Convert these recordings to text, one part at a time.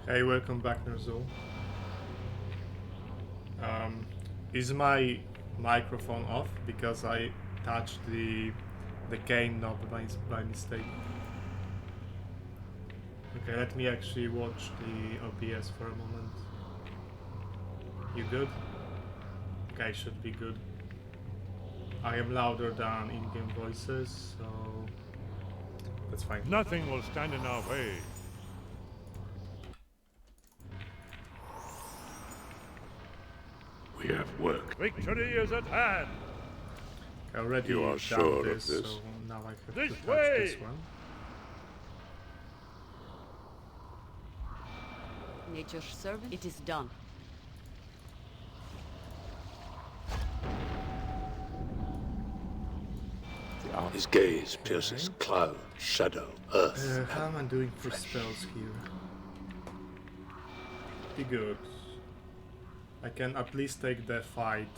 Hey, welcome back, Nerzo. Is my microphone off because I touched the gain knob by mistake? Okay, let me actually watch the OBS for a moment. You good? Okay, should be good. I am louder than in-game voices, so that's fine. Nothing will stand in our way. We have work. Victory is at hand. I already You are done sure this, of this? so now I have This to touch way! this one. Nature's servant, it is done. His gaze pierces cloud, shadow, earth. How am I doing for spells here? Pretty good. I can at least take the fight,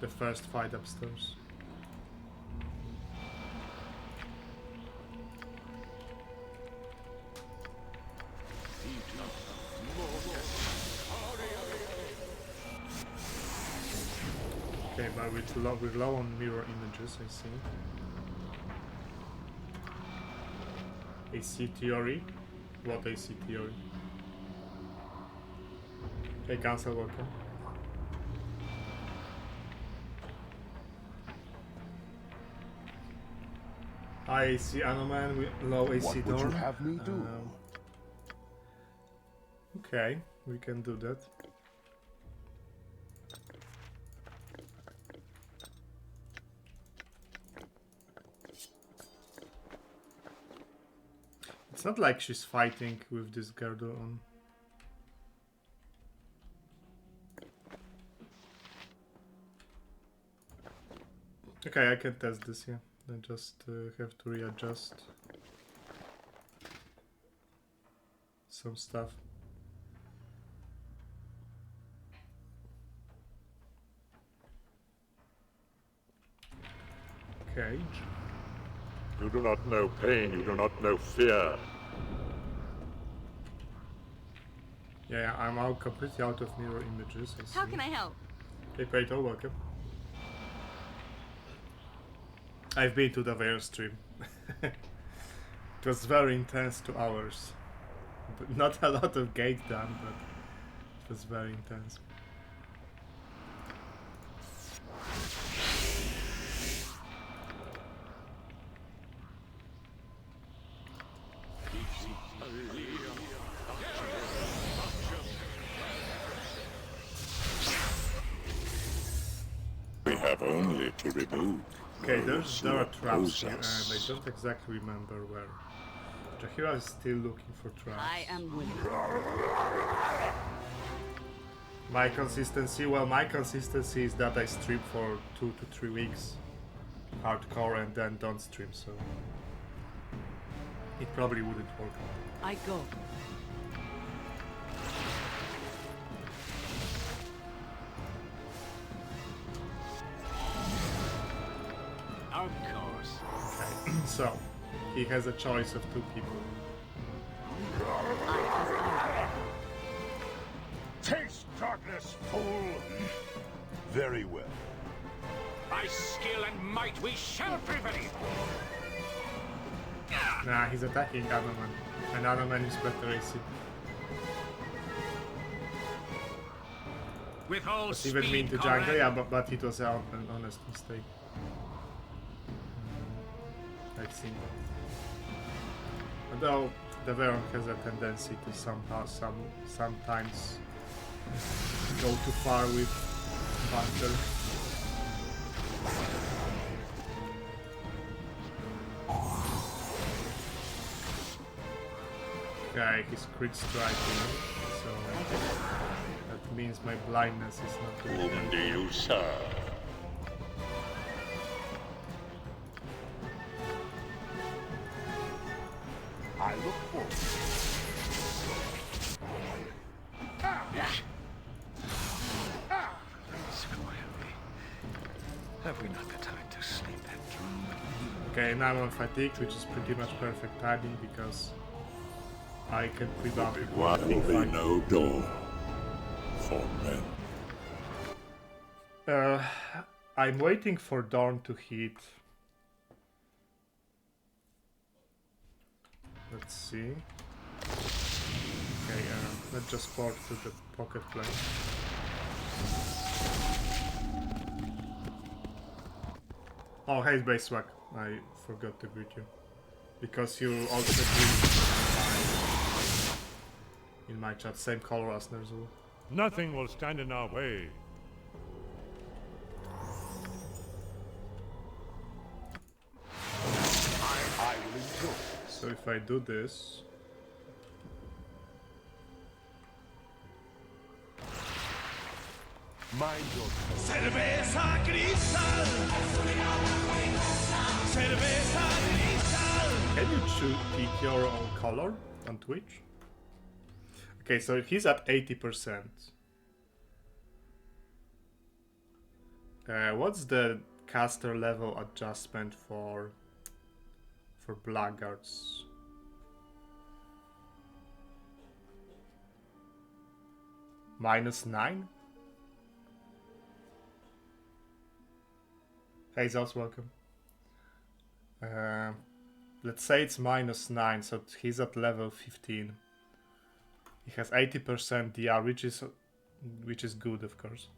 the first fight upstairs. Okay, but we're low on mirror images, I see. AC theory? What AC theory? Okay, cancel, welcome. High AC Anoman with low AC What would Dorn. you have me do? Okay, we can do that. It's not like she's fighting with this girdle on. Okay, I can test this, yeah. I just have to readjust some stuff. Okay. You do not know pain, you do not know fear. Yeah, I'm out completely out of mirror images. I see. How can I help? Hey, Pato, welcome. I've been to the Vale stream. It was very intense, 2 hours. But not a lot of gate done, but it was very intense. We have only to remove. Okay, there those are who traps here, oppose and I us. don't exactly remember where. Jahira is still looking for traps. I am willing. My consistency? Well, my consistency is that I stream for 2 to 3 weeks. Hardcore and then don't stream, so... It probably wouldn't work. I go. Of course. Okay, so... He has a choice of 2 people. Taste darkness, fool! Very well. By skill and might we shall prevail. Nah, he's attacking Anoman. And Anoman is better AC. With all Was even mean to comrade. jungle, yeah, but it was an honest mistake. I've seen that. Although the Veron has a tendency to sometimes go too far with Baldur. Okay, he's crit striking, so that means my blindness is not good. Whom do you serve? I look forward. Have we not the time to sleep that through? Okay, now I'm on fatigue, which is pretty much perfect timing because I can pre-bump it. Why will be no Dorn for men. I'm waiting for Dorn to hit. Let's see. Okay, let's just port to the pocket plane. Oh, hey, base swag. I forgot to greet you. Because you also greet in my chat. Same color as Ner'zhul. Nothing will stand in our way. I will enjoy. So if I do this... Mind your Cerveza cristal. Cerveza cristal. Can you pick your own color on Twitch? Okay, so he's at 80%. What's the caster level adjustment for blackguards? -9? Hey Zos, welcome. Let's say it's -9, so he's at level 15. He has 80% DR, which is good, of course.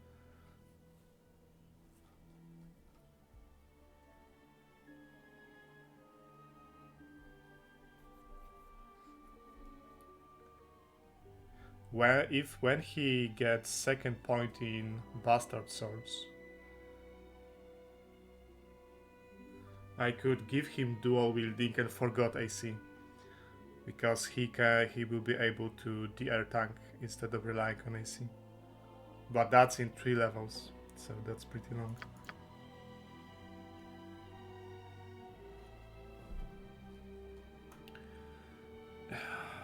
When he gets second point in Bastard Swords, I could give him dual wielding and forgot AC, because he will be able to DR tank instead of relying on AC. But that's in 3 levels, so that's pretty long.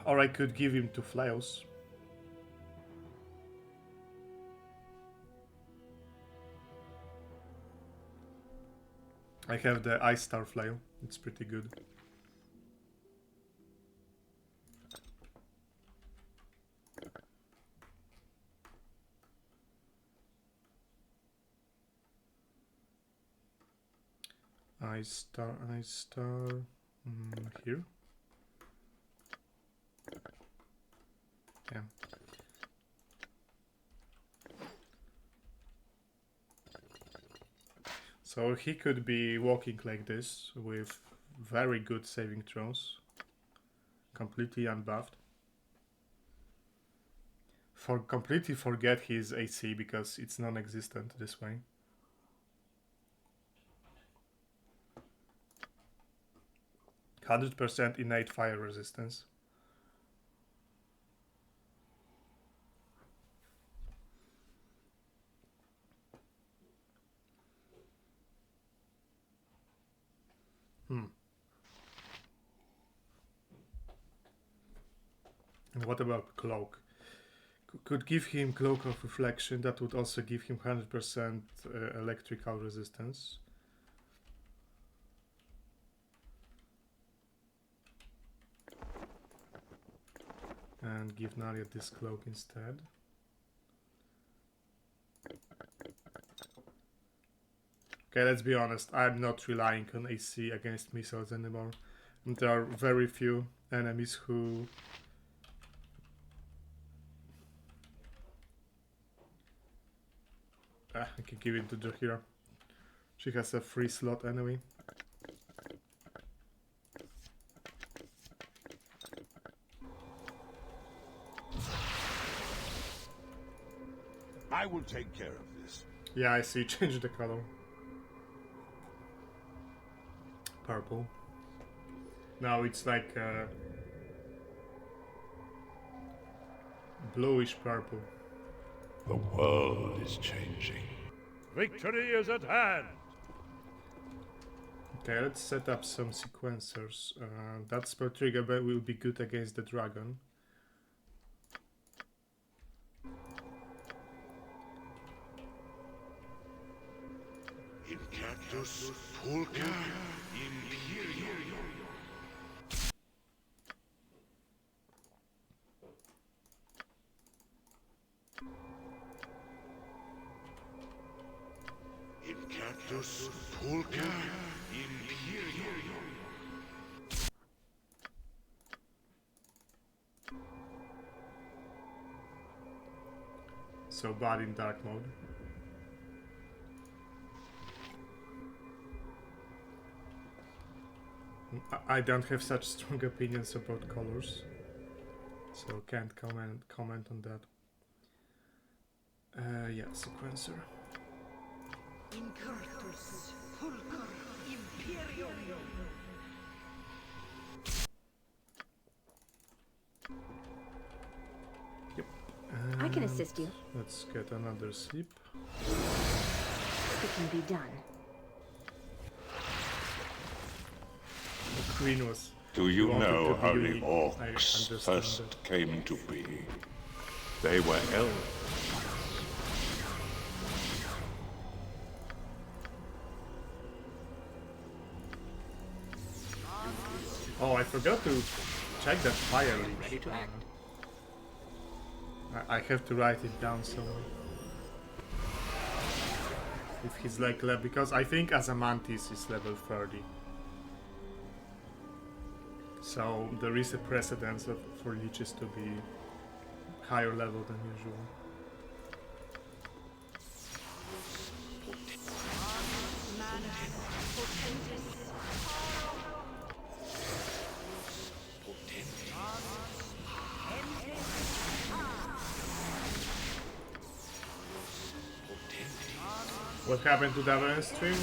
Or I could give him 2 flails. I have the Ice Star flail, it's pretty good. Ice Star, here. Yeah. So he could be walking like this with very good saving throws, completely unbuffed. Completely forget his AC because it's non-existent this way. %100% innate fire resistance. And what about Cloak? Could give him Cloak of Reflection, that would also give him 100% electrical resistance. And give Narya this Cloak instead. Okay, let's be honest, I'm not relying on AC against missiles anymore. And there are very few enemies who... I can give it to Jahira. She has a free slot anyway. I will take care of this. Yeah, I see. Change the color. Purple. Now it's like bluish purple. The world is changing. Victory is at hand. Okay, let's set up some sequencers. That spell trigger will be good against the dragon. Incactus pulca imperium. So bad in dark mode. I don't have such strong opinions about colors, so can't comment on that. Yeah, sequencer. Incurtus, Fulcrum, Imperium. Yep. I can assist you. Let's get another sleep. It can be done. The queen was. Do you wanted know to be how the unique. I orcs understand first that. came to be? They were elves. Oh, I forgot to check that fire leak. Ready to act. I have to write it down somewhere. If he's like level, because I think as a mantis is level 30. So there is a precedence for leeches to be higher level than usual. What happened to the stream?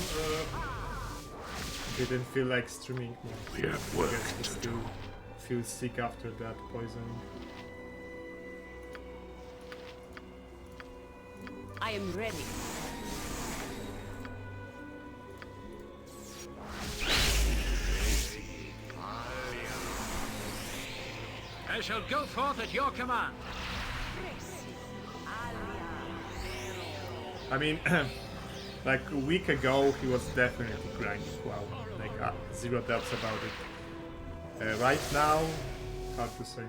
Didn't feel like streaming more. We have I work guess he to still do. feels sick after that poisoning. I am ready. I shall go forth at your command. I mean, like a week ago, he was definitely grinding WoW. Like, zero doubts about it. Right now, hard to say.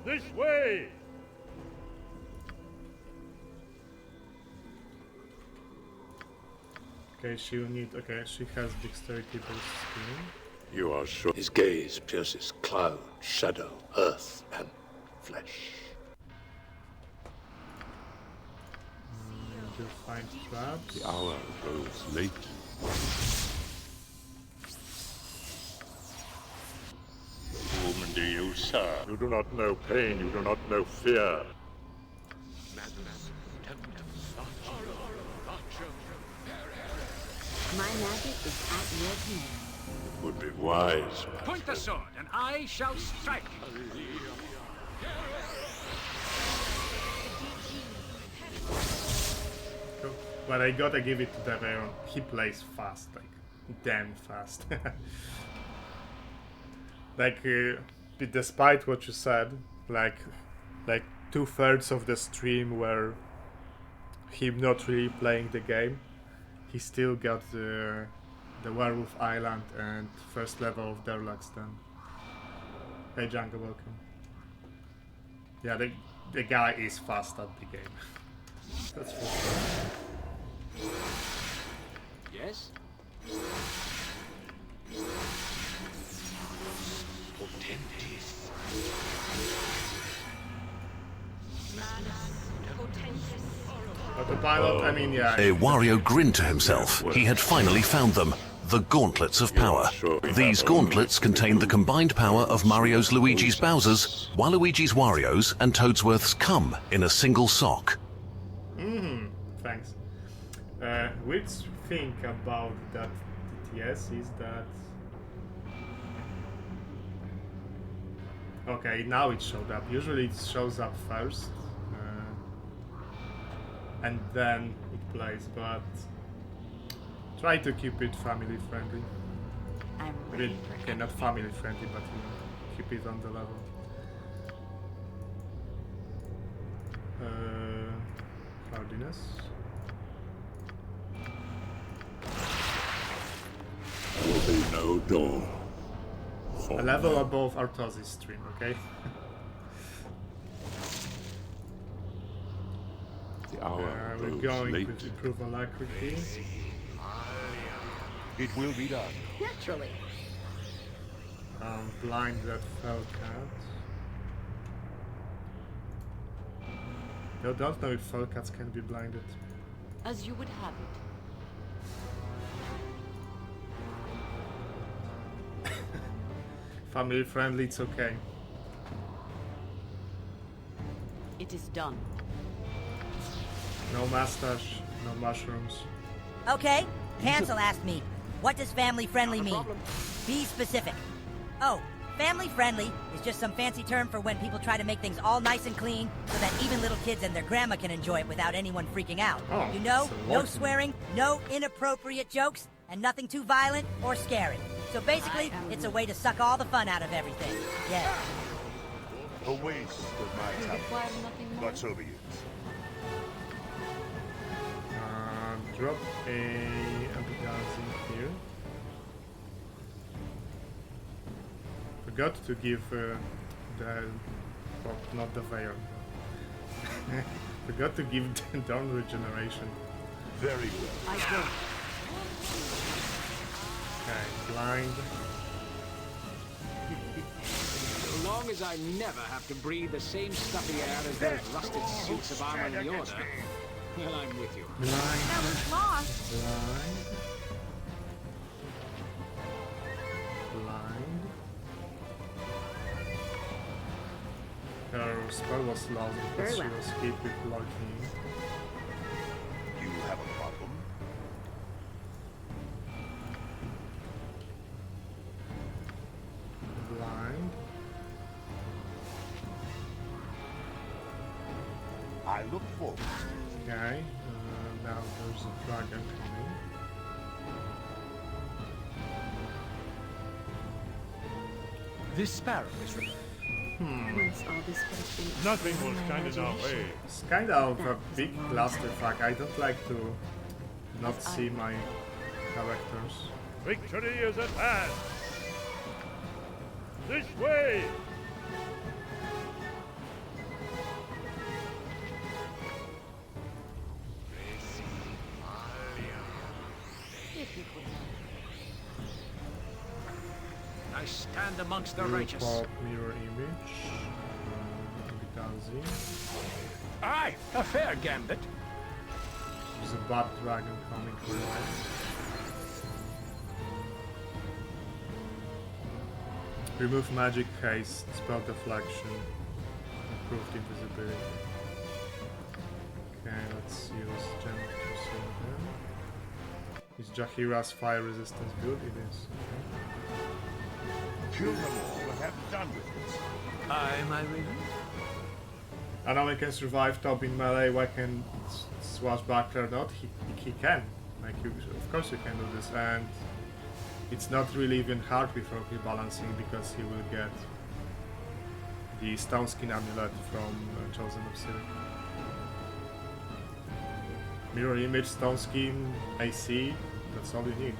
This way! Okay, she'll need. Okay, she has dexterity boost skill. You are sure? His gaze pierces cloud, shadow, earth, and flesh. To find traps. The hour grows late. Whom do you serve? You do not know pain, you do not know fear. My magic is at your command. It would be wise. Point the sword, and I shall strike. Cool. But I gotta give it to Deveron. He plays fast, like damn fast. Like, despite what you said, like 2/3 of the stream were him not really playing the game. He still got the Werewolf Island and first level of Derlax then. Hey Django, welcome. Yeah, the guy is fast at the game. That's for sure. Yes? But the pilot, I mean, yeah. Wario grinned to himself. He had finally found them. The Gauntlets of Power. These gauntlets contain the combined power of Mario's, Luigi's, Bowser's, Waluigi's, Wario's, and Toadsworth's come in a single sock. Thanks. Which thing about that TTS is that... Okay, now it showed up. Usually it shows up first. And then it plays, but... Try to keep it family friendly. I'm I ready mean, for okay, not family friendly, but you know, keep it on the level. Hardiness. There will be no dawn. A level above Artosi's stream, okay? The our We're bows going late. with improve alacrity. It will be done. Naturally. Blind that fell cat. I don't know if fell cats can be blinded. As you would have it. Family friendly, it's okay. It is done. No mustache, no mushrooms. Okay, Hansel asked me, what does family friendly mean? Be specific. Oh, family friendly is just some fancy term for when people try to make things all nice and clean so that even little kids and their grandma can enjoy it without anyone freaking out. Oh, You know, so no what- swearing, no inappropriate jokes, and nothing too violent or scary. So basically, it's a way to suck all the fun out of everything. Yeah. A waste of my You time. require nothing more. But so be it. Drop a ambiguity here. Forgot to give the, well, not the veil. Forgot to give the Dorn regeneration. Very well. I go. Okay, blind. So long as I never have to breathe the same stuffy air as those rusted suits of armor in the Order, well, I'm with you. Blind. That was lost. Blind. Blind. Her spell was lost because Very she well. was hit with blocking. You have a problem? Blind. I look forward. Okay, now there's a dragon coming. This sparrow is removed. Once all this would have been Nothing explained will by stand in our imagination. way. It's kind of a big clusterfuck. I don't like to not see my characters. Victory is at hand. This way. If you could. I stand amongst the Blue righteous. pop mirror image. Ambiguity. Aye, a fair gambit. There's a bad dragon coming for life. Remove magic, haste, spell deflection, improved invisibility. Okay, let's use gem to see them. Is Jahira's fire resistance good? It is. Okay. Kill them all and have done with this. Aye, my reader. I know he can survive top in melee. Why can Swashbuckler not? He can. Like you, of course you can do this, and it's not really even hard with rocky balancing because he will get the Stone Skin Amulet from Chosen of Silk. Mirror image, Stone Skin, AC. That's all you need.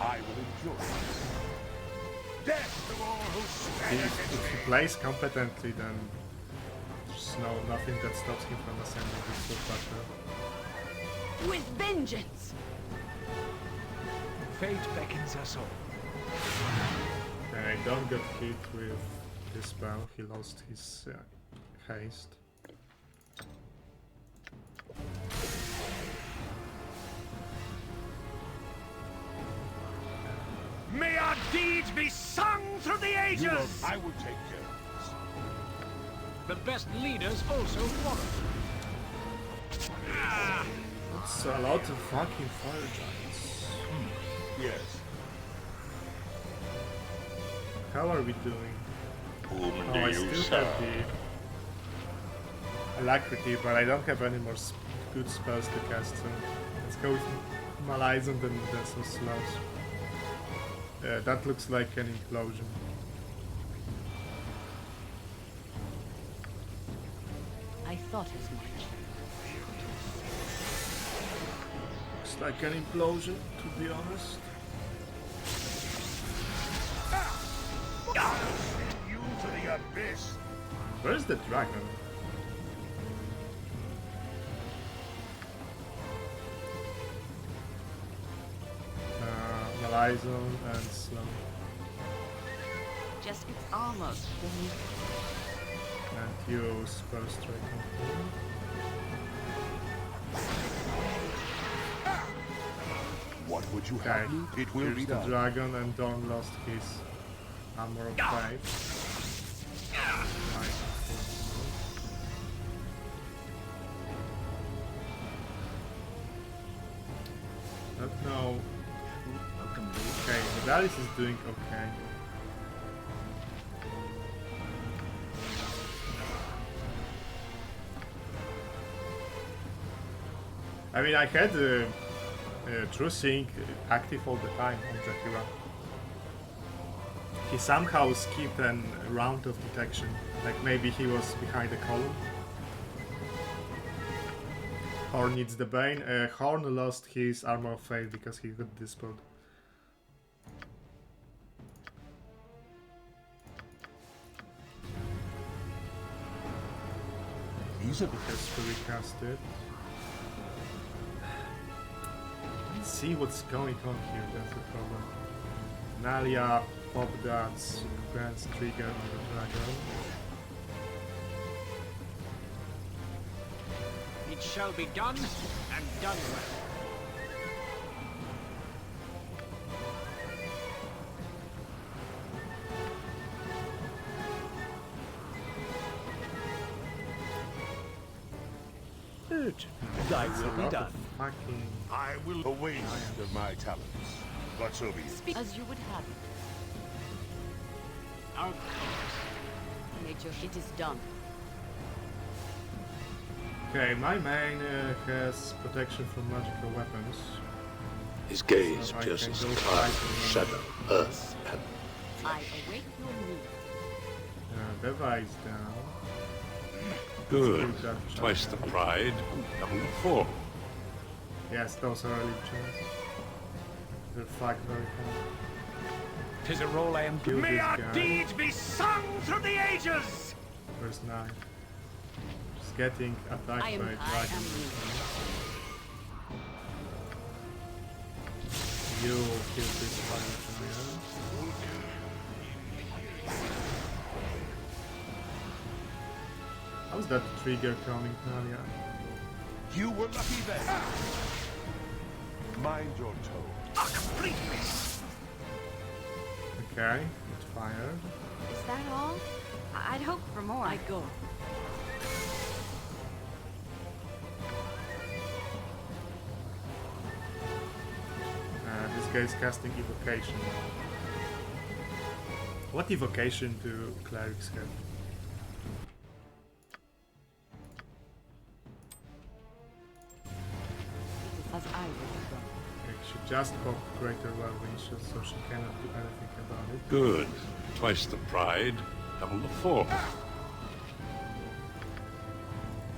I will enjoy it. Death to all who stand If he plays competently, then there's nothing that stops him from ascending this Swashbuckler. With vengeance! Fate beckons us all. Okay, don't get hit with this spell. He lost his haste. May our deeds be sung through the ages! I will take care of this. The best leaders also follow. That's a lot of fucking fire giants. Yes. How are we doing? Whom Oh, do I you still serve? have the alacrity, but I don't have any more good spells to cast, so let's go with Malazan and that's so slow. That looks like an implosion. I thought as much. Looks like an implosion, to be honest. You to the abyss. Where's the dragon? dry zone and slow. Just it's almost finished. And use post strike. What would you Okay, have me? It will be here's the done. dragon, and Dorn lost his armor of 5. But no. Okay, Medalis is doing okay. I mean, I had True Sync active all the time on Dracula. He somehow skipped a round of detection, like maybe he was behind a column. Horn needs the Bane. Horn lost his Armor of Fate because he got dispelled. Easy. Because we recast it. Let's see what's going on here, that's the problem. Nalia, pop dots, grants trigger on the dragon. It shall be done, and done well. Good. Thy will be done. Fucking... I will a waste of my talents. But so be it. Speak as you would have it. Of course. Nature, it is done. Okay, my main has protection from magical weapons. His gaze So I pierces can go cloud, fight shadow, earth, and I await your need. Deva is down. Good. Twice the pride, double the force. Yes, those are legends. They're fight very hard. 'Tis a role I am Kill May this our guy. deeds be sung through the ages! Where's 9? He's getting attacked by I am dragon. You kill this fire giant. How's that trigger coming, Nalia? You were lucky then. Mind your toe. A complete miss! Okay, it's fired. Is that all? I'd hoped for more. I go. This guy's casting evocation. What evocation do clerics have? As I would have done. Okay, she just popped greater well-range, so she cannot do anything about it. Good. Twice the pride, double the force.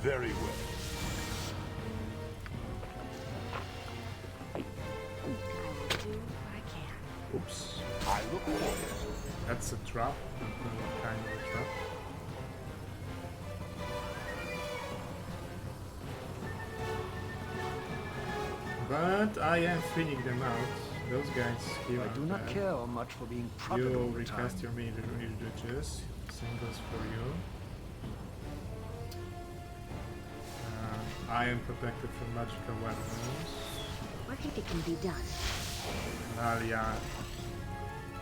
Very well. I will do what I can. Oops. I look forward. That's a trap. What kind of a trap? But I am thinning them out. Those guys here I are do not bad. care much for being propped You all the time. recast your mid-ridges. Same goes for you. I am protected from magical weapons. What if it can be done? Nalia.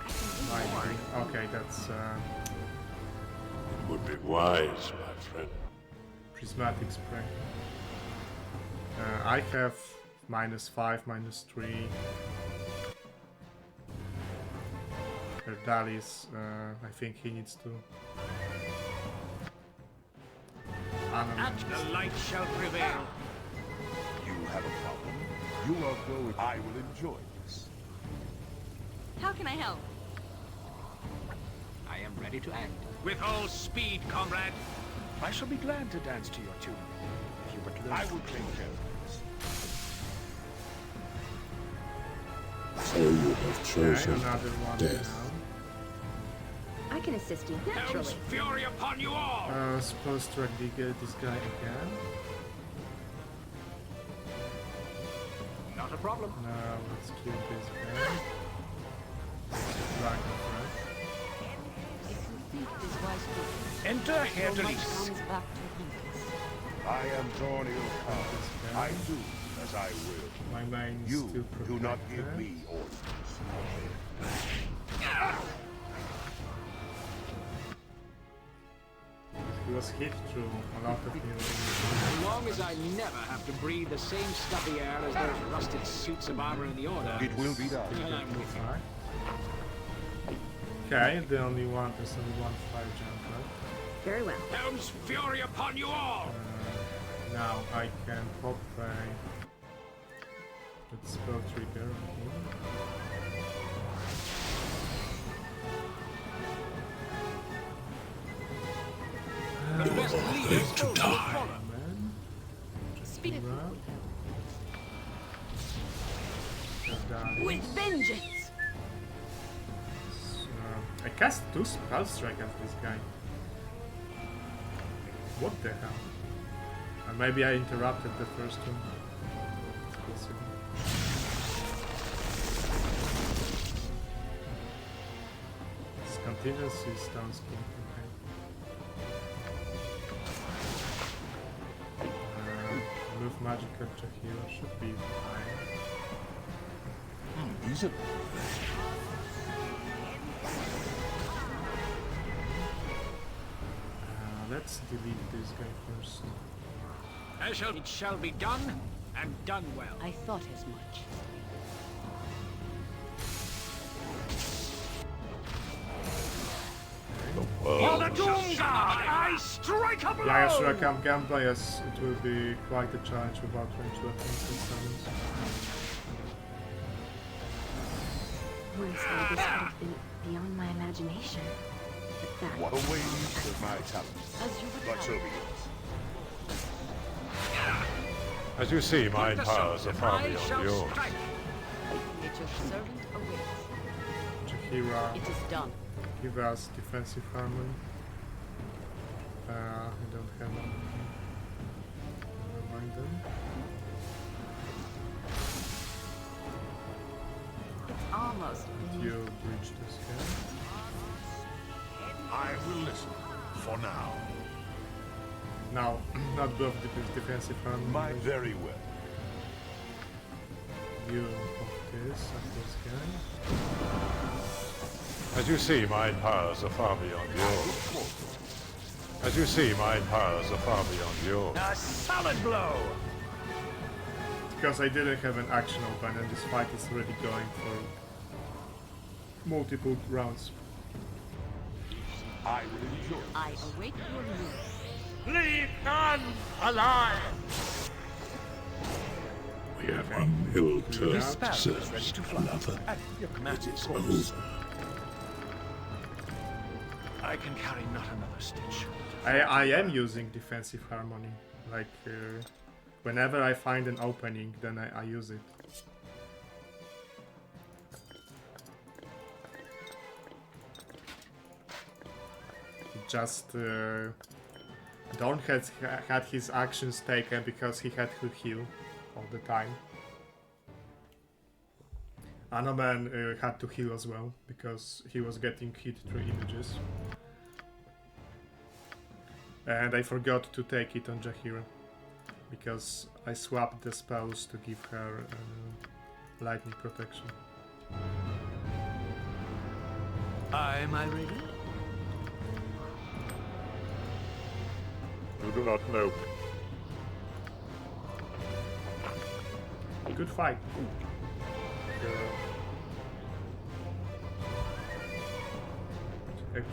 I can do more. Lightning. Okay, that's It would be wise, my friend. prismatic spray. I have -5, -3. Dalis, I think he needs to. And the light shall prevail. You have a problem. You are going. I will enjoy this. How can I help? I am ready to act. With all speed, comrade. I shall be glad to dance to your tune. If you but learn. I will take care of this. so you have Okay, chosen another one death. now. I can assist you Hell's naturally. fury upon you all! Supposed to this guy again. Not a problem. Now let's kill this guy. They're here to lease. Comes back to haunt us. I am Dorn I do as I will. My main is You still do not protected. give me orders. He was hit through a lot of healing. As long as I never have to breathe the same stuffy air as those rusted suits of armor in the Order. It will be done. Then I'm with you. Okay, there's only one fire jump left. Very well. Helm's fury upon you all! Now I can pop a spell trigger on him. The best leaders to will die. follow. Man. Speed it. With vengeance! I cast 2 spell strike at this guy. What the hell? Maybe I interrupted the first one. It's possible. This contingency is downscaling. Move magical check here should be fine. Easy. Let's delete this guy first. It shall be done, and done well. I thought as much. For the Doom Guard, I strike a blow! Yeah, should I come gameplay as it will be quite a challenge without range weapons and summons. Once all this would have been beyond my imagination. But that... What a waste of my talent. As you would But so have. be it. As you see, my Put the powers sword, are far I beyond shall yours. strike. At your servant awaits. Jahira, It is done. give us defensive armor. I don't have anything. Never mind them. It's almost You breach this guy. I will listen. For now. Now, not both defensive armor. Might very well. You pop this at this guy. As you see, my powers are far beyond yours. As you see, my powers are far beyond yours. A solid blow! Because I didn't have an action open and this fight is already going for multiple rounds. I will enjoy. I await your move. Leave none alive! We have one hill to This serve ready to fly. another. At your command, It is of course. over. I can carry not another stitch. I am using defensive harmony. Like, whenever I find an opening, then I use it. Just, Dorn had his actions taken because he had to heal all the time. Anoman had to heal as well because he was getting hit through images. And I forgot to take it on Jahira because I swapped the spells to give her lightning protection. Am I ready? You do not know. Good fight.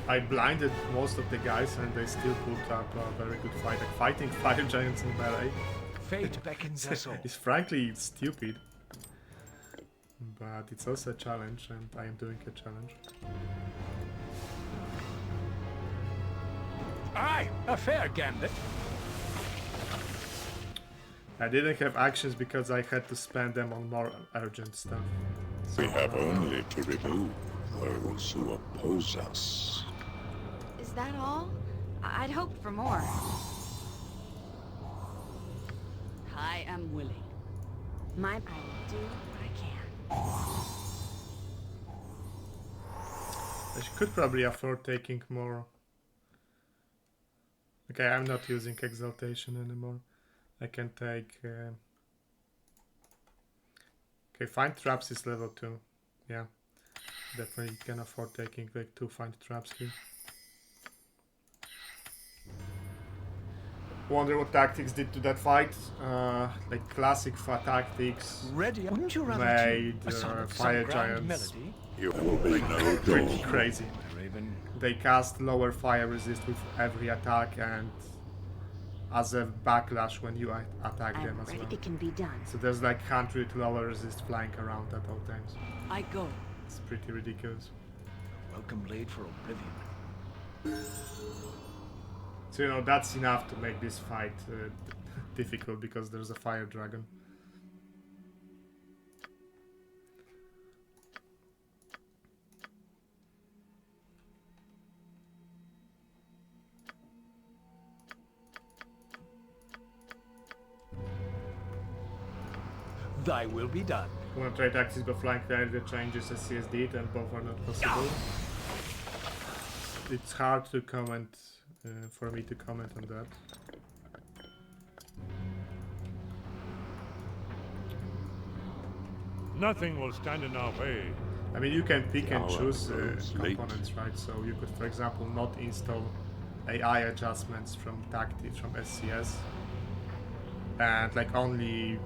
I blinded most of the guys and they still put up a very good fight. Like fighting fire giants in melee Fate beckons us all. is frankly stupid. But it's also a challenge and I am doing a challenge. Aye, a fair gambit. I didn't have actions because I had to spend them on more urgent stuff. We have only to remove those who oppose us. Is that all? I'd hoped for more. I am willing. I will do what I can. I could probably afford taking more Okay, I'm not using exaltation anymore. I can take... Okay, find traps is level 2. Yeah, definitely can afford taking like 2 find traps here. Wonder what tactics did to that fight. Like classic tactics. Ready? Wouldn't you rather made a song of fire some grand giants melody? You will be no pretty dawn. crazy. Raven. They cast lower fire resist with every attack and as a backlash when you attack them as well. It can be done. So there's like 100 lower resist flying around at all times. I go. It's pretty ridiculous. Welcome blade for oblivion. So you know that's enough to make this fight difficult because there's a fire dragon. Thy will be done. Wanna try tactics go flying there, the changes as CSD and both are not possible. It's hard to comment, for me to comment on that. Nothing will stand in our way. I mean, you can pick and Our choose road's late. components, right? So you could, for example, not install AI adjustments from tactics from SCS, and like only.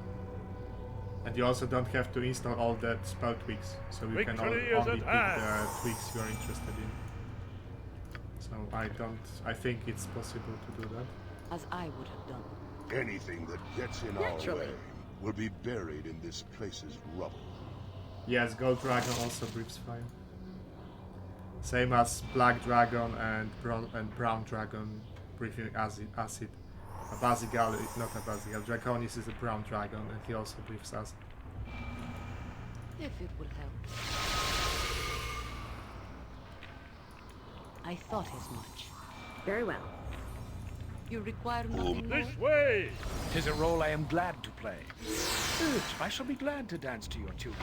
And you also don't have to install all the spell tweaks, so you can Victory is only at pick the hand. tweaks you are interested in. So I think it's possible to do that. As I would have done. Anything that gets in our way will be buried in this place's rubble. Yes, Gold Dragon also breathes fire. Same as Black Dragon and Brown Dragon breathing acid. A Bazigal, not a Bazigal, Draconis is a brown dragon and he also breathes acid. If it will help. I thought as much. Very well. You require nothing more? This way! 'Tis a role I am glad to play. Good. I shall be glad to dance to your tune.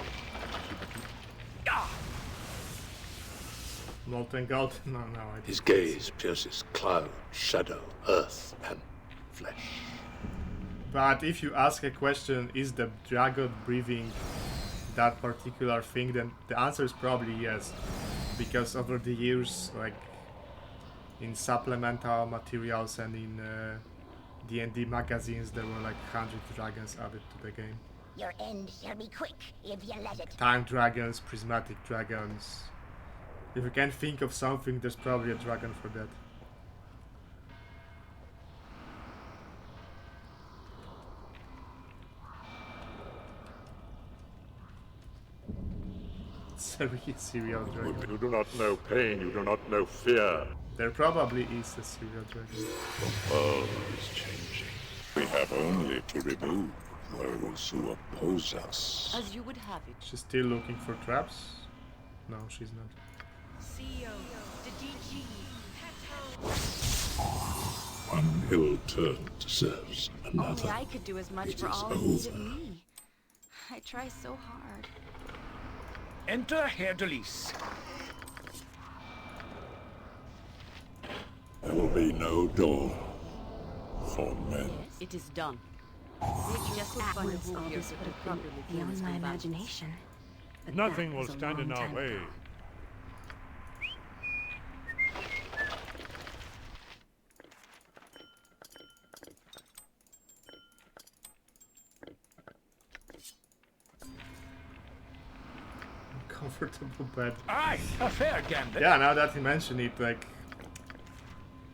Molten Gold? No, I His didn't. gaze pierces cloud, shadow, earth, and flesh. But if you ask a question, is the dragon breathing that particular thing, then the answer is probably yes. Because over the years, like in supplemental materials and in D&D magazines, there were like 100 dragons added to the game. Your end shall be quick if you let it. Time dragons, prismatic dragons. If you can think of something, there's probably a dragon for that. Serial dragon. You do not know pain, you do not know fear. There probably is a serial dragon. The world is changing. We have only to remove those who oppose us. As you would have it. She's still looking for traps? No, she's not. CEO, the DG, One ill turn deserves another. Only I could do as much It for is all who needed over. me. I try so hard. Enter Herr Delis. There will be no dawn for men. It is done. We just At find a once, who all here this who would could have properly been cleanse beyond my the balance. imagination. But Nothing that will was a stand in long our time way. ago. Comfortable bed. Aye, a fair gambit. Yeah, now that you mention it, like,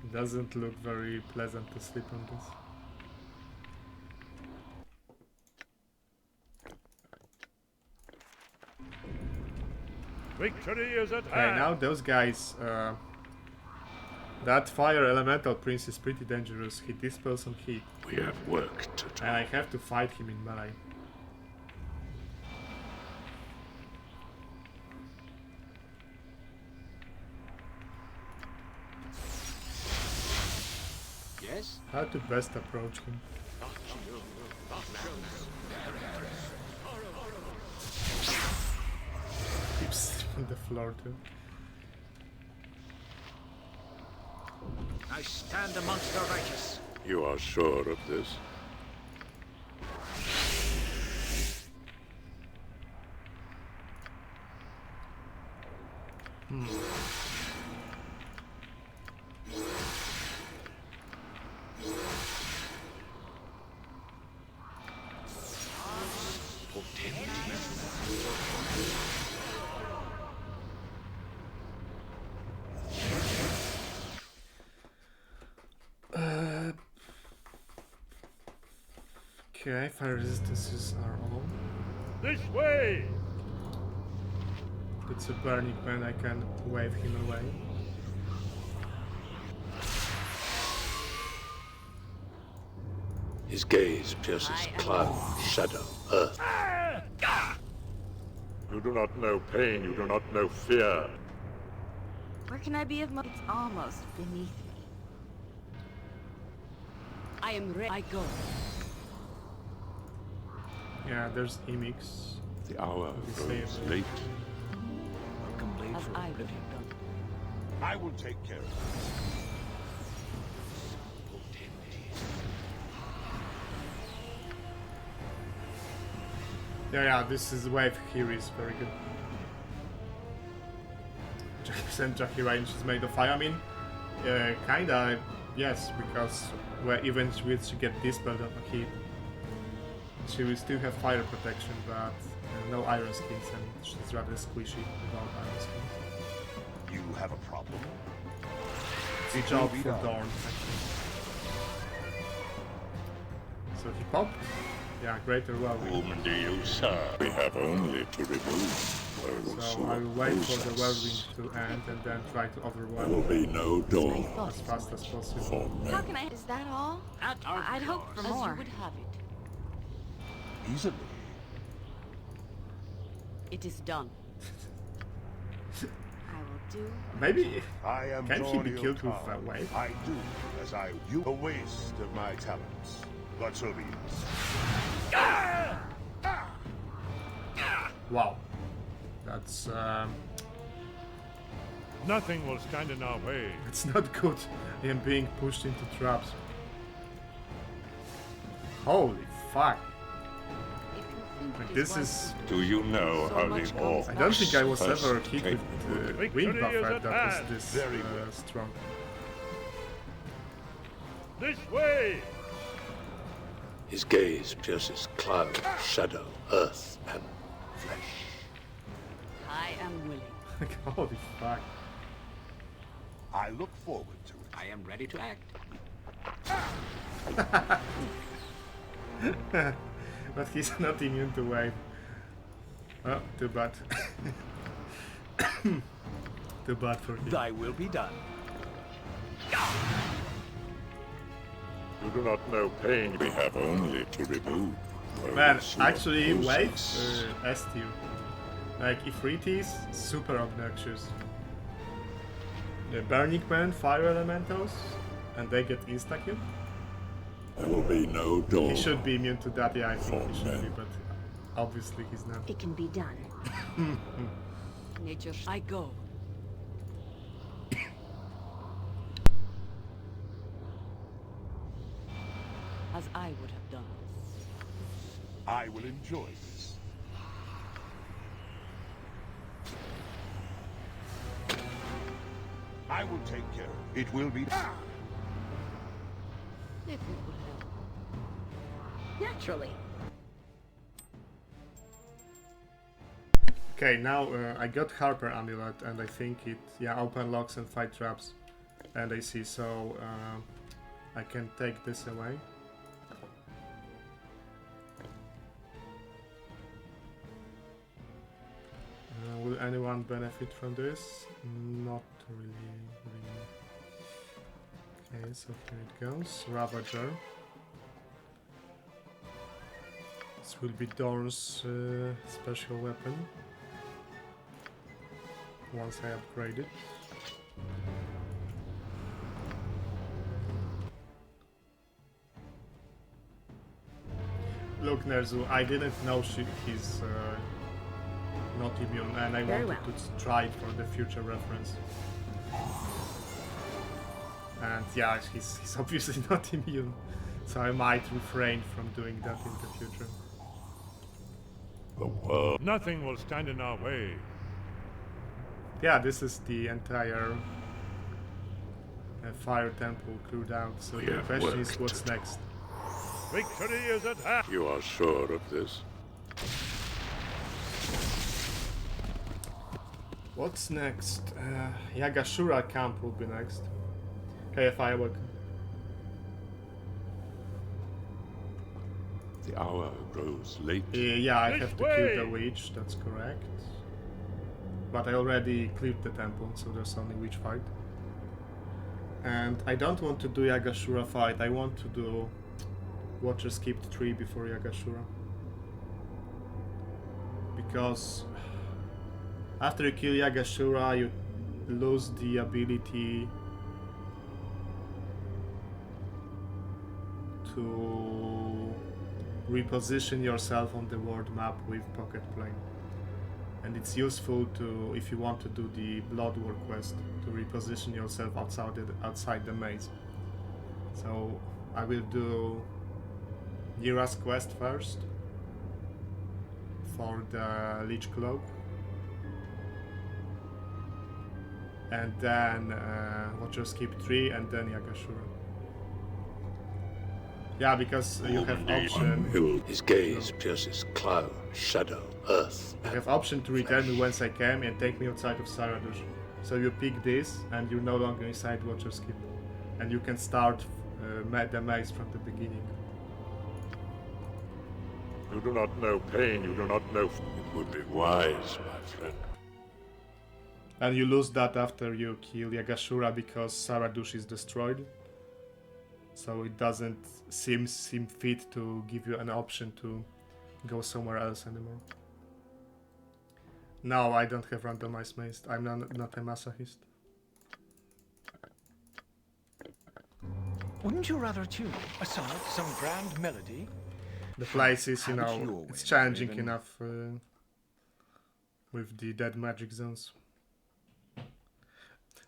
it doesn't look very pleasant to sleep on this. Victory is at Okay, hand. now those guys, that fire elemental prince is pretty dangerous. He dispels on heat. We have work to do. And I have to fight him in melee. Yes? How to best approach him? Keeps on the floor too. I stand amongst the righteous. You are sure of this? Okay, fire resistances are on. This way! It's a burning man, I can wave him away. His gaze pierces cloud, shadow, earth. You do not know pain, you do not know fear. Where can I be of It's almost beneath me. I am ready. I go. Yeah, there's Emix. The hour He's grows saved. late. Welcome, blade As for I would oblivion. have done. I will take care of it. Yeah, this is wave here is very good. Jackson Jackie Range is made of fire. I mean, kinda, yes, because where even with she get dispelled on a hit, she will still have fire protection, but no iron skins, and she's rather squishy without iron skins. You have a problem? Good job for Dorn, actually. So he popped. Yeah, greater well. Whom do you serve? We have only to remove those So who I will wait for the oppose whirlwind us. to end and then try to There will overwhelm be no dawn as fast as possible. for How men. can I? Is that all? At our I'd hope for As you more. would have it. Easily. It is done. I will do. Maybe I am can he be Dorn killed with Iltar. a wave? I do as I you a waste of my talents. But so be it. Wow, that's Nothing will stand in our way. it's not good. I am being pushed into traps. Holy fuck! If you think Like, it this wise is. Do you know So how much the orcs I don't think I was first ever hit came with to wind Victory buffer is that at is hand. this Very well. strong. This way! His gaze pierces cloud, shadow, earth, and flesh. I am willing. Like, holy fuck! I look forward to it. I am ready to act. But he's not immune to wave. Oh, too bad. Too bad for him. Thy will be done. You do not know pain. We have only to remove those Man, who actually, oppose wave us. S tier. Like, Ifritis, super obnoxious. The Burning Man, Fire Elementals, and they get insta-kill. There will be no dawn. He should be immune to that, yeah, I think he For should be, men. but obviously he's not. It can be done. Nature. I go. As I would have done. I will enjoy this. I will take care of it. It will be. If it would help. Naturally. Okay, now I got Harper Amulet, and I think it, yeah, open locks and fight traps. And I see, so I can take this away. Will anyone benefit from this? Not really. Okay, so here it goes. Ravager. This will be Dorn's special weapon. Once I upgrade it. Look, Nerzu, I didn't know he's not immune, and I Very wanted to try it for the future reference. And yeah, he's obviously not immune, so I might refrain from doing that in the future. Nothing will stand in our way. Yeah, this is the entire fire temple cleared out, so the question is what's next? Victory is at hand. You are sure of this? What's next? Yagashura camp will be next. Okay, firework. The hour grows late. Yeah, I have to kill the witch, that's correct. But I already cleared the temple, so there's only witch fight. And I don't want to do Yagashura fight, I want to do Watcher skipped 3 before Yagashura. Because after you kill Yagashura, you lose the ability to reposition yourself on the world map with Pocket Plane. And it's useful to, if you want to do the Blood War quest, to reposition yourself outside the maze. So I will do Nira's quest first for the Lich Cloak, and then Watcher Skip 3, and then Yagashura. Yeah, because you have option. His gaze pierces cloud, shadow, earth. You have option to return me whence I came and take me outside of Saradush. So you pick this, and you're no longer inside Watcher Skip, and you can start the maze from the beginning. You do not know pain, you do not know... It would be wise, my friend. And you lose that after you kill Yagashura because Saradush is destroyed. So it doesn't seem fit to give you an option to go somewhere else anymore. No, I don't have randomized maze. I'm not a masochist. Wouldn't you rather tune a sonnet, some grand melody? The place is, you know, it's challenging enough with the dead magic zones.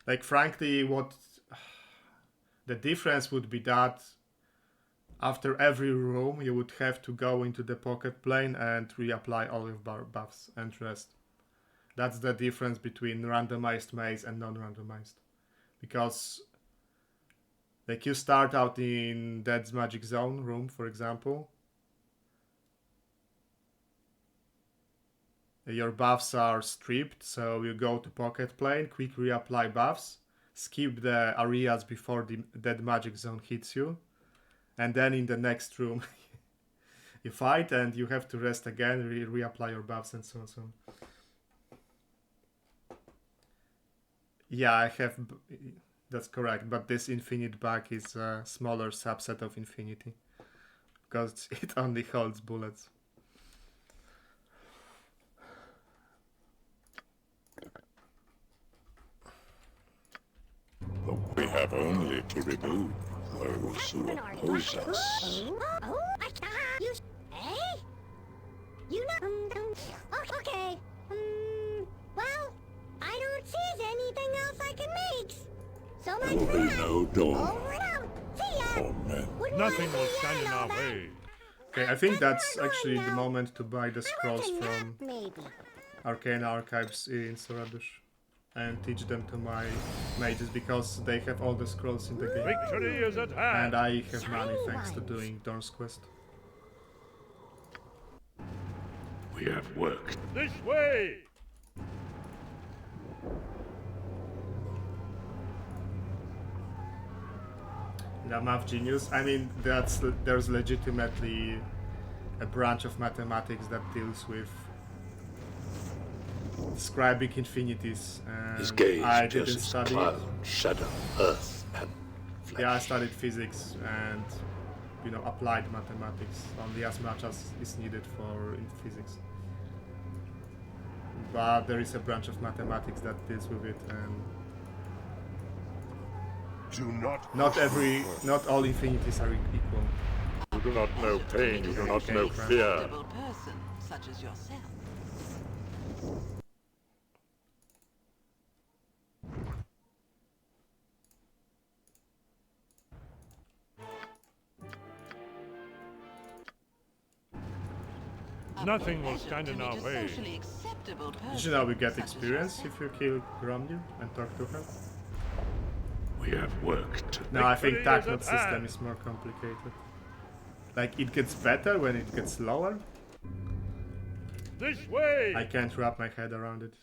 Like, frankly, what the difference would be that after every room you would have to go into the pocket plane and reapply all your buffs and rest. That's the difference between randomized maze and non-randomized. Because like you start out in Dead's Magic Zone room, for example. Your buffs are stripped, so you go to pocket plane, quick reapply buffs, skip the areas before the Dead Magic Zone hits you, and then in the next room you fight and you have to rest again, reapply your buffs and so on, so on. Yeah, I have, that's correct, but this infinite back is a smaller subset of infinity, because it only holds bullets. We have only to remove those who oppose us. You know, okay. Well, I don't see anything else I can make. So much for that. No Dorn. Over and out. See ya. Nothing will stand in our way. Okay, I think that's actually the moment to buy the scrolls from Arcane Archives in Saradush and teach them to my mages, because they have all the scrolls in the game. Victory is at hand. And I have money thanks to doing Dorn's quest. We have work. This way! The math genius. I mean, there's legitimately a branch of mathematics that deals with describing infinities. His gaze I didn't study cloud, shadow, earth, and flesh. Yeah, I studied physics and, you know, applied mathematics only as much as is needed for in physics. But there is a branch of mathematics that deals with it, and not all infinities are equal. You do not know pain, you do not know fear. Person such as yourself. Nothing will stand in our way. Did you know we get experience if you kill Gromnir and talk to her? We have work to do. No, I think Tachnot system is more complicated. Like, it gets better when it gets lower. This way! I can't wrap my head around it.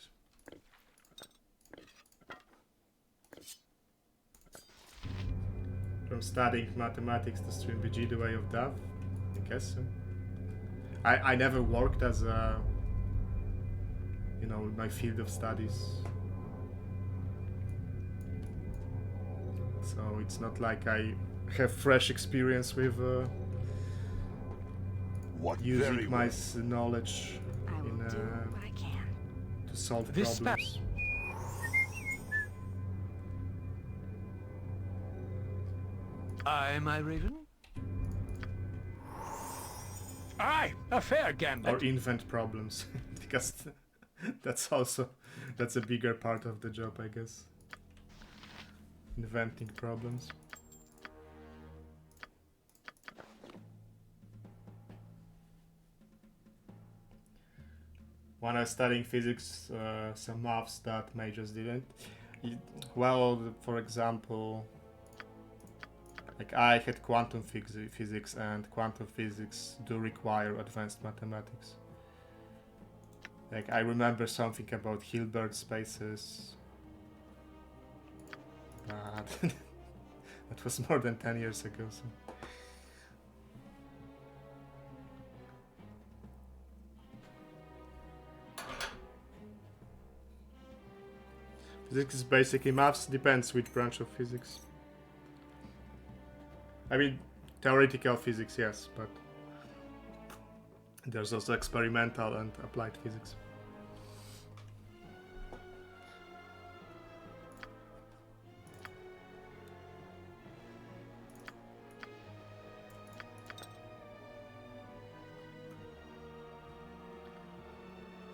From studying mathematics to stream BG, the way of Dav? I guess so. I never worked as a, you know, my field of studies. So it's not like I have fresh experience with using my knowledge in, to solve problems. Aye, my raven? Aye, a fair gambit. Or invent problems, because that's a bigger part of the job, I guess. Inventing problems. When I was studying physics, some maths that majors didn't. Well, for example, like I had quantum physics, and quantum physics do require advanced mathematics. Like I remember something about Hilbert spaces. That was more than 10 years ago. So. Physics is basically maths, depends which branch of physics. I mean, theoretical physics, yes, but there's also experimental and applied physics.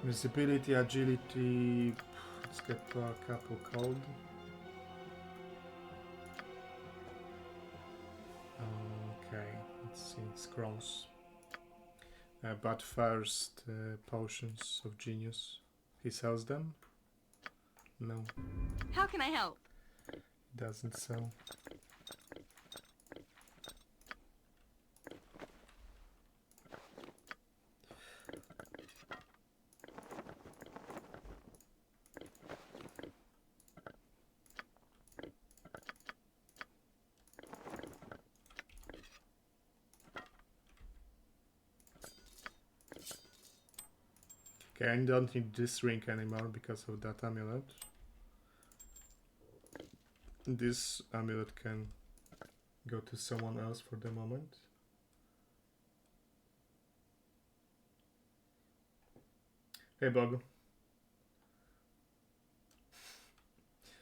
Visibility, agility, let's get a couple code. Okay, let's see, scrolls. But first, potions of genius. He sells them? No. How can I help? Doesn't sell. Okay, I don't need this ring anymore because of that amulet. This amulet can go to someone else for the moment. Hey Bog.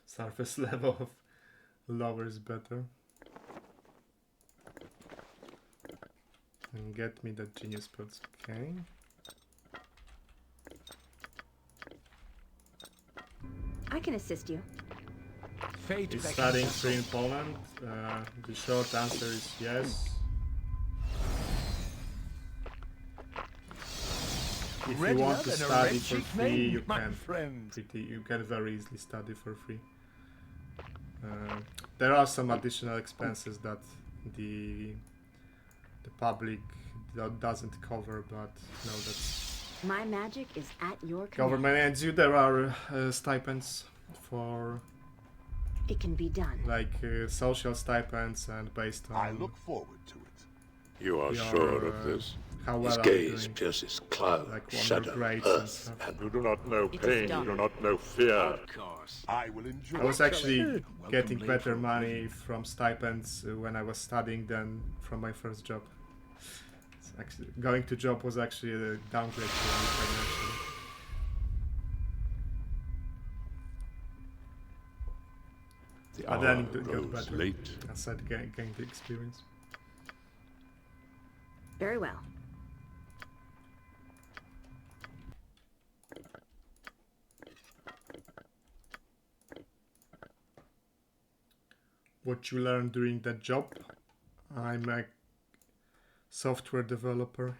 Surface level of lower is better. And get me that genius pots, okay. I can assist you. Fate is studying free in Poland? The short answer is yes. If you want to study for free, you can very easily study for free. There are some additional expenses that the public doesn't cover, but no, that's. My magic is at your command. Government ends you. There are stipends for. It can be done. Like social stipends and based on. I look forward to it. You are sure of this? How well His gaze pierces cloud, like shadow, earth, and you do not know pain, you do not know fear. Of course. I will enjoy. I was actually getting better money from stipends when I was studying than from my first job. Actually, going to job was actually a downgrade for me financially. But then it got better. Late. I started getting the experience. Very well. What you learned during that job? I'm a software developer.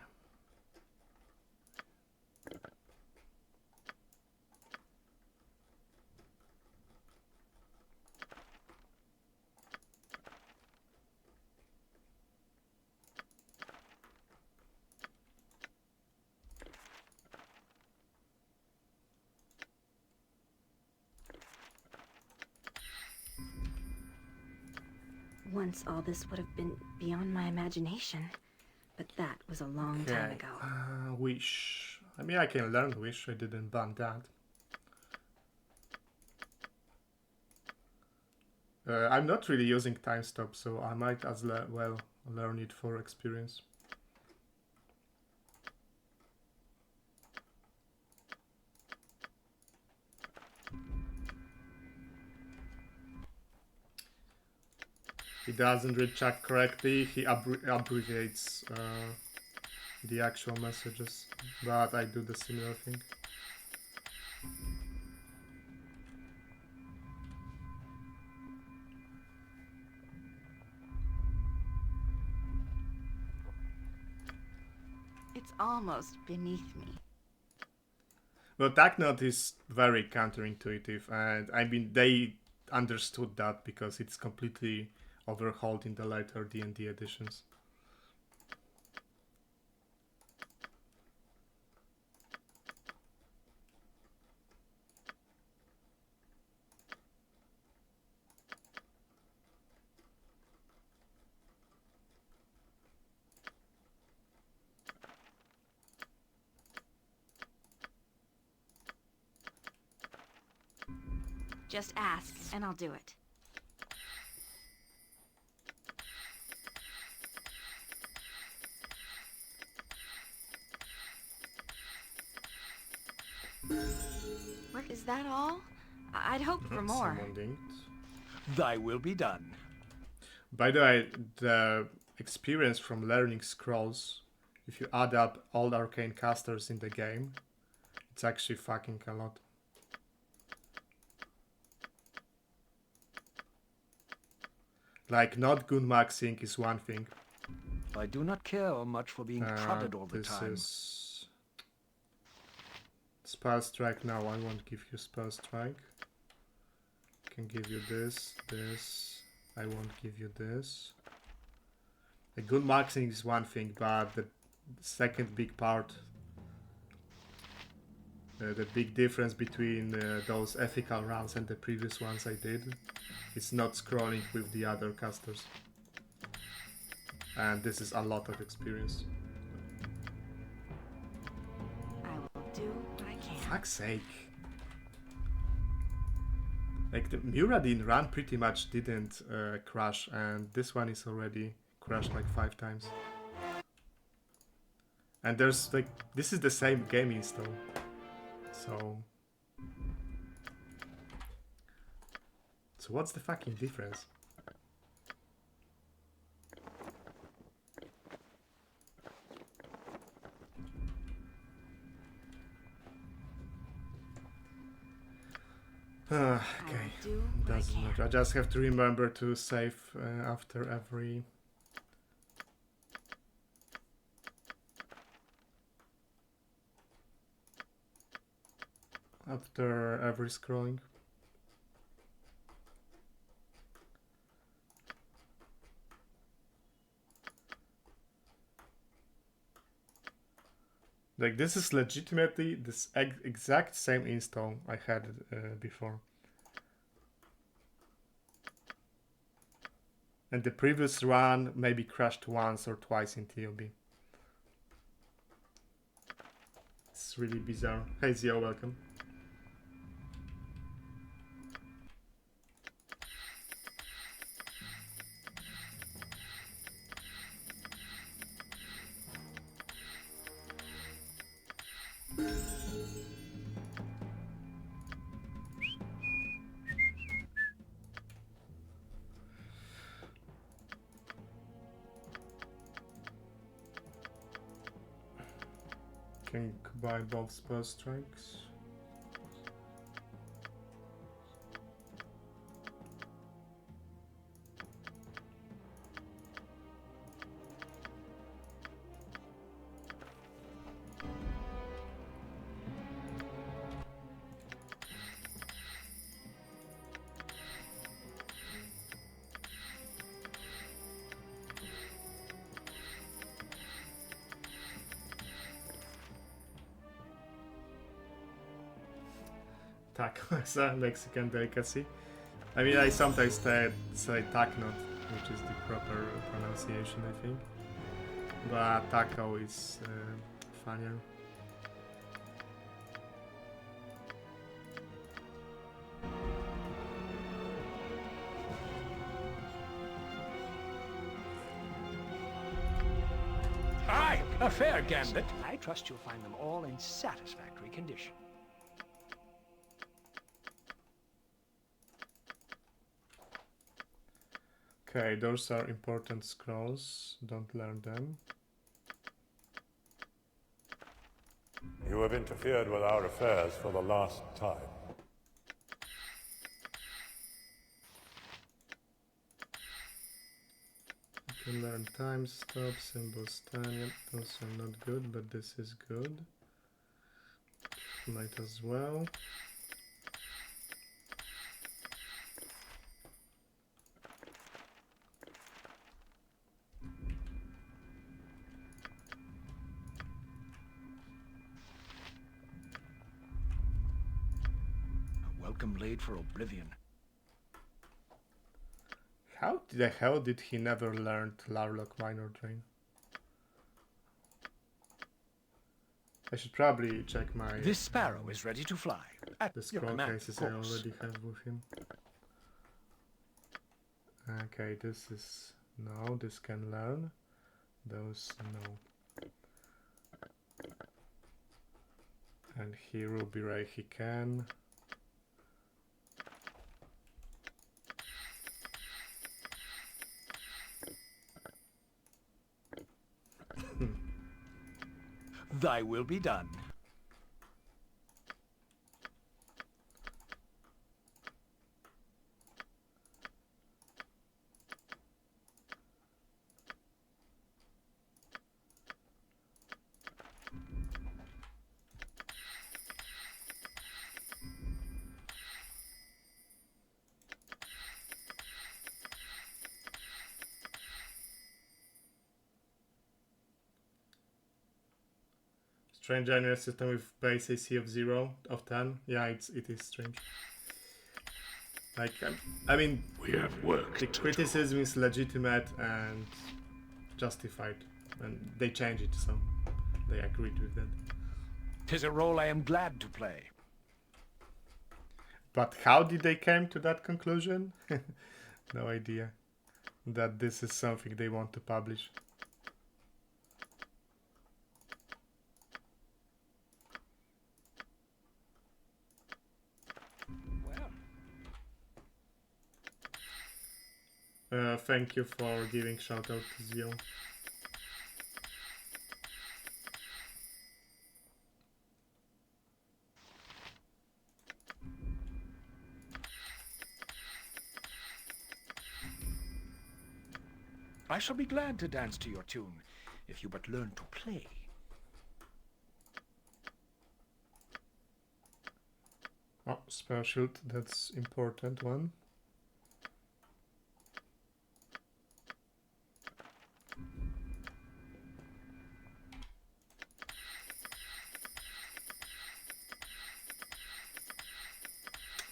Once all this would have been beyond my imagination. But that was a long time ago. Wish. I mean, I can learn Wish. I didn't ban that. I'm not really using time stop, so I might as well learn it for experience. He doesn't read chat correctly, he abbreviates the actual messages, but I do the similar thing. It's almost beneath me. Well, Tacnot is very counterintuitive, and I mean, they understood that because it's completely overhauled in the later D&D editions. Just ask, and I'll do it. Is that all? I'd hoped for more. Someone dinked. Thy will be done. By the way, the experience from learning scrolls, if you add up all arcane casters in the game, it's actually fucking a lot. Like, not good maxing is one thing. I do not care much for being prodded all the time. This is Spell Strike now. I won't give you Spell Strike. I can give you this, this. I won't give you this. A good maxing is one thing, but the second big part, the big difference between those ethical runs and the previous ones I did, is not scrolling with the other casters. And this is a lot of experience. I will do what I can. Fuck's sake. Like, the Muradin run pretty much didn't crash, and this one is already crashed like 5 times. And there's like, this is the same game install. So what's the fucking difference? Okay, doesn't matter. I just have to remember to save after every scrolling. Like, this is legitimately this exact same install I had before. And the previous run maybe crashed once or twice in TOB. It's really bizarre. Hey Zio, welcome. Can buy both spell strikes. Tacos, Mexican delicacy. I mean, I sometimes say Tacnot. which is the proper pronunciation, I think. But taco is funnier. Aye, a fair gambit. I trust you'll find them all in satisfactory condition. Okay, those are important scrolls. Don't learn them. You have interfered with our affairs for the last time. You can learn time stop, symbol stand. Yep, those are not good, but this is good. Might as well. Welcome laid for oblivion. How the hell did he never learn Larlock Minor Drain? I should probably check my... This sparrow is ready to fly. At the your scroll command, cases of I course. already have with him. Okay, this is... no, this can learn. Those, no. And he Ruby Ray, he can. Thy will be done. Strange annual system with base AC of 0 of 10. Yeah, it is strange. Like, I mean, we have work. The criticism is legitimate and justified, and they change it, so they agreed with that. 'Tis a role I am glad to play. But how did they came to that conclusion? No idea. That this is something they want to publish. Thank you for giving shout out to Zio. I shall be glad to dance to your tune, if you but learn to play. Oh, spell shield, that's important one.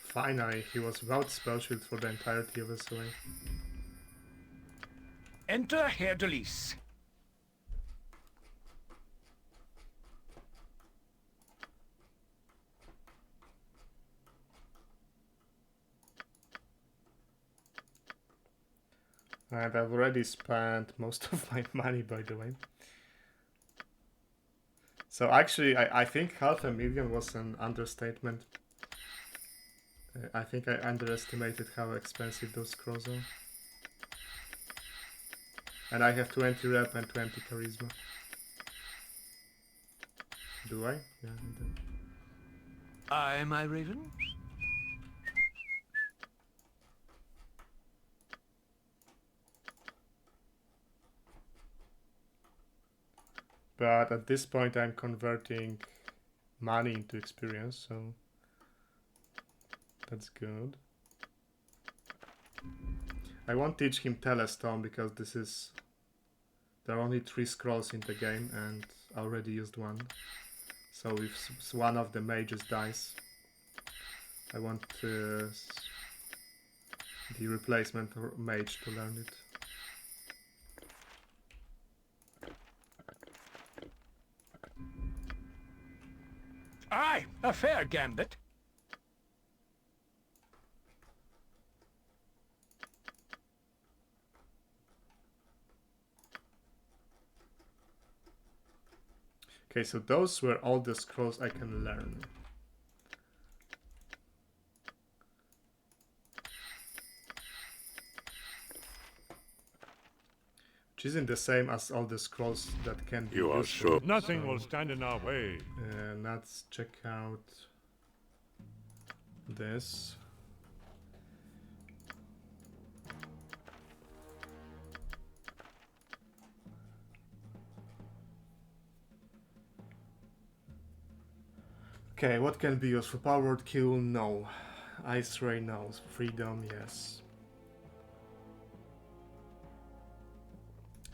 Finally, he was without spell shield for the entirety of his way. Enter Herr Delis. And I've already spent most of my money, by the way. So actually, I think 500,000 was an understatement. I think I underestimated how expensive those scrolls are. And I have 20 rep and 20 charisma. Do I? Yeah, I do. Aye, my raven. But at this point I'm converting money into experience, so that's good. I won't teach him Telestone because there are only 3 scrolls in the game and I already used one. So if one of the mages dies, I want the replacement mage to learn it. Aye, a fair gambit. Okay, so those were all the scrolls I can learn. Which isn't the same as all the scrolls that can be You are useful. sure? Nothing will stand in our way. Let's check out this. Okay, what can be used for powered kill? No. Ice ray, no. Freedom, yes.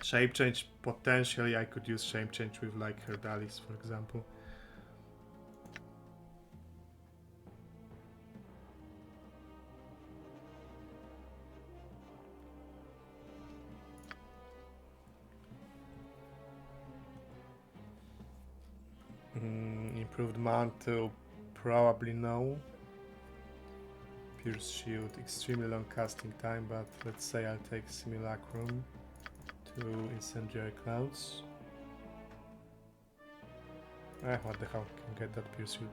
Shape change, potentially I could use shape change with like Herdalis, for example. Improved mantle, probably no. Pierce shield, extremely long casting time, but let's say I'll take Simulacrum to incendiary clouds. What the hell, can get that pierce shield.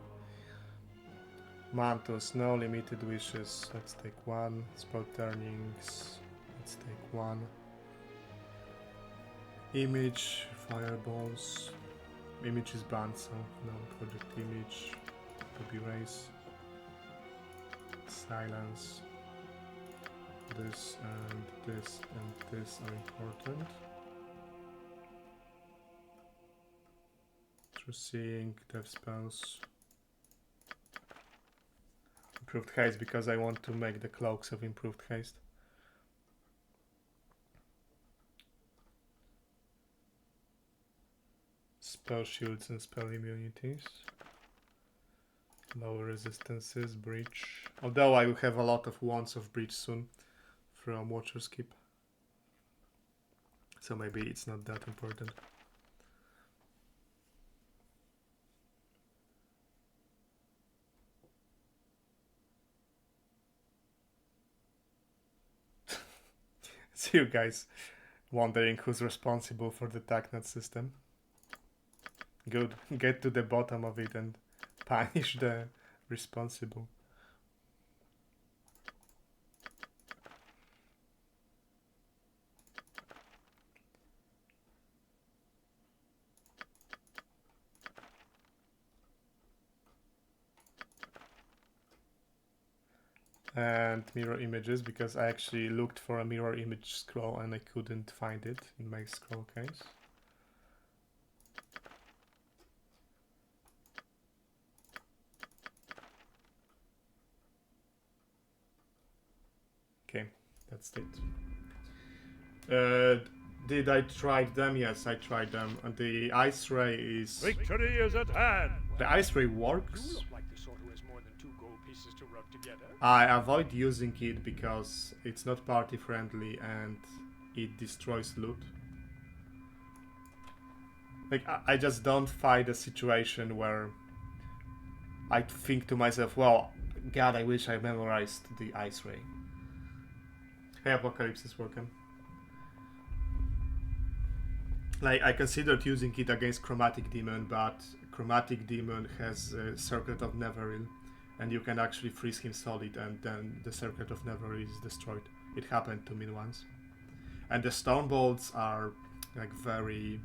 Mantles, no limited wishes. Let's take one. Spell turnings, let's take one. Image, fireballs. Image is banned, so no. Project image, copy race, silence. This and this and this are important. True seeing, death spells. Improved haste because I want to make the cloaks of improved haste. Spell shields and spell immunities. Lower resistances, breach. Although I will have a lot of wands of breach soon from Watcher's Keep. So maybe it's not that important. See you guys wondering who's responsible for the TACNAT system. Good. Get to the bottom of it and punish the responsible. And mirror images, because I actually looked for a mirror image scroll and I couldn't find it in my scroll case. Okay, that's it. Did I try them? Yes, I tried them. And the ice ray is... Victory is at hand! The ice ray works. You look like the sort who has more than 2 gold pieces to rub together. I avoid using it because it's not party friendly and it destroys loot. Like, I just don't find a situation where I think to myself, well, God, I wish I memorized the ice ray. Hey, Apocalypse is welcome. Like, I considered using it against Chromatic Demon, but Chromatic Demon has a Circuit of Neveril, and you can actually freeze him solid, and then the Circuit of Neveril is destroyed. It happened to me once. And the Stone Bolts are, like, very...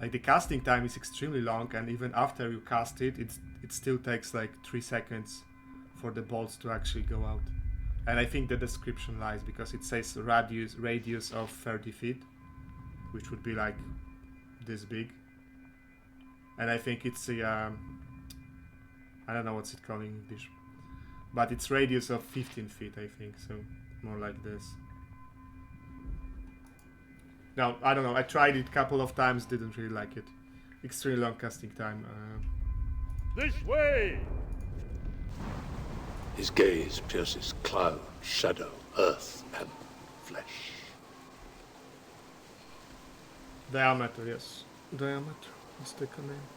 Like, the casting time is extremely long, and even after you cast it, it still takes, like, 3 seconds for the bolts to actually go out. And I think the description lies, because it says radius of 30 feet, which would be like this big. And I think it's a, I don't know what's it called in English, but it's radius of 15 feet, I think, so more like this. Now, I don't know, I tried it a couple of times, didn't really like it. Extremely long casting time. This way! His gaze pierces cloud, shadow, earth, and flesh. Diameter, yes. Diameter is the name.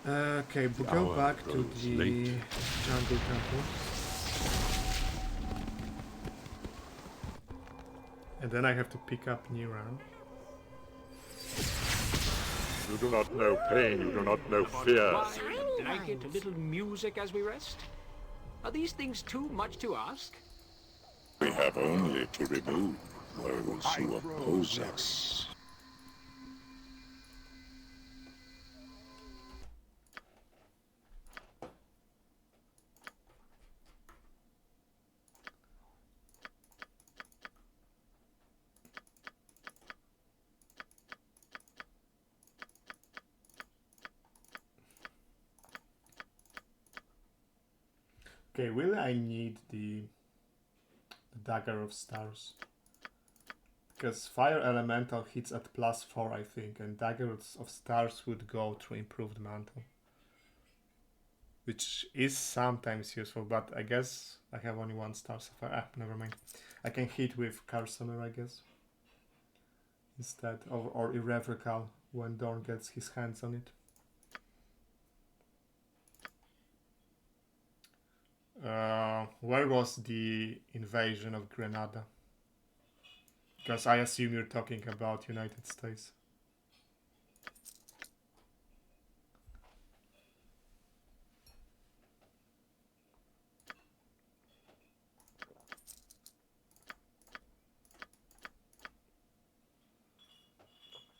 Okay, but go back to the jungle temple. And then I have to pick up Niran. You do not know pain, you do not know fear. A blanket, a little music as we rest? Are these things too much to ask? We have only to remove those who oppose us. Okay, will I need the Dagger of Stars? Because Fire Elemental hits at +4, I think, and Daggers of Stars would go through Improved Mantle. Which is sometimes useful, but I guess I have only 1 star so far. Ah, never mind. I can hit with Carsomer, I guess. Instead, or Irrevocable when Dorn gets his hands on it. Where was the invasion of Grenada? Because I assume you're talking about United States.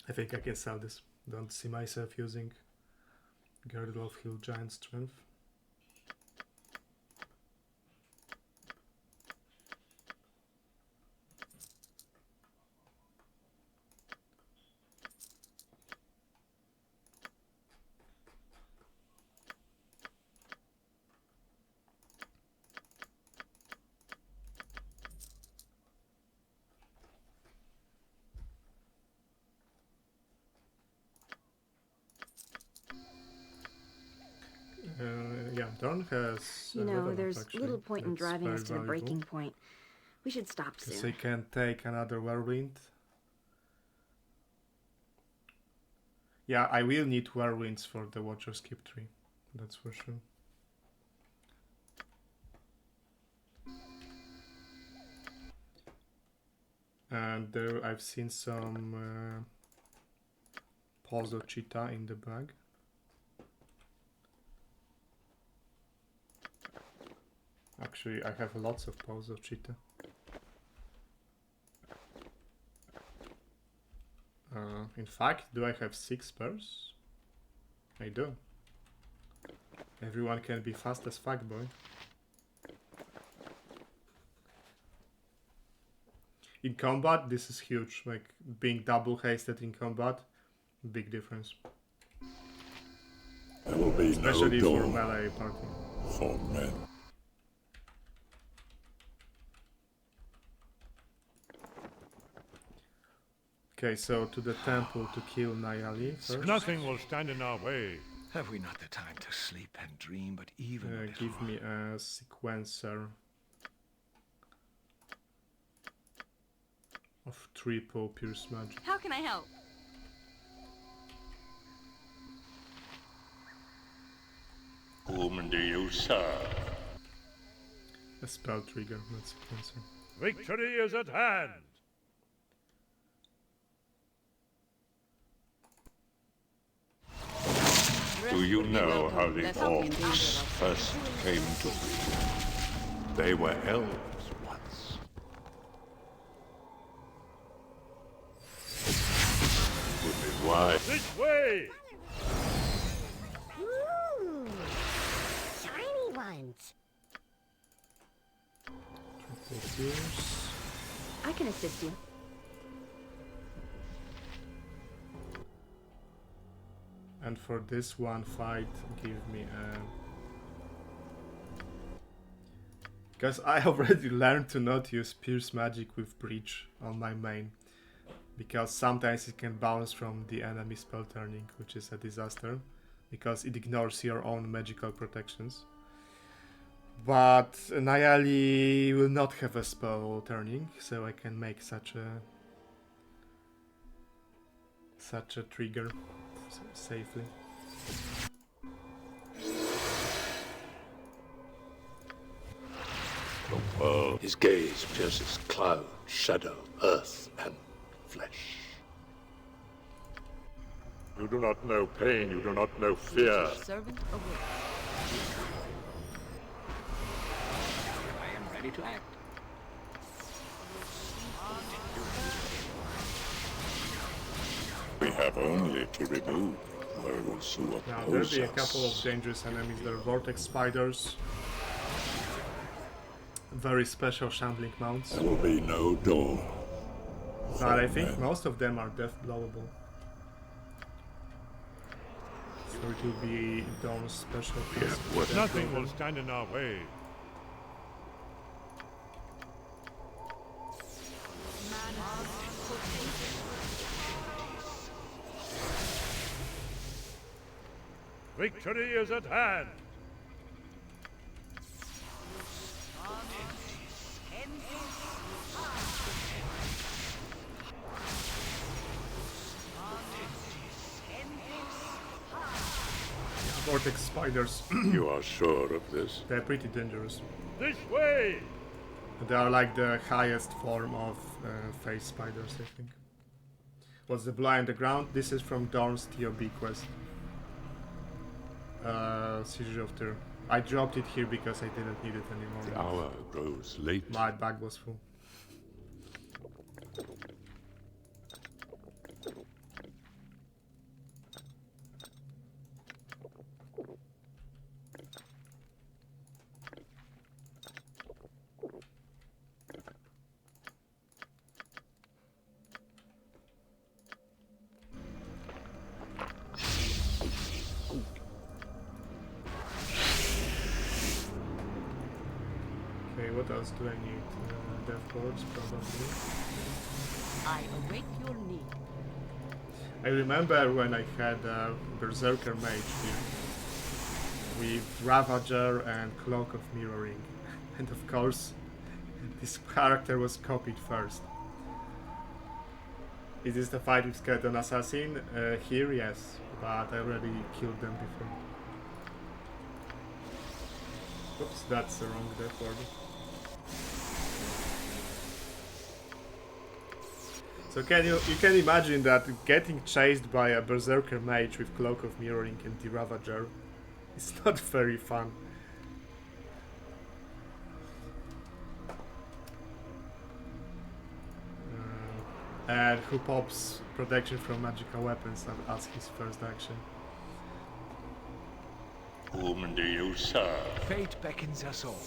I think I can sell this. Don't see myself using Girdle of Hill Giant Strength. Yeah, Dorn has. You know, there's little point in driving us to the breaking point. We should stop soon. Because they can take another whirlwind. Yeah, I will need whirlwinds for the Watcher's Keep tree. That's for sure. And there I've seen some Pozo Cheetah in the bag. Actually, I have lots of Pozo Cheetah. In fact, do I have 6 spurs? I do. Everyone can be fast as fuck, boy. In combat, this is huge. Like, being double hasted in combat, big difference. There will be especially no for Dorn melee party. for men. Okay, so to the temple to kill Nayali first. Nothing will stand in our way. Have we not the time to sleep and dream, but even a little Give me a sequencer of triple pierce magic. How can I help? Whom do you serve? A spell trigger, not sequencer. Victory is at hand. Do you know how the orcs first came to be? They were elves once. Would be wise. This way! Ooh, shiny ones. Triple pierce. I can assist you. And for this one fight, give me a... Because I already learned to not use Pierce Magic with Breach on my main. Because sometimes it can bounce from the enemy spell turning, which is a disaster. Because it ignores your own magical protections. But Nayali will not have a spell turning, so I can make such a trigger safely. His gaze pierces cloud, shadow, earth, and flesh. You do not know pain, you do not know fear. Servant away. I am ready to act. We have only to remove those who Now there'll oppose be a couple of us. dangerous enemies. There are vortex spiders. Very special shambling mounts. There will be no Dorn. But I think most of them are death blowable. So it will be Dorn's special piece. Nothing will stand in our way. Victory is at hand! Vortex spiders. You are sure of this? They're pretty dangerous. This way! They are like the highest form of phase spiders, I think. What's the blood on the ground? This is from Dorn's TOB quest. Seizure of Terror. I dropped it here because I didn't need it anymore. The hour grows late. My bag was full. What else do I need? Death Lords, probably. I await your need. I remember when I had a Berserker Mage here with Ravager and Cloak of Mirroring. And of course, this character was copied first. Is this the fight with Skeleton Assassin? Here, yes, but I already killed them before. Oops, that's the wrong death order. So you can imagine that getting chased by a Berserker Mage with Cloak of Mirroring and the Ravager is not very fun. And who pops protection from magical weapons as his first action. Whom do you serve? Fate beckons us all.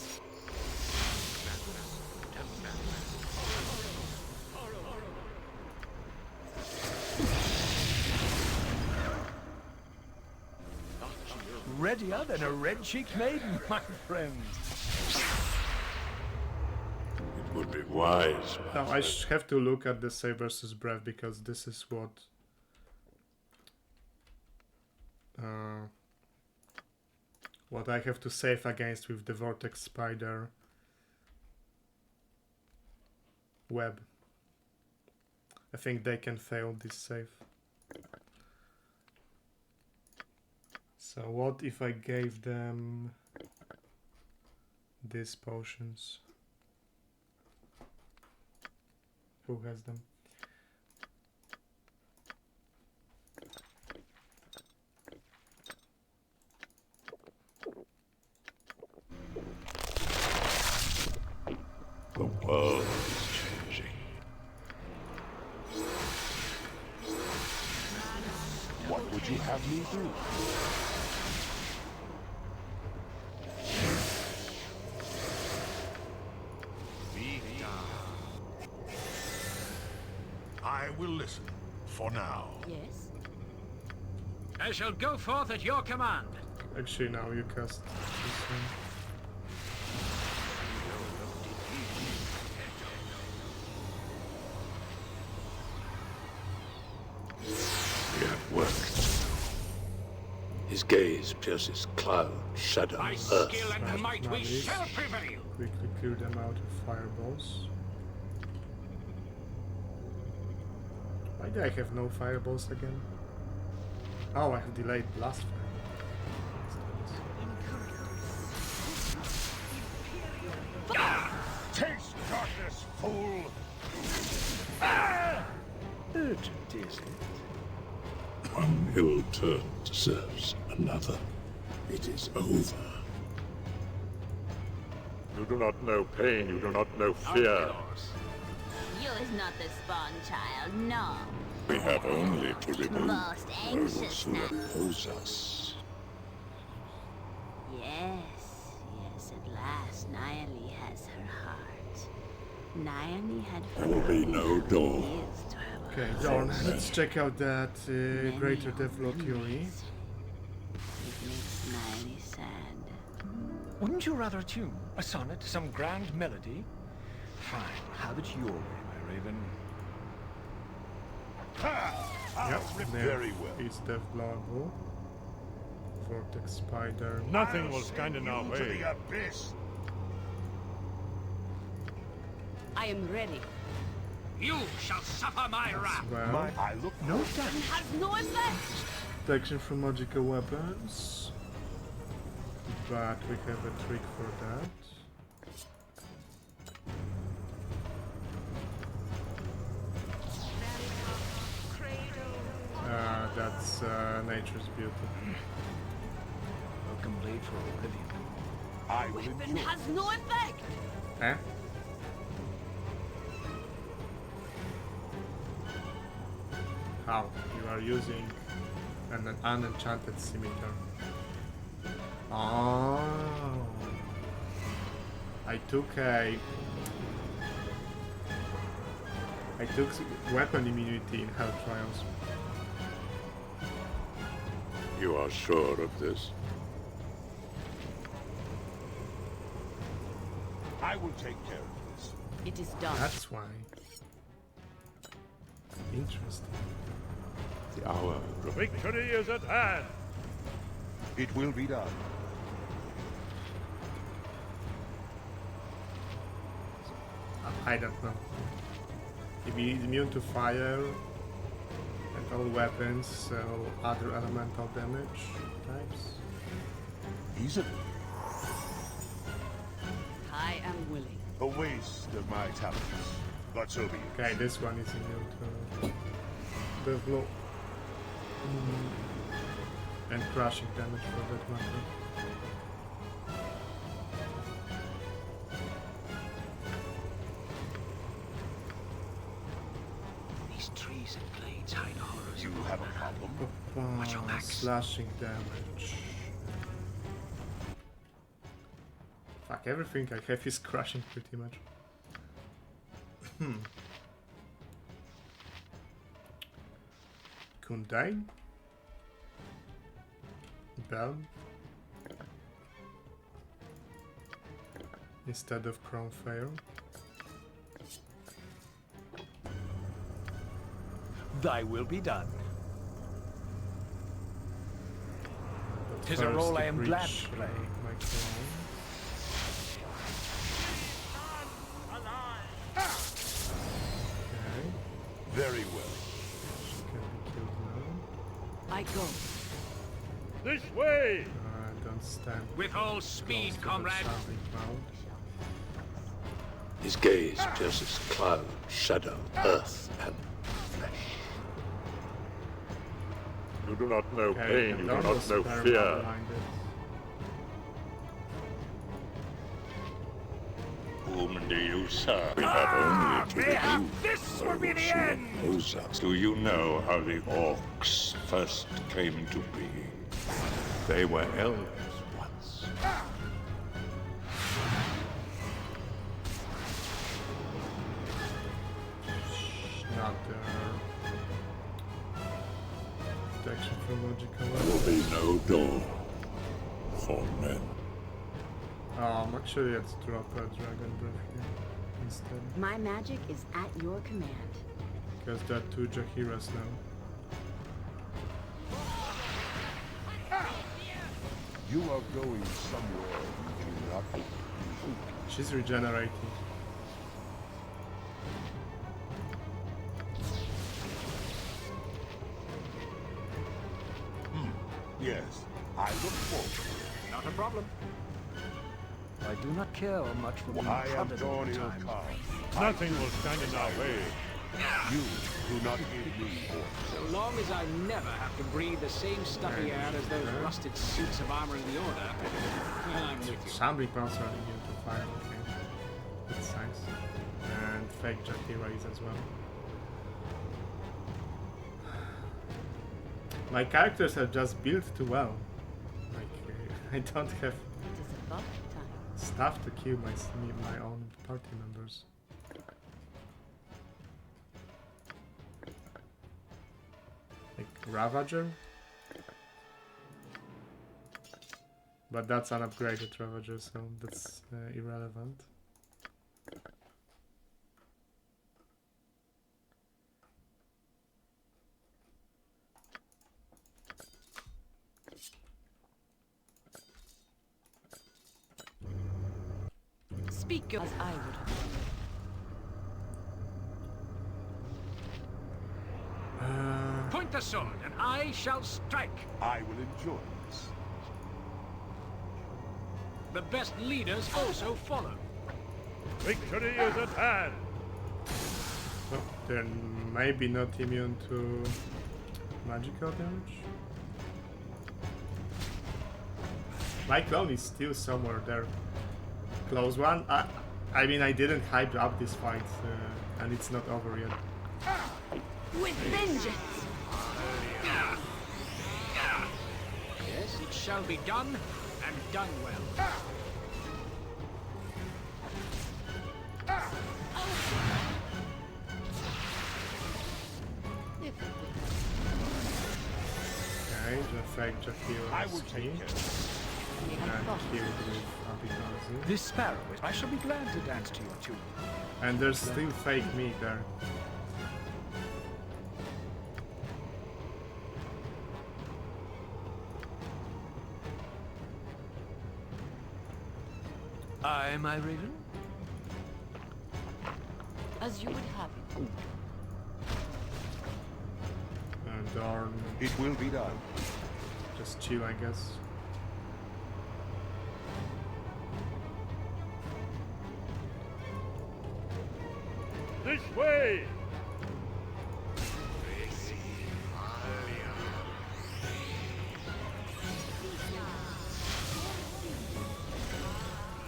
Readier than a red-cheeked maiden, my friend. It would be wise. Now I have to look at the save versus breath because this is what I have to save against with the Vortex Spider web. I think they can fail this save. So what if I gave them these potions? Who has them? The world is changing. What would you have me do? I will listen for now. Yes. I shall go forth at your command. Actually, now you cast this one. We have work to do. His gaze pierces cloud, shadow, By earth. skill and might we shall prevail. Quickly clear them out with fireballs. Why do I have no fireballs again? Oh, I have delayed blast fire. Taste One ill turn deserves another. It is over. You do not know pain, you do not know fear. Yours not the spawn child, no. We have only to remove Most those anxious who now. oppose us. Yes, at last Nayeli has her heart. Nayeli had There will be no door. Okay, Dorn, let's check out that Greater Devil Theory. It makes Nayeli sad. Wouldn't you rather tune a sonnet, some grand melody? Fine, have it your way, my raven. Yep, very well. Is Death Blood, Vortex Spider. Nothing will stand in our To way. the abyss. I am ready. You shall suffer my wrath. Well, I look No damage. Has no effect. protection from magical weapons. But we have a trick for that. That's Nature's Beauty. Welcome blade for Oblivion. I will Weapon endure. has no effect. Eh? How? You are using an unenchanted scimitar. Oh. I took weapon immunity in Hell Trials. You are sure of this? I will take care of this. It is done. That's why. Interesting. The hour of Victory is at hand. It will be done. I don't know. If he is immune to fire and all weapons, so other elemental damage types. Easily. I am willing. A waste of my talents. But so be it. Okay, this one is immune to the blow. And crushing damage for that matter. These trees and glades hide horrors. You have a problem? Watch your backs. Slashing damage. Fuck, everything I have is crushing pretty much. Kundai? Bell? Instead of Crown Fail? Thy will be done. But 'Tis a first role I am glad breach to play. my crown. Okay, Very well. she can be killed now. I go. This way! Don't stand. With all close speed, to the comrade. sounding cloud. his gaze pierces cloud, shadow, earth, and flesh. You do not know Okay, pain, you do not know fear. Whom do you serve? We have only to remove This will be those the who end! oppose us. Do you know how the orcs first came to be? They were elves once. Not protection from magical There will be no door for men. Actually, let's drop a dragon breath here instead. My magic is at your command. Because there are two Jahiras now. You are going somewhere you do not think. She's regenerating. Yes, I look forward to it. Not a problem. I do not care much for being I am prodded all Dorn the time. F. Nothing will stand in our way. You do not give me orders. So long as I never have to breathe the same stuffy air as those rusted suits of armor in the Order, well, I'm with you. Some repulse are immune to fire, okay. That's nice. And fake Jackie raise as well. My characters are just built too well. Like, I don't have stuff to kill my own party members. Like Ravager? But that's an upgraded Ravager, so that's irrelevant. Speak as I would have. Point the sword, and I shall strike. I will enjoy this. The best leaders also follow. Victory is at hand. Oh, they're maybe not immune to magical damage. My clone is still somewhere there. Close one. I mean, I didn't hype up this fight, and it's not over yet. With vengeance! Yes, it shall be done, and done well. Okay, the fake Jahira is key. And killed with Abikazu. This sparrow, I shall be glad to dance to your tune. And there's still fake me there. Aye, my raven? As you would have it. And Dorn. It will be done. Just chill, I guess. This way!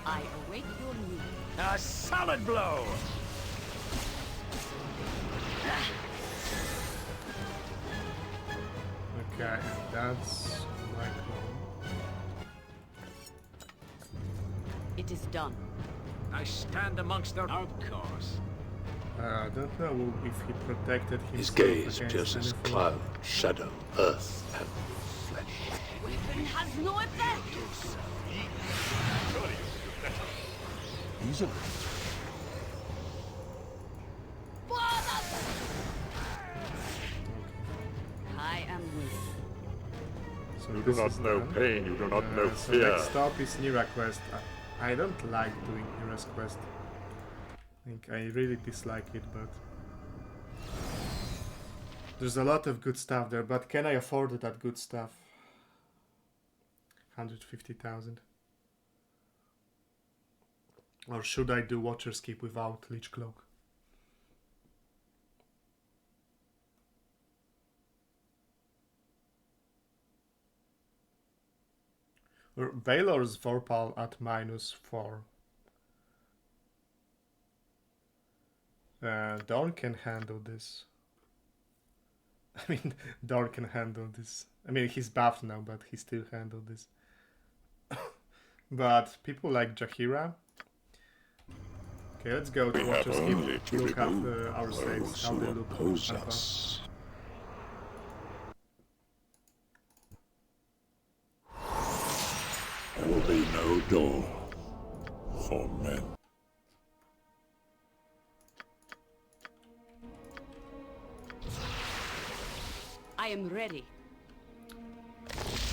I await your move. A solid blow! Okay, and that's my clone. It is done. I stand amongst the of course. I don't know if he protected himself. His gaze against pierces anything. cloud, shadow, earth, and flesh. Weapon has no effect! Easily. I am with So You do this not is know done. pain, you do not know So fear. next stop is Nira quest. I don't like doing Nira's quest. I think I really dislike it, but there's a lot of good stuff there. But can I afford that good stuff? 150,000. Or should I do Watcher's Keep without Leech Cloak? Or Valor's Vorpal at -4. Dorn can handle this. I mean, Dorn can handle this. I mean, he's buffed now, but he still handled this. But people like Jahira. Okay, let's go to Watcher's Keep. Look at our saves, how they look. Oppose us. There will be no door for men. I am ready.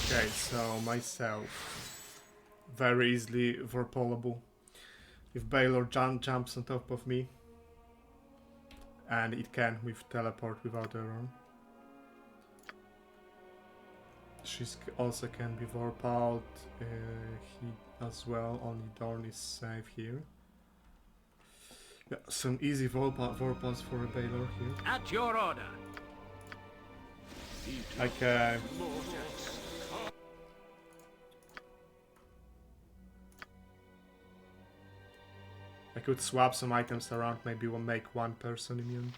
Okay, so myself. Very easily Vorpalable. If Baldur jumps on top of me. And it can with teleport without error. She also can be Vorpaled. He as well, only Dorn is safe here. Yeah, some easy vorpals for a Baldur here. At your order. Like I could swap some items around, maybe we'll make one person immune.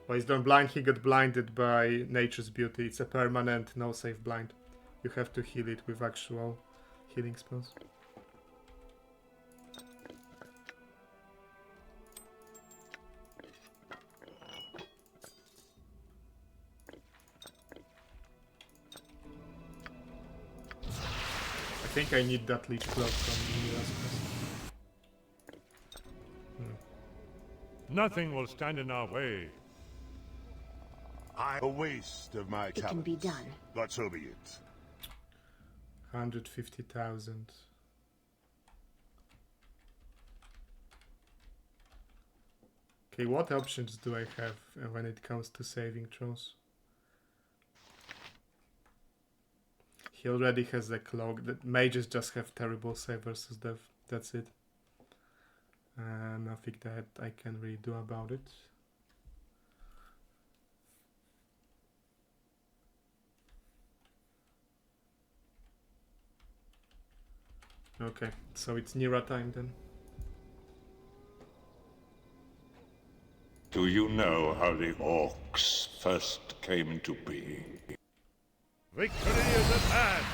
Well, he's done blind, he got blinded by Nature's Beauty. It's a permanent, no save blind. You have to heal it with actual healing spells. I think I need that leech cloak from Mira's quest. Nothing will stand in our way. A waste of my talents. It can be done. But so be it. 150,000. Okay, what options do I have when it comes to saving throws? He already has the cloak. The mages just have terrible save versus death. That's it. Nothing that I can really do about it. Okay, so it's Nira time then. Do you know how the orcs first came to be? Victory is at hand!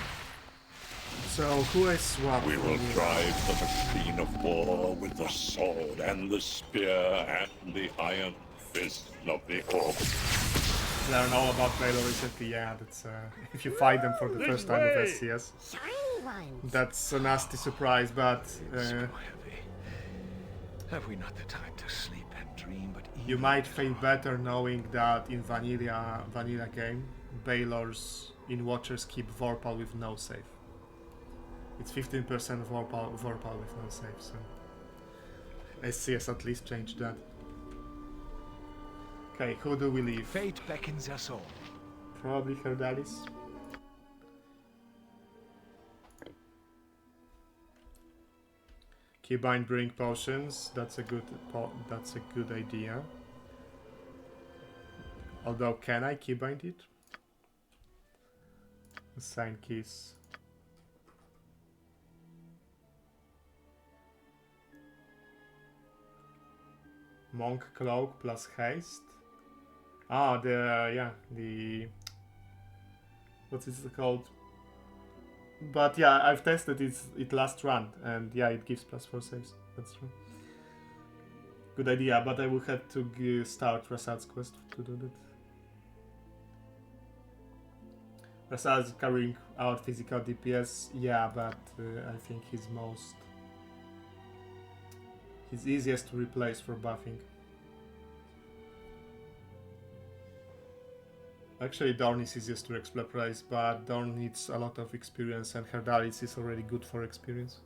So, who I swap? We will drive the machine of war with the sword and the spear and the iron fist of the orcs. Learn all about Baldur recently, yeah, that's if you fight them for the first time with SCS. Shiny ones. That's a nasty surprise, but have we not the time to sleep and dream, but you might feel better knowing that in vanilla game, Balor's in Watchers keep Vorpal with no save. It's 15% Vorpal with no save, so SCS at least changed that. Okay, who do we leave? Fate beckons us all. Probably Herdalis. Keybind bring potions. That's a good idea. Although, can I keybind it? Assign keys. Monk cloak plus haste. Ah, the what's it called? But yeah, I've tested it last run, and yeah, it gives +4 saves. That's true. Good idea, but I will have to start Rasad's quest to do that. Rasad is carrying out physical DPS, yeah, but I think he's easiest to replace for buffing. Actually, Dorn is easiest to replace, but Dorn needs a lot of experience, and Herdalis is already good for experience.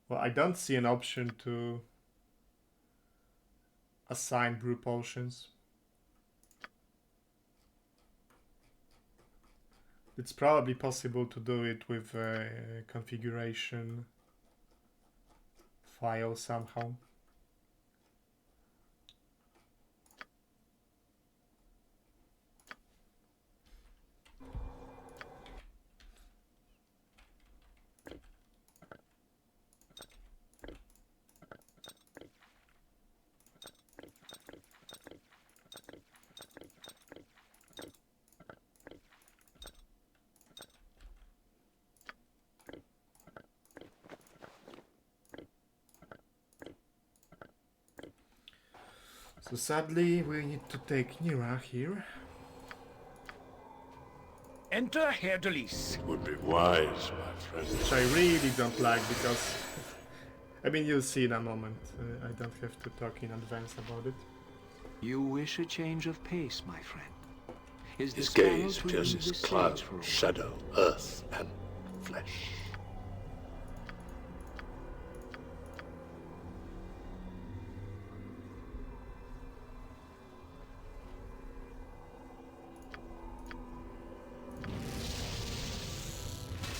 Well, I don't see an option to assign brew potions. It's probably possible to do it with a configuration file somehow. So sadly, we need to take Nira here. Enter Herdalis. It would be wise, my friend. Which I really don't like because, I mean, you'll see in a moment. I don't have to talk in advance about it. You wish a change of pace, my friend. His gaze pierces cloud, shadow, earth, and flesh.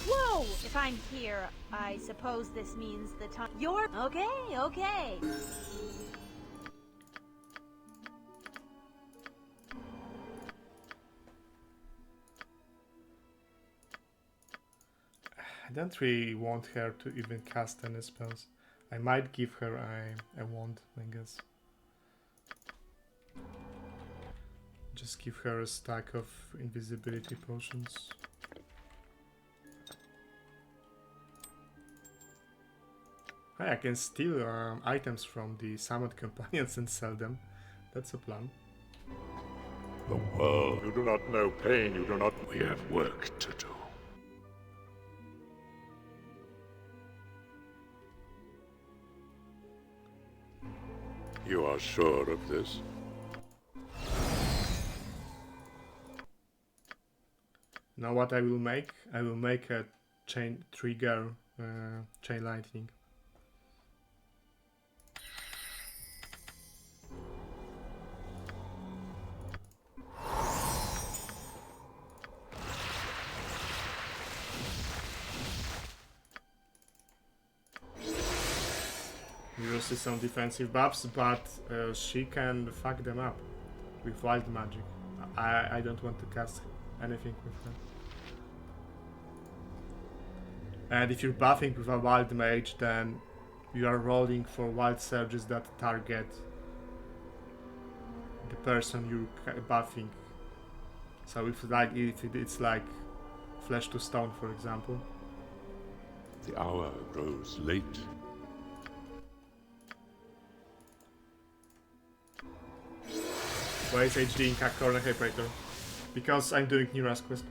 Whoa! If I'm here, I suppose this means the time. You're okay. I don't really want her to even cast any spells. I might give her a wand, I guess. Just give her a stack of invisibility potions. Hey, I can steal items from the summoned companions and sell them. That's a plan. The world. You do not know pain, you do not. We have work to do. You are sure of this? Now what I will make? I will make a chain trigger, chain lightning. You will see some defensive buffs, but she can fuck them up with wild magic. I don't want to cast anything with her. And if you're buffing with a wild mage, then you are rolling for wild surges that target the person you're buffing. So if it's like flesh to stone, for example. The hour grows late. Why is HD in Corner Hyperator? Because I'm doing Nira's quest.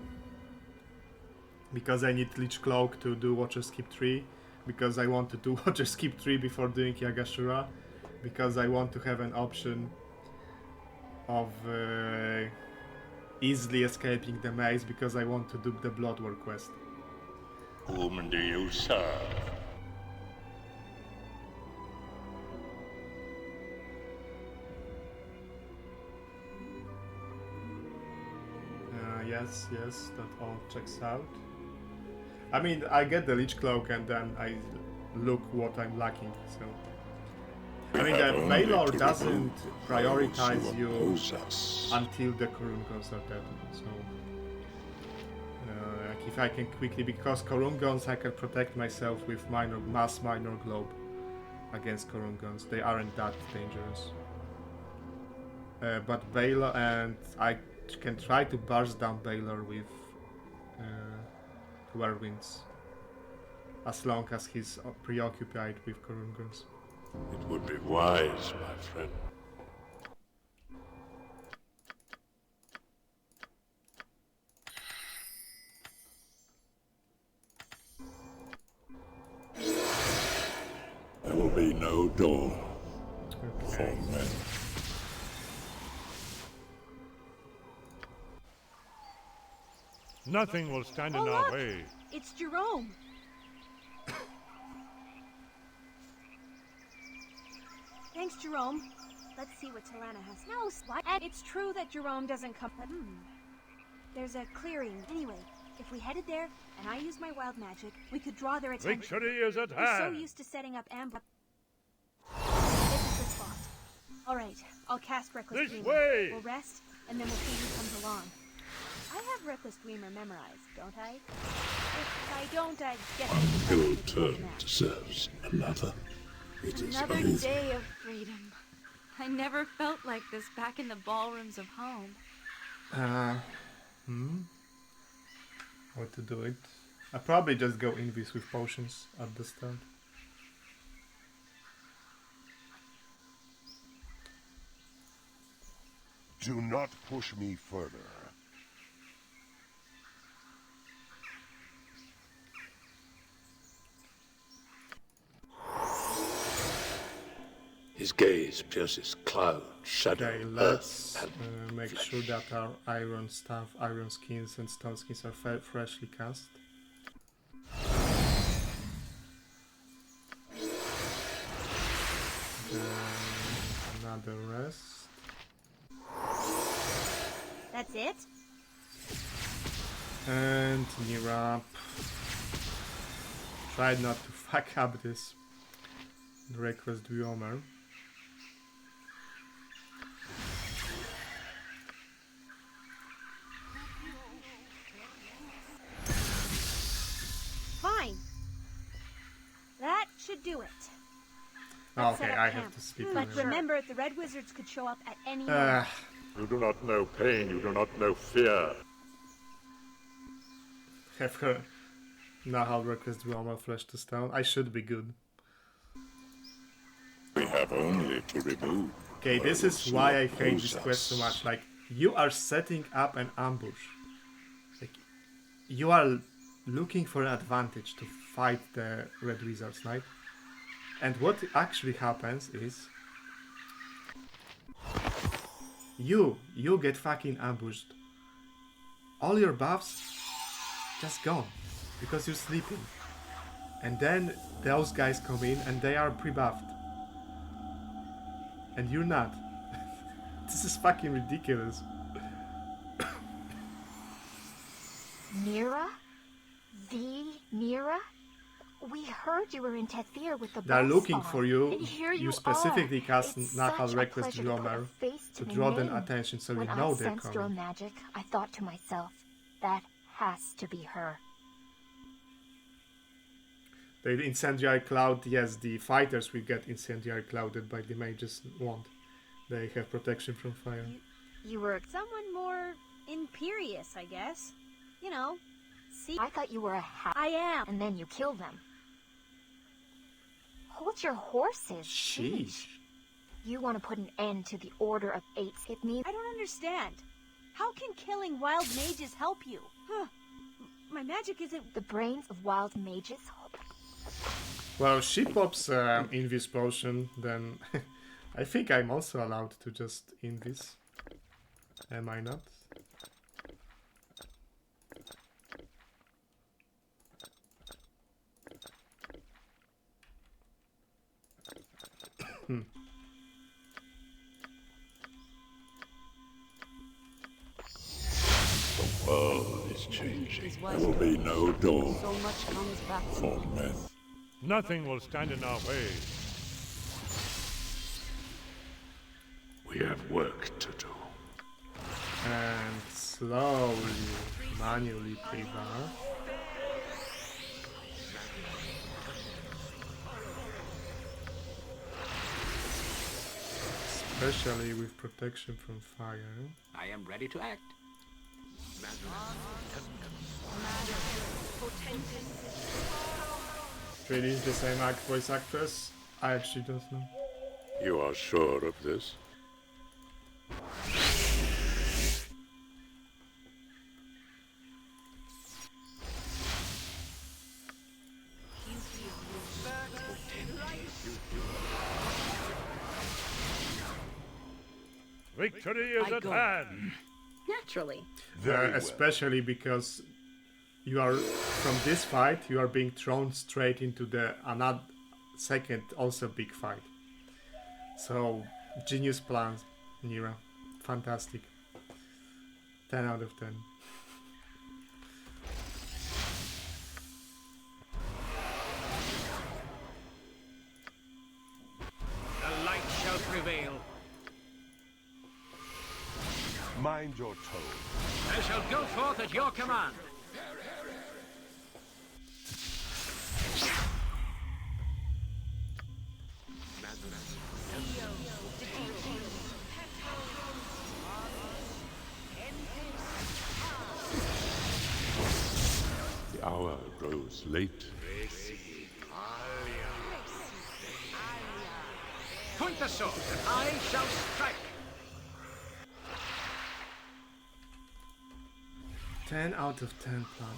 Because I need Lich Cloak to do Watcher Skip 3. Because I want to do Watcher Skip 3 before doing Yagashura. Because I want to have an option of easily escaping the maze. Because I want to do the Blood War quest. Whom do you serve? Yes, that all checks out. I mean, I get the Lich Cloak and then I look what I'm lacking, so... I mean, the Baldur doesn't prioritize you until the Korungons are dead, so... like if I can quickly, because Korungons I can protect myself with mass minor globe against Korungons. They aren't that dangerous. But Baldur, and I can try to burst down Baldur with Whirlwinds, as long as he's preoccupied with Korungons. It would be wise, my friend. There will be no Dorn for men. Nothing will stand in our way. It's Jerome. Thanks, Jerome. Let's see what Talana has. No, and it's true that Jerome doesn't come. There's a clearing. Anyway, if we headed there and I used my wild magic, we could draw their attention. Victory is at We're so hand. used to setting up ambush. This is the spot. All right, I'll cast Reckless This Dreamer. way! We'll rest, and then we'll see who comes along. I have Reckless Dreamer memorized, don't I? If I don't, I guess... One ill turn deserves another. It is Another over. day of freedom. I never felt like this back in the ballrooms of home. How to do it? I probably just go invis with potions at the start. Do not push me further. His His gaze pierces cloud, shadow, Okay, let's make sure that our iron stuff, iron skins and stone skins are freshly cast. Then another rest. That's it? And Nira, try not to fuck up this request Duomer. Fine. That should do it. Oh, Let's okay, set up I camp. have to sleep. But anyway. remember, the Red Wizards could show up at any moment. You do not know pain, you do not know fear. Have her Nahal request Duomer flesh to stone. I should be good. We have only to remove. Okay, this is why I hate this quest so much. Like, you are setting up an ambush. Like, you are looking for an advantage to fight the Red Wizards, right? And what actually happens is you get fucking ambushed. All your buffs just gone because you're sleeping. And then those guys come in and they are pre-buffed. And you're not. This is fucking ridiculous. Mira? The Mira? We heard you were in Tethir with the They're boss looking spawn, for you. and here You are. specifically cast It's Nahal such a request pleasure to put a Dromer face to the draw their name. attention so When you know I they're sensed your coming. magic, I thought to myself, that has to be her. The incendiary cloud, yes, the fighters will get incendiary clouded, but the mages won't. They have protection from fire. You were someone more imperious, I guess. You know, see. I thought you were a hack. I am. And then you kill them. Hold your horses. Sheesh. You want to put an end to the Order of Eight. It means. I don't understand. How can killing wild mages help you? Huh. My magic isn't. The brains of wild mages. Well, she pops Invis potion, then I think I'm also allowed to just Invis. Am I not? The world is changing. There will be no door So much comes back to for men. Nothing will stand in our way. We have work to do. And slowly, manually pre-buff. Especially with protection from fire. I am ready to act. Really is the same voice actress? I actually don't know. You are sure of this? Victory is at hand. Naturally. Especially because you are, from this fight, you are being thrown straight into the another second, also big fight. So, genius plan, Nira. Fantastic. 10 out of 10. The light shall prevail. Mind your tone. I shall go forth at your command. The hour grows late. Point the sword, and I shall strike. 10 out of 10 plan.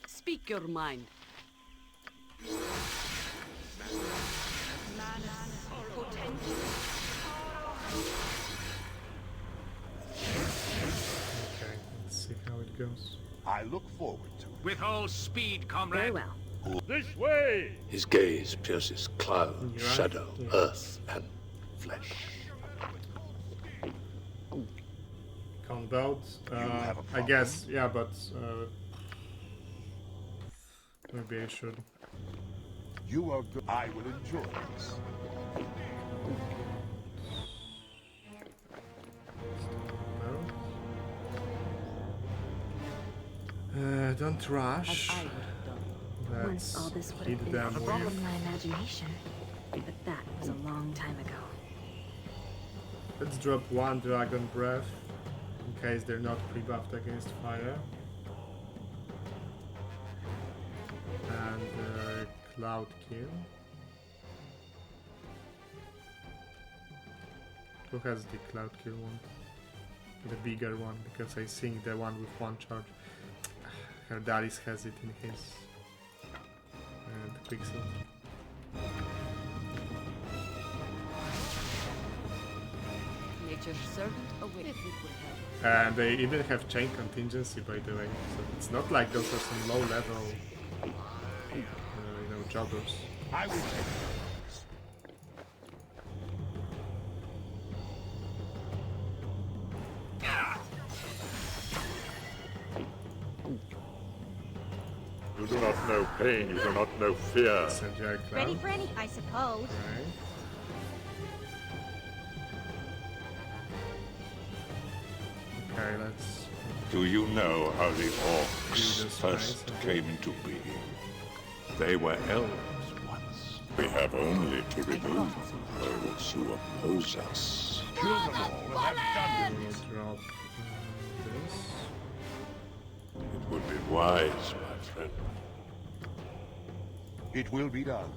Speak your mind. it goes. I look forward to it. With all speed, comrade. Very well. This way! His gaze pierces cloud, Right. shadow, Yeah. earth, and flesh. Count belt. have a I problem? guess, yeah, but maybe I should. You are good. I will enjoy this. Don't rush. As I would have done. Once all this would hit have been them all with. in my imagination. But that was a long time ago. Let's drop one Dragon Breath in case they're not pre-buffed against fire. And Cloud Kill. Who has the Cloud Kill one? The bigger one, because I think the one with one charge. Herdalis has it in his Quicksilver. Nature's servant awaits. If it would help. And they even have chain contingency, by the way, so it's not like those are some low level, jobbers. I will take You do not know pain, you do not know fear. Incendiary Cloud. Ready for any, I suppose. Right. Okay, let's. Do you know how the orcs Jesus first Christ. came into being? They were elves once. We have only to remove those who oppose us. kill them all and have done with it. We'll drop this. It would be wise, my friend. It will be done.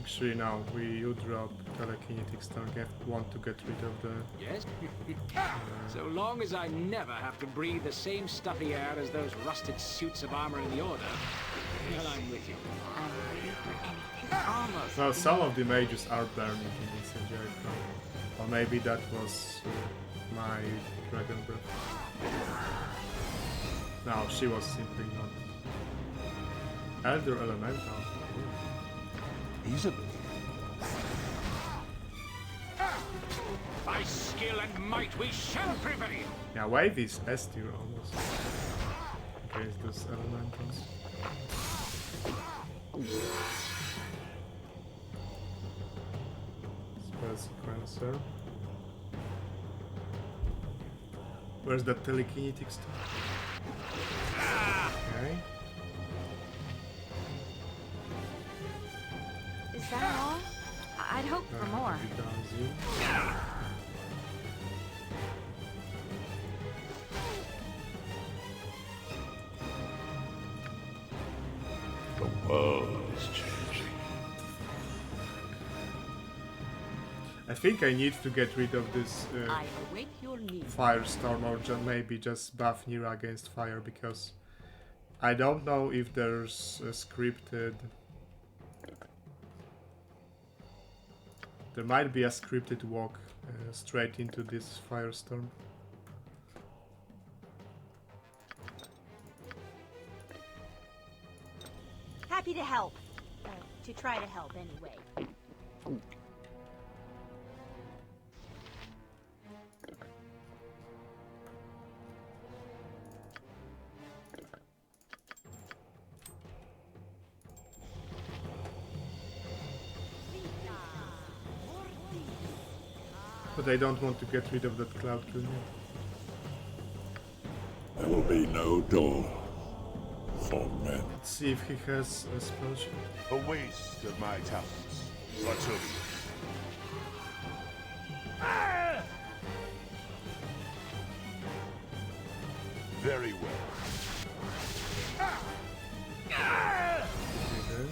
Actually, now you drop telekinetic stone. I want to get rid of the. Yes? So long as I never have to breathe the same stuffy air as those rusted suits of armor in the Order, well, I'm with you. I'm ready for anything. Almost. Well, some of the mages are burning in incendiary cloud. Or maybe that was my dragon breath. No, she was simply not. Elder Elemental. Easily. By skill and might we shall prevail! Yeah, wave is S tier almost. Against those elementals. Spell sequencer. Where's that telekinetic stuff? Okay. Is that all? I'd hope for more. The world is changing. I think I need to get rid of this I await your need. firestorm, or maybe just buff Nira against fire, because I don't know if there's a scripted. There might be a scripted walk straight into this firestorm. Happy to help. To try to help, anyway. But I don't want to get rid of that cloud kill yet. There will be no door for men. Let's see if he has a spell shot. A waste of my talents. But so be it. Very well. Okay.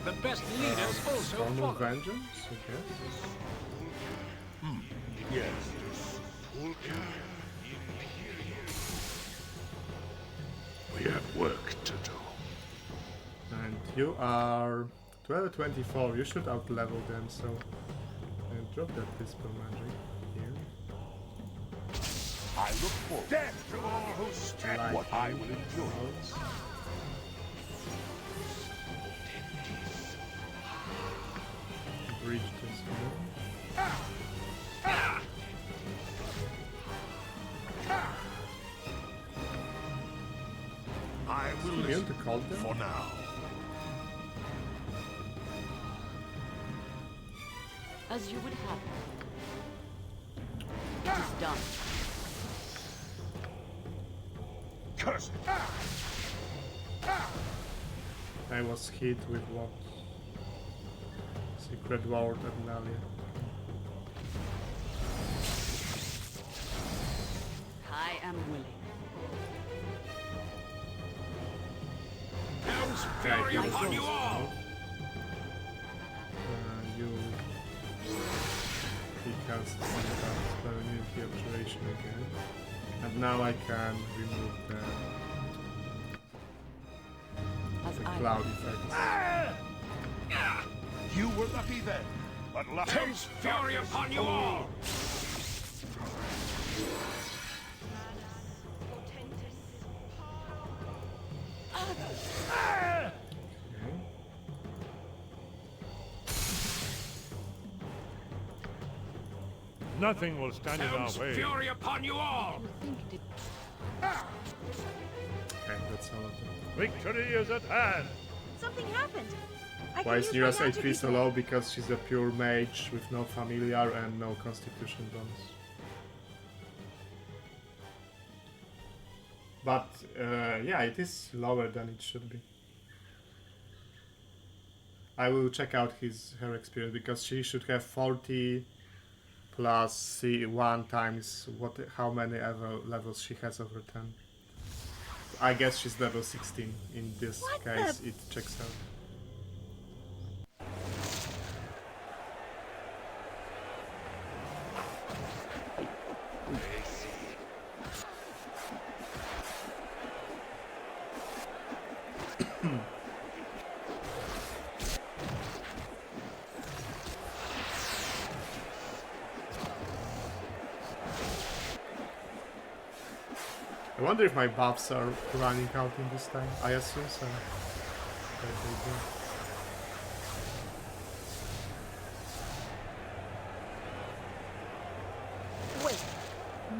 The best leaders also Storm of follow. Vengeance, I guess. Yes. We have work to do. And you are 1224, you should out-level them, so... drop that Whisper Magic here. I look forward death to all who stand what I will enjoy. Bridge this one. I will listen to call them for now. As you would have it. It is done. Curse it! I was hit with what? Secret Ward and Nalia. I am willing. Hell's fury upon you all! You cast spell immunity observation again. And now I can remove the cloud effect. You were lucky then, but lucky. Hell's fury upon you all! Nothing will stand in our Hell's way. fury upon you all! Okay, that's all of them. Victory is at hand. Something happened. Why is Nira's HP so low? Because she's a pure mage with no familiar and no constitution bonus. But yeah, it is lower than it should be. I will check out her experience because she should have 40 plus C1 times how many levels she has over 10. I guess she's level 16 in this case. It checks out. I wonder if my buffs are running out in this time. I assume so. But they do. Wait,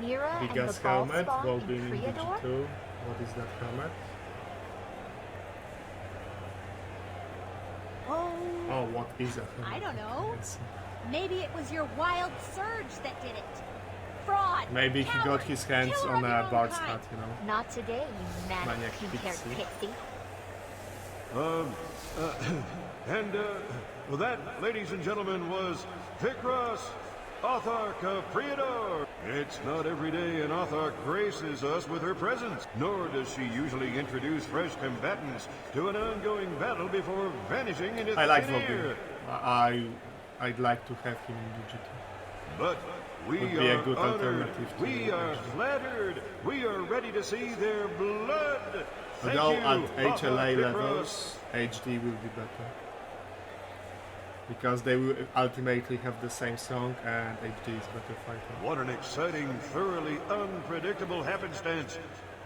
Mira and Biggest the ball helmet, spawn well-being in in Creador? BG2. What is that helmet? Oh, what is a helmet? I don't know. Maybe it was your wild surge that did it. Fraud! Maybe he got his hands on a bard's hat, you know. Not today, you manic pink-haired pixie. Well, that, ladies and gentlemen, was Vikras, Autarch of Creador. It's not every day an Autarch graces us with her presence, nor does she usually introduce fresh combatants to an ongoing battle before vanishing into I like thin air. Vogel. I'd like to have him in BG2. But we would be a good are honored, alternative to we are flattered, we are ready to see their blood. Thank Although you, at HLA Vikras. levels, HD will be better. Because they will ultimately have the same song and HD is better fighter. What an exciting, thoroughly unpredictable happenstance.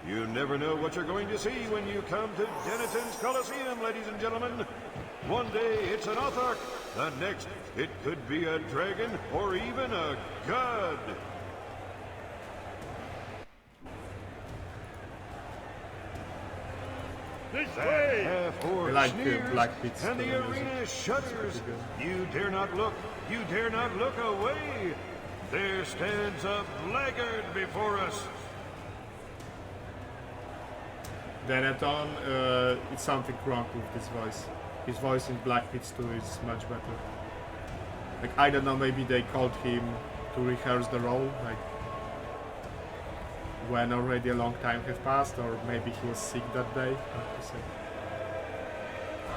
You never know what you're going to see when you come to Denethon's Coliseum, ladies and gentlemen. One day it's an Autarch, the next it could be a dragon or even a god. This That way! half-orc I like sneers, Black Pit's and the music. arena shudders. It's pretty You dare not look, you dare not look away. There stands a blackguard before us. Denethon, it's something wrong with this voice. His voice in Black Pits 2 is much better. Like, I don't know, maybe they called him to rehearse the role, like when already a long time had passed, or maybe he was sick that day, hard to say.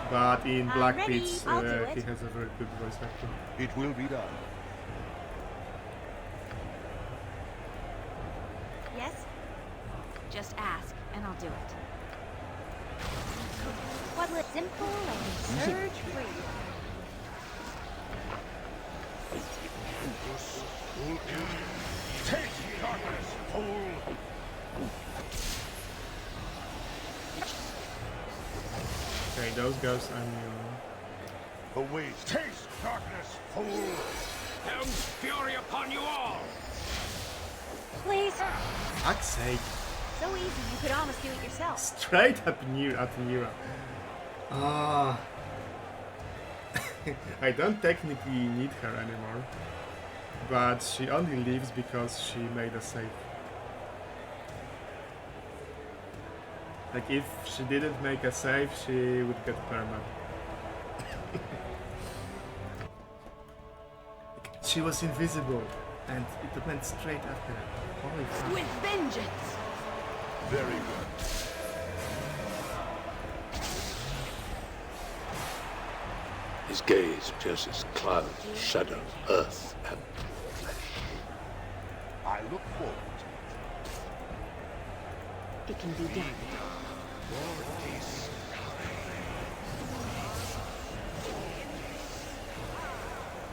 But in Black ready. Pits, I'll do he it. has a very good voice actor. It will be done. Yes? Just ask, and I'll do it. Quadlet simple and surge free. Taste darkness, fool! Okay, those guys are new. Away! Taste darkness, fool! Helm's fury upon you all! Please. Fuck's sake. So easy, you could almost do it yourself. Straight up Nira. Ah. I don't technically need her anymore. But she only leaves because she made a save. Like, if she didn't make a save, she would get perma. She was invisible, and it went straight after her. Holy fuck. With vengeance! Very good. His gaze pierces cloud, shadow, earth, and flesh. I look forward to it. It can be done.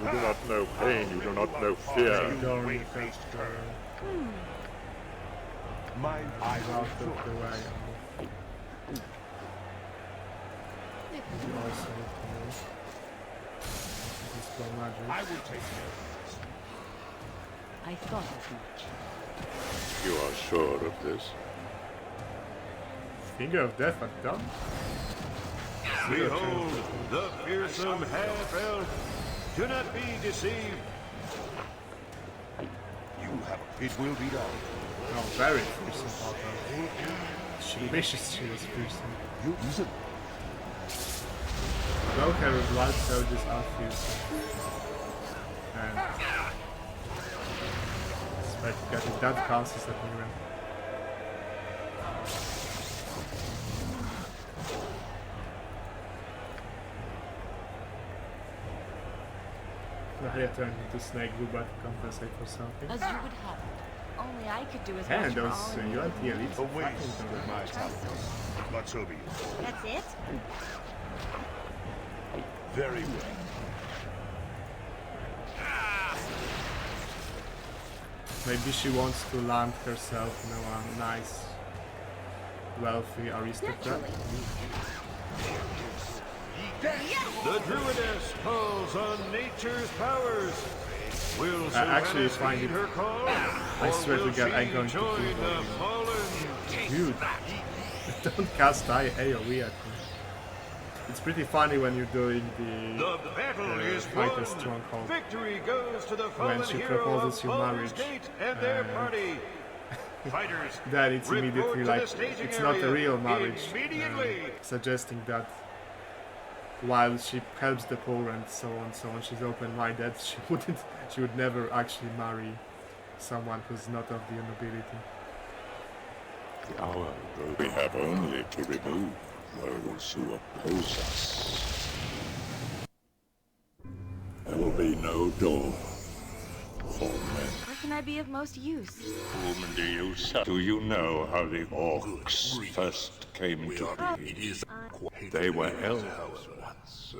You do not know pain, you do not know fear. Dorn, my eyes out of the way. Also, magic. I will take care of this. I thought as much. You are sure of this? Finger of death at dawn? Behold, the fearsome half-elf. Do not be deceived. You have it will be done. Oh, very fearsome half-elf. She wishes she was fearsome. You use it. Though her blood soldiers are fearsome. And despite getting that passes at me. I turned into snake blue but to compensate for something. As you would have it. Only I could do as And much for those all of you. UNT elites Away fucking with my talents. But so be it. That's it? Very well. Maybe she wants to land herself, you know, a nice, wealthy aristocrat. The druidess calls on nature's powers. Will Actually, Sylvanas find heed it. her call? I Or swear to will God, I'm she going to join kill the her. fallen? Dude, don't cast AoE at me. It's pretty funny when you're doing The battle is fighter won. stronghold. Victory goes to the When fallen she hero proposes of you Baldur's marriage, Gate and their party. Fighters, that it's report immediately to like the staging it's not a area real marriage, immediately. suggesting that while she helps the poor and so on, she's open-minded. She would never actually marry someone who's not of the nobility. The hour grows. We have only to remove those who oppose us. There will be no door for men. Where can I be of most use? Whom do you serve? Do you know how the orcs first came to be? They were elves once.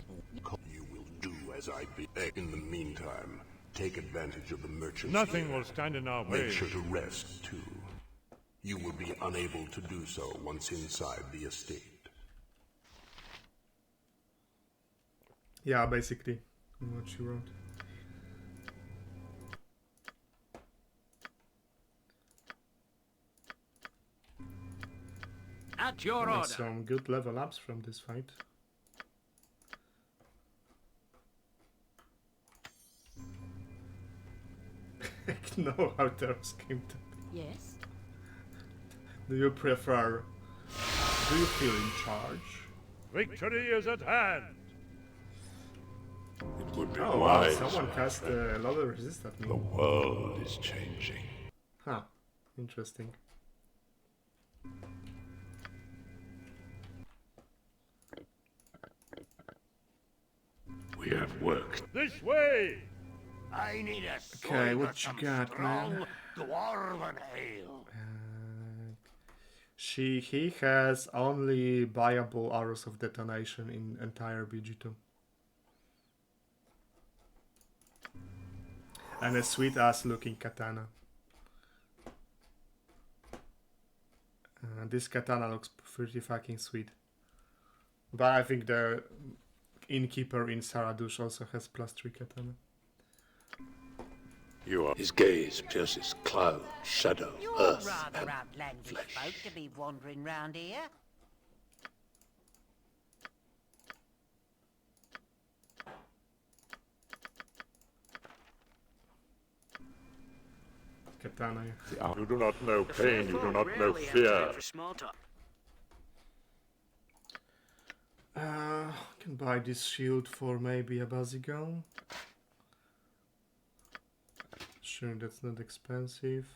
You will do as I bid. In the meantime, take advantage of the merchants. Nothing here. will stand in our way. Make sure to rest, too. You will be unable to do so once inside the estate. Yeah, basically, what she wrote. At your order. Some good level ups from this fight. Know how those came to be. Yes. Do you prefer? Do you feel in charge? Victory is at hand. It would be Oh wow, wise. someone cast a lot of resist at me. The world is changing. Huh, interesting. We have work. This way! I need a Okay, sword what with you some got, strong man? dwarven ale. He has only buyable arrows of detonation in entire BG2. And a sweet ass looking katana. This katana looks pretty fucking sweet. But I think the innkeeper in Saradush also has +3 katana. His gaze pierces cloud, shadow, earth, rather and outlandish flesh. folk to be wandering round here. Katana. You do not know pain, you do not know fear. Can buy this shield for maybe a Bazigon. Sure, that's not expensive.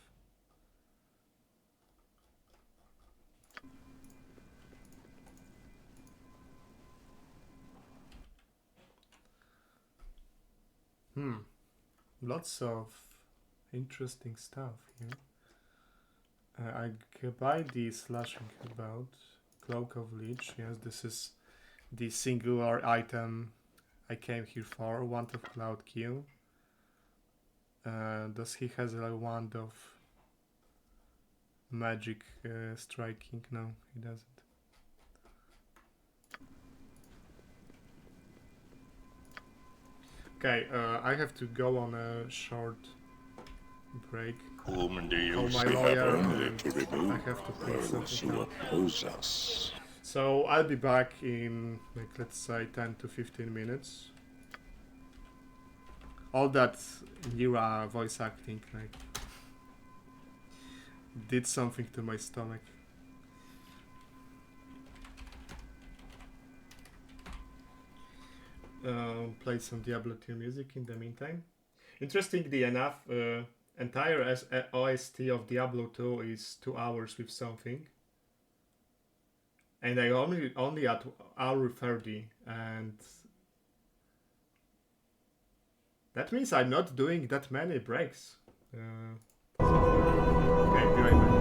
Lots of interesting stuff here. I can buy the slashing about Cloak of Leech. Yes, this is the singular item I came here for. Wand of Cloud Kill. Does he has a wand of magic striking? No, he doesn't. Okay, I have to go on a short break. Whom do you Call my see lawyer only and to remove I have to pay those something who out. oppose us? So I'll be back in, like, let's say 10 to 15 minutes. All that Nira voice acting, like, did something to my stomach. Play some Diablo 2 music in the meantime. Interestingly enough, entire OST of Diablo 2 is 2 hours with something. And I only at hour 30, and that means I'm not doing that many breaks. Okay, be right back.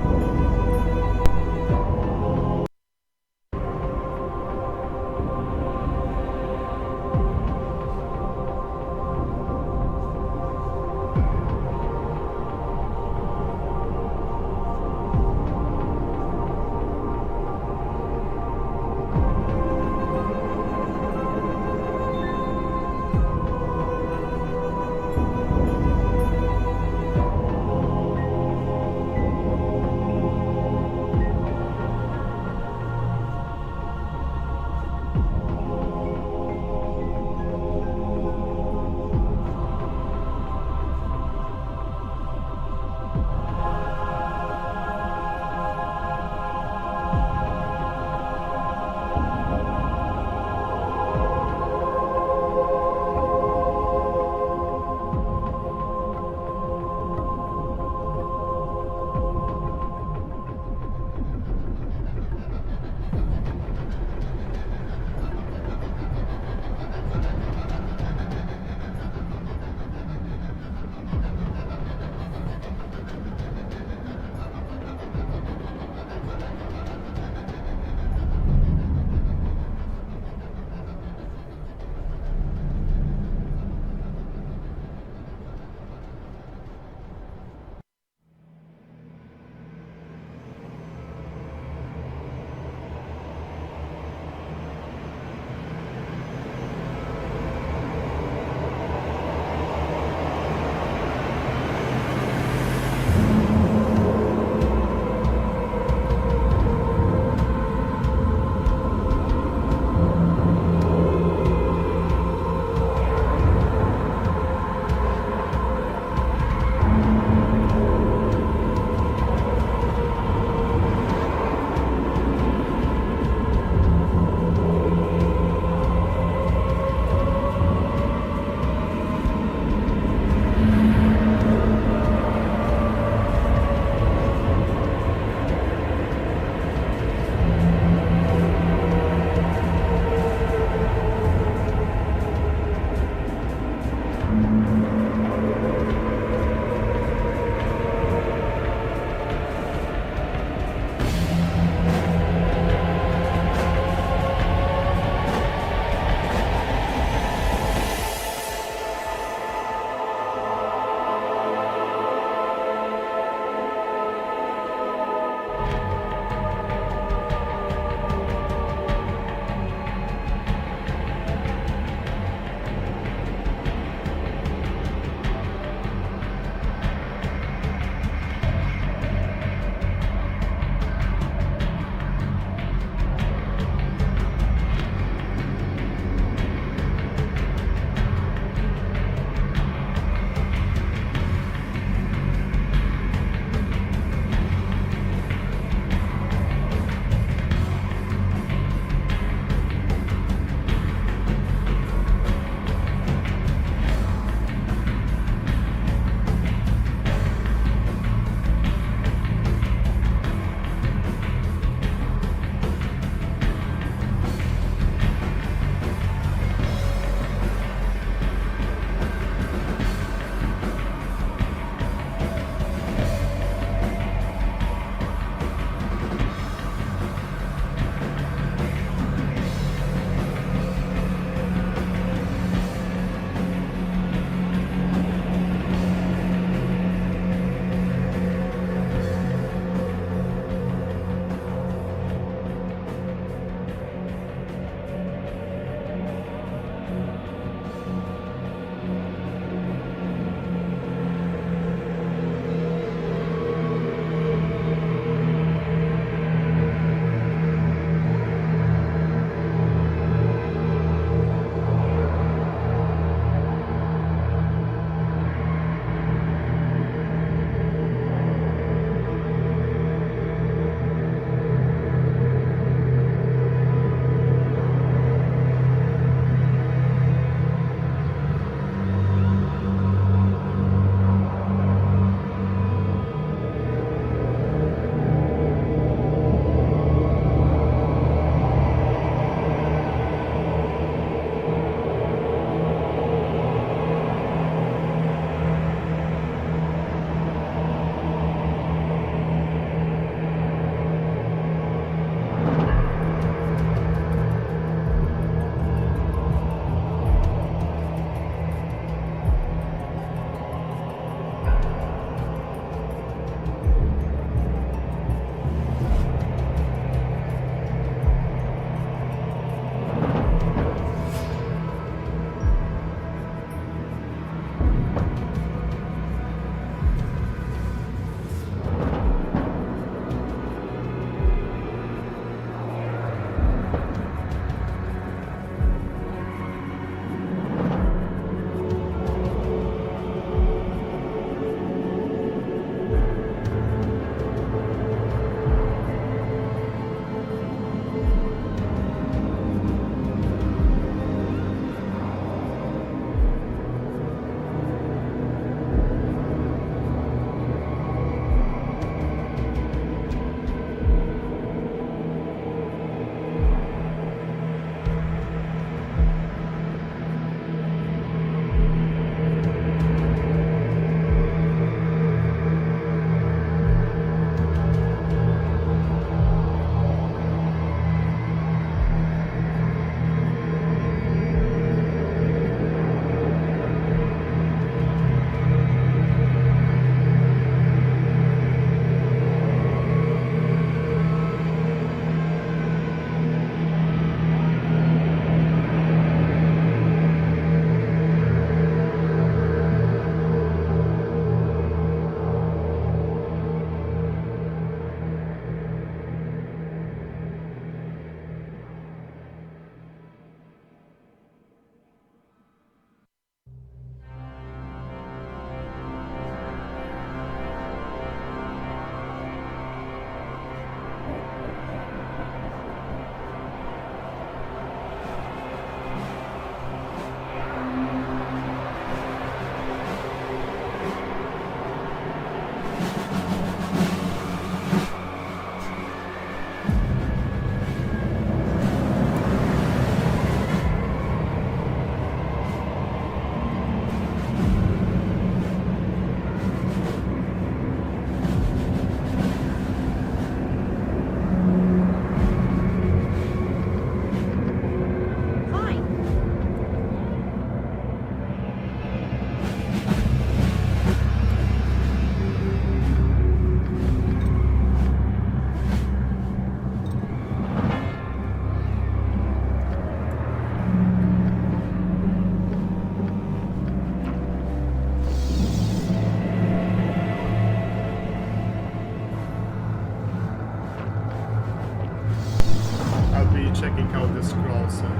the scrolls and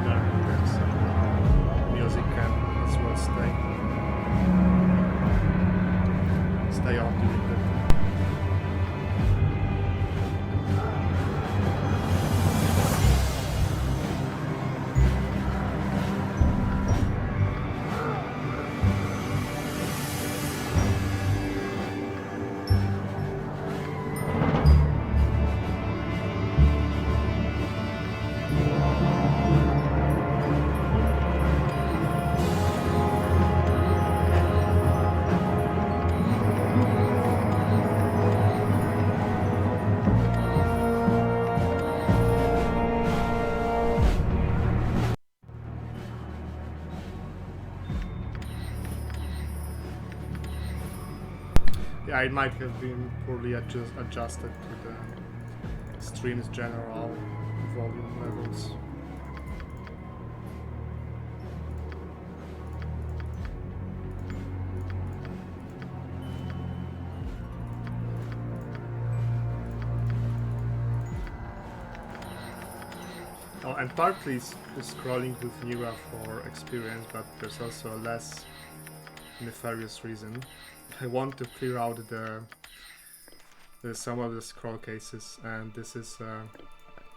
learning them, so music can as well stay on during the time. Yeah, it might have been poorly adjusted to the stream's general volume levels. Oh, and partly scrolling with Nira for experience, but there's also a less nefarious reason. I want to clear out some of the scroll cases, and this is a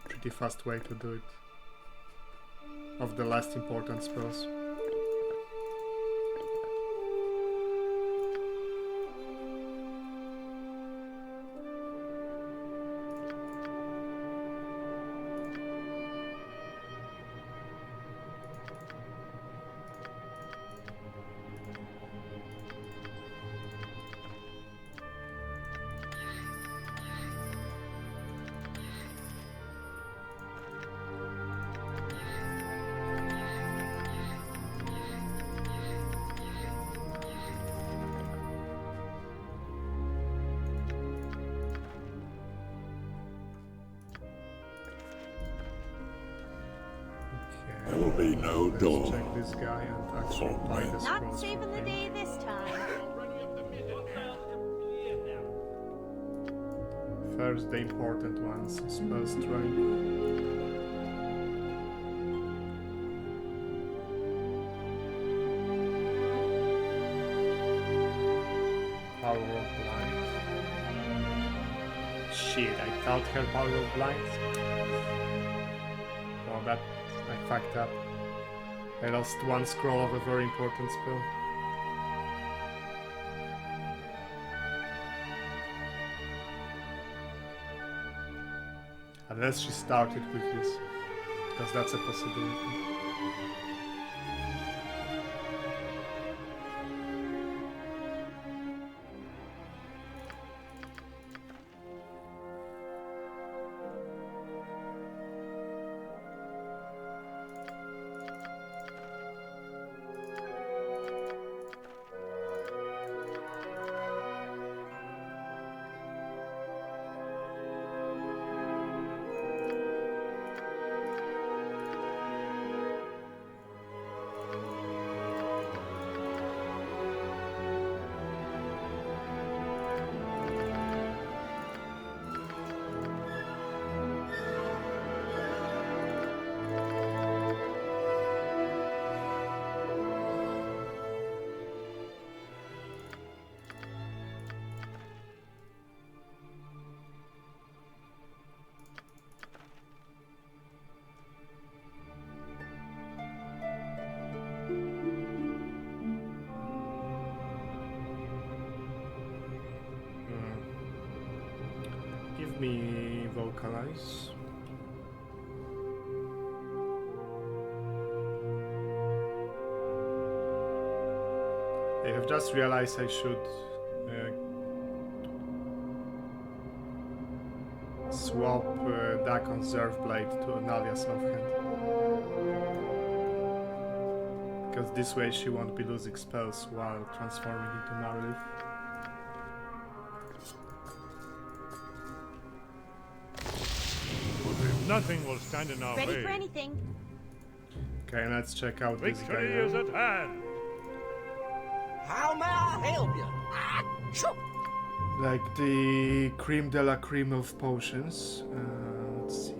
pretty fast way to do it. Of the last important spells. There will be no door. Check this guy and actually buy the scrolls. Not saving the day this time. First, the important ones. Spell strength. Power of blind. Shit, I thought her power of blind. Well, that I fucked up. I lost one scroll of a very important spell. Unless she started with this, because that's a possibility. Give me vocalize. I have just realized I should swap Dakon's Zerf Blade to Analia's offhand. Because this way she won't be losing spells while transforming into Marleaf. Nothing will stand in our way. Ready for anything. Okay, let's check out this guy. Victory is at hand. How may I help you? Like the creme de la creme of potions. Let's see.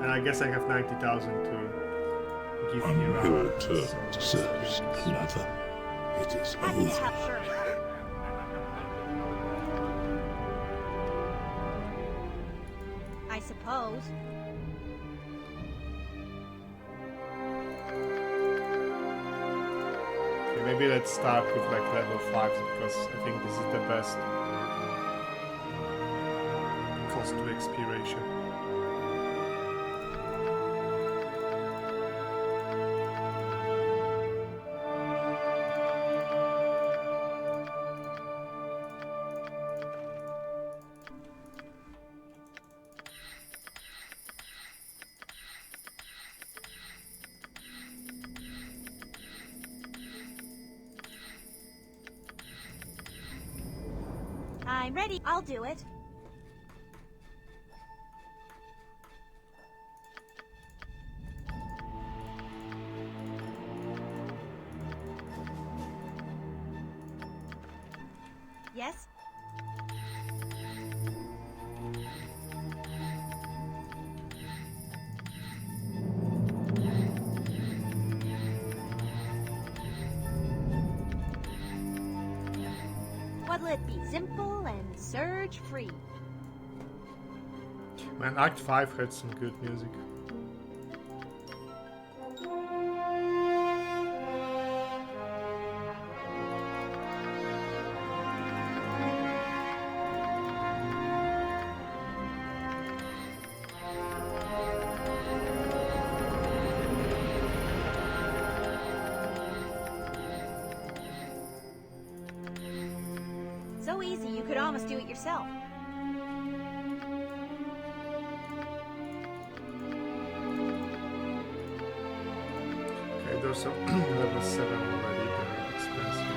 And I guess I have 90,000 to give you Your turn serves another. It is Happy to over. help, sure. I suppose. Okay, maybe let's start with like level 5 because I think this is the best cost to XP ratio. I'm ready. I'll do it. Yes? What'll it be? Simple and surge free. Man, Act 5 had some good music. So easy, you could almost do it yourself. Okay, there's some level 7 already, they're expensive.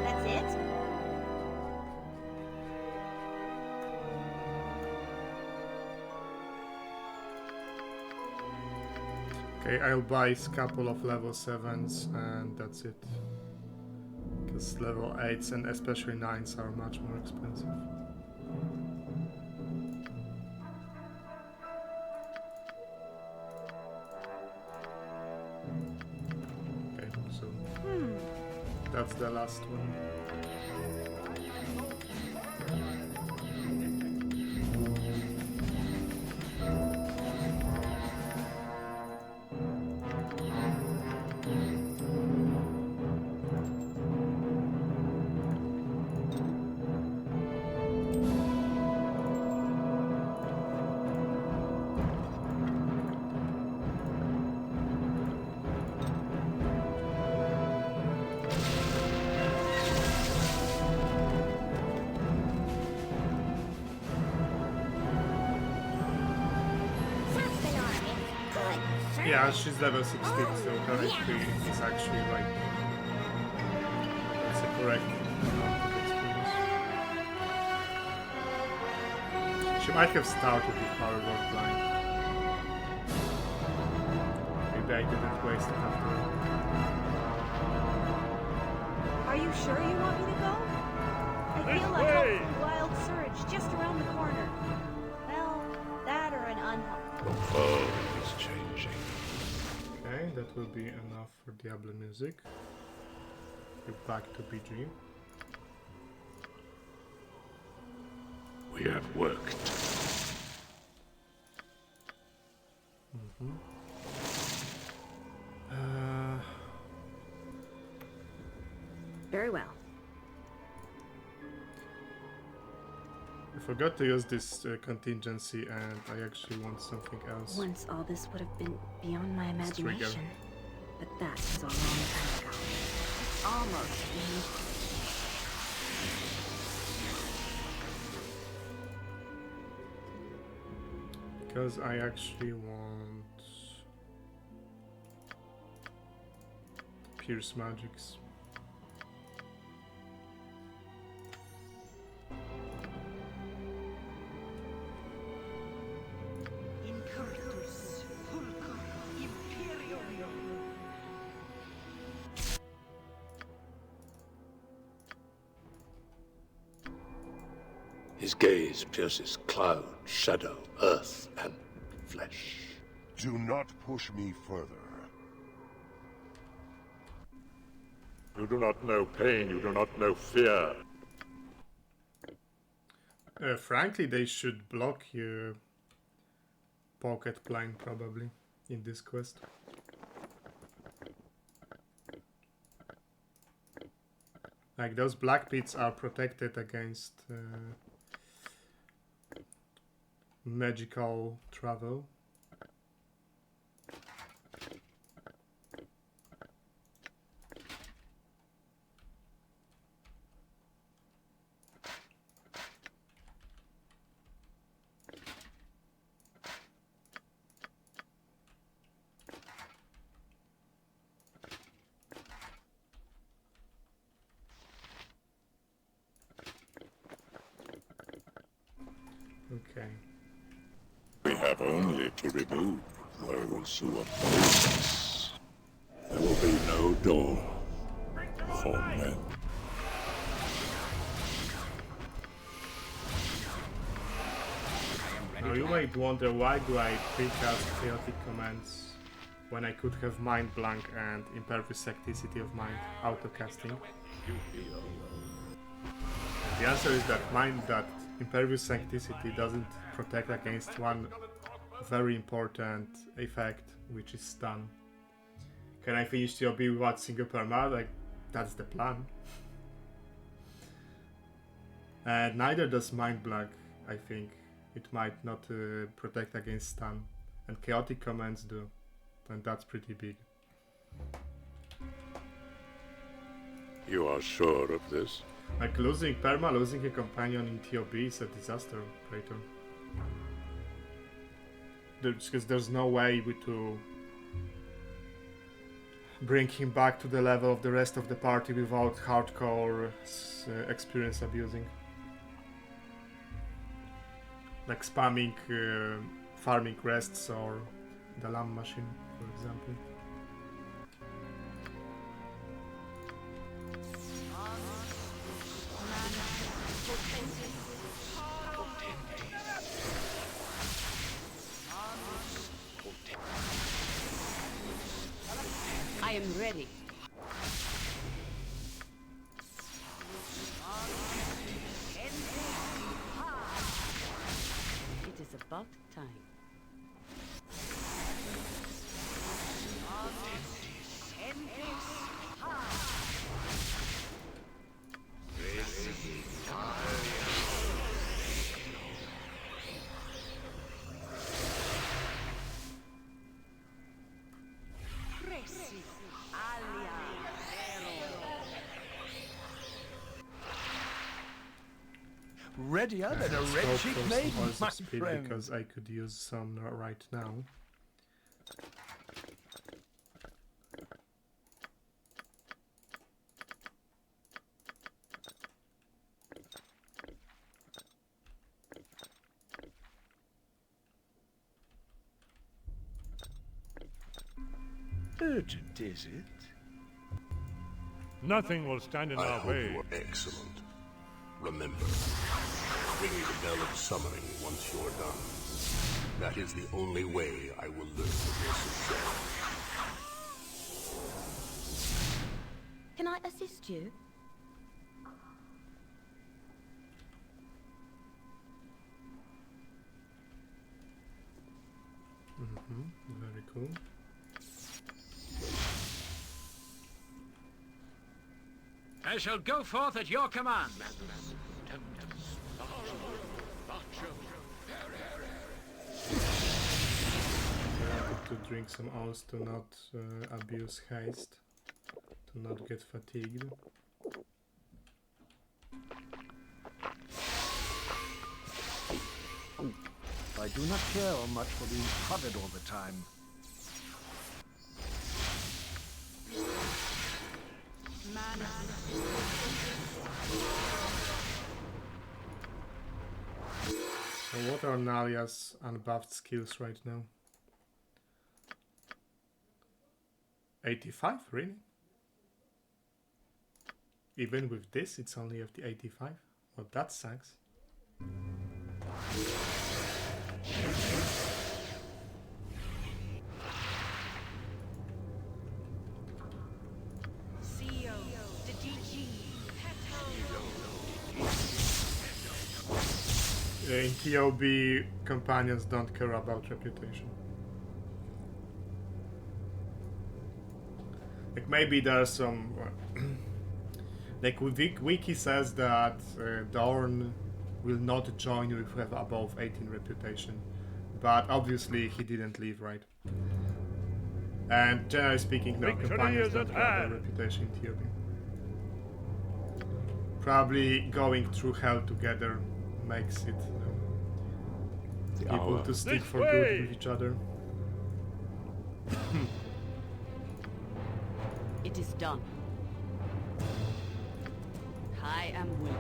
That's it? Okay, I'll buy a couple of level 7s and that's it. Because level 8s and especially 9s are much more expensive. Okay, so that's the last one. Yeah, she's level 16, so her HP is actually like it's a correct amount of experience. She might have started with Power Word Blind. Maybe I didn't waste it after all. Are you sure you want me to go? I feel like a wild surge just around the corner. Well, that or an unhelpful. The world is changing. Okay, that will be enough for Diablo music. We're back to BG. We have worked. Very well. I forgot to use this contingency and I actually want something else. Once all this would have been beyond my Let's trigger. imagination. But that is a long time ago. It's almost finished. Because I actually want Pierce Magics. His gaze pierces cloud, shadow, earth, and flesh. Do not push me further. You do not know pain, you do not know fear. Frankly, they should block your pocket blind probably in this quest. Like those black pits are protected against magical travel. Okay. We have only to remove those who oppose us. There will be no door for men. Now you might wonder, why do I precast chaotic commands when I could have mind blank and impervious secticity of mind auto-casting? The answer is that impervious secticity doesn't protect against one very important effect, which is stun. Can I finish the OB without single perma? Like, that's the plan. And neither does mind blank, I think. It might not protect against stun, and chaotic commands do, and that's pretty big. You are sure of this? Like losing perma, losing a companion in TOB is a disaster, Praetor. Because there's no way to bring him back to the level of the rest of the party without hardcore experience abusing. Like spamming farming rests or the lamb machine, for example. I am ready. It is about time. Readier than a red cheek maid, my friend. Because I could use some right now. Urgent, is it? Nothing will stand in I our hope way. you are excellent. Remember, ring the bell of summoning once you're done. That is the only way I will learn of your success. Can I assist you? Very cool. I shall go forth at your command. To drink some oils to not abuse haste, to not get fatigued. I do not care much for being prodded all the time. So what are Nalia's unbuffed skills right now? 85, really? Even with this, it's only at the 85? Well, that sucks. In TOB, companions don't care about reputation. Like maybe there's some... like Wiki says that Dorn will not join you if you have above 18 reputation. But obviously he didn't leave, right? And generally speaking, no, companions don't have a reputation in TOB. Probably going through hell together makes it people to stick for good with each other. It is done. I am willing.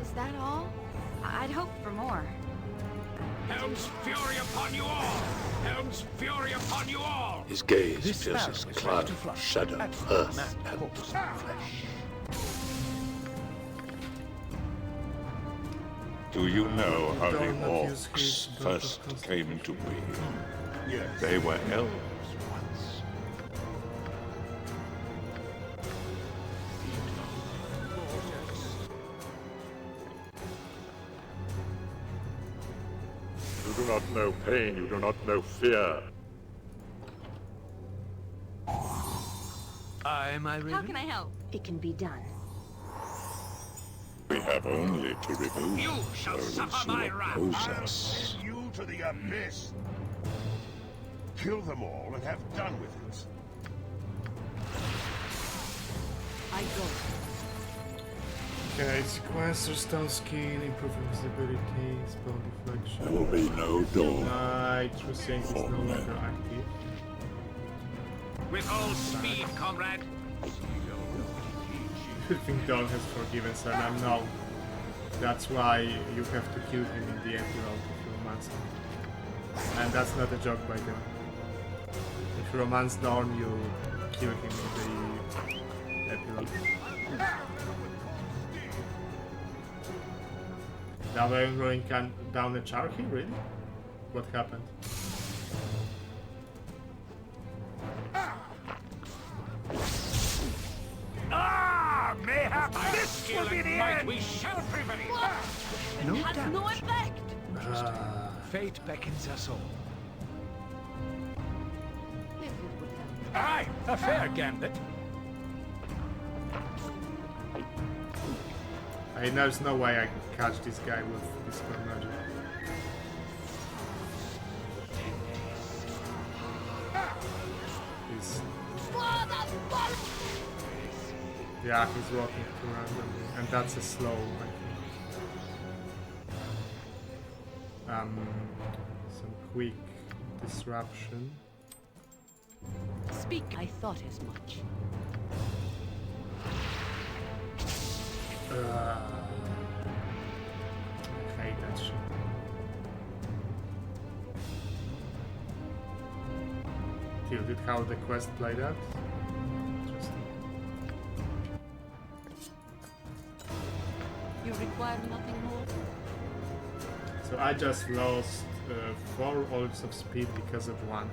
Is that all? I'd hoped for more. Helm's fury upon you all! Helm's fury upon you all! His gaze pierces cloud, shadow, earth, and flesh. Do you know how the orcs first came into being? Yes. They were elves once. You do not know pain, you do not know fear. Am I ready? How can I help? It can be done. We have only to remove You shall those suffer who my wrath. oppose I'll us. send you to the abyss. Kill them all and have done with it. I go. Okay, sequencer, stone skin, improve visibility, spell deflection. There will be no door. True Sync is no longer active. With all speed, comrade. I think Dorn has forgiven Sarnam now. That's why you have to kill him in the epilogue if you romance him. And that's not a joke by the way. If you romance Dorn, you kill him in the epilogue. Now I'm going down a charky? Really? What happened? Mayhap this will be the end! We shall prevail! No It has doubt. no effect! Fate beckons us all. If it would help. Aye, a fair gambit. There's no way I can catch this guy with this magic. He's... Yeah, he's walking too randomly, and that's a slow, I think. Some quick disruption. Speak. I thought as much. I hate that shit. Tilted how the quest played out. Interesting. You require nothing more? So I just lost 4 orbs of speed because of one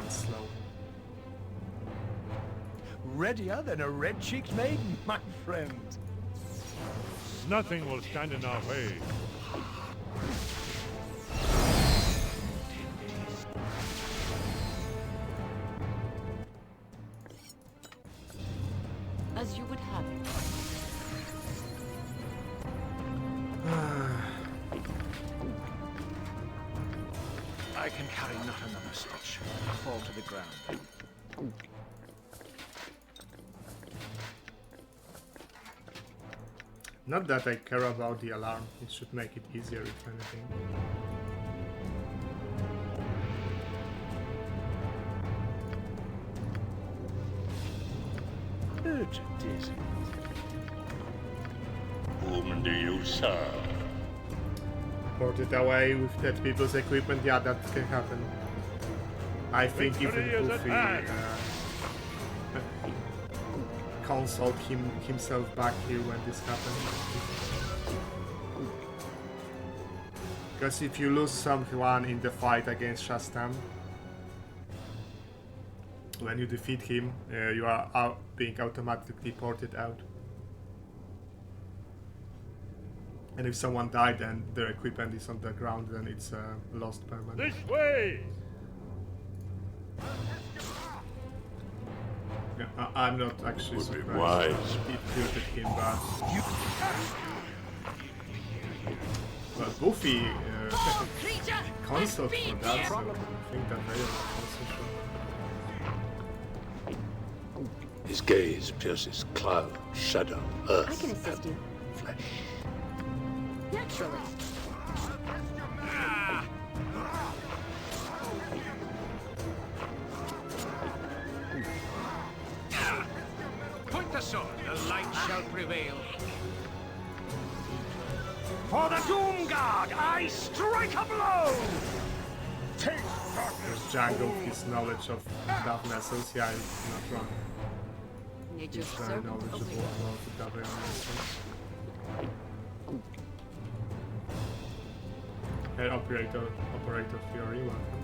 slow. Readier than a red-cheeked maiden, my friend. Nothing will stand in our way. As you would have it. I can carry not another stitch. I fall to the ground. Not that I care about the alarm, it should make it easier if anything. Urgent, is it? Whom do you serve? Port it away with dead people's equipment, yeah, that can happen. I think even Goofy consoled himself back here when this happened. Because if you lose someone in the fight against Shastam, when you defeat him, you are being automatically ported out. And if someone died and their equipment is on the ground, then it's lost permanently. This way! Yeah, I'm not actually Would be surprised. wise. It tilted him, but Goofy console for that, so I think that they are also sure. His gaze pierces cloud, shadow, earth, I can assist you. flesh. Naturally. Point the sword, the light shall prevail. For the Doom Guard, I strike a blow! Take There's Django with his knowledge of darkness, so yeah, it's not wrong. Nature's He's very servant knowledgeable awaits. about the darkness. Hey, operator Fury, welcome.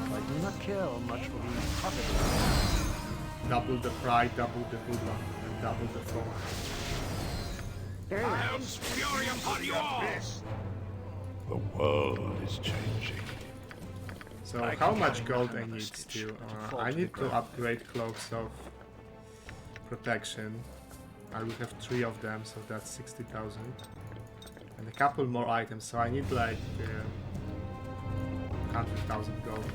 If I do not kill, much will be covered. Double the pride, double the hoodlum, and double the foe. Very well. Helm's fury upon you all! The world is changing. So I how can much carry gold I another need stitch, to... but it falls I to need the to ground. upgrade cloaks of protection. I will have 3 of them, so that's 60,000. And a couple more items, so I need like 100,000 gold.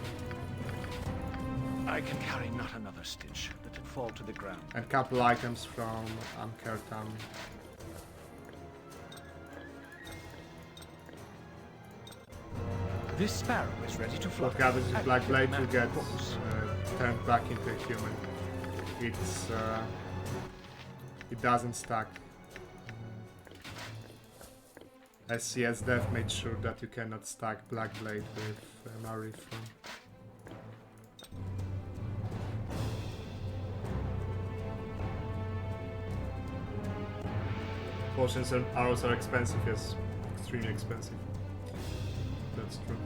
I can carry not another stitch. Let it fall to the ground. And couple items from Amkertam. This sparrow is ready to fly. What happens with Black Blade, you get books. turned back into a human. It's it doesn't stack. SCS Dev made sure that you cannot stack Black Blade with Marifon. Potions and arrows are expensive, yes. Extremely expensive. That's true.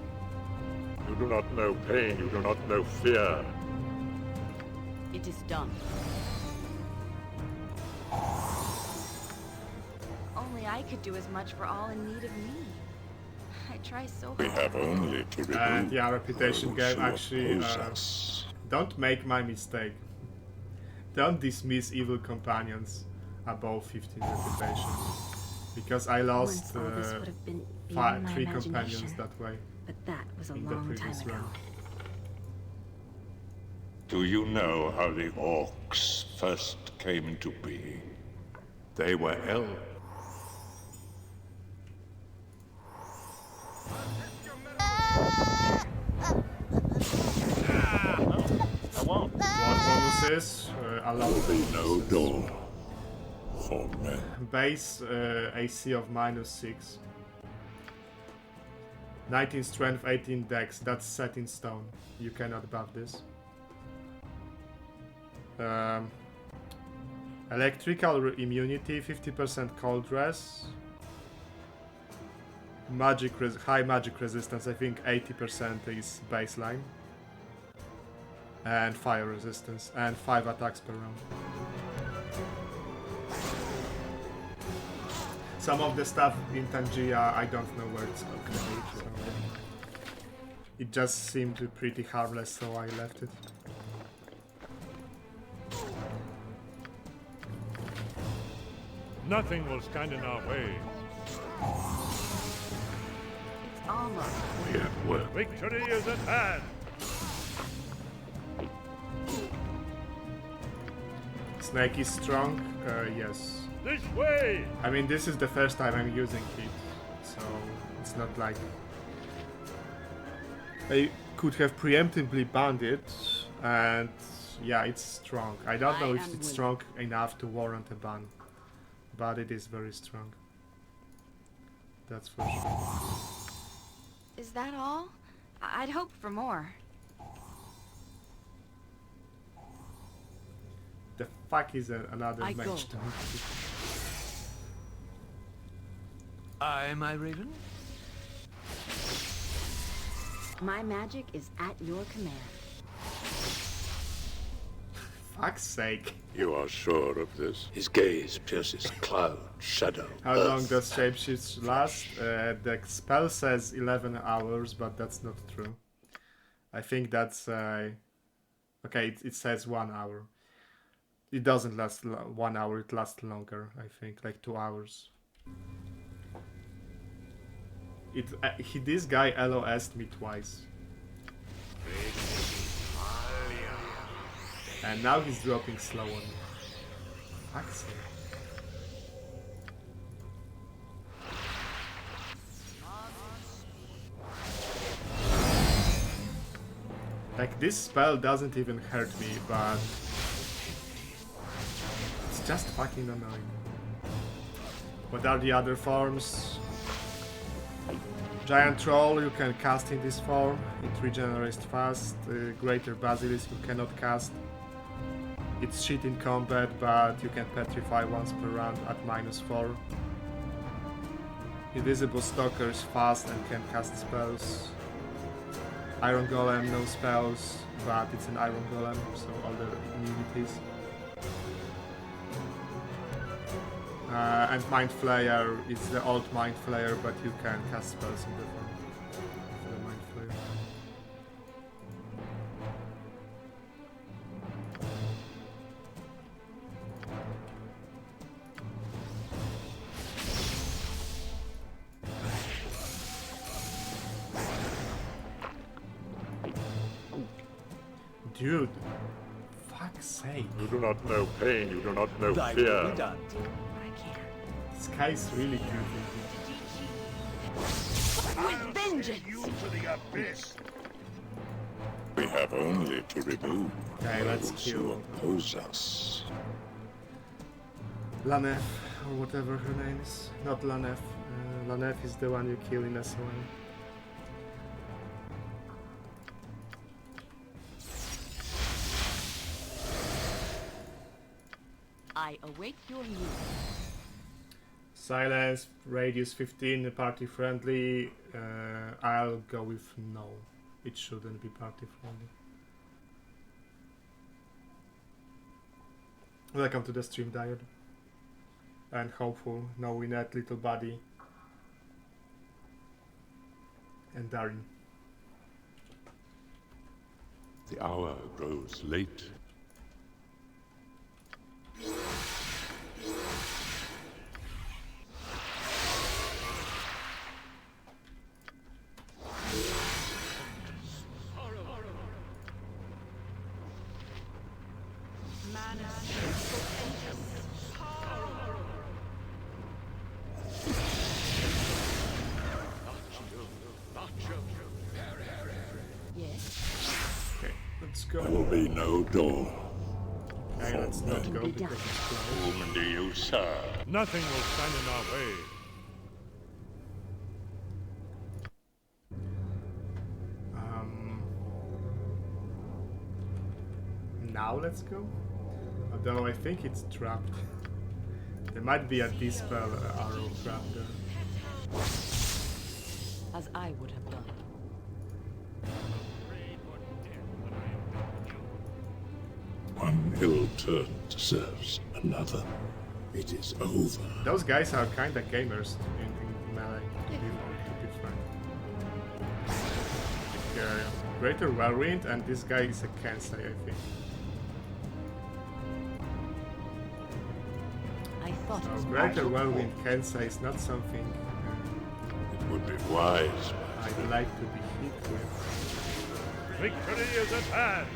You do not know pain, you do not know fear. It is done. Only I could do as much for all in need of me. I try so We hard. have only to remove And yeah, reputation those game who actually oppose us. don't make my mistake. Don't dismiss evil companions above 15 reputation. Because I lost Once all this would have been beyond my 3 companions imagination. that way. But that was a in the long time previous ago. run. Do you know how the orcs first came into being? They were elves. What bonuses? A lot of There will be no bonuses. door for men. Base AC of -6. 19 strength, 18 dex. That's set in stone. You cannot buff this. Electrical immunity, 50% cold res. High magic resistance, I think 80% is baseline. And fire resistance, and 5 attacks per round. Some of the stuff in Tangia, I don't know where it's going to be, so it just seemed pretty harmless, so I left it. Nothing will stand in our way. It's almost. We have work. Victory is at hand. Snake is strong, yes. This way! I mean, this is the first time I'm using it, so it's not like... I could have preemptively banned it, and yeah, it's strong. I don't know if it's strong enough to warrant a ban, but it is very strong. That's for sure. Is that all? I'd hoped for more. The fuck is another I mage go. donkey? Aye, my raven? My magic is at your command. Fuck's sake. You are sure of this? His gaze pierces cloud, shadow. How long does shapeshift last? The spell says 11 hours, but that's not true. I think that's... okay, it says 1 hour. It doesn't last 1 hour, it lasts longer, I think, like 2 hours. This guy LOS'd me twice. And now he's dropping slow on me. Fuck's sake. Like, this spell doesn't even hurt me, but it's just fucking annoying. What are the other forms? Giant Troll you can cast in this form, it regenerates fast. Greater Basilisk you cannot cast. It's shit in combat, but you can petrify once per round at -4. Invisible Stalker is fast and can cast spells. Iron Golem, no spells, but it's an Iron Golem, so all the immunities. And Mind Flayer is the old Mind Flayer, but you can cast spells in the form of the Mind Flayer. Dude, fuck's sake. You do not know pain, you do not know Thy fear. will be done. This guy's really good. With vengeance! You to the abyss! We have only to remove Okay, let's those who kill oppose us. Lanef, or whatever her name is. Not Lanef. Lanef is the one you kill in SON. I await your move. Silence, radius 15, party friendly. I'll go with no. It shouldn't be party friendly. Welcome to the stream, Diode. And hopeful, no Winnet, Little Buddy. And Darin. The hour grows late. There will be no door. Okay, let's not go because it's closed. Whom do you serve? Nothing will stand in our way. Now let's go. Although I think it's trapped. There might be a dispel arrow trap there. As I would have done. One ill turn deserves another. It is over. Those guys are kinda gamers in melee, to be frank. Like, Greater Whirlwind, and this guy is a Kensei, I think. I thought So Greater Whirlwind Kensei is not something it would be wise. I'd like to be hit with. Victory is at hand.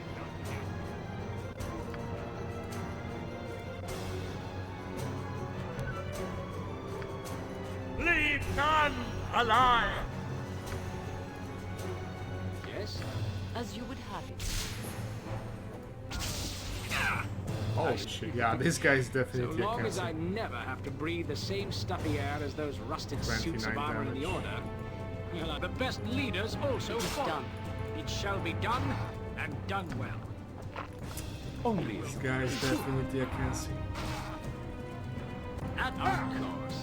Leave none alive! Yes? As you would have it. Holy shit, yeah, this guy is So definitely a long as I Kensei. never have to breathe the same stuffy air as those rusted suits of 29 armor in the damage. Order, well, the best leaders also fall. Done. It shall be done, and done well. Only This guy is definitely a Kensei. At our course.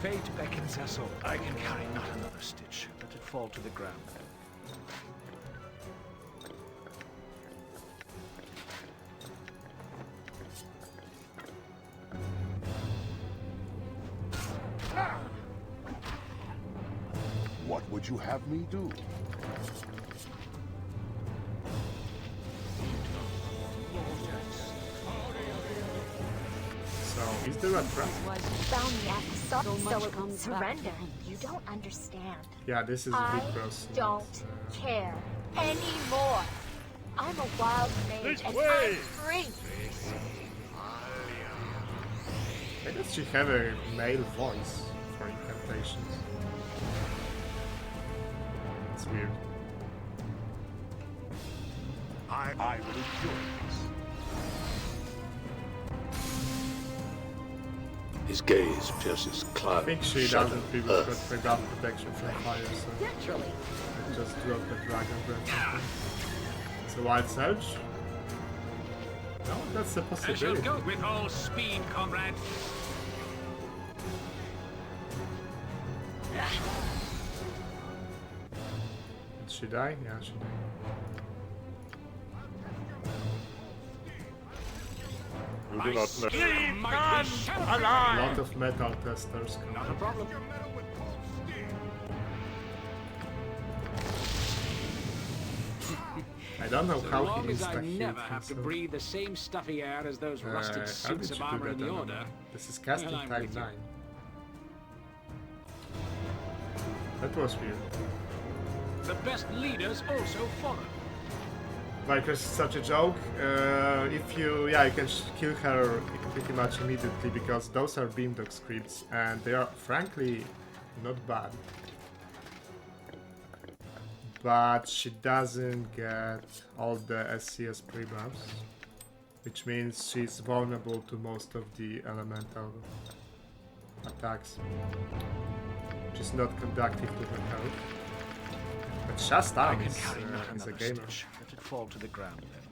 Fate beckons us all. I can carry not another stitch. Let it fall to the ground. What would you have me do? So, is there a trap? Found me at the so it would surrender. You don't understand. Yeah, this is a big cross. Don't care anymore. I'm a wild mage and I'm free. Why does she have a male voice for incantations? It's weird. I will enjoy this. His gaze pierces I cloud, think she shadow, doesn't really earth. got enough protection from fire, so Naturally. I just drop the dragon breath. It's a wild surge? No, that's a I shall possibility. go with all speed, comrade. Did she die? Yeah, she died. You do not know. Leave none A alive! lot of metal testers come. Not a problem. I don't know So how long he as I insta-healed never have to himself. breathe the same stuffy air as those rusted How suits did of you do armor in that? the I don't order. know. This is casting Well, I'm time with you. 9. That was weird. The best leaders also follow. Like, it's such a joke. If you, you can kill her pretty much immediately because those are Beamdog scripts and they are frankly not bad. But she doesn't get all the SCS pre-buffs, which means she's vulnerable to most of the elemental attacks, which is not conductive to her health. But Shasta I can is carry not a another gamer. stitch. Let it fall to the ground then.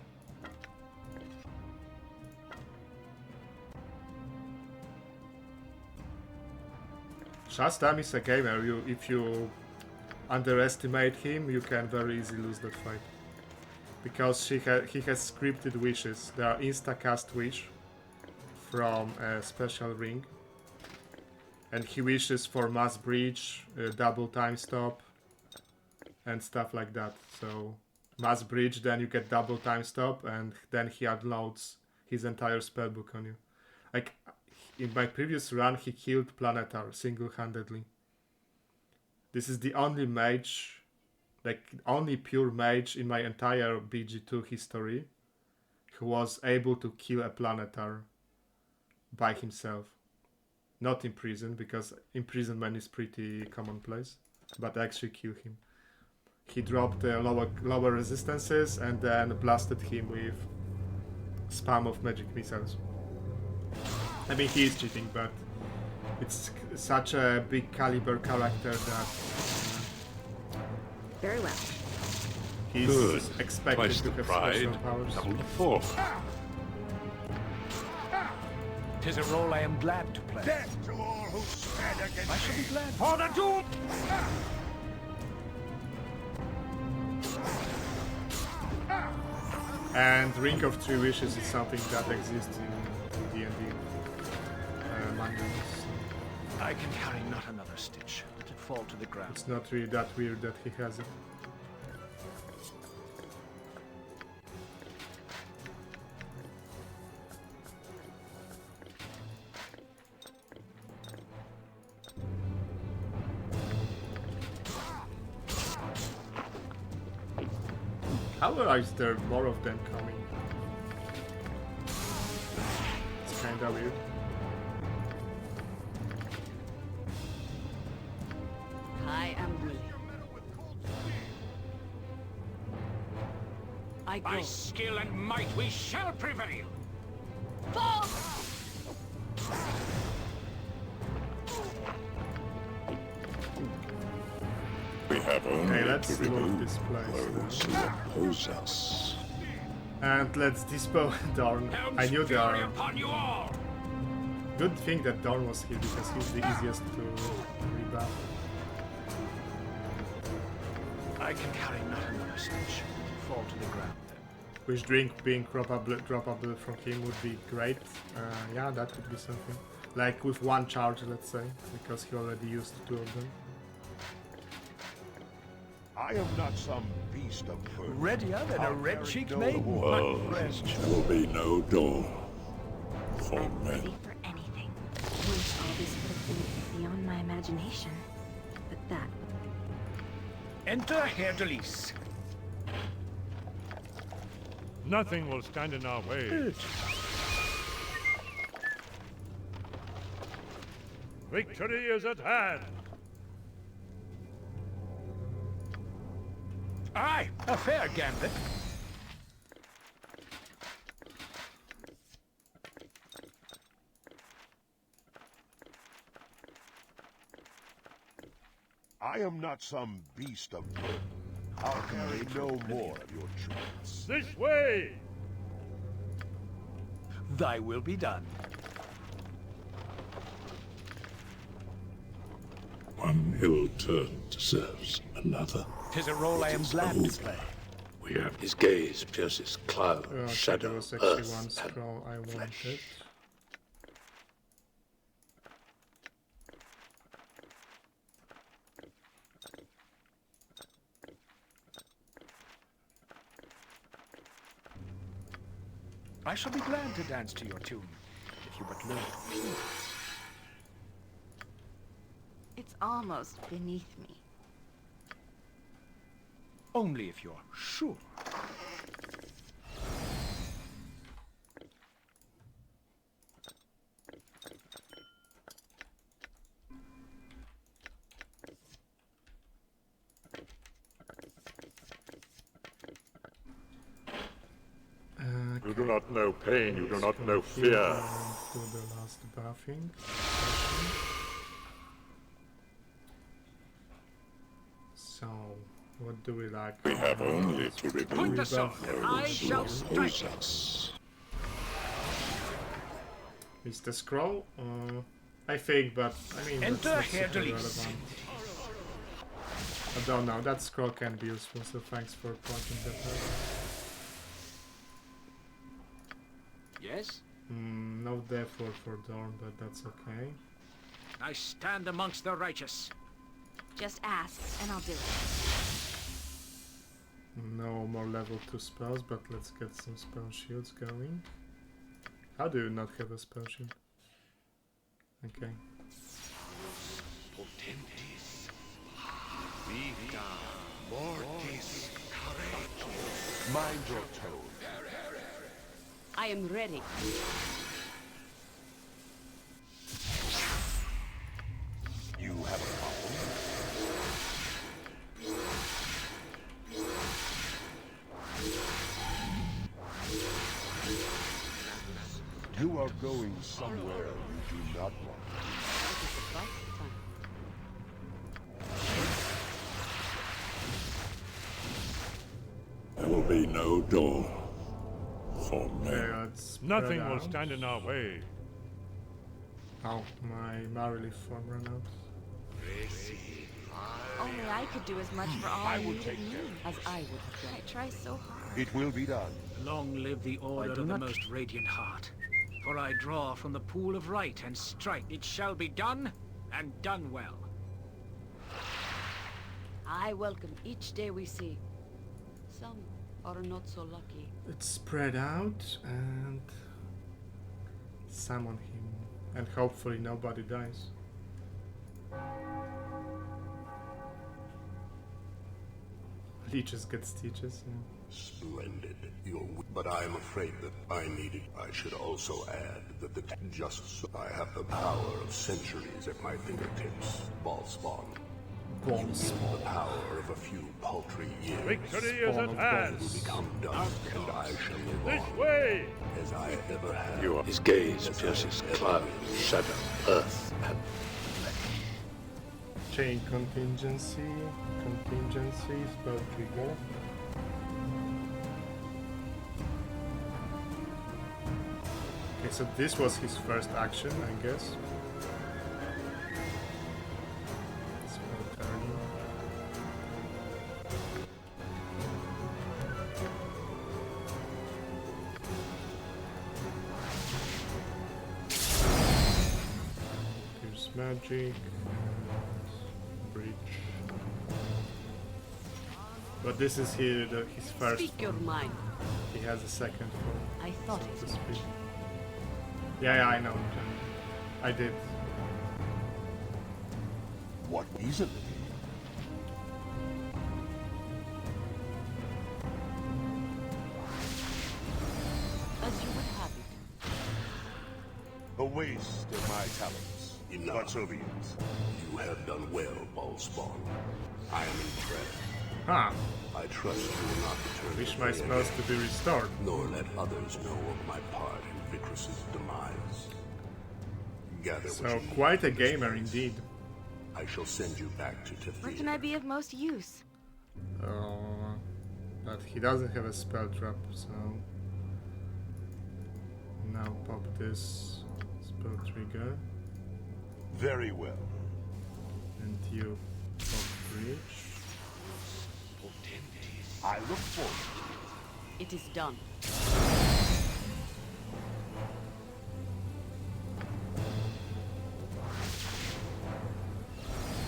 Shastam is a gamer. If you underestimate him, you can very easily lose that fight. Because he has scripted wishes. There are insta-cast wish from a special ring. And he wishes for mass breach, double time stop, and stuff like that. So mass breach, then you get double time stop, and then he unloads his entire spellbook on you. Like, in my previous run, he killed Planetar single-handedly. This is the only mage, like only pure mage in my entire BG2 history who was able to kill a Planetar by himself. Not in prison, because imprisonment is pretty commonplace, but actually kill him. He dropped lower resistances and then blasted him with spam of magic missiles. I mean, he is cheating, but it's such a big caliber character that Very well. he's Good. expected Twice to the have pride, special powers. double the force. 'Tis a role I am glad to play. Death to all who stand against I shall be glad. For the doom! And Ring of Three Wishes is something that exists in D&D manuals. I can carry not another stitch. Let it fall to the ground. It's not really that weird that he has it. How is there more of them coming? It's kinda weird. I am willing. I go. By skill and might we shall prevail. Fall! We have only Okay, let's to loot remove this place. those who oppose us. And let's dispose Dorn. I knew fury Dorn. upon you all! Good thing that Dorn was here because he's the easiest to rebuff. I can carry not another stitch. Fall to the ground then. Which drink being droppable from him would be great. Yeah, that could be something. Like with one charge, let's say, because he already used 2 of them. I am not some beast of burden. Readier than a red-cheeked maiden. Well, there will be no door for I'm men. ready for anything. Once all this could have been beyond my imagination. But that... Enter Herr Delis. Nothing will stand in our way. Victory is at hand. Aye, a fair gambit. I am not some beast of burden. I'll carry no more of your tricks. This way! Thy will be done. One ill turn deserves another. 'Tis a role I am glad to play. We have his gaze pierces cloud, shadow, there was actually earth, one and scroll I wanted. I shall be glad to dance to your tune, if you but learn. It's almost beneath me. Only if you're sure. You do not know pain, you do not know fear. To the last buffing. So, what do we like? we have only to remove the sword, and I shall strike you. Is the scroll? I think, but I mean, Enter that's Herr not super Delis. relevant. I don't know, that scroll can be useful, so thanks for pointing that out. Yes? No death for Dorn, but that's okay. I stand amongst the righteous. Just ask, and I'll do it. No more level 2 spells, but let's get some spell shields going. How do you not have a spell shield? Okay. Potentis, vita, mortis, courageous. Mind your tone. I am ready. You have a problem? You are going somewhere you do not want. There will be no door for men. Nothing will stand in our way. Oh, my Marily form ran out. Only I could do as much for all I in will need take of me. care. As I would have done. I try so hard. It will be done. Long live the order of the most radiant heart. For I draw from the pool of right and strike. It shall be done, and done well. I welcome each day we see. Some are not so lucky. Let's spread out and summon him. And hopefully nobody dies. Leeches get stitches, yeah. Splendid. But I am afraid that I needed. I should also add that just so I have the power of centuries at my fingertips. Ball spawn. The power of a few paltry years. Victory is at hand. Will become dust, and I shall live This on way! as I ever have. His gaze pierces cloud, shadow, earth, and Chain contingency. Contingency, spell trigger. Okay, so this was his first action, I guess. Spell turn. Here's magic. Bridge. But this is here his first. Speak your mind. He has a second form. I thought so it. to speak. Yeah, I know. I did. What easily? As you would have it. A waste of my talents. Enough. But so be it. You have done well, Ballspawn. I am impressed. Huh. I trust you will not return Wish to my play spells again, to be restored. nor let others know of my part in Vicrus's demise. Gather what So you need quite a from this gamer place. indeed. I shall send you back to Where Tethys. can I be of most use? But he doesn't have a spell trap, so now pop this spell trigger. Very well. And you pop bridge. I look forward. It is done.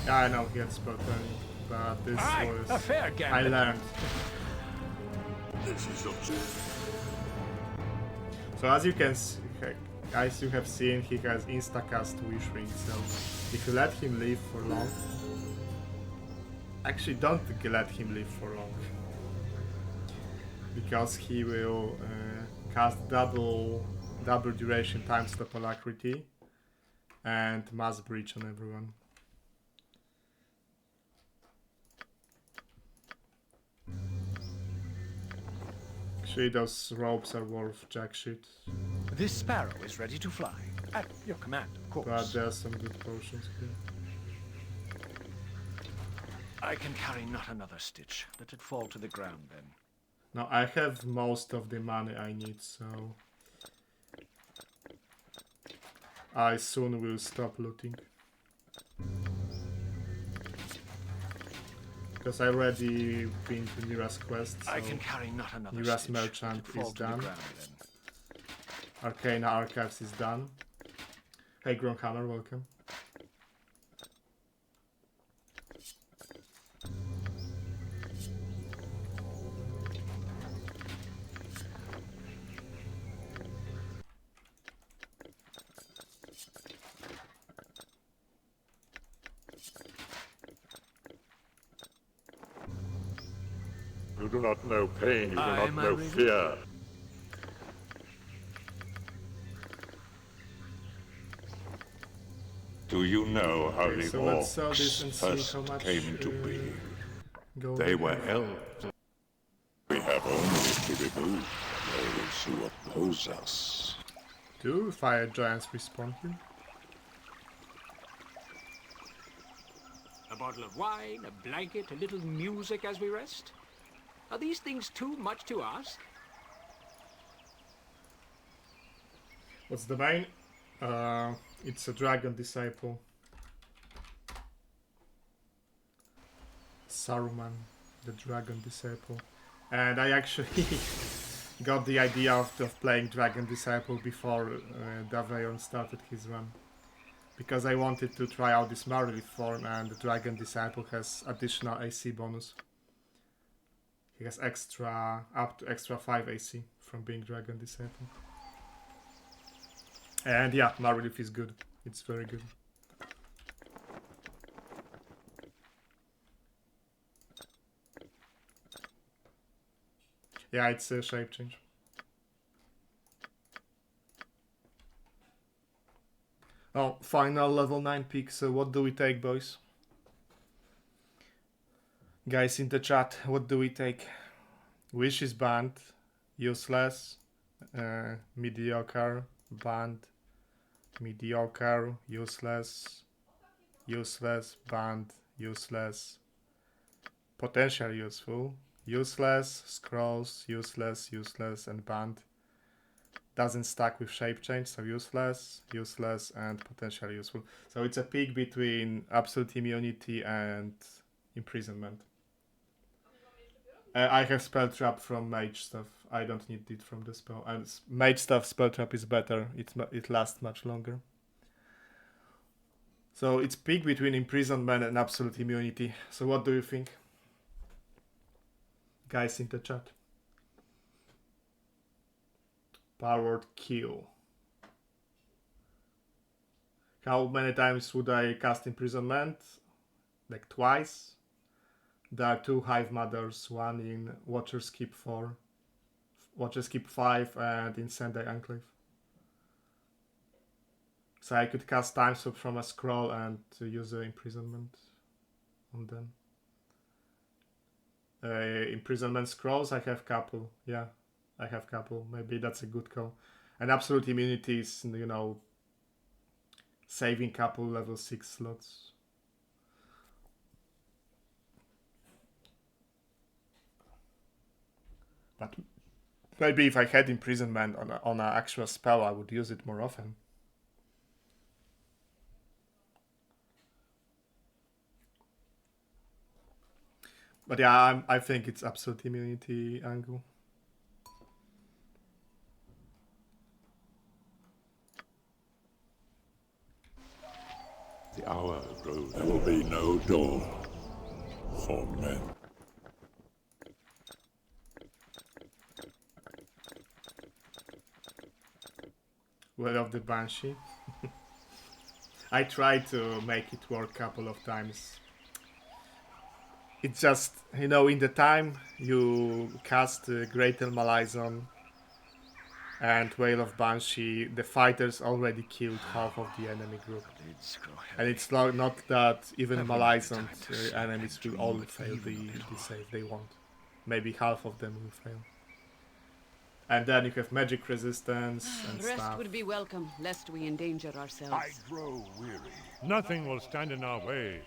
Yeah, I know he had spell turning, but this Aye, was a fair I gambit. learned. This is objective. So as you can see, guys, you have seen he has instacast Wish Ring, so if you let him live for long, actually don't let him live for long, because he will cast double duration times the alacrity and mass breach on everyone. Actually, those ropes are worth jack shit. This sparrow is ready to fly. At your command, of course. But there are some good potions here. I can carry not another stitch. Let it fall to the ground then. Now I have most of the money I need, so I soon will stop looting. Because I already been to Mira's quest, so I can carry not another Mira's stitch. merchant Let it fall is to the done. ground then. Arcana Archives is done. Hey Gronkhammer, welcome. You do not know pain, you do Aye, not my know lady. fear. Do you know how Okay, the so let's sell this and orcs see first how much came to be? gold They we were have. elves. We have only to remove those who oppose us. Do fire giants respawn here? A bottle of wine, a blanket, a little music as we rest? Are these things too much to ask? What's the main? It's a dragon disciple. Saruman, the dragon disciple. And I actually got the idea of playing dragon disciple before Davion started his run. Because I wanted to try out this Marley form, and the dragon disciple has additional AC bonus. He has up to extra 5 AC from being dragon disciple. And yeah, Marlith is good. It's very good. Yeah, it's a shape change. Oh, final level 9 pick. So what do we take, boys? Guys in the chat, what do we take? Wish is banned. Useless. Mediocre. Banned. Mediocre. Useless. Useless. Banned. Useless. Potential useful. Useless. Scrolls. Useless. Useless. And banned. Doesn't stack with shape change, so useless, useless, and potentially useful. So it's a pick between absolute immunity and imprisonment. I have spell trap from mage stuff. I don't need it from the spell. And mage stuff spell trap is better. It lasts much longer. So it's pick between imprisonment and absolute immunity. So what do you think, guys in the chat? Powered kill. How many times would I cast imprisonment? Like twice. There are 2 Hive Mothers, one in Watcher's Keep 4, Watcher's Keep 5, and in Sendai Enclave. So I could cast Time Swap from a scroll and use the imprisonment on them. Imprisonment scrolls, I have couple. Yeah, I have couple. Maybe that's a good call. And absolute immunity is, you know, saving couple level 6 slots. But maybe if I had imprisonment on an actual spell, I would use it more often. But yeah, I think it's absolute immunity angle. The hour grows. There will be no dawn for men. Well of the Banshee. I tried to make it work a couple of times. It's just, you know, in the time you cast Greater Malazon and Whale of Banshee, the fighters already killed half of the enemy group. And it's not that even Malazon enemies will all fail the save they want. Maybe half of them will fail. And then you have magic resistance and Rest stuff. would be welcome, lest we endanger ourselves. I grow weary. Nothing will stand in our way.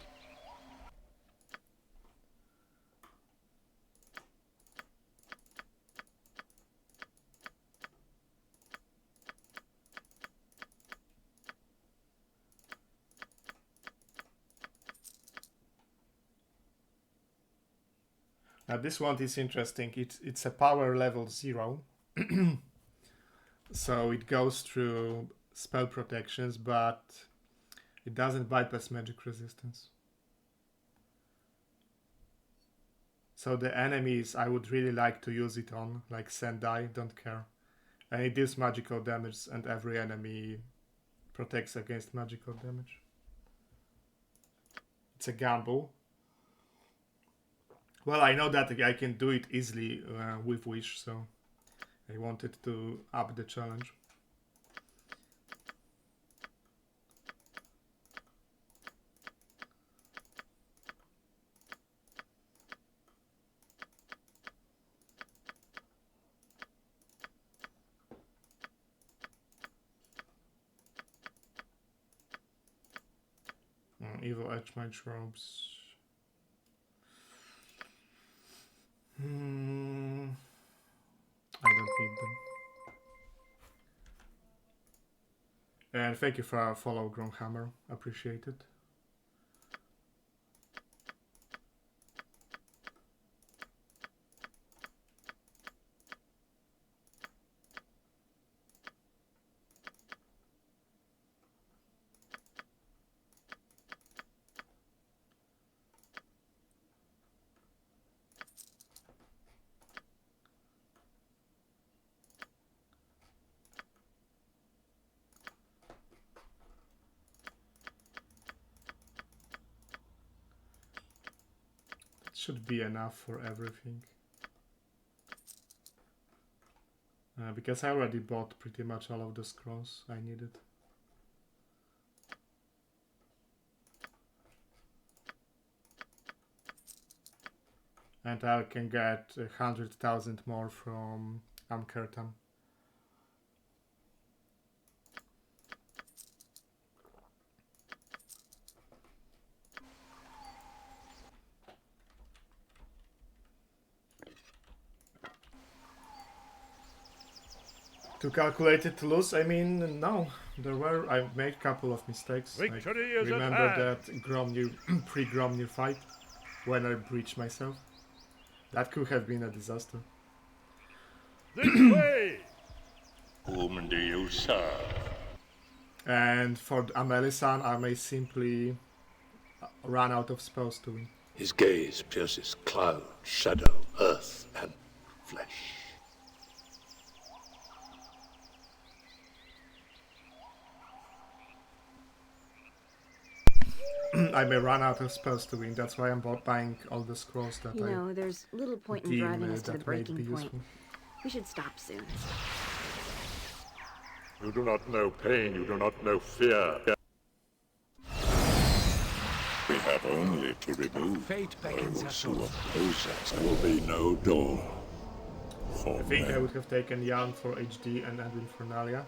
Now this one is interesting. It's a power level 0. So it goes through spell protections, but it doesn't bypass magic resistance. So the enemies I would really like to use it on, like Sendai, don't care. And it deals magical damage, and every enemy protects against magical damage. It's a gamble. Well, I know that I can do it easily with Wish, so I wanted to up the challenge. Evil Edge Mage Robes. I don't need them. And thank you for our follow, Gromhammer. Appreciate it. Should be enough for everything. Because I already bought pretty much all of the scrolls I needed. And I can get 100,000 more from Amkertan. Too calculated to lose? I mean, no. I made a couple of mistakes. Victory like, is at remember hand. that Gromnir, pre-Gromnir fight when I breached myself? That could have been a disaster. This way! Whom do you serve? And for Amelie-san, I may simply run out of spells to win. His gaze pierces cloud, shadow, earth, and flesh. I may run out of spells to win. That's why I'm buying all the scrolls that You know, there's little point in deem, driving us to the that may be breaking point. useful. We should stop soon. You do not know pain, you do not know fear. We have only to remove Fate beckons us those who all. oppose us. There will be no door for I think men. I would have taken Jan for HD and Edwin for Nalia.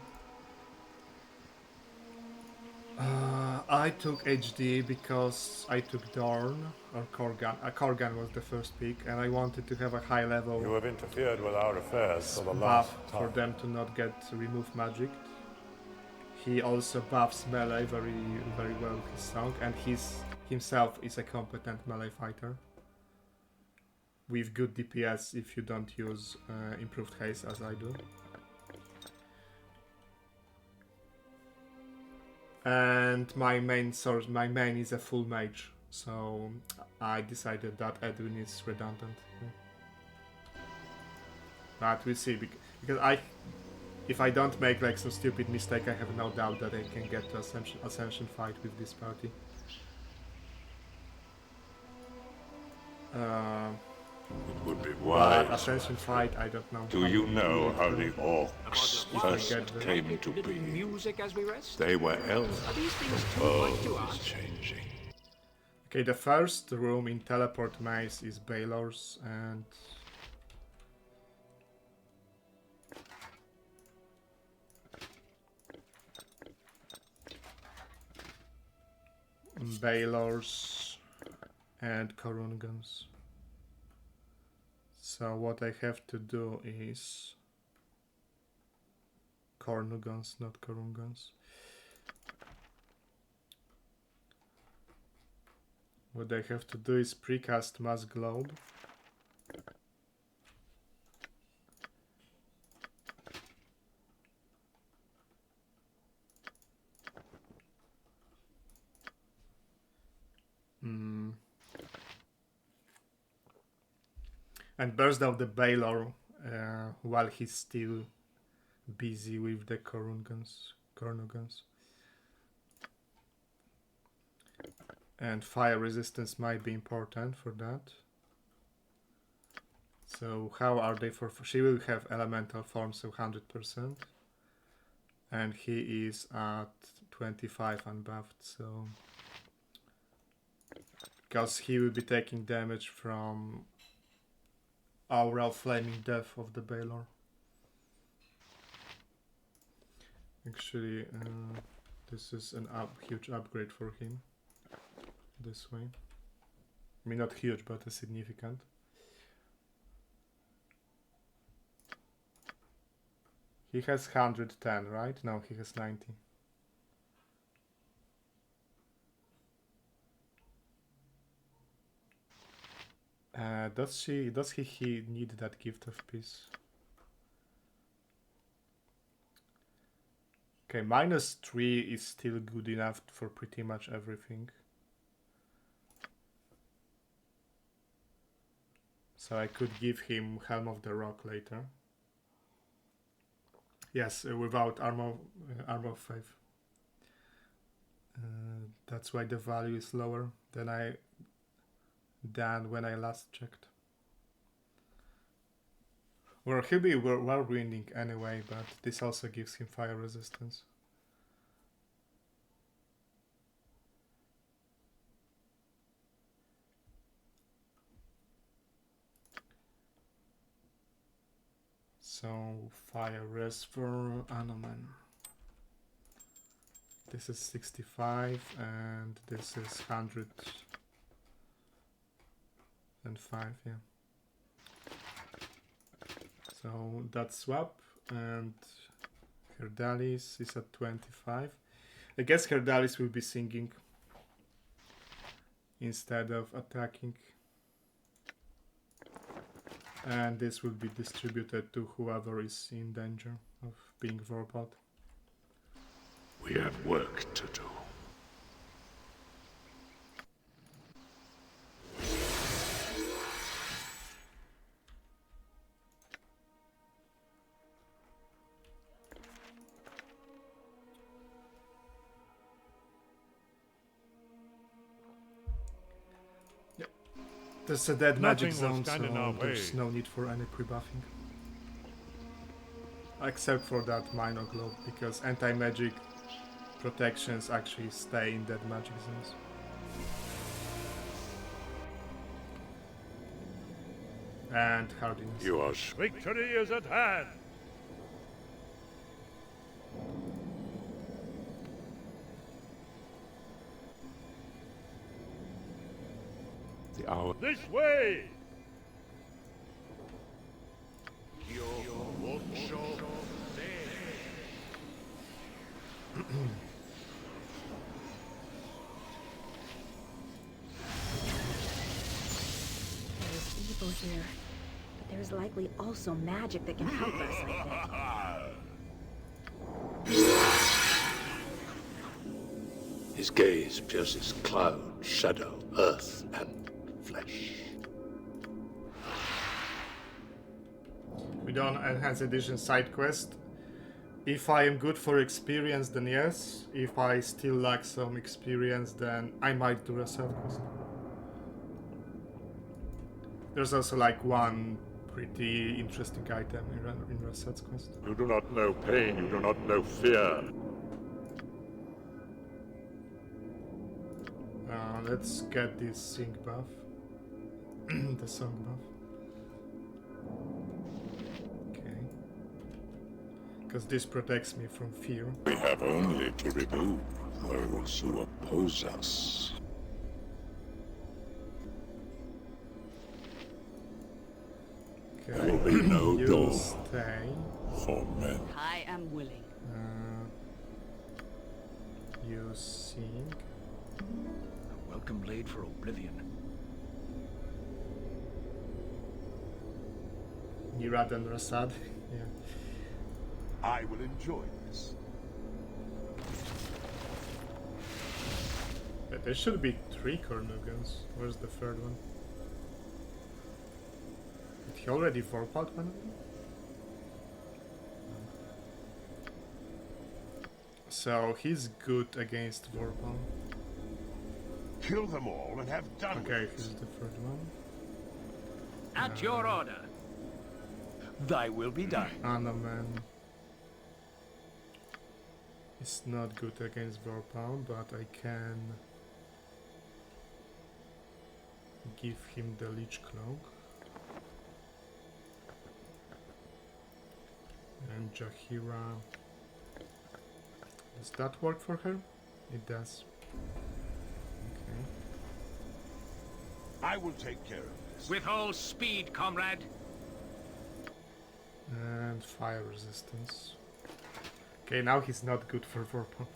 I took HD because I took Dorn or Korgan. Korgan was the first pick, and I wanted to have a high level You have interfered with our affairs for the buff last for time. them to not get remove magic. He also buffs melee very well with his song, and himself is a competent melee fighter with good DPS if you don't use improved haste as I do. And my main is a full mage, so I decided that Edwin is redundant. But we'll see, because if I don't make like some stupid mistake, I have no doubt that I can get to Ascension fight with this party. It would be But wise. Ascension fight, I don't know. Do you know how the orcs If I first get the- came to Little be? music as we rest? They were elves. Are these things too much to Oh, ask? changing. Okay, the first room in Teleport Maze is Balor's, and Balor's and Korungans. So what I have to do is Kornugans, not Korungans. What I have to do is precast Mass Globe. And burst out the Balor while he's still busy with the Kornugans. And fire resistance might be important for that. So how are they for she will have elemental form, so 100%. And he is at 25 unbuffed, so because he will be taking damage from Aural Flaming Death of the Balor. Actually, this is an huge upgrade for him. This way. I mean, not huge, but a significant. He has 110, right? No, he has 90. Does he need that gift of peace? Okay, -3 is still good enough for pretty much everything. So I could give him Helm of the Rock later. Yes, without Armor of Faith. That's why the value is lower than when I last checked. Well, he'll be well winning anyway, but this also gives him fire resistance. So fire res for Anoman. This is 65 and this is 105, yeah. So that's swap, and Herdalis is at 25. I guess Herdalis will be singing instead of attacking. And this will be distributed to whoever is in danger of being Vorpal. We have work to do. There's a dead magic Nothing will zone, stand in our so there's way. no need for any pre-buffing. Except for that minor globe, because anti-magic protections actually stay in dead magic zones. And hardiness. You are Victory is at hand. the hour. This way. There's evil here, but there's likely also magic that can help us, I bet. His gaze pierces cloud, shadow, earth, and flesh. We done Enhanced Edition side quest. If I am good for experience, then yes. If I still lack some experience, then I might do a side quest. There's also like one pretty interesting item in Reset's quest. You do not know pain, you do not know fear. Let's get this sync buff. The song buff. Okay. Because this protects me from fear. We have only to remove those who oppose us. Okay. There will be no You door stay. for men. I am willing. You sing. A welcome blade for oblivion. Muradin F. Yeah. I will enjoy this. There should be 3 Cornugans. Where's the third one? Did he already Vorpal one of them? So he's good against Vorpal. Kill them all and have done Okay, with here's the third one. At your order. Thy will be done. Anaman is not good against Vorpal, but I can give him the Leech Cloak. And Jahira. Does that work for her? It does. Okay. I will take care of this. With all speed, comrade. And fire resistance. Okay, now he's not good for Vorpal.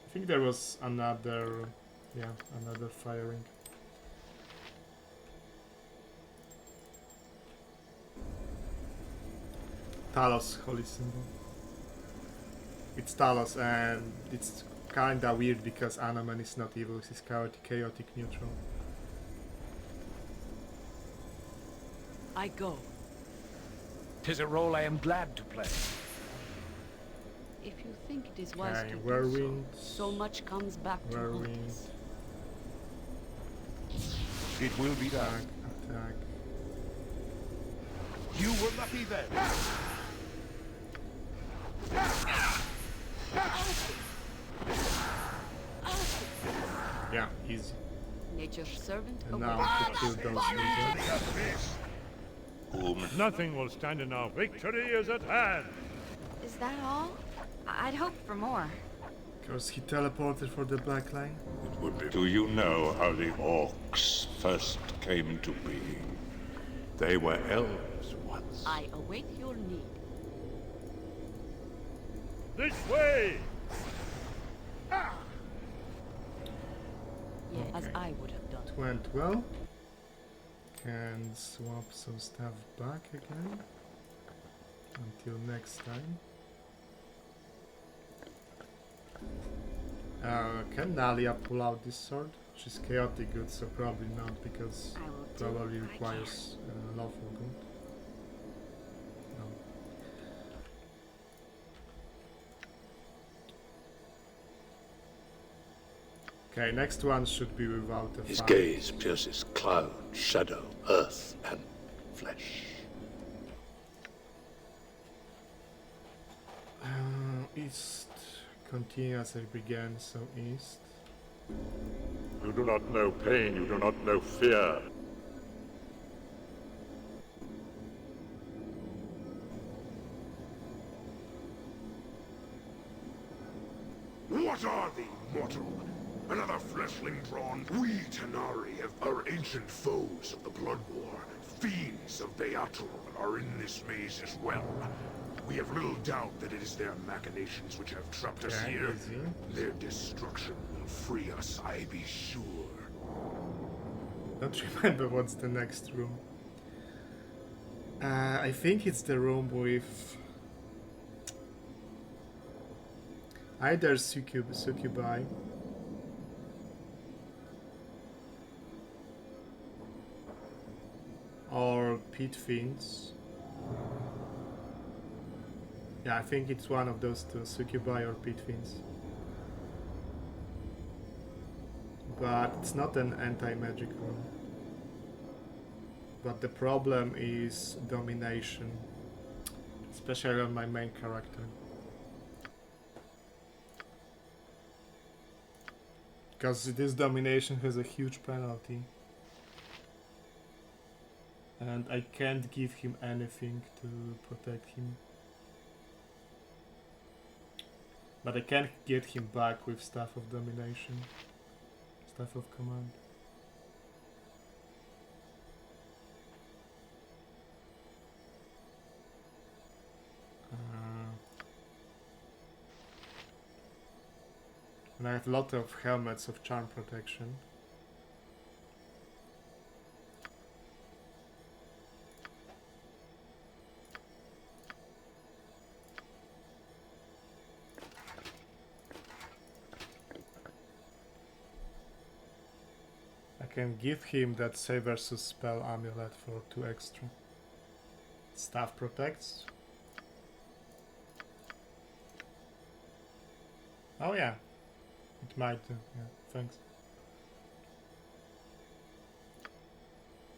I think there was another, another firing. Talos, holy symbol. It's Talos, and it's kinda weird because Anaman is not evil, he's chaotic neutral. I go. 'Tis a role I am glad to play. If you think it is wise Okay, to Whirlwind. do so much comes back to haunt Whirlwind. us. It will be done. Attack. You were lucky then. Yeah, easy. Nature's servant And awaits. now to kill those lizards. Nothing will stand in our victory is at hand. Is that all? I'd hoped for more. Because he teleported for the black line. Do you know how the orcs first came to be? They were elves once. I await your need. This way! Yeah, as I would have done. It went well. Can swap some stuff back again. Until next time. Can Nalia pull out this sword? She's chaotic good, so probably not, because probably requires lawful good. No. Okay, next one should be without a His fire. gaze pierces cloud, shadow, earth, and flesh. East. Continue as I began, so east. You do not know pain, you do not know fear. What are thee, mortal? Another fleshling drawn? We Tanari are ancient foes of the Blood War. Fiends of Beatul are in this maze as well. We have little doubt that it is their machinations which have trapped us here. Their destruction will free us, I be sure. Don't remember what's the next room. I think it's the room with either succubi or pit fiends. Yeah, I think it's one of those two, succubi or pit fiends. But it's not an anti-magic room. But the problem is domination, especially on my main character. Because this domination has a huge penalty. And I can't give him anything to protect him. But I can get him back with Staff of Domination. Staff of Command. And I have a lot of helmets of charm protection. I can give him that save versus spell amulet for 2 extra. Staff protects. Oh yeah, it might do, yeah, thanks.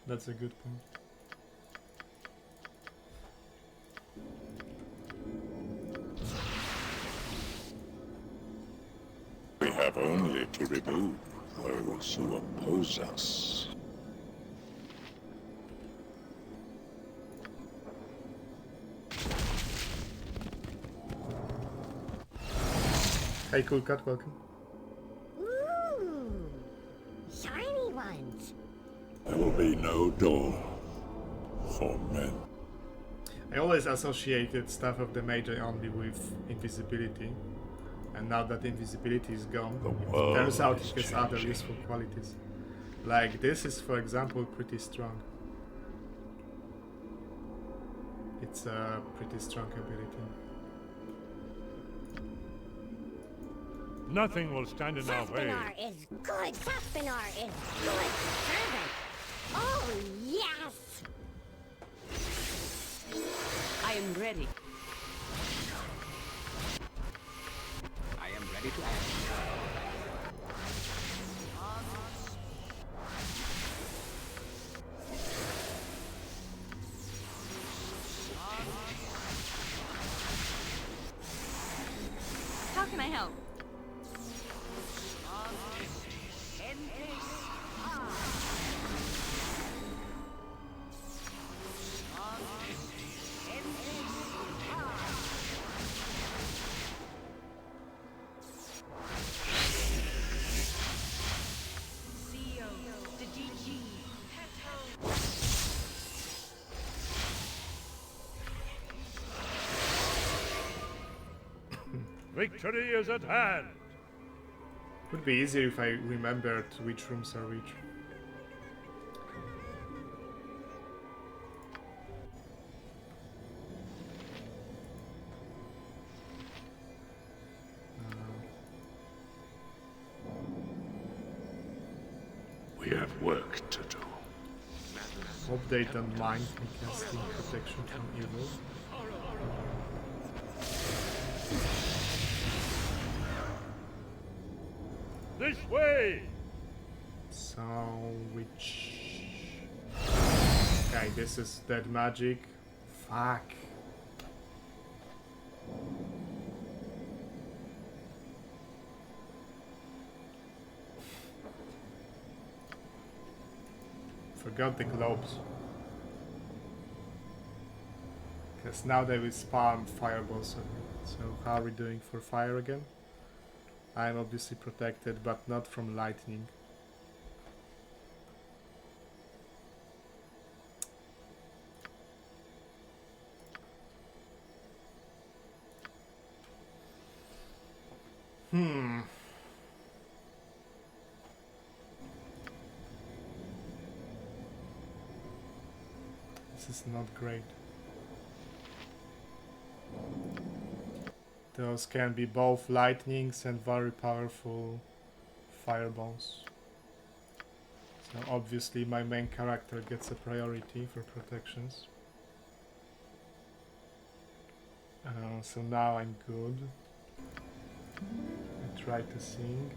That's a good point. We have only to remove those who oppose us. Hey, Cool Cat, welcome. Ooh, shiny ones. There will be no door for men. I always associated Staff of the Mage only with invisibility. And now that invisibility is gone, it turns out it has other useful qualities. Like this is, for example, pretty strong. It's a pretty strong ability. Nothing will stand in our way. Saffinar is good. Saffinar is good servant. Oh, yes! I am ready. I am ready to act. How can I help? Victory is at hand! Would be easier if I remembered which rooms are which. We have work to do. Update on mind casting protection from evil. This way! So, which... Okay, this is dead magic. Fuck. Forgot the globes. Because now they will spawn fireballs on me. So how are we doing for fire again? I'm obviously protected, but not from lightning. This is not great. Those can be both lightnings and very powerful fireballs. So obviously my main character gets a priority for protections. So now I'm good. I try to sing.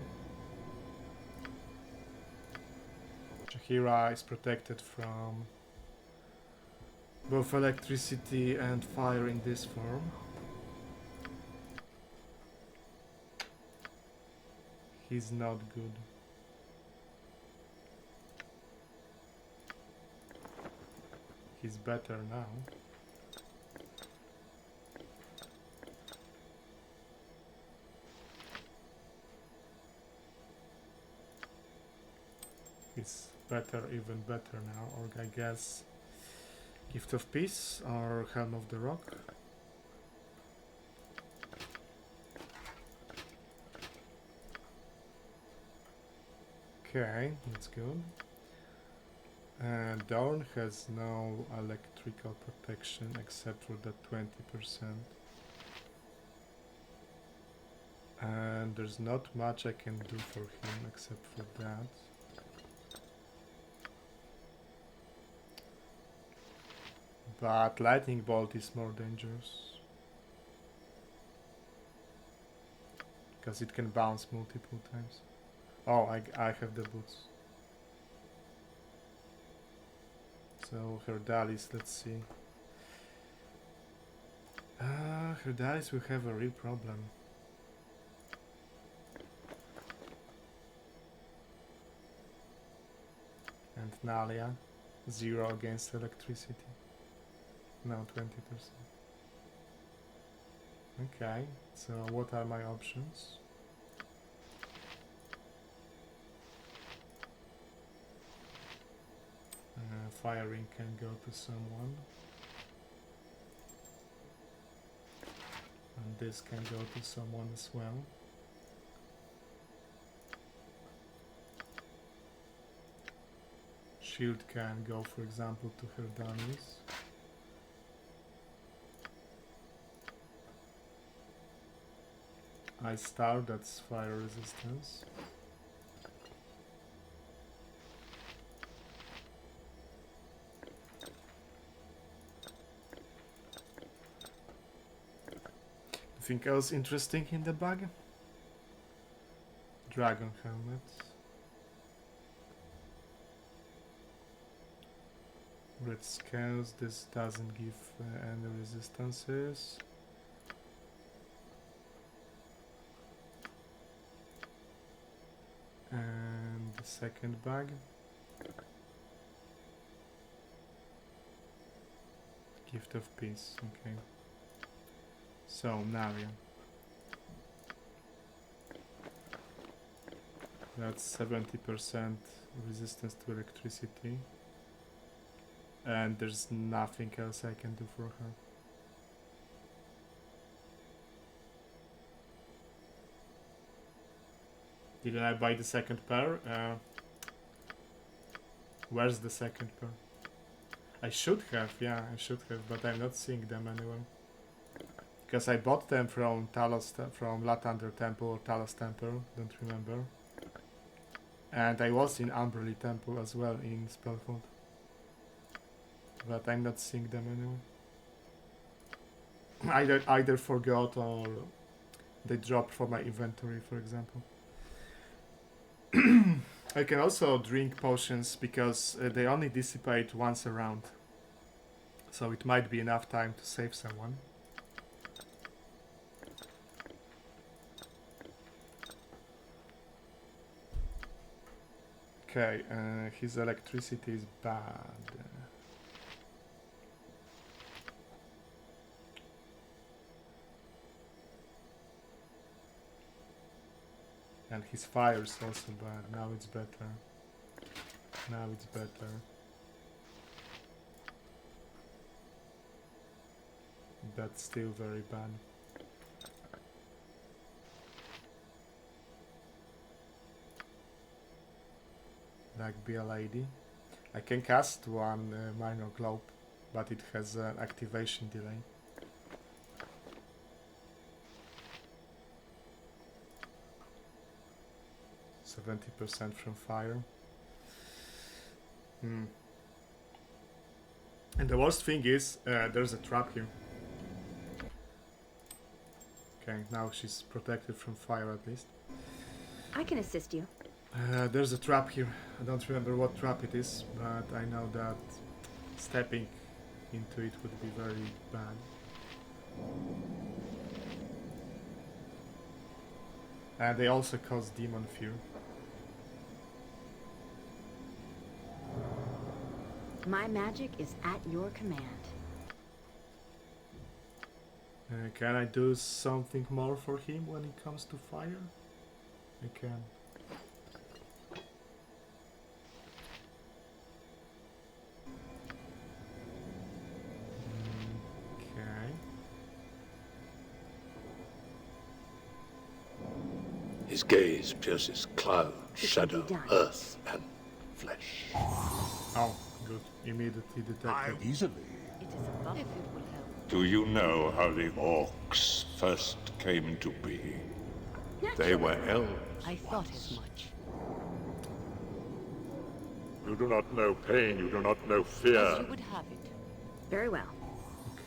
Jahira is protected from both electricity and fire in this form. He's not good. He's better now. He's better, even better now, or I guess Gift of Peace or Helm of the Rock. Okay, that's good. And Dorn has no electrical protection except for the 20%. And there's not much I can do for him except for that. But Lightning Bolt is more dangerous. Because it can bounce multiple times. Oh, I have the boots. So, Herdalis, let's see. Herdalis will have a real problem. And Nalia, 0 against electricity. No, 20%. Okay, so what are my options? Firing can go to someone. And this can go to someone as well. Shield can go, for example, to Herdalis. Ice Star, that's fire resistance. Anything else interesting in the bag? Dragon helmet. Red scales, this doesn't give any resistances. And the second bag. Gift of Peace, okay. So, Nalia. That's 70% resistance to electricity. And there's nothing else I can do for her. Didn't I buy the second pair? Where's the second pair? I should have, yeah, I should have, but I'm not seeing them anywhere. Because I bought them from from Lathander Temple or Talos Temple, don't remember. And I was in Umberly Temple as well in Spellfold. But I'm not seeing them anymore. Either forgot or they dropped from my inventory, for example. I can also drink potions because they only dissipate once a round. So it might be enough time to save someone. Okay, his electricity is bad. And his fire is also bad. Now it's better. Now it's better. But still very bad. Like be a lady. I can cast one minor globe, but it has an activation delay. %70 from fire. And the worst thing is, there's a trap here. Okay, now she's protected from fire at least. I can assist you. There's a trap here. I don't remember what trap it is, but I know that stepping into it would be very bad. And they also cause demon fear. My magic is at your command. Can I do something more for him when it comes to fire? I can. Okay. His gaze pierces cloud, shadow, earth, and flesh. Oh, good. Immediately detected. Easily. It is a buff if it will help. Do you know how the orcs first came into being? They were elves. I thought as much. You do not know pain, you do not know fear. As you would have it. Very well.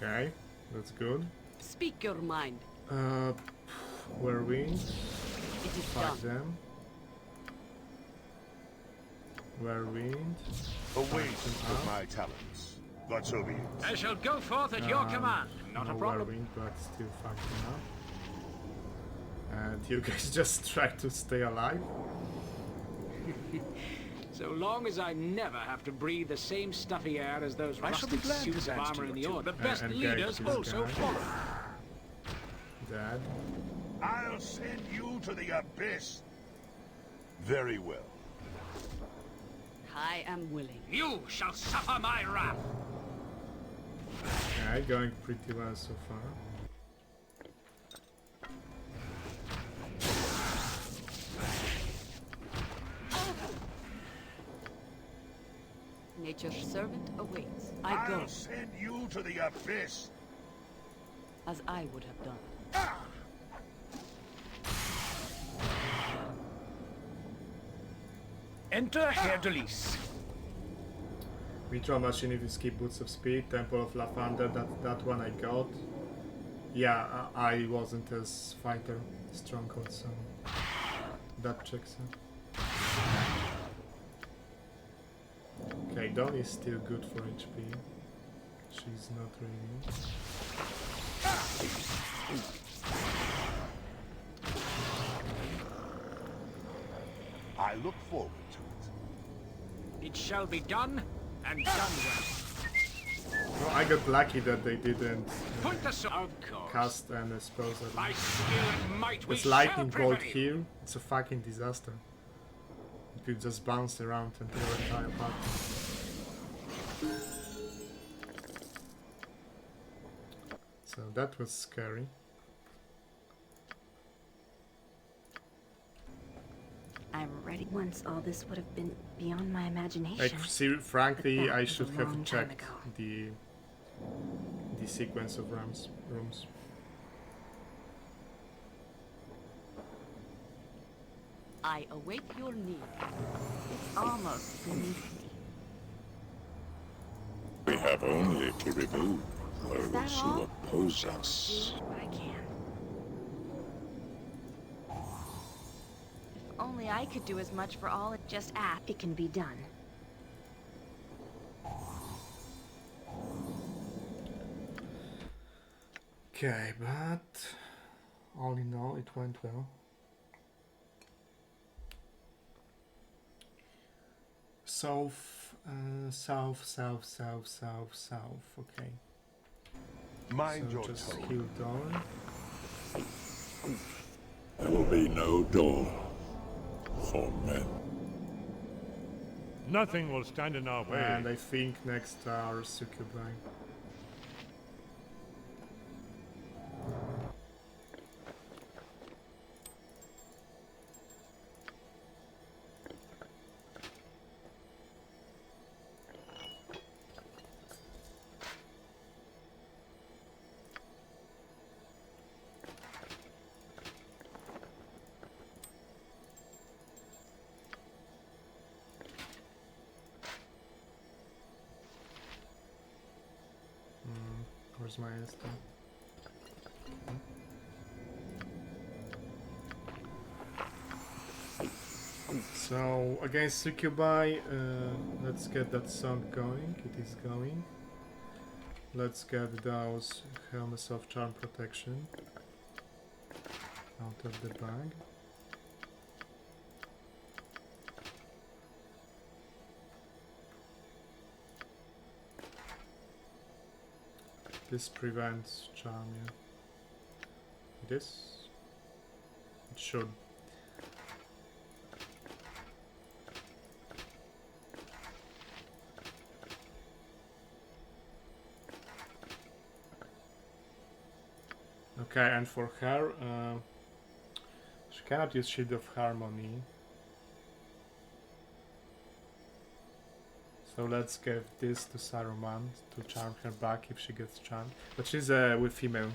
Okay, that's good. Speak your mind. Whirlwind. It is Fight done. them. Whirlwind. A waste of my talents. But so be it. I shall go forth at your command. Not no a problem. Whirlwind, but still fuck them up. And you guys just try to stay alive. So long as I never have to breathe the same stuffy air as those I shall be rusted glad to suits of dance to armor in your the order. tune. The best And leaders Gaxx is also gone. follow. Dad. I'll send you to the abyss. Very well. I am willing. You shall suffer my wrath. Okay, going pretty well so far. Nature's servant awaits. I go. I'll send you to the abyss. As I would have done. Enter Herr Delis. Vitro Machine if you skip Boots of Speed, Temple of Lathander, that one I got. Yeah, I wasn't as fighter stronghold, so that checks out. Okay, Dorn is still good for HP. She's not really. I look forward to it. It shall be done, and done well. Well, I got lucky that they didn't Point the sword. Of course. cast and expose it. By skill and might we This lightning shall bolt prevail. here, it's a fucking disaster. It will just bounce around and tear your entire party. So that was scary. Once all this would have been beyond my imagination. Like, frankly, I was should a have long time checked ago. the sequence of rooms. I await your need. It's almost beneath me. We have only to remove Is that those who all? oppose us. But I can. If only I could do as much for all. Just ask. It can be done. Okay, but all in all, it went well. South. Okay. Mind so your just tone. heal Dorn. There will be no door for men. Nothing will stand in our way. And I think next are Succubi. Where's my instant? So against Succubi, let's get that song going. It is going. Let's get those helmets of charm protection out of the bag. This prevents charm, yeah. This? It should. Okay, and for her, she cannot use Shield of Harmony. So let's give this to Saruman to charm her back if she gets charmed. But she's with female,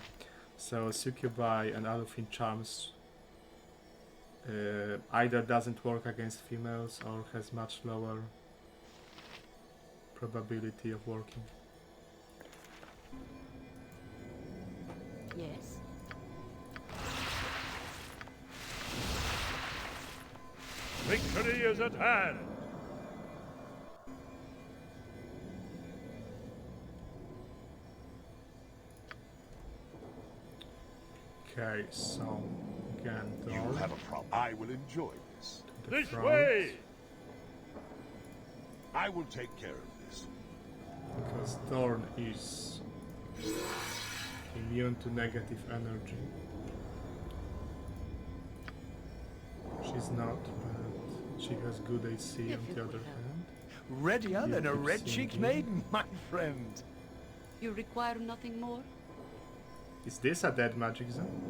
so Succubi and Alufin charms either doesn't work against females or has much lower probability of working. Yes. Victory is at hand. Okay, so again, You Dorn have a problem. I will enjoy this. to the This front, way! I will take care of this. because Dorn is immune to negative energy. She's not, but she has good AC on the other hand. Readier than a keep red-cheeked singing. maiden, my friend. You require nothing more? Is this a dead magic zone?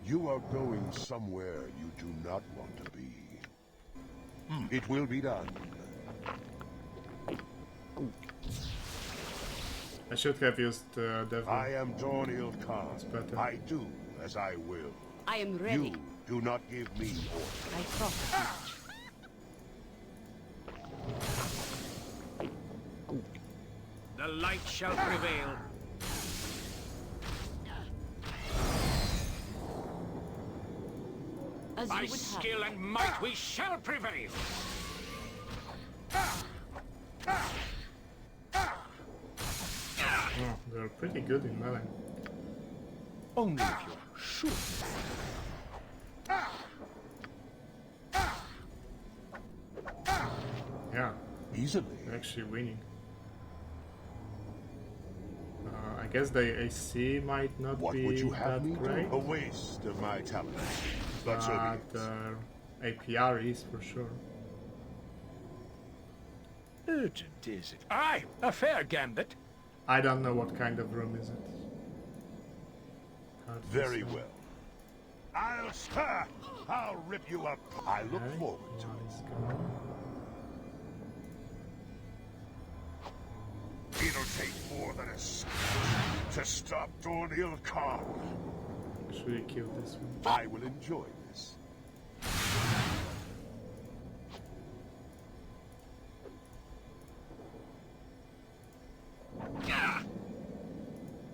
You are going somewhere you do not want to be. It will be done. I should have used Devil. I am Dorn Khan. It's better. I do as I will. I am ready. You do not give me orders. I trust you. The light shall prevail. As By you would have. skill and might we shall prevail. Oh, they're pretty good in melee. Only if you're sure. Yeah, Easily. they're actually winning. I guess the AC might not What be would you have that me great, do? A waste of my talents. But so be it. APR is for sure. Urgent, is it? Aye, a fair gambit. I don't know what kind of room is it. start. Very this, well. I'll rip you up. I look forward to it. It'll take more than a second to stop Dorn Khan. Should we kill this one? I will enjoy this.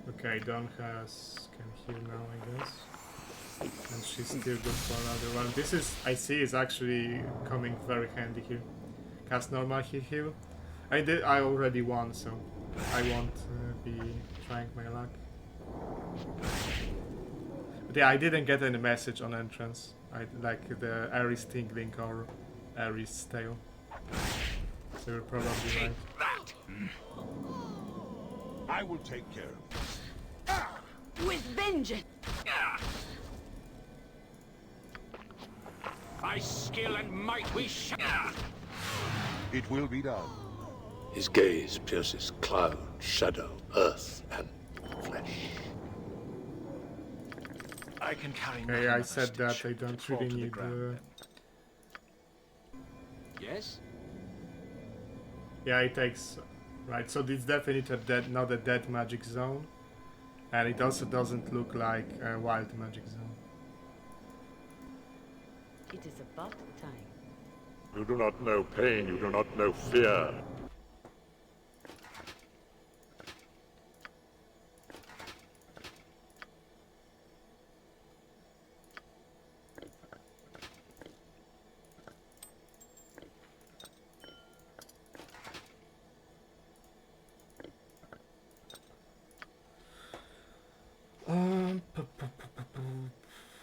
Okay, Dorn can heal now, I guess. And she's still good for another one. This is, I see, is actually coming very handy here. Cast normal heal. I already won, so I won't be trying my luck. But yeah, I didn't get any message on entrance. Like the Ares tingling or Ares tail. So you're probably right. I will take care of this. With vengeance! By skill and might we shall. It will be done. His gaze pierces cloud, shadow, earth, and flesh. I can carry. Okay, I said that I don't really need. Yes. Yeah, it takes. Right, so it's definitely not a dead magic zone, and it also doesn't look like a wild magic zone. It is about time. You do not know pain, you do not know fear.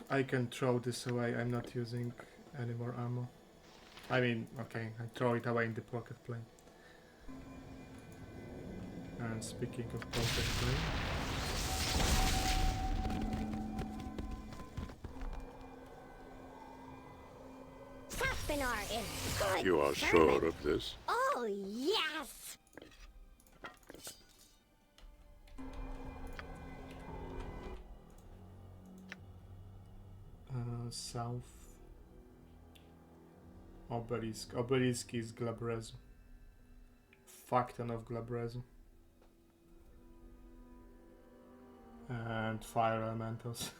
I can throw this away. I'm not using any more ammo. I mean, okay, I throw it away in the pocket plane. And speaking of pocket plane, Saspinar is good. You are sure of this? Oh, yes! south. Obelisk. Obelisk is Glabrezu. Fuck ton of Glabrezu. And fire elementals.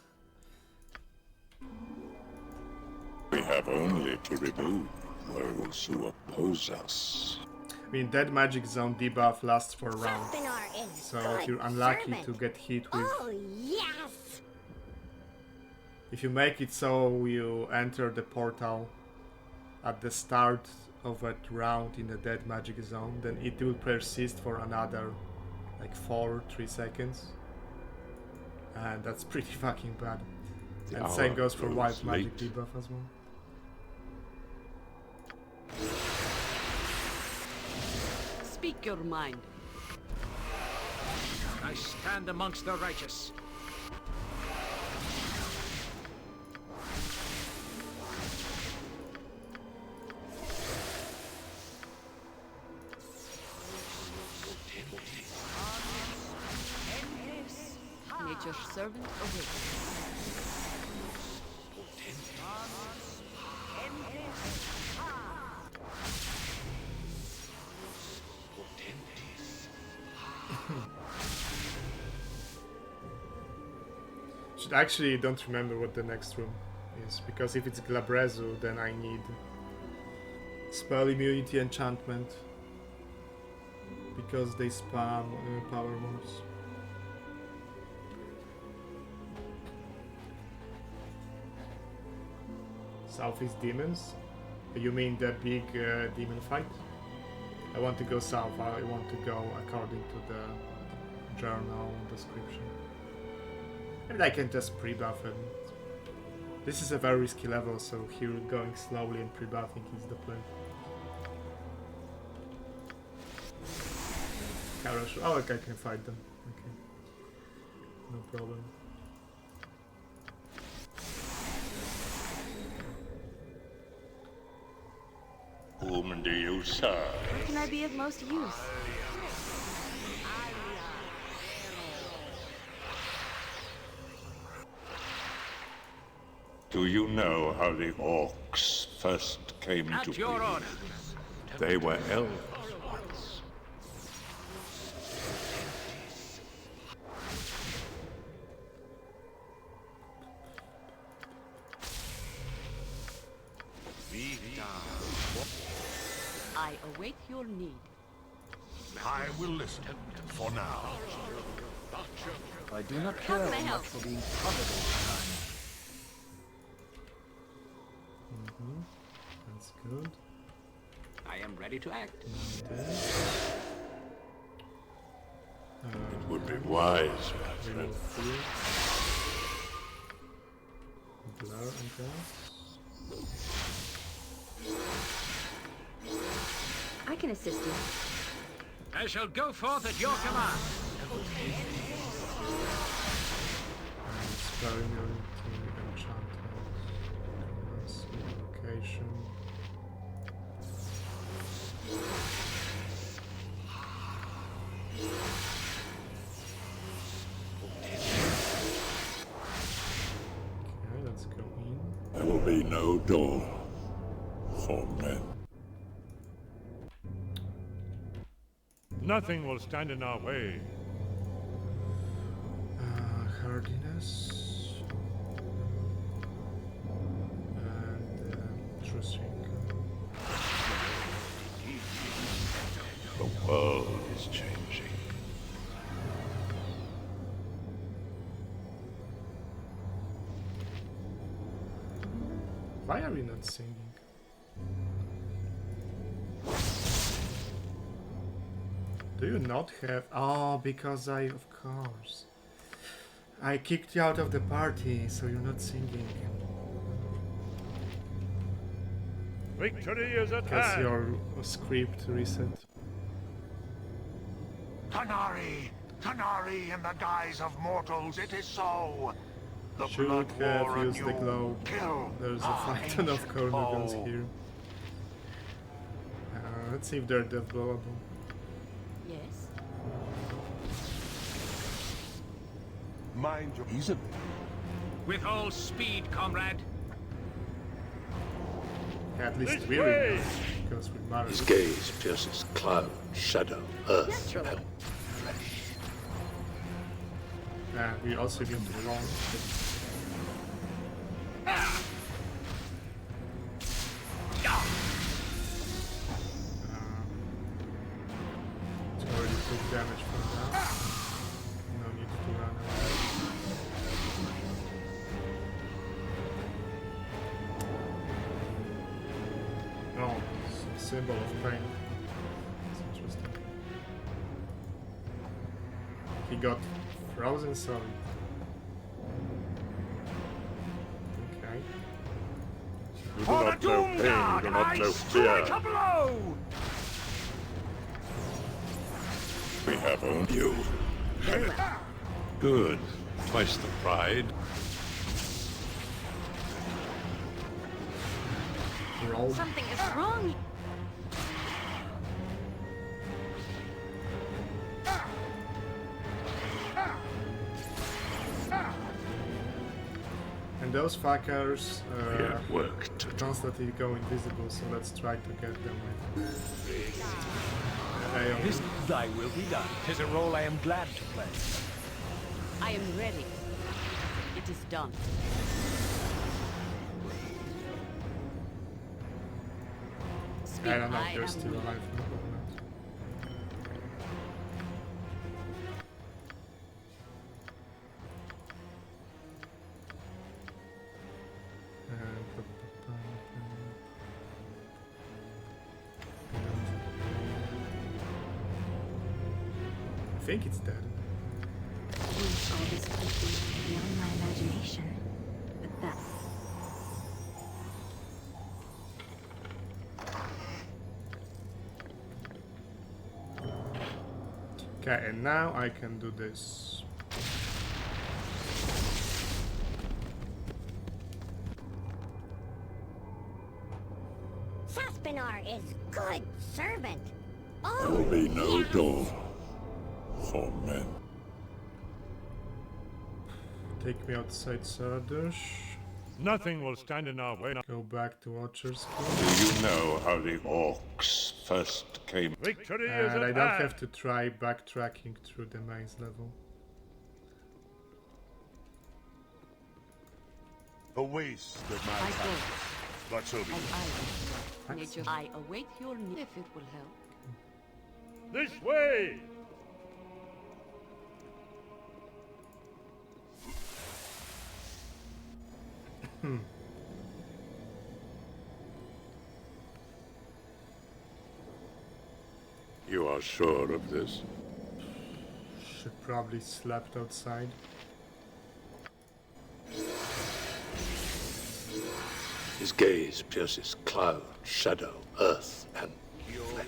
We have only to remove those who oppose us. I mean, Dead Magic Zone debuff lasts for a round. Saspinar is So good if you're unlucky servant. to get hit with... Oh, yes! If you make it so you enter the portal at the start of that round in the Dead Magic Zone, then it will persist for another like 3 seconds. And that's pretty fucking bad. And same goes for Wild Magic debuff as well. Speak your mind. I stand amongst the righteous. Nature's servant awaits. Should actually don't remember what the next room is, because if it's Glabrezu, then I need spell immunity enchantment, because they spam power moves. South is demons? You mean the big demon fight? I want to go south. I want to go according to the journal description. And I can just pre-buff him. This is a very risky level, so here going slowly and pre-buffing is the play. Karash. Oh, okay, I can fight them. Okay. No problem. Whom do you serve? Where can I be of most use? Do you know how the orcs first came to At your be? order. They were elves once. I await your need. I will listen for now. I do not How care can I much help? for being prodded all the time. That's good. I am ready to act. It would be wise, my friend. Remove fear. Blur, I guess. I can assist you. I shall go forth at your command. Experiment enchantment. Location. Okay, let's go in. There will be no door for men. Nothing will stand in our way. Hardiness. And truth ring. The world is changing. Why are we not singing? Do you not have... Oh, because of course. I kicked you out of the party, so you're not singing. Victory is at Because hand. your script reset. Tanari! Tanari in the guise of mortals, it is so! The Should blood have war used the anew. globe. Kill There's a our fight of ancient Cornogons foe. here. Let's see if they're death-blowable. Yes? Mind your easily. With all speed, comrade. At least This we're way! in now, because we married. His gaze pierces cloud, shadow, earth, Naturally. and flesh. We also need to long. It's already took damage from that. No need to run away. Oh, it's a symbol of pain. That's interesting. He got frozen solid. Okay. You do not know pain, you do not know fear. blow! We have owned you. Very well. Good. Twice the pride. Roll. Something is wrong. And those fuckers We have work to do. constantly go invisible, so let's try to get them with AoE. This thy will be done. 'Tis a role I am glad to play. I am ready. It is done. I don't know if I they're am still alive or not. I think it's dead. All this could be beyond my imagination. But that... Okay, and now I can do this. Saspinar is good servant. There will be no door for men. Take me outside Sardush. Nothing will stand in our way now. Go back to Watcher's Do you know how the orcs first came? Victory is And at I don't hand. have to try backtracking through the maze level. A waste of my time. But so be it. I await your need if it will help. This way! You are sure of this? Should probably slept outside. His gaze pierces cloud, shadow, earth, and flesh.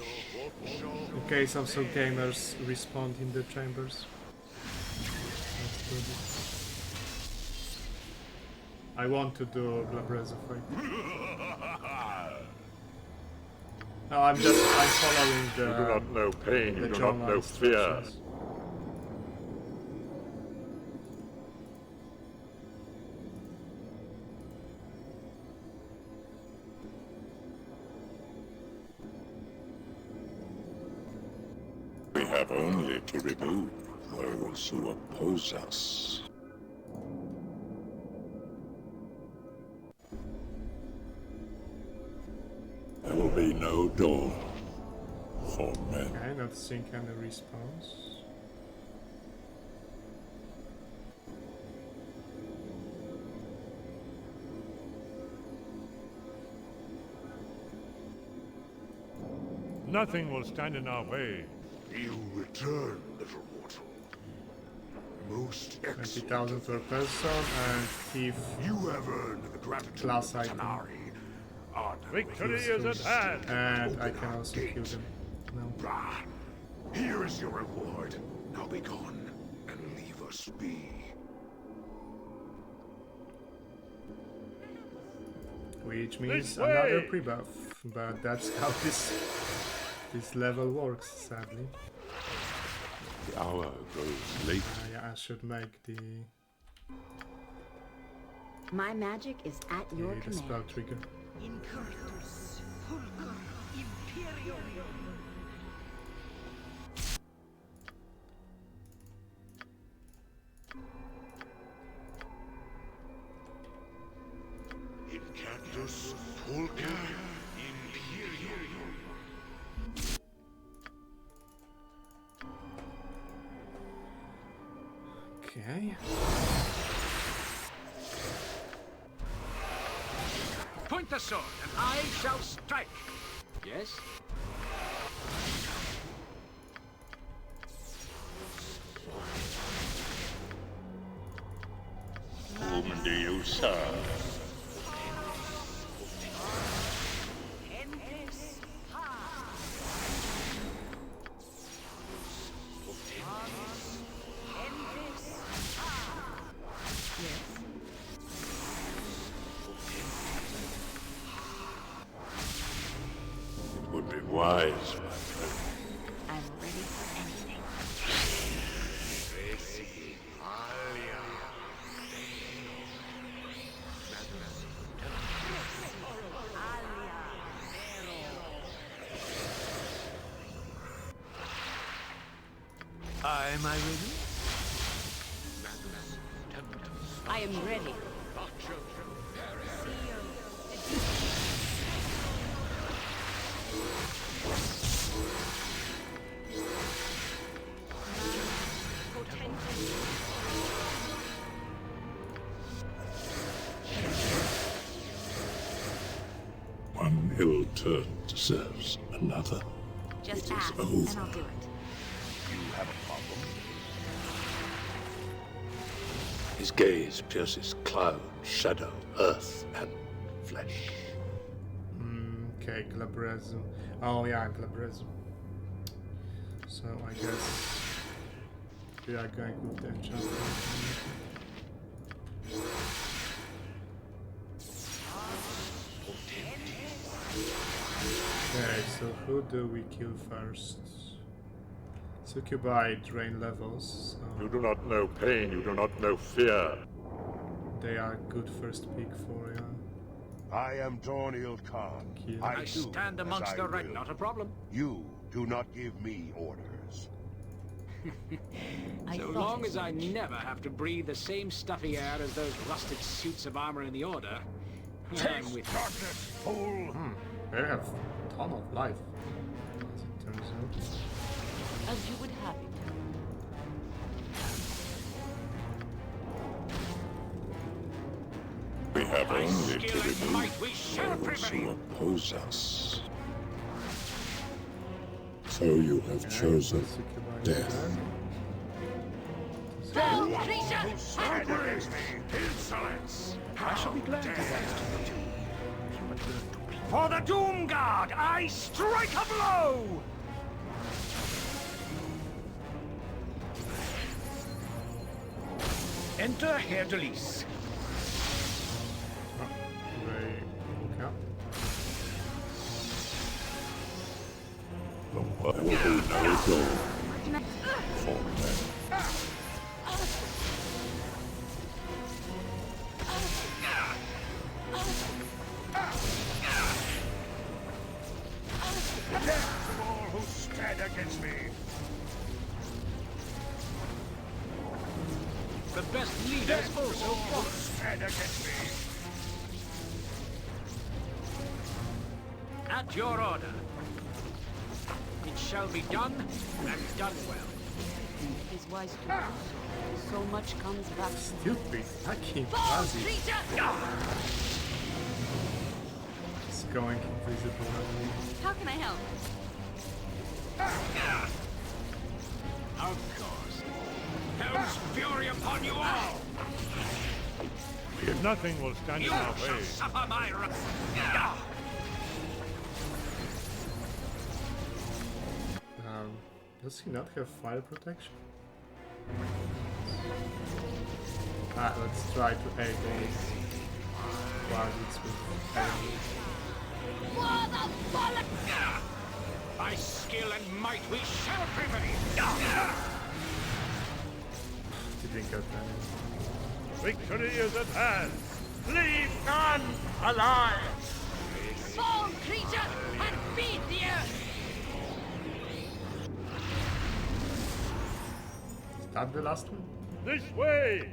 In case also gamers respawn in the chambers. Let's do this. I want to do Glabrezo fight. No, I'm following the. You do not know pain, you do not know fear. We have only to remove those who oppose us. There will be no Dorn for men. Okay, not seeing any response. Nothing will stand in our way. You return, little mortal. Most 20,000 per person and thief. You have earned the gratitude class of item. Tanari. Victory is at hand. And I can also kill them. No. Here is your reward. Now be gone and leave us be. Which means This way! another pre-buff, but that's how this level works, sadly. The hour grows late. Yeah, I should make the My magic is at your the spell command. trigger. Incurtus, fulcrum, imperium. Incurtus, fulcrum, imperium. Okay. Point the sword, and I shall strike. Yes? Whom do you serve? It would be wise, my friend. I'm ready for anything. Am I ready? I am ready. One ill turn deserves another. Just It is ask, over. and I'll do it. You have a problem? His gaze pierces cloud, shadow, earth, and flesh. Okay, Glabrezo. Oh yeah, Glabrezo. So I guess we are going with the enchantment. Okay, so who do we kill first? Succubi drain levels. You do not know pain, you do not know fear. they are good first pick for you. I am Dorn Khan. I do stand as amongst I the right, will. not a problem. You do not give me orders. So long as I never have to breathe the same stuffy air as those rusted suits of armor in the Order, I'm with darkness, fool! They have a ton of life, as it turns out. As you would have it. We have By only to skill and remove might we shall those prevail. who oppose us. So you have chosen death. Against me, insolence! I shall be glad to dare answer you. But learn to please. For the Doom Guard, I strike a blow! Enter Herr Delis. There will be no door for men. Death to all who stand against me! The best leaders Death to also all who fall. stand against me! At your order. It shall be done, and done well. It is wise to do so. So much comes back. Stupid fucking fuzzy. It's going invisible. How can I help? Of course. Hell's fury upon you all! Nothing will stand You in our shall way. suffer my Does he not have fire protection? Ah, let's try to aid those targets with enemies. By skill and might we shall prevail! Didn't get that. Victory is at hand. Leave none alive. Fall, creature, and feed the earth! Is that the last one? This way.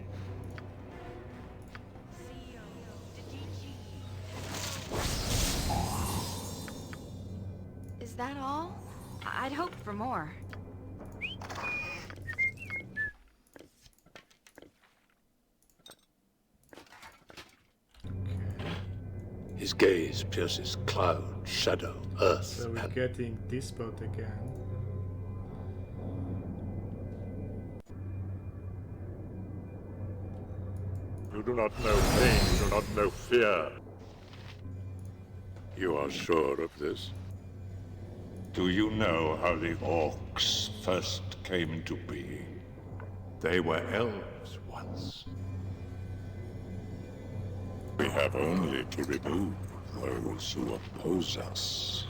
Is that all? I'd hoped for more. His gaze pierces cloud, shadow, earth, So we're getting this boat again. You do not know pain, you do not know fear. You are sure of this? Do you know how the orcs first came to be? They were elves once. We have only to remove those who oppose us.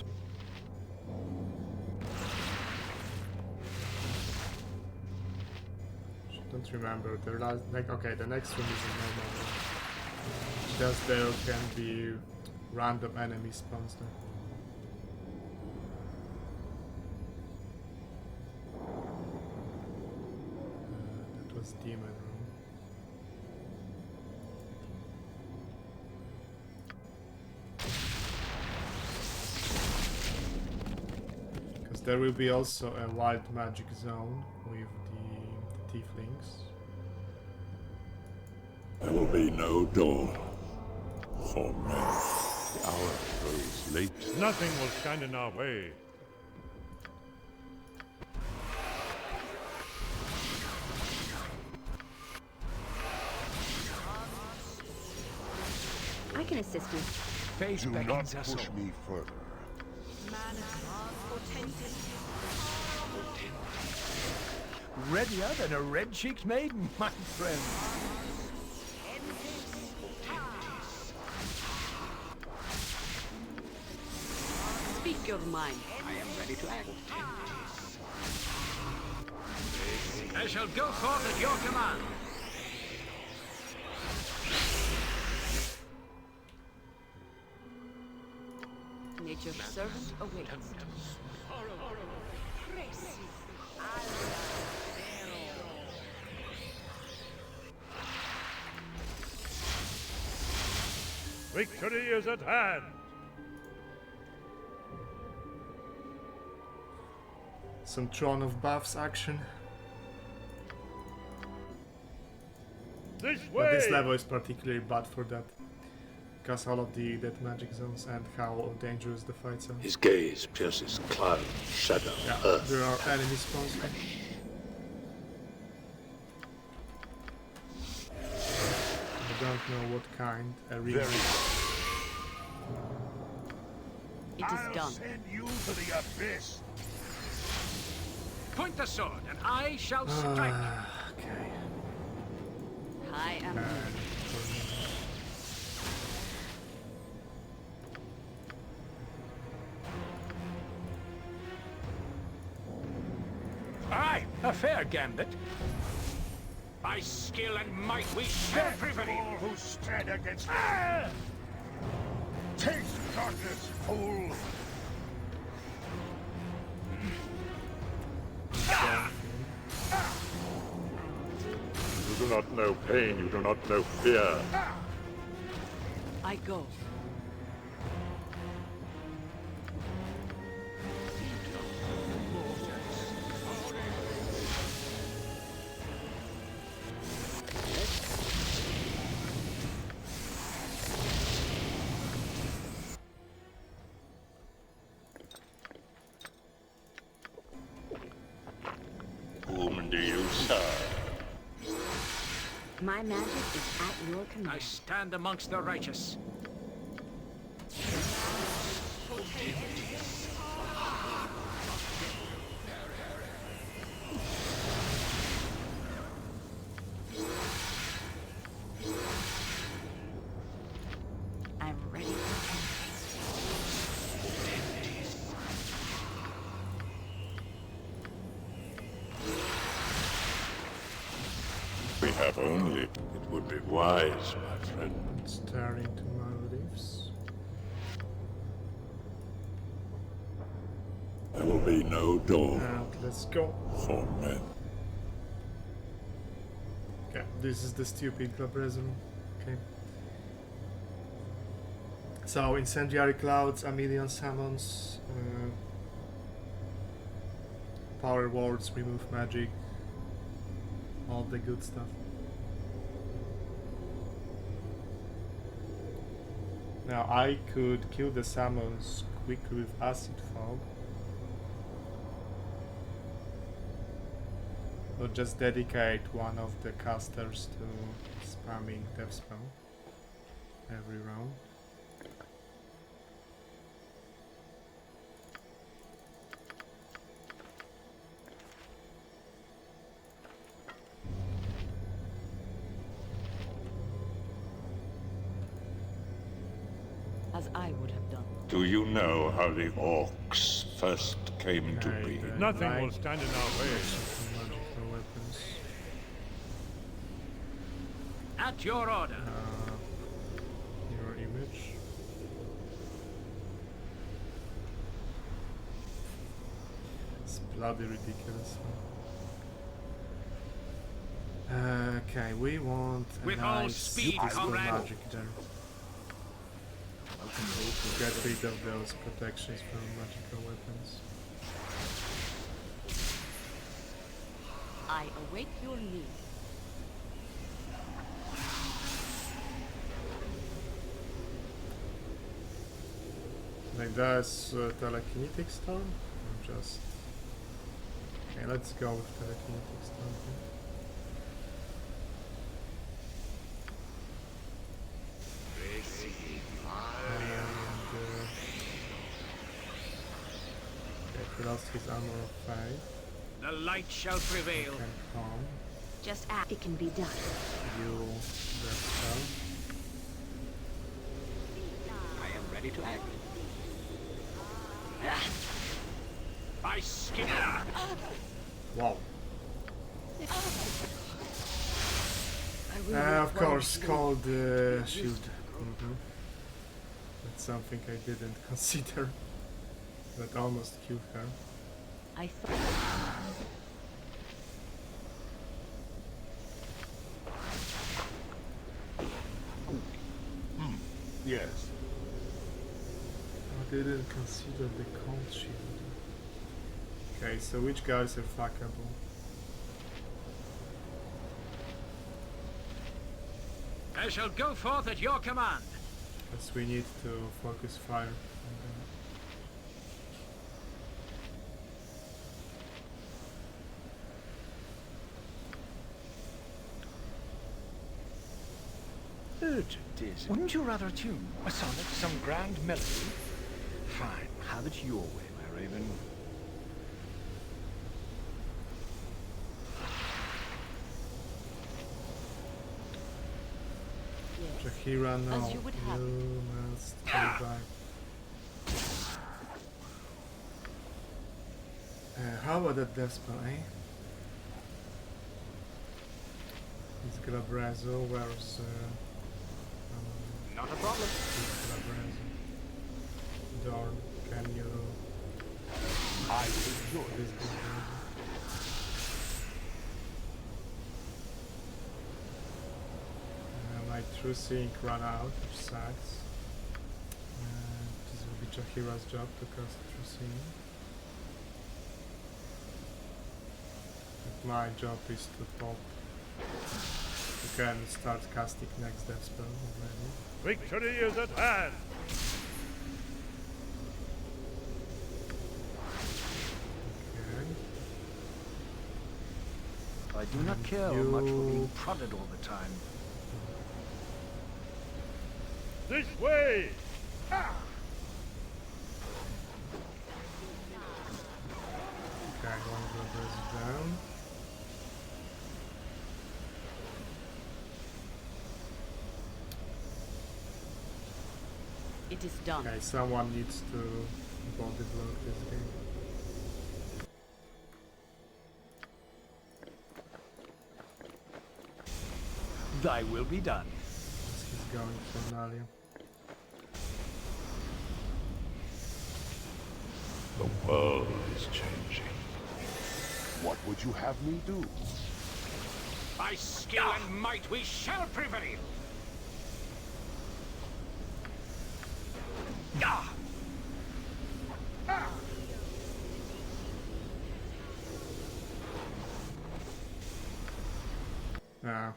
Don't remember the last. Like, okay, the next one is a normal one. Just there can be random enemy spawns there. That was demon room. Because there will be also a wild magic zone with the tieflings. There will be no dawn for men. The hour grows late. Nothing will stand in our way. I can assist you. Fate Do not beckons us push all. me further. Readier than a red-cheeked maiden, my friend. Speak your mind. I am ready to act. I shall go forth at your command. Nature's servant awaits. Victory is at hand! Some Throne of Buffs action. This But way! this level is particularly bad for that. Because all of the dead magic zones and how dangerous the fights are. His gaze pierces cloud, shadow, Yeah, earth. there are enemy spawns here. I don't know what kind. A ring. It is done. Send you to the abyss! Point the sword, and I shall strike. Okay. I am. Aye, a fair gambit. By skill and might we shall prevail. All who stand against me! Taste darkness, fool! You do not know pain, you do not know fear. I go. Whom do you serve? My magic is at your command. I stand amongst the righteous. I'm ready for We have only. It would be wise, my friend. Staring to my leaves. There will be no door Let's go. for men. Okay, this is the stupid Glabrezu. Okay. So, incendiary clouds, a million summons, power wards, remove magic, all the good stuff. Now I could kill the summons quickly with acid fog, or just dedicate one of the casters to spamming death spell every round. As I would have done. Do you know how the orcs first came to be? Nothing will stand in our way. Magical weapons. At your order. Your image. It's bloody ridiculous. Okay, we want a With all nice speed, physical comrade. magic there. To get rid of those protections from magical weapons. I await your need. Like that's telekinetic storm? Or just... Okay, let's go with telekinetic storm here. He lost his armor of 5. The light shall prevail. Can calm. Just act. It can be done. You that spell. I am ready to act. By skill. Wow. Of course, called shield. That's something I didn't consider. That almost killed her. I thought... Yes. I didn't consider the cold shield. Okay, so which guys are fuckable? I shall go forth at your command. Because we need to focus fire on them. Urgent is. Wouldn't you rather tune a sonnet to some grand melody? Fine, have it your way, my raven. Shahira, no. As you would have You must go back. How about that death spell, eh? It's Glabrazo, where's not a problem. Glabrazo. Dorn, can you... I will enjoy this Glabrazo? My true seeing ran out, which sucks. This will be Jahira's job to cast true seeing. But my job is to pop. You can start casting next death spell already. Victory is at hand! Okay. I do not care much for being prodded all the time. This way! Okay, one Glabrazo down. it is done. Okay, someone needs to body block this game. Thy will be done. He's going for Nalia. The world is changing. What would you have me do? By skill and might we shall prevail.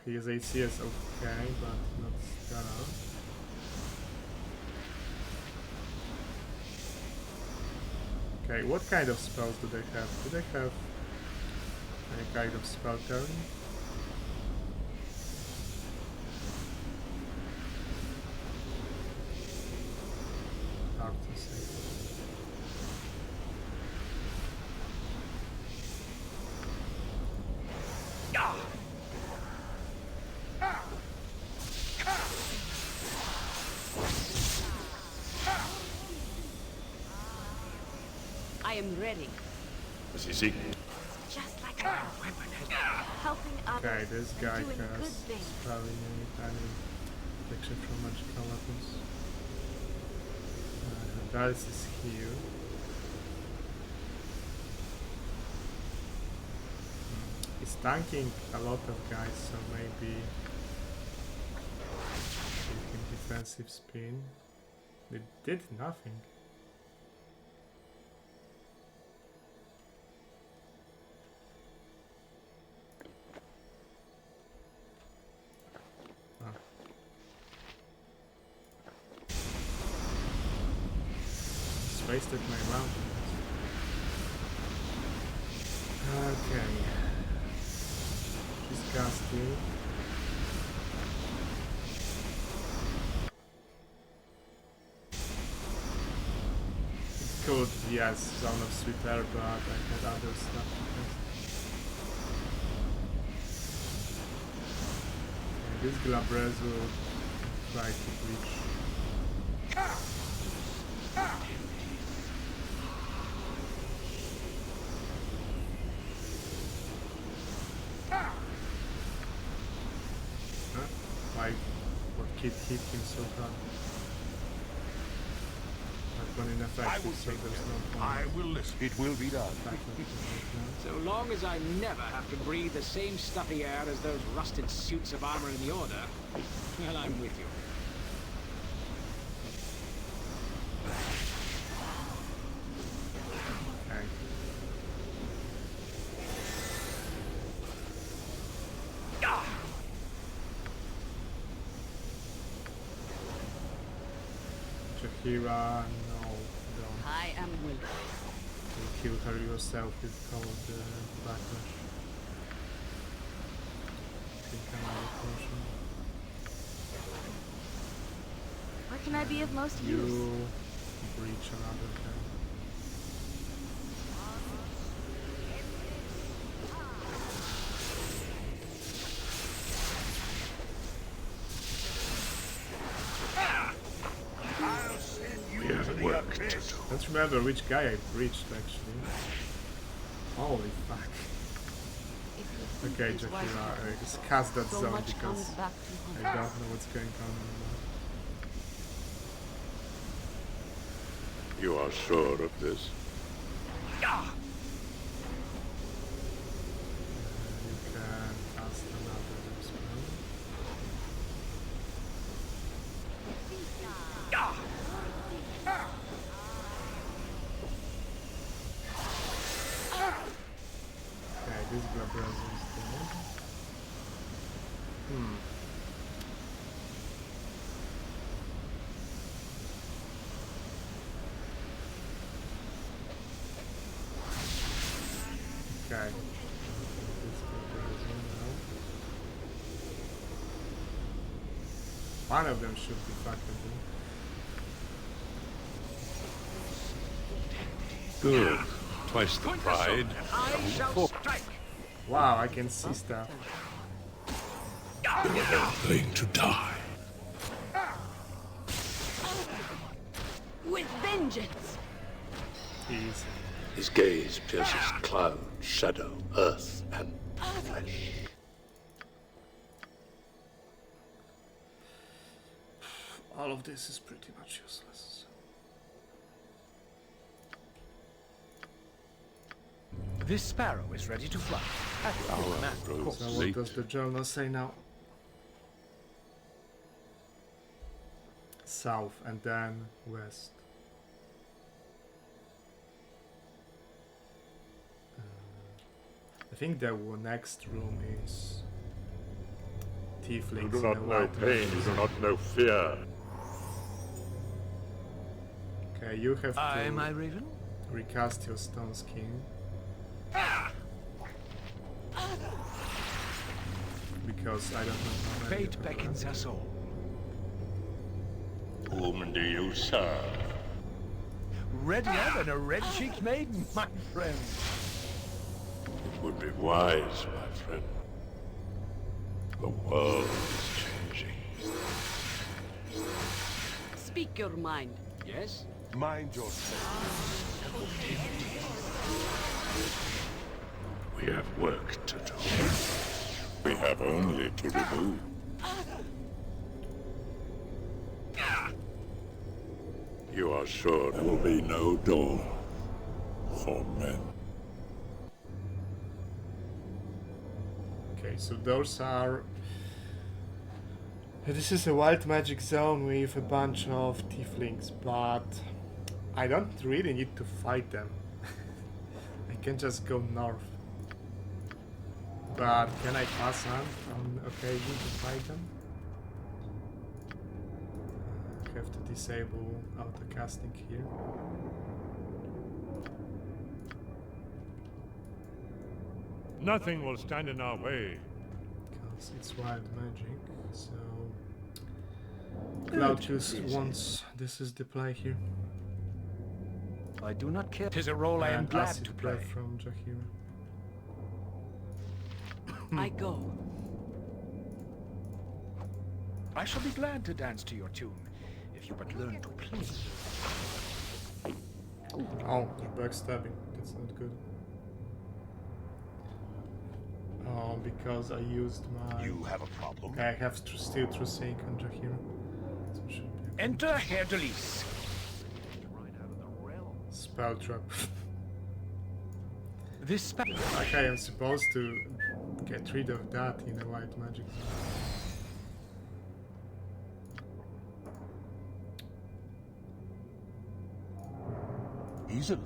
He is ACS, okay, but not Scarab. Okay, what kind of spells do they have? Do they have any kind of spell turn? Hard to say. I am ready. Does he see? Just like a weapon. Helping others. Okay, this guy doing good has things. spelling any protection from magical weapons. Darius is here. He's tanking a lot of guys, so maybe give him defensive spin. It did nothing. Wasted my round. Okay. She's casting. It could, yes, Zone of Sweet Air, but I had other stuff to cast. Okay, this Glabrazo try to breach. Why? What kid hit him so hard? weapon ineffective, so there's no point. I will listen. It will be done. So long as I never have to breathe the same stuffy air as those rusted suits of armor in the Order, well, I'm with you. Okay. Jahira, no, don't. I am willing. You killed her yourself with cold backlash. Think another potion. Where can I be of most use? You breach another thing. We have work to do. Let's remember which guy I breached actually. Holy fuck. Okay, Jahira, just cast that So zone much because comes back to I don't know what's going on anymore. You are sure of this? You can cast another spell. Okay, this Glabrezo is dead. Okay. This Glabrezo now. One of them should be fuckable. Good. Twice the pride. Wow, I can see stuff. You are not going to die. With vengeance! Easy. His gaze pierces cloud, shadow, earth, and flesh. All of this is pretty much useless. This sparrow is ready to fly. At your command, of course. So what does the journal say now? South and then west. I think the next room is Tieflings. You do not know pain, you do not know fear. Okay, you have to my Raven? recast your stone skin. Because I don't know how many. Fate beckons us all. Whom do you serve? Readier than a red-cheeked maiden, my friend. It would be wise, my friend. The world is changing. Speak your mind. Yes? Mind yourself. We have work to do. We have only to remove. You are sure there will be no door for men? Okay, so those are... This is a wild magic zone with a bunch of tieflings, but I don't really need to fight them. I can just go north. But can I pass on occasion to fight them? I have to disable auto-casting here. Nothing will stand in our way. Because it's wild magic, so... Cloudus once this is the play here. I do not care. 'Tis a role I am glad acid to play. breath from Jahira. I go. I shall be glad to dance to your tune, if you but learn to play. Oh, they're backstabbing. That's not good. Oh, because I used my... You have a problem? Okay, I have still True Sync on Jahira. So it should be okay. Enter Herr Delis. spell trap. This spell. Like I am supposed to get rid of that in a white magic. Easily.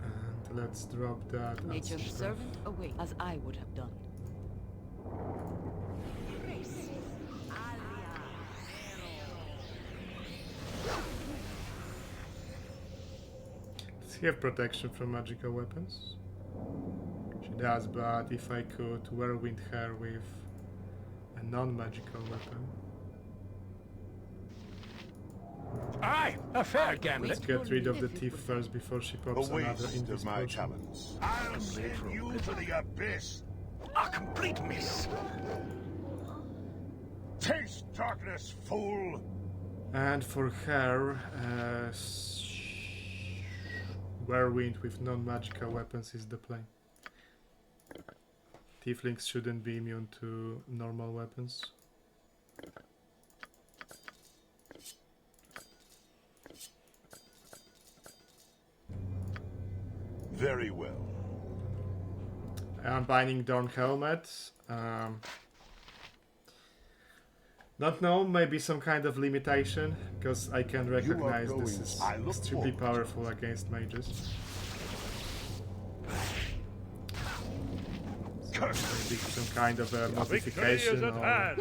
And let's drop that. as Nature's stuff. servant away, as I would have done. Does he have protection from magical weapons? She does, but if I could whirlwind her with a non-magical weapon. Aye, a fair gambit. Let's get rid of the thief first before she pops The another waste of my invisible. talents. I'll send you to the abyss. A complete miss. Taste darkness, fool. And for her, whirlwind with non-magical weapons is the play. Tieflings shouldn't be immune to normal weapons. Very well. I'm binding Dorn helmet. Don't know, maybe some kind of limitation, because I can recognize this is extremely powerful against mages. So maybe some kind of a modification or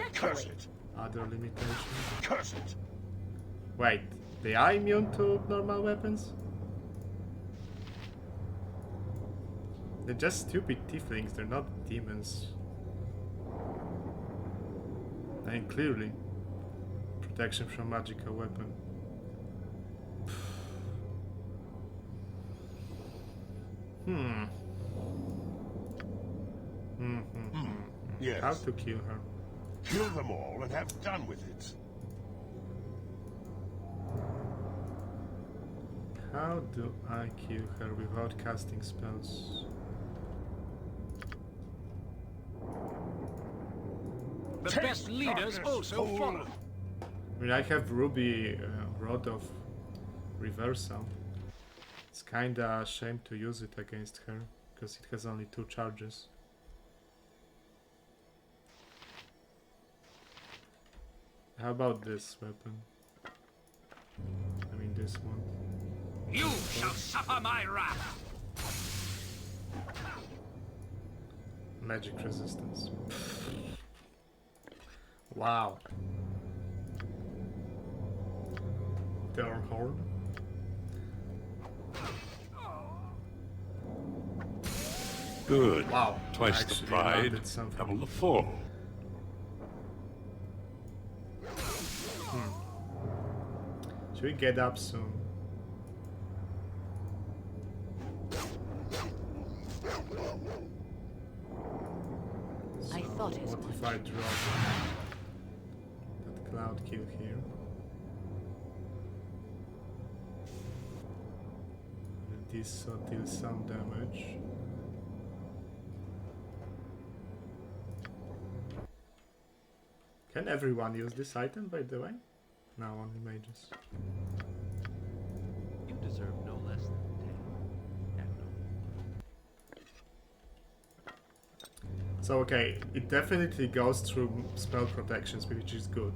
other limitation. Curse it. Wait, they are immune to normal weapons? They're just stupid tieflings, they're not demons. I mean, clearly, protection from magical weapon. Yes. How to kill her? Kill them all and have done with it. How do I kill her without casting spells? The best leaders also follow. I mean, I have Ruby Rod of Reversal. It's kinda a shame to use it against her, because it has only 2 charges. How about this weapon? I mean this one. You shall suffer my wrath. Magic resistance. Wow. Dorn horn. Good. Wow. Twice the Actually pride, landed something. double the fall. Should we get up soon? I thought his What if I drop that cloud kill here? This deals some damage. Can everyone use this item, by the way? No, only mages. You deserve no less than 10. So okay, it definitely goes through spell protections, which is good.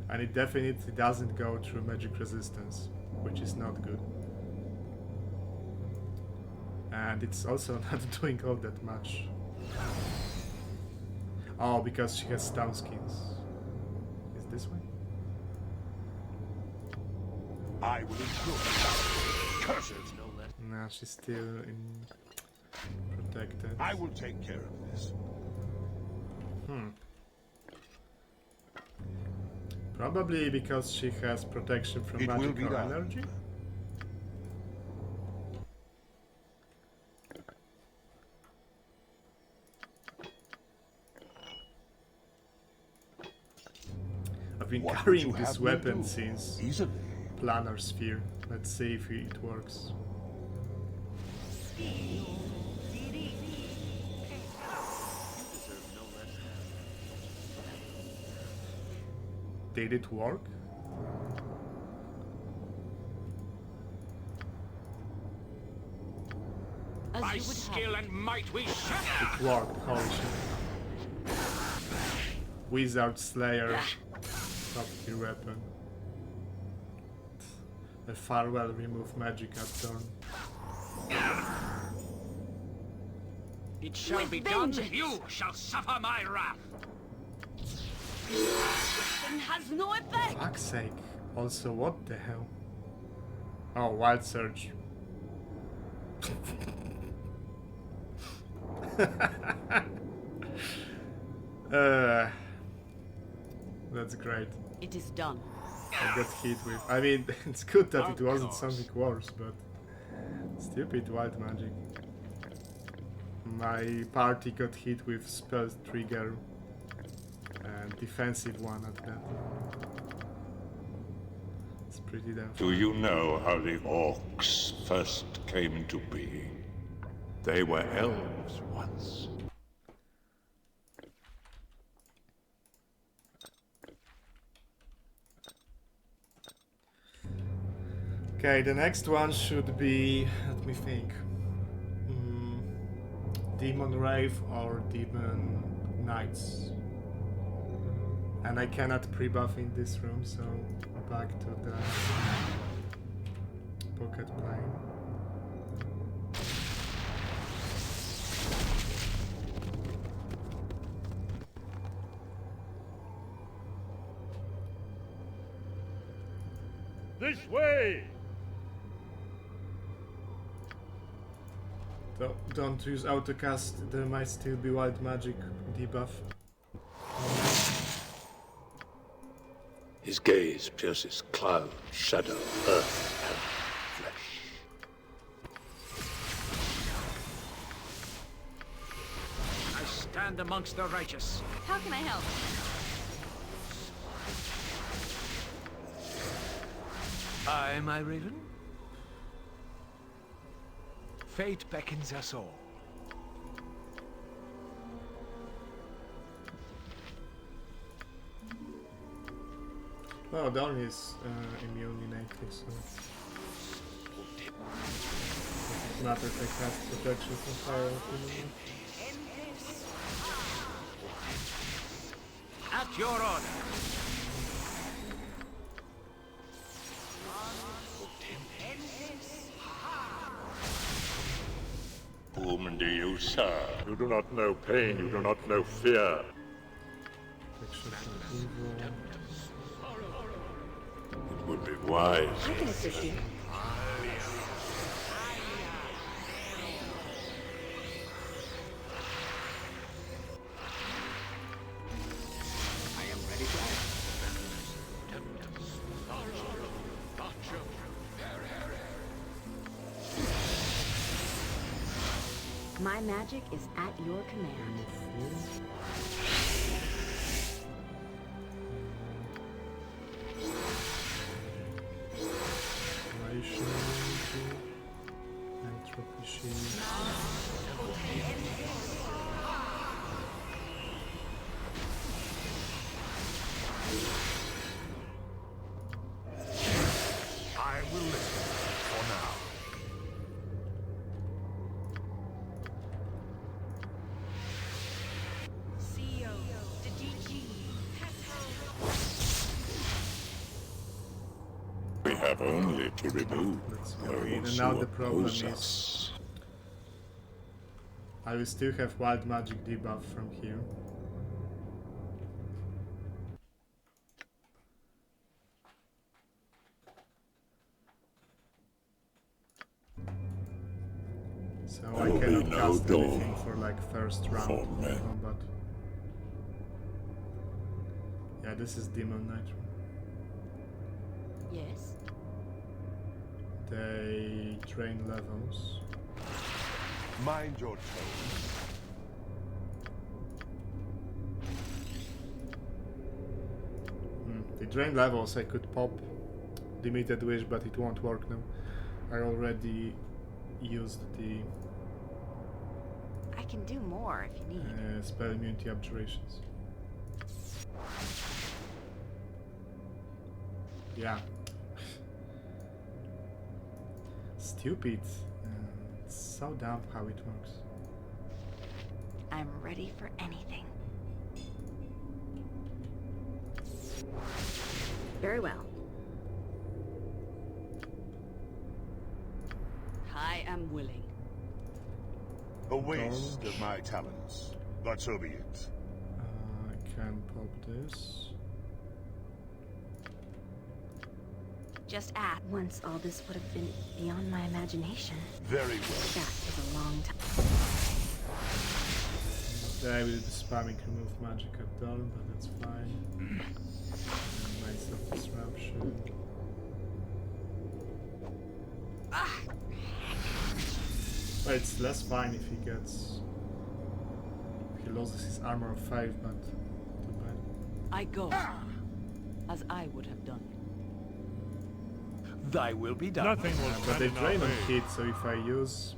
And it definitely doesn't go through magic resistance, which is not good. And it's also not doing all that much. Oh, because she has stun skins. Is this way? I will ensure. Curse it! Nah, she's still in protected. I will take care of this. Probably because she has protection from It will be magical done. energy. I've been What would carrying you this have me weapon do? since Easily. Planar Sphere. Let's see if it works. Did it work? My skill and might we share. It worked, holy shit. Wizard Slayer, top tier weapon. A farewell remove magic at Dorn. It shall be done. You shall suffer my wrath. It has no effect. Fuck's sake. Also, what the hell? Oh, Wild Surge. That's great. It is done. I got hit with. I mean, it's good that it wasn't something worse, but stupid wild magic. My party got hit with spell trigger and defensive one at that. It's pretty damn. Do you know how the orcs first came into being? They were elves once. Okay, the next one should be, let me think, Demon Rave or Demon Knights. And I cannot pre-buff in this room, so back to the pocket plane. This way! Don't use autocast, there might still be wild magic debuff. His gaze pierces cloud, shadow, earth, and flesh. I stand amongst the righteous. How can I help? Aye, my raven? Fate beckons us all. Well, Dorn is immune innately, so doesn't matter if I cast protection from fire. At your order. Whom do you serve? You do not know pain, you do not know fear. It would be wise. I can assist you. I am ready to act. My magic is at your command. Entropy shield. I will listen for now. We have only to remove And now the problem is I will still have wild magic debuff from here. So I cannot cast anything for like first round of combat. Yeah, this is Demon Knight. Yes. They drain levels. Mind your tone. They drain levels. I could pop Limited Wish, but it won't work now. I already used the I can do more if you need. spell immunity abjurations. Yeah. Stupid It's so dumb how it works. I'm ready for anything. Very well. I am willing. A waste of my talents, but so be it. I can pop this. Just add. Once all this would have been beyond my imagination. Very well. That was a long time. I will be spamming remove magic at Dorn, but that's fine. Nice of disruption. But it's less fine if he gets... If he loses his armor of 5, but too bad. I go, as I would have done. Thy will be done. Nothing will But they stand in drain our on way. hit, so if I use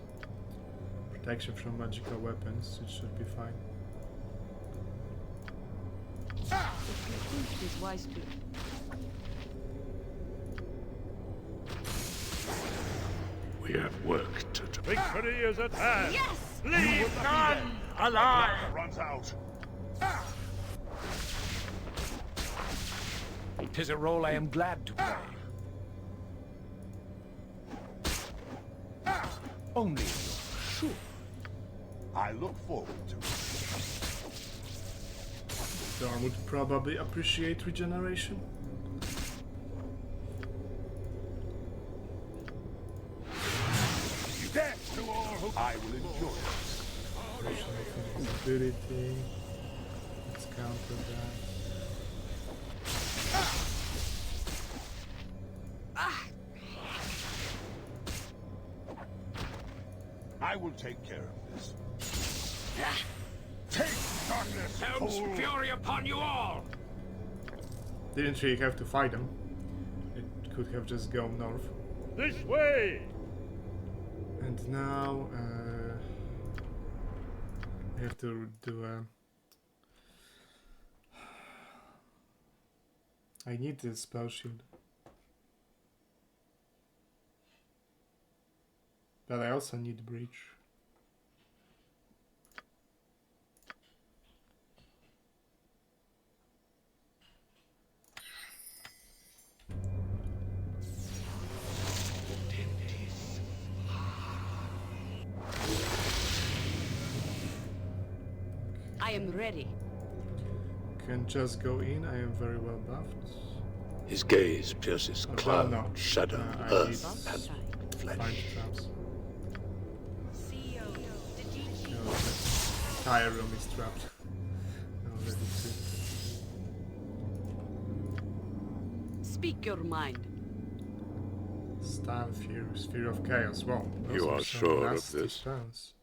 protection from magical weapons, it should be fine. If you think it is wise to... We have work to do. Victory is at hand. Yes! Leave none alive! Runs out. 'Tis a role I am glad to play. Only if you're sure. I look forward to it. Dorn would probably appreciate regeneration. Death to all who I will enjoy it. Invisibility. Let's counter that. I will take care of this. Take darkness, Helm's fool! fury upon you all! Didn't really have to fight them. It could have just gone north. This way! And now I have to do a... I need this spell shield. But I also need breach. I am ready. Can just go in, I am very well buffed. His gaze pierces cloud, no. shadow, I earth, need and flesh. find traps. No, the entire room is trapped. Already too. Speak your mind. Style fear, sphere of chaos. Wow, those You are some sure of nasty this? spells.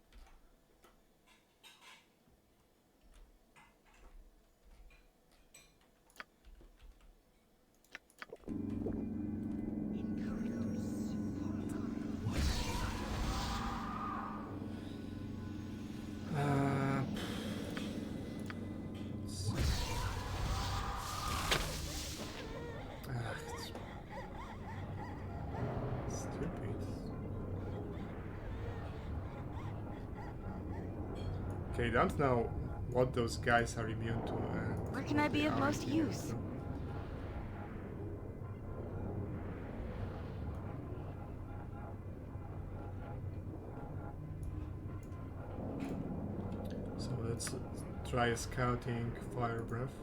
Okay, don't know what those guys are immune to. Where can I be of most use? So let's try scouting fire breath.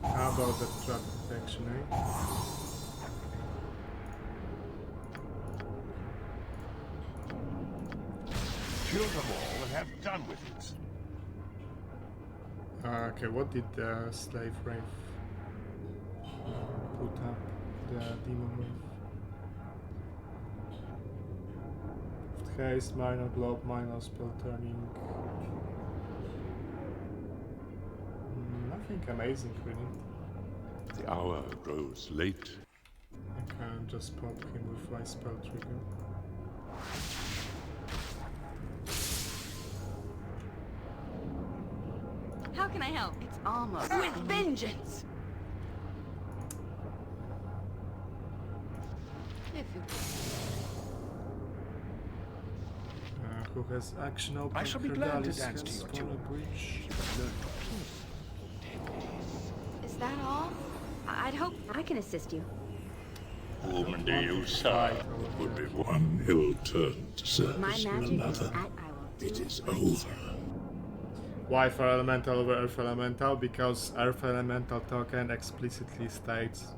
How about the trap protection, eh? Kill them all and have done with it. Okay, what did the slave wraith put up? The demon wraith. Haste, minor globe, minor spell turning. Nothing amazing, really. The hour grows late. I can just pop him with my spell trigger. How can I help? It's almost with vengeance. If you Who has action open? I shall be glad to Cordalis dance to has your spawned tune. a breach. Is that all? I'd hope I can assist you. Whom do you serve? Would be one ill turn to service My magic is another. at It is over. Why Fire Elemental over Earth Elemental? Because Earth Elemental token explicitly states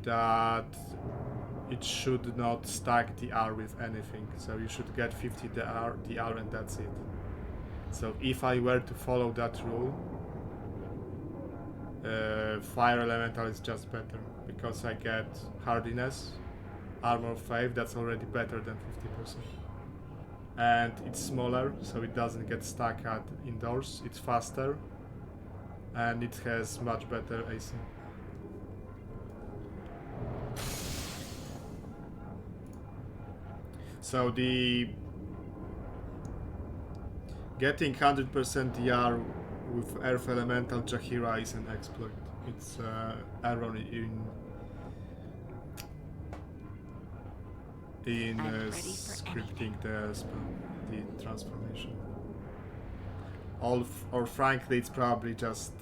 that it should not stack DR with anything. So you should get 50 DR and that's it. So if I were to follow that rule, Fire Elemental is just better. Because I get Hardiness, Armor of Faith, that's already better than 50%. And it's smaller, so it doesn't get stuck at indoors, it's faster, and it has much better AC. So the getting 100% DR with Earth Elemental Jaheira is an exploit. It's error in scripting the spell, the transformation. Or frankly, it's probably just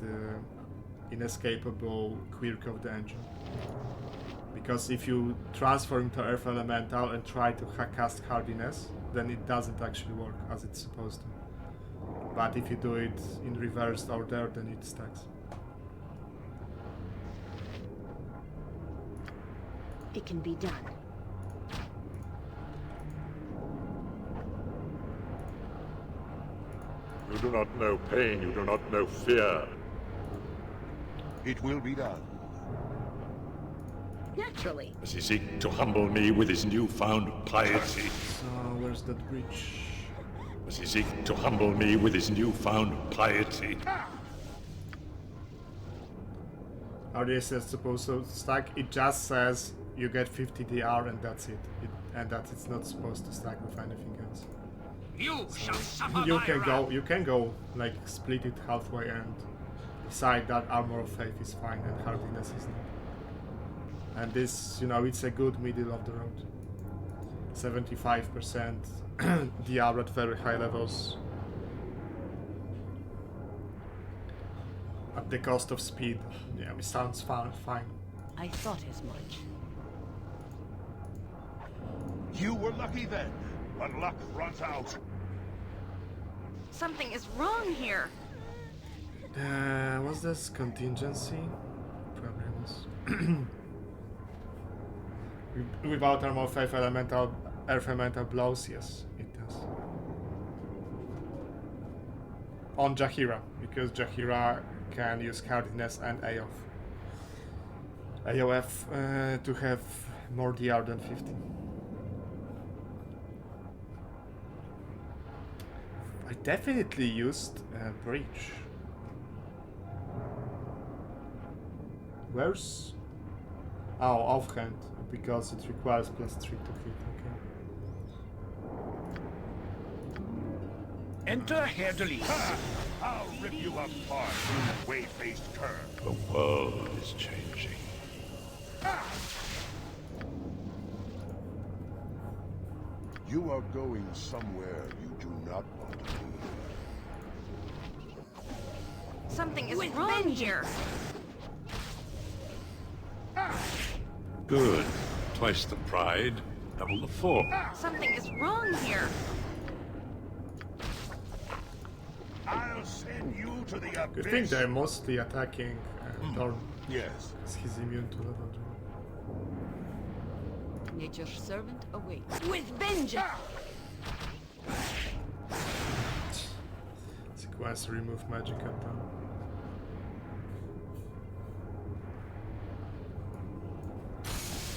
inescapable quirk of the engine. Because if you transform into Earth Elemental and try to cast Hardiness, then it doesn't actually work as it's supposed to. But if you do it in reversed order, then it stacks. It can be done. You do not know pain, you do not know fear. It will be done. Naturally. Does he seek to humble me with his newfound piety? So, where's that breach? Does he seek to humble me with his newfound piety? How this is supposed to stack? It just says you get 50 DR and that's it. And that it's not supposed to stack with anything else. You So shall suffer you my can wrath. you can go like split it halfway and decide that Armor of Faith is fine and Hardiness is not. And this, you know, it's a good middle of the road. 75% DR at very high levels. At the cost of speed. Yeah, it sounds fine. I thought as much. You were lucky then, but luck runs out. Something is wrong here. Was this contingency? Probably was. Without Armor of Faith Elemental, Earth Elemental blows, yes, it does. On Jaheira, because Jaheira can use Hardiness and AOF to have more DR than 50. I definitely used Breach. Where's... Oh, offhand, because it requires +3 to hit, okay. Enter Herr Delise. I'll rip you apart, you whey-faced cur. The world is changing. You are going somewhere you do not want to be. Something is wrong here. Good. Twice the pride, double the fork. Something is wrong here. I'll send you to the I abyss. think they're mostly attacking Dorn. Yes. Because he's immune to level 2. Nature's servant awaits. With vengeance. Sequence remove magic at down.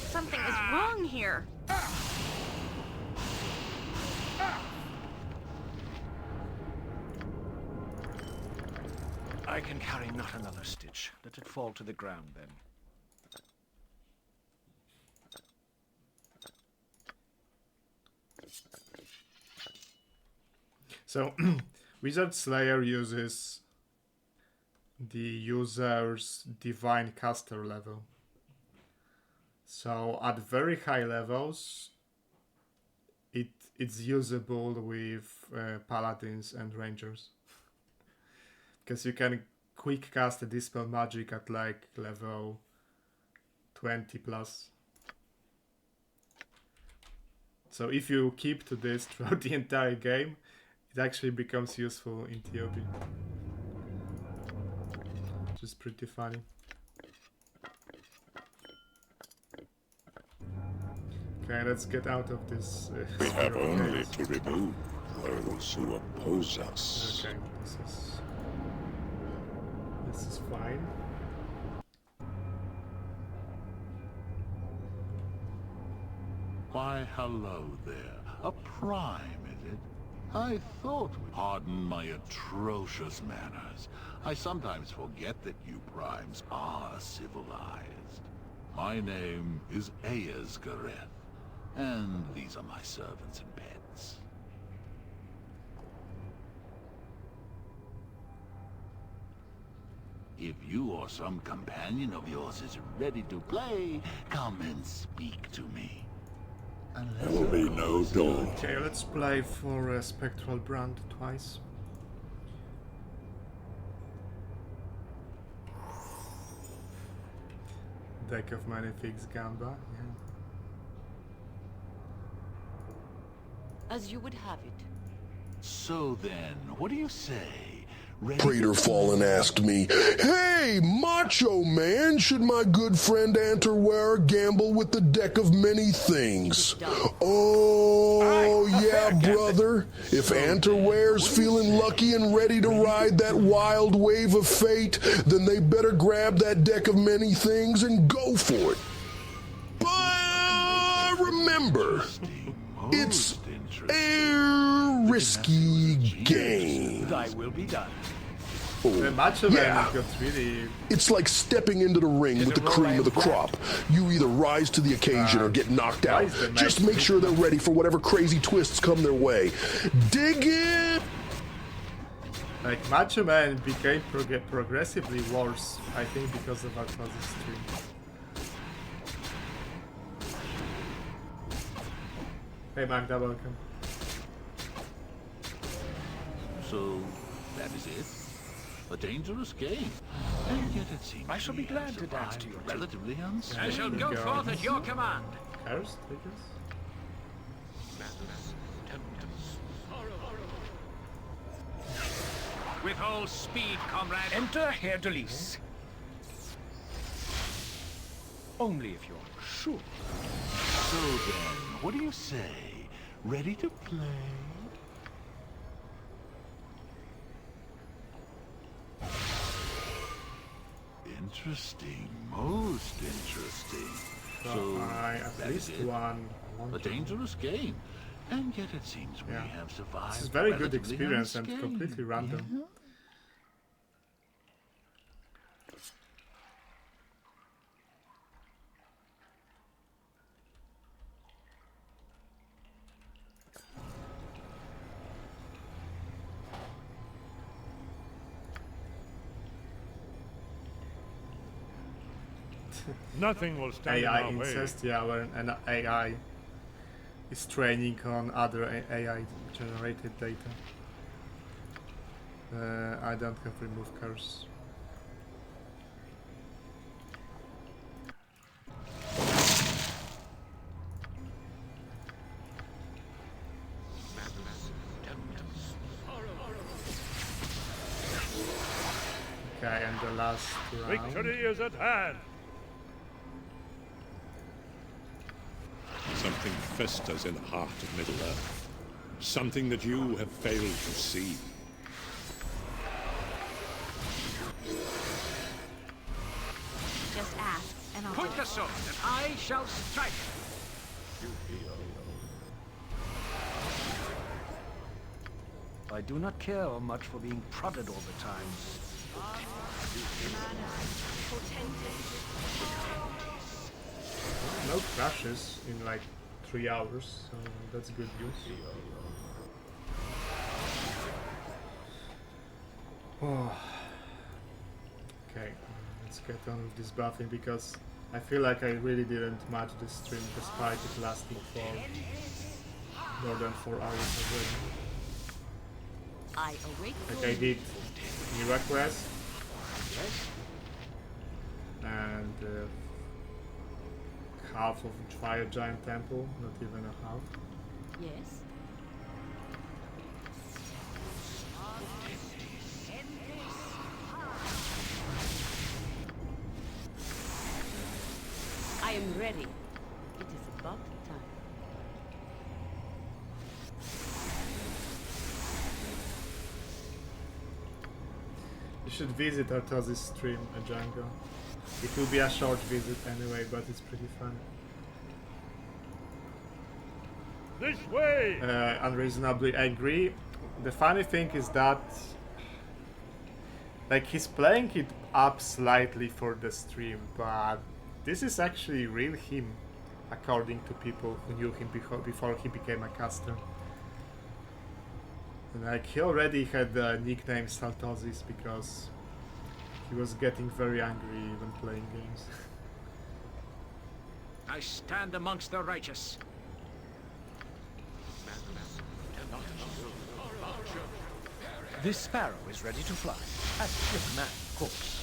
Something is wrong here. I can carry not another stitch. Let it fall to the ground then. So, Wizard Slayer uses the user's divine caster level. So at very high levels, it's usable with paladins and rangers, because you can quick cast a dispel magic at like level 20 plus. So if you keep to this throughout the entire game, it actually becomes useful in TOB, which is pretty funny. Okay, let's get out of this. We have only to remove those who oppose us. Okay, this is fine. Why, hello there. A prime, is it? I thought... Pardon my atrocious manners. I sometimes forget that you primes are civilized. My name is Gareth, and these are my servants and pets. If you or some companion of yours is ready to play, come and speak to me. There will be no door. Okay, let's play for a Spectral Brand twice. Deck of Magnifics Gamba, yeah. As you would have it. So then, what do you say? Praetor Fallen asked me, "Hey, Macho Man, should my good friend Anterware gamble with the deck of many things?" Oh, yeah, brother. If Anterware's feeling lucky and ready to ride that wild wave of fate, then they better grab that deck of many things and go for it. But remember, it's a risky game. Thy will be done. Yeah, it's like stepping into the ring with the cream of the crop. You either rise to the occasion or get knocked out. Just make sure they're ready for whatever crazy twists come their way. Dig in! Like, Macho Man became progressively worse, I think, because of Arthur's stream. Hey Magda, welcome. So, that is it? A dangerous game. And yet it seems I shall be glad to dance to you. Relatively unscathed. I shall go forth at your command. Cursed, I guess? With all speed, comrade. Enter Herr Delis. Only if you're sure. So then, what do you say? Ready to play? Interesting, most interesting. So, at least one. A dangerous game. And yet it seems we have survived. This is very good experience and completely random. Yeah. Nothing will stand AI in our way. incest, yeah, where an AI is training on other AI generated data. I don't have remove curse. Okay, and the last round. Victory is at hand. Something festers in the heart of Middle-earth. Something that you have failed to see. Just ask, and I'll Put the sword, and I shall strike. I do not care much for being prodded all the time. No crashes in like 3 hours, so that's good news. Oh. Okay, let's get on with this buffing because I feel like I really didn't match this stream despite it lasting for more than 4 hours already. Like I did new quest and half of Fire Giant Temple, not even a half. Yes. I am ready. It is about time. You should visit Artoz's stream, Django. It will be a short visit anyway, but it's pretty fun. This way! Unreasonably angry. The funny thing is that like he's playing it up slightly for the stream, but this is actually real him, according to people who knew him before he became a caster. And like he already had the nickname Saltozis because he was getting very angry when playing games. I stand amongst the righteous. This sparrow is ready to fly. As if man, of course.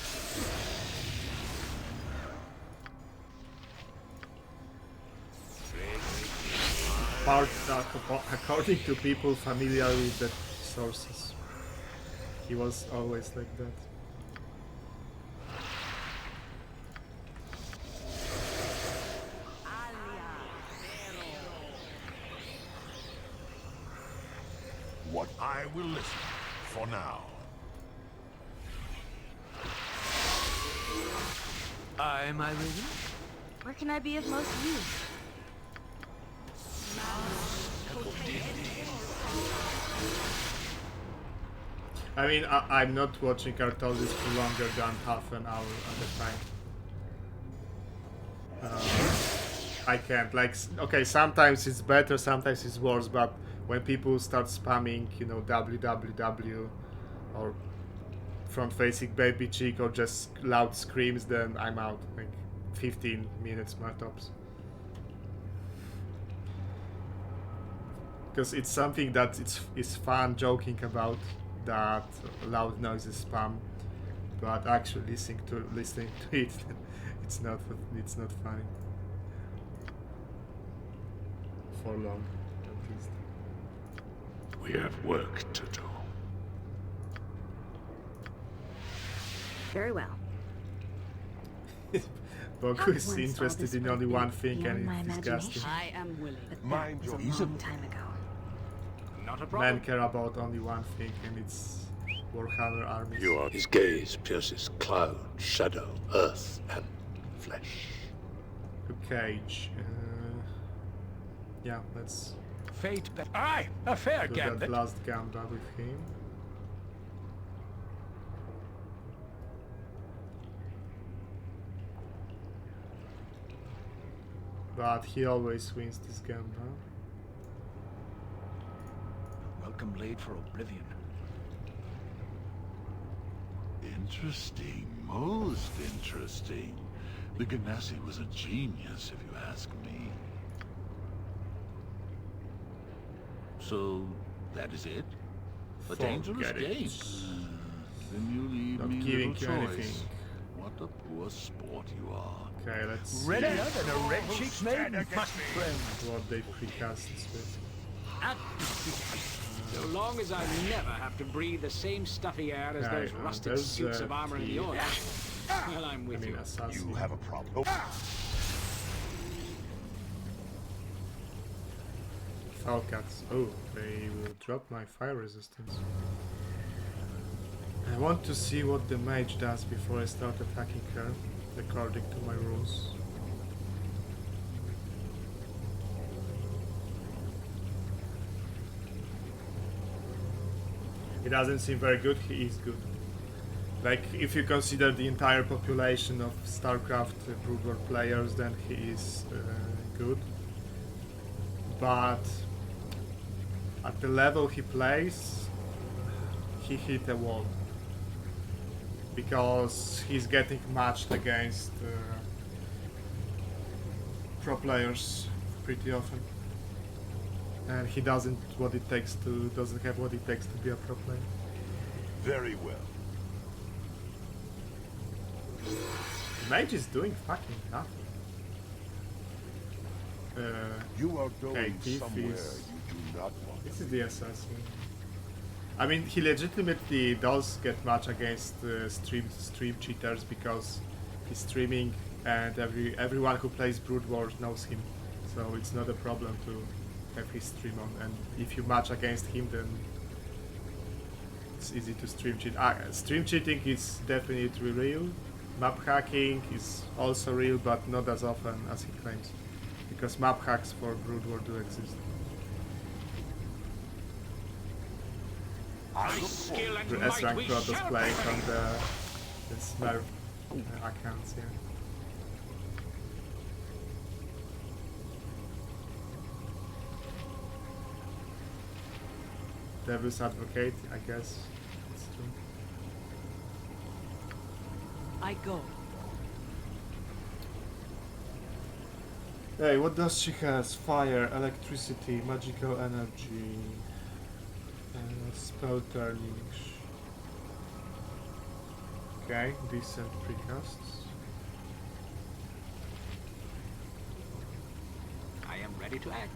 According to people familiar with the sources, he was always like that. What I will listen for now. Am I ready? Where can I be of most use? I mean, I'm not watching Artozis for longer than half an hour at a time. I can't, like, okay, sometimes it's better, sometimes it's worse, but when people start spamming, you know, www or front-facing baby chick or just loud screams, then I'm out, like 15 minutes my tops. Because it's something that it's fun joking about, that loud noises spam, but actually listening to it, it's not funny for long, at least. We have work to do. Very well. Boku is interested in only one thing, and it's disgusting. I am willing. But that was a long time ago. Not a problem. Men care about only one thing, and it's Warhammer armies. You are. His gaze pierces cloud, shadow, earth, and flesh. Okay, yeah, let's. Fate, aye, a fair do gambit. that last gamba with him. But he always wins this gamba. Welcome blade for oblivion. Interesting, most interesting. The Ganassi was a genius, if you ask me. So, that is it? A dangerous Forget it. game. Then you leave Not me giving little you choice. anything. What a poor sport you are. Okay, let's see Readier than a red-cheeked maiden, my friend. what they precast this with. So long as I never have to breathe the same stuffy air as those rusted there's, suits of armor in the Order, well, I'm with you. Assassin. You have a problem. Falcats. Oh, they will drop my fire resistance. I want to see what the mage does before I start attacking her, according to my rules. He doesn't seem very good, he is good. Like, if you consider the entire population of StarCraft Brood War players, then he is good. but at the level he plays, he hit a wall because he's getting matched against pro players pretty often, and he doesn't have what it takes to be a pro player. Very well. The mage is doing fucking nothing. You are going okay, somewhere you do not want. This is the assassin. I mean, he legitimately does get match against stream cheaters because he's streaming, and everyone who plays Brood Wars knows him, so it's not a problem to have his stream on. And if you match against him, then it's easy to stream cheat. Stream cheating is definitely real. Map hacking is also real, but not as often as he claims, because map hacks for Brood War do exist. The S-Rank Protoss playing on the Smurf accounts, yeah. Devil's Advocate, I guess. It's true. I go. Hey, what does she has? Fire, electricity, magical energy, spell turning. Okay, decent precasts. I am ready to act.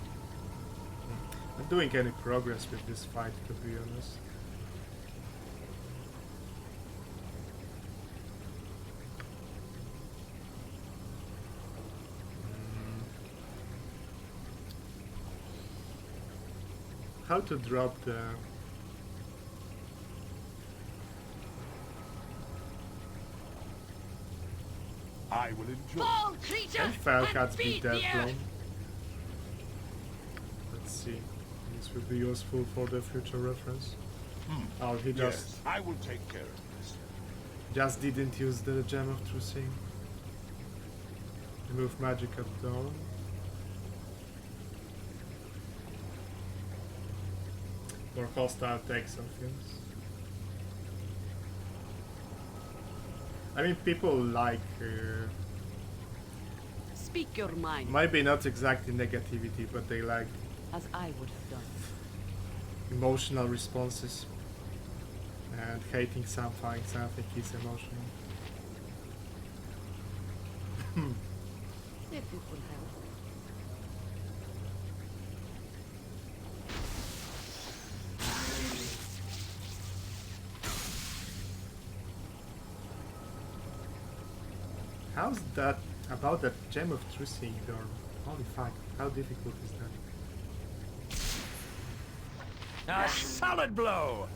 Not doing any progress with this fight, to be honest. How to drop the... I will enjoy. Can Felcats be Deathblown? Let's see. This will be useful for the future reference. Oh, he just... Yes, I will take care of this. Just didn't use the Gem of Truthing. Remove magic at dawn. More hostile takes on things. I mean, people like... Speak your mind. maybe not exactly negativity, but they like... as I would have done. emotional responses. And hating something is emotional. If it will help. How's that about that Gem of Truthing, Dorn? Holy fuck, how difficult is that? A solid blow!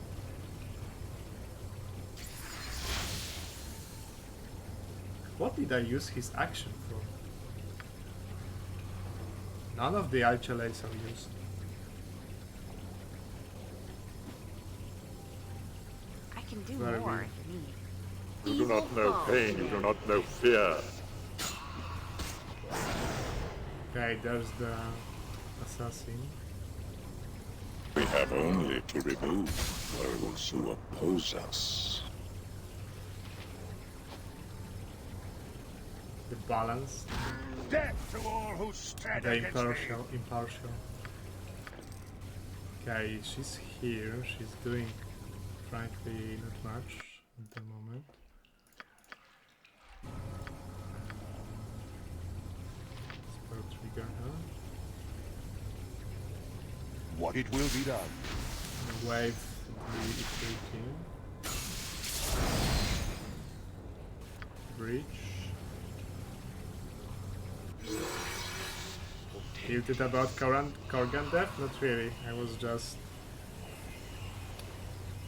What did I use his action for? None of the HLAs are used. I can do Very more weird. if you need. You do not know pain, you do not know fear. Okay, there's the assassin. We have only to remove those who oppose us. The balance. Death to all who stand The against me. impartial. Okay, she's here. She's doing, frankly, not much at the moment. Spell trigger her. What it will be done. Wave the team. Breach. Tilted about Korgan death? Not really. I was just...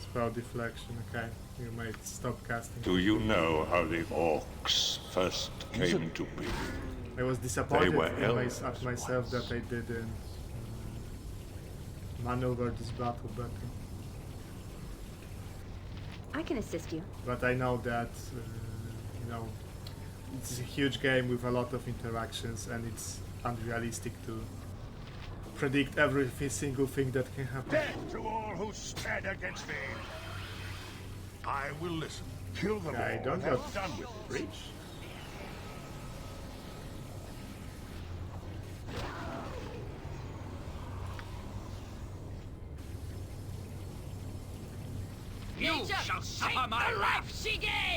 Spell deflection. Okay, you might stop casting. Do you know how the orcs first came to be? I was disappointed They were at myself that I didn't maneuver this battle better. I can assist you. But I know that, you know, it's a huge game with a lot of interactions, and it's unrealistic to predict every single thing that can happen. Death to all who stand against me! I will listen. Kill them Okay, all don't and go have done with this. reach. You shall suffer my wrath,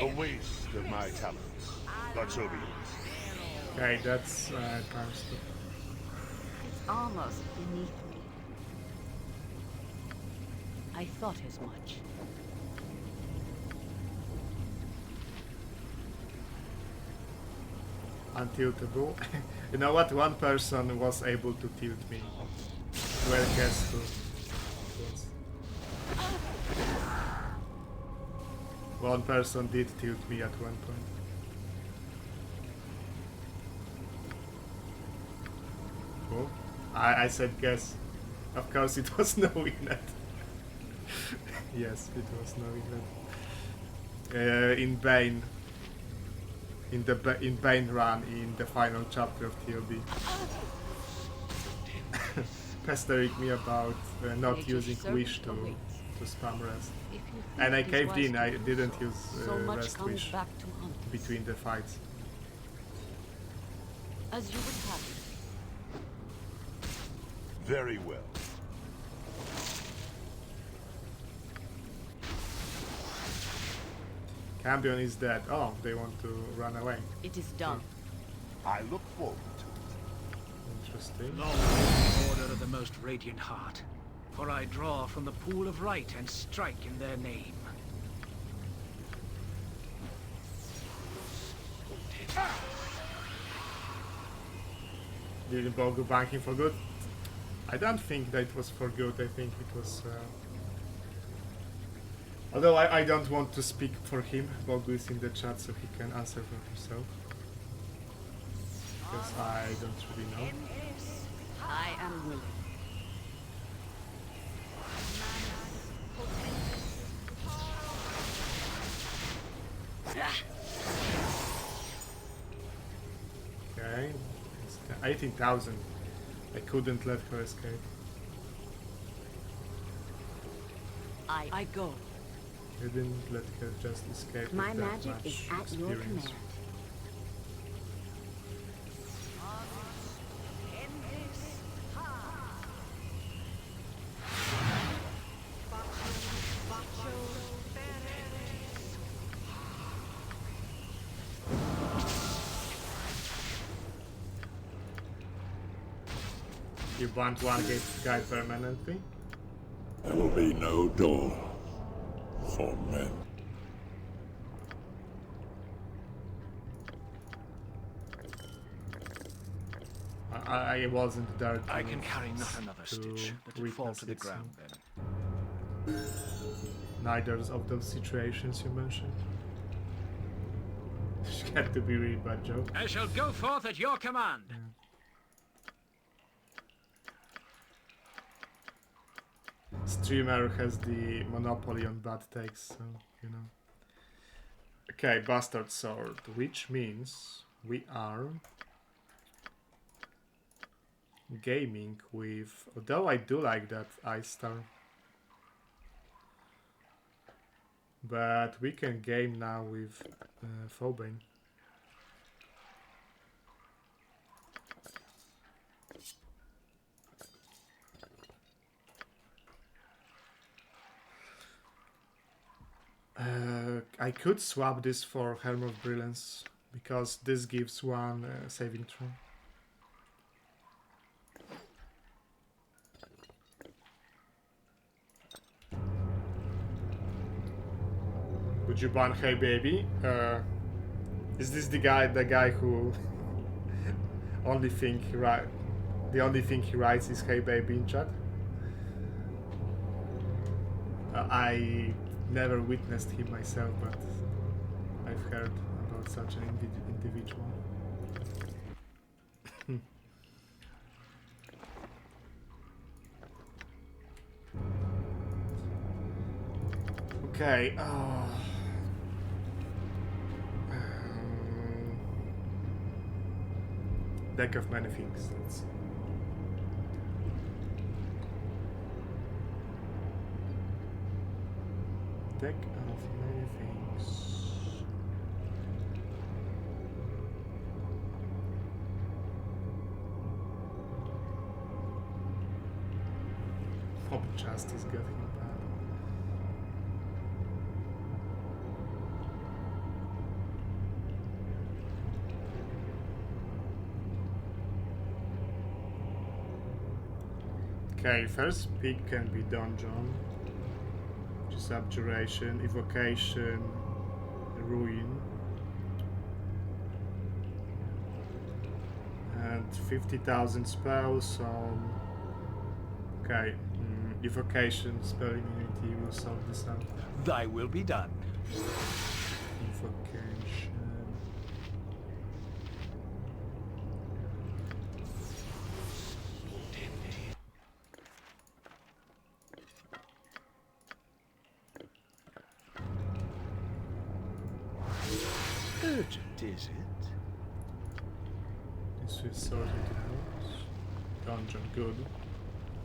A waste of my talents, but so be it. Okay, that's time stop. It's almost beneath me. I thought as much. Untiltable. You know what? One person was able to tilt me. Where Gaxx was. One person did tilt me at one point. Oh, I said guess. Of course it was no Ignet. Yes, it was no Ignet. In Bane. In Bane run in the final chapter of TLB. Pestering me about not using wish to spam rest. And I caved in, I didn't use rest wish between the fights. As you would have it. Very well. Cambion is dead. Oh, they want to run away. It is done. I look forward to it. Interesting. Long live the Order of the Most Radiant Heart, for I draw from the pool of right and strike in their name. Did Baldur banking for good? I don't think that it was for good. I think it was. Although I don't want to speak for him. Baldur is in the chat, so he can answer for himself. Because I don't really know. I am willing. Okay, it's 18,000. I couldn't let her escape. I go. I didn't let her just escape. My with that magic much is at your experience. command. You want one guy permanently? There will be no door for men. I wasn't there. I can carry not another stitch that will fall to the ground then. Neither of those situations you mentioned. She had to be really bad joke. I shall go forth at your command. Yeah. Streamer has the monopoly on bad takes, so you know. Okay, Bastard Sword, which means we are gaming with, although I do like that Ice Star, but we can game now with Phobane. I could swap this for Helm of Brilliance, because this gives one saving throw. Would you ban Hey Baby? Is this the guy who the only thing he writes is Hey Baby in chat? I never witnessed him myself, but I've heard about such an individual. Okay. Deck of many things. Let's see. deck of many things. Hope Justice got him bad. Okay, first pick can be Dungeon, which is Abjuration, Evocation, Ruin, and 50,000 spells on. Okay, Evocation spell immunity will sort this out. Thy will be done. Evocation. Urgent, is it? This is sorted out. Dungeon, good.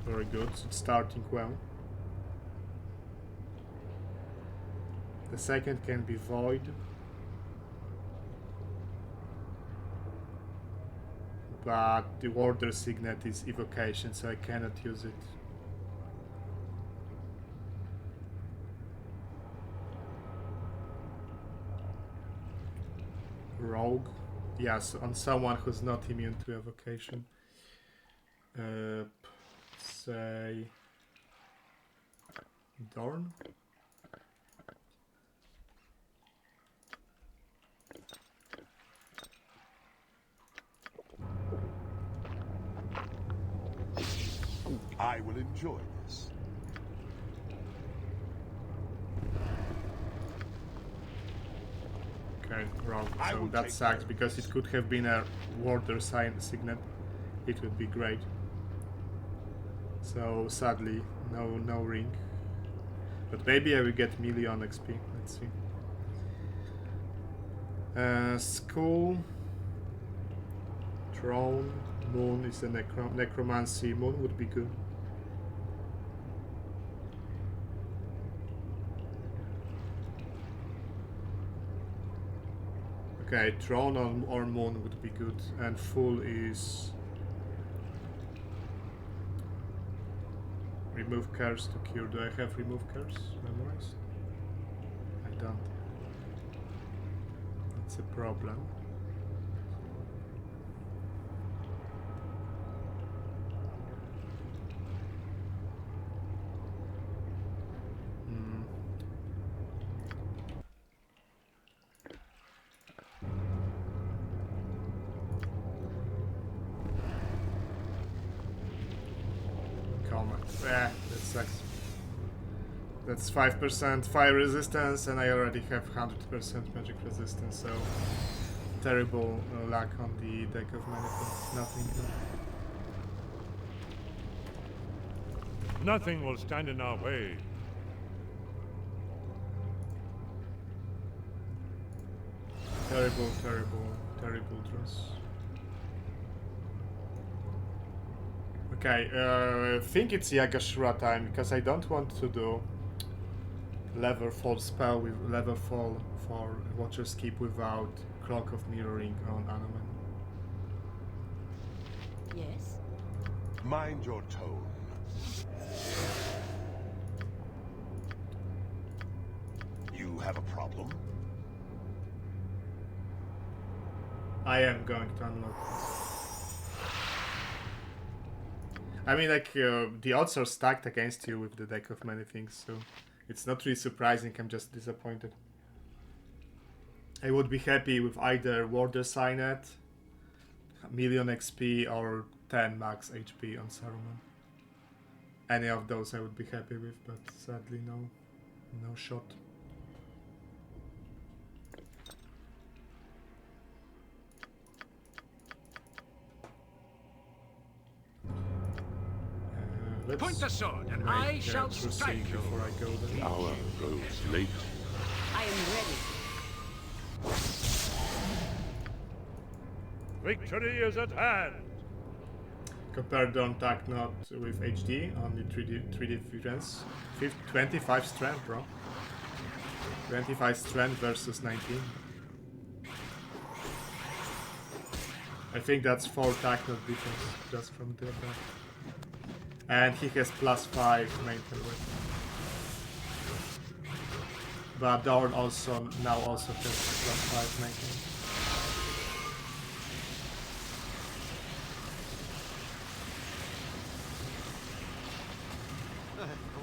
Very good, so it's starting well. The second can be Void. But the Warder Signet is Evocation, so I cannot use it. Rogue. Yes, on someone who's not immune to Evocation. Say Dorn. I will enjoy this. Okay, wrong. So that sucks because it could have been a Warder Signet. It would be great. So sadly, no ring. But maybe I will get million XP. Let's see. Skull. Throne. Moon is a necromancy. Moon would be good. Okay, Throne or Moon would be good. And full is remove curse to cure. Do I have remove curse memorized? I don't. That's a problem. That sucks. That's 5% fire resistance, and I already have 100% magic resistance, so terrible luck on the deck of many things. Nothing good. Nothing will stand in our way. Terrible draws. Okay, I think it's Yagashura time, because I don't want to do level fall spell with level fall for Watcher's Keep without Clock of Mirroring on Anoman. Yes? Mind your tone. You have a problem? I am going to unlock this. I mean, like, the odds are stacked against you with the deck of many things, so it's not really surprising. I'm just disappointed. I would be happy with either Warder Signet, million XP, or 10 max HP on Saruman. Any of those I would be happy with, but sadly no shot. Point the sword, and I shall strike you. Before I go there. The hour grows late. I am ready. Victory is at hand. Compare Dorn attack not with HD, only 3 defense. 25 strength, bro. 25 strength versus 19. I think that's 4 tackle difference just from the attack. And he has +5 maintain weapon. But Dorn also now also has +5 maintain.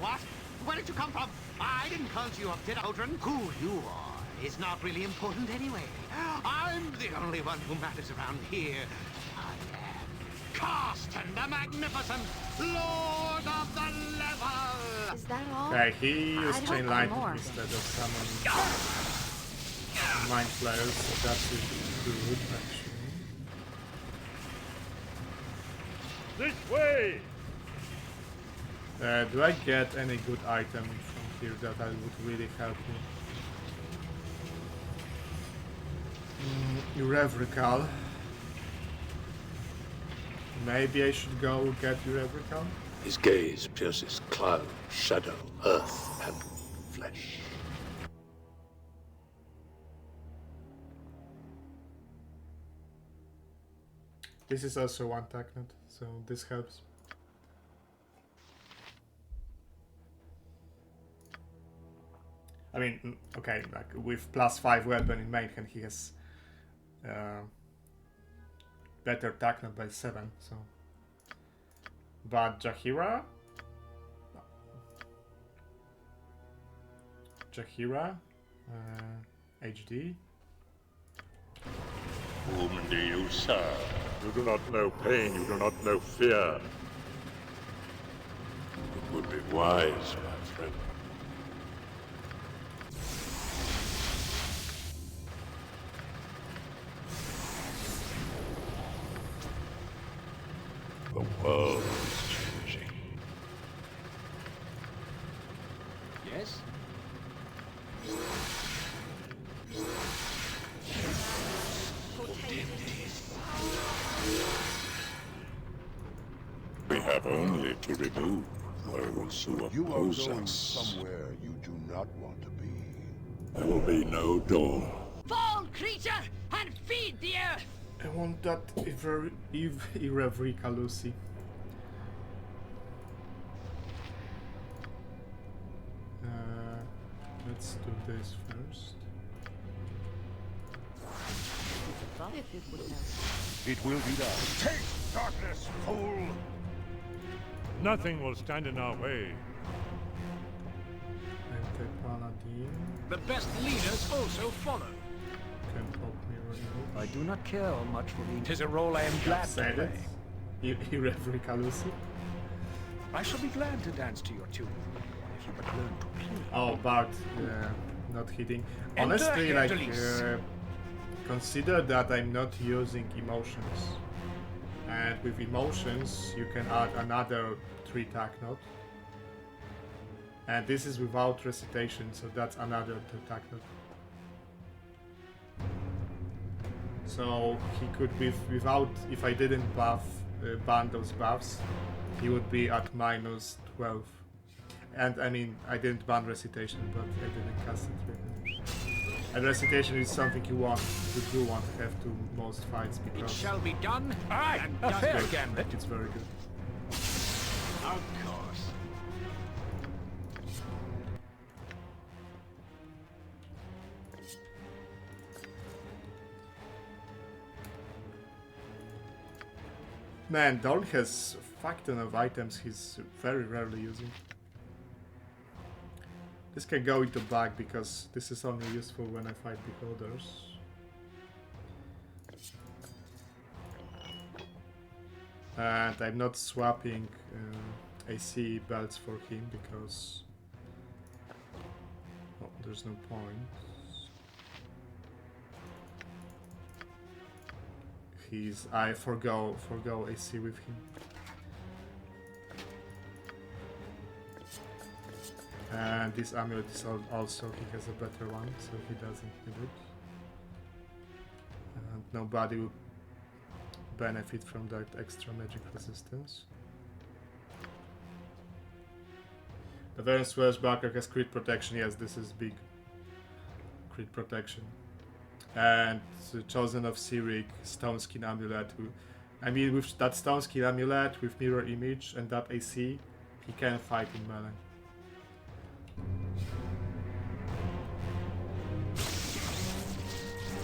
What? Where did you come from? I didn't conjure you up, did I, children? Who you are is not really important anyway. I'm the only one who matters around here. I am Carsten the Magnificent, Lord of the Level! Is that all? Okay, he used I'd Chain hope Lightning more. instead of summoning Mind Flayers, so that's good actually. This way! Do I get any good item from here that would really help me? Ravager. Maybe I should go get Ravager? His gaze pierces cloud, shadow, earth, and flesh. This is also one Tacnet, so this helps. I mean, okay, like with +5 weapon in main hand, he has better Tacnet by 7, so. But Jaheira? Jaheira? HD? Whom do you serve? You do not know pain, you do not know fear. It would be wise, my friend. The world is changing. Yes? We have only to remove those who You are oppose going us. somewhere you do not want to be. There will be no Dorn. Fall, creature, and feed the earth! I want that Eureka Lucy. Let's do this first. If it would help. It will be done. Take darkness, fool! Nothing will stand in our way. Anti-Paladin The best leaders also follow. can help me remove. I do not care much for being. 'Tis a role I am glad to Said play. it. Eureka Lucy. I shall be glad to dance to your tune, if you but learn to play. Oh, Bart, not hitting. Enter Honestly, here, like, Delise. consider that I'm not using emotions. And with emotions, you can add another 3 Tacnet. And this is without recitation, so that's another 2 Tacnet. So he could be without, if I didn't ban those buffs, he would be at -12. And I mean, I didn't ban recitation, but I didn't cast it really. And recitation is something you do want to have to most fights It because shall be done, Aye, and a done fair again. gambit. it's very good. Of course. Man, Dorn has a fuck ton of items he's very rarely using. This can go into bug because this is only useful when I fight beholders. And I'm not swapping AC belts for him because there's no point. I forgo AC with him. And this amulet is also, he has a better one, so he doesn't need it. And nobody will benefit from that extra magic resistance. The Varen Swashbuckler has crit protection, yes, this is big. crit protection. And the Chosen of Cyric Stone Skin Amulet. I mean, with that Stone Skin Amulet, with Mirror Image and that AC, he can fight in melee.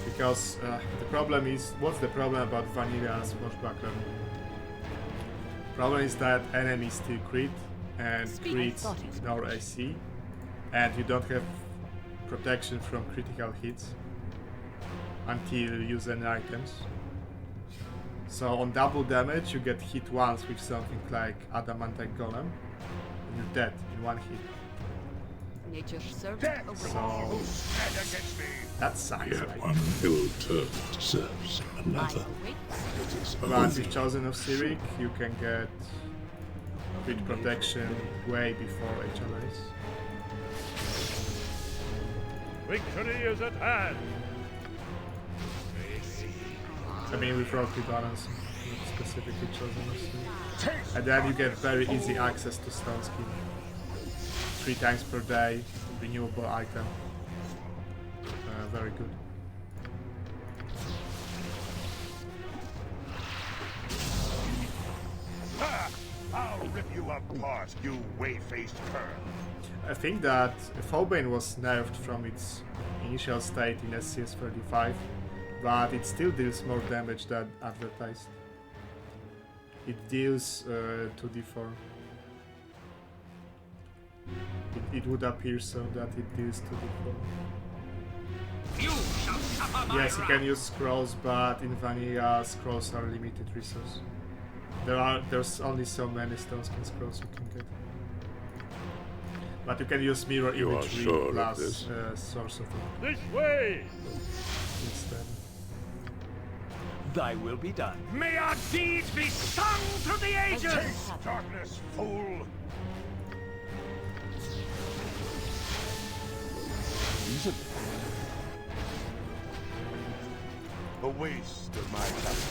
Because the problem is, what's the problem about Vanilla Swashbuckler? Problem is that enemies still crit, and crits ignore AC, and you don't have protection from critical hits until you use any items. So on double damage you get hit once with something like Adamantine Golem, and you're dead in one hit. Nature serves So that sucks, right? One ill turn deserves another. But with Chosen of Cyric you can get crit protection way before HLAs. Victory is at hand! I mean, with Rocky Balance, specifically Chosen of Cyric. And then you get very easy access to Stone Skin. 3 times per day, renewable item. Very good. I'll rip you apart, you way-faced cur. I think that Phobane was nerfed from its initial state in SCS 35, but it still deals more damage than advertised. It deals 2d4. It would appear so that it deals 2d4. Yes, you can use scrolls, but in vanilla scrolls are limited resource. There's only so many Stone Skin scrolls you can get. But you can use mirror imagery plus source of it. This way! Instead. Thy will be done. May our deeds be sung through the ages! Taste darkness, fool! A waste of my talent.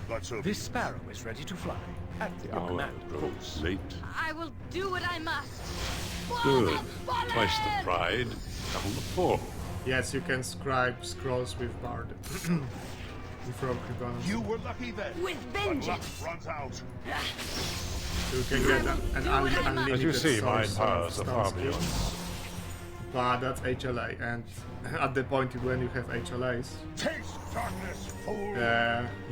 But so This sparrow is ready to fly. At The your hour command, grows late. I will do what I must. Good. Twice the pride, double the fall. Yes, you can scribe scrolls with Bard. With Rocky Balance. You were lucky then. With But luck vengeance. runs out. You can get an unlimited As you see, my source powers of are far Stone beyond. Skin. But that's HLA, and at the point when you have HLAs, Taste darkness, fool!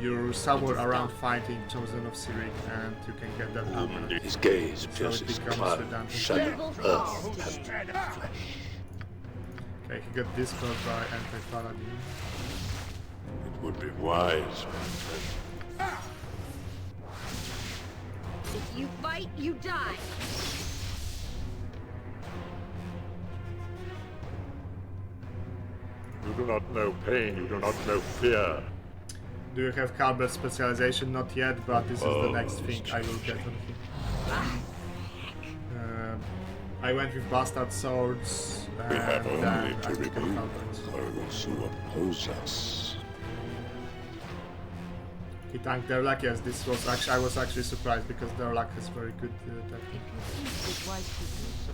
you're somewhere around fighting Chosen of Cyric, and you can get that amulet. His gaze So it pierces becomes cloud, redundant. shadow, earth, and flesh. Okay, he got dispelled by Anti-Paladin. It would be wise, my friend. If you fight, you die. You do not know pain, you do not know fear. Do you have Calbert specialization? Not yet, but this is the next thing I will get on him. I went with Bastard Swords, We have and only then to I took remove Calbert. those who oppose us. He tanked Derlak, yes, this was actually, I was actually surprised because Derlak has very good attack. If you think it wise to do so,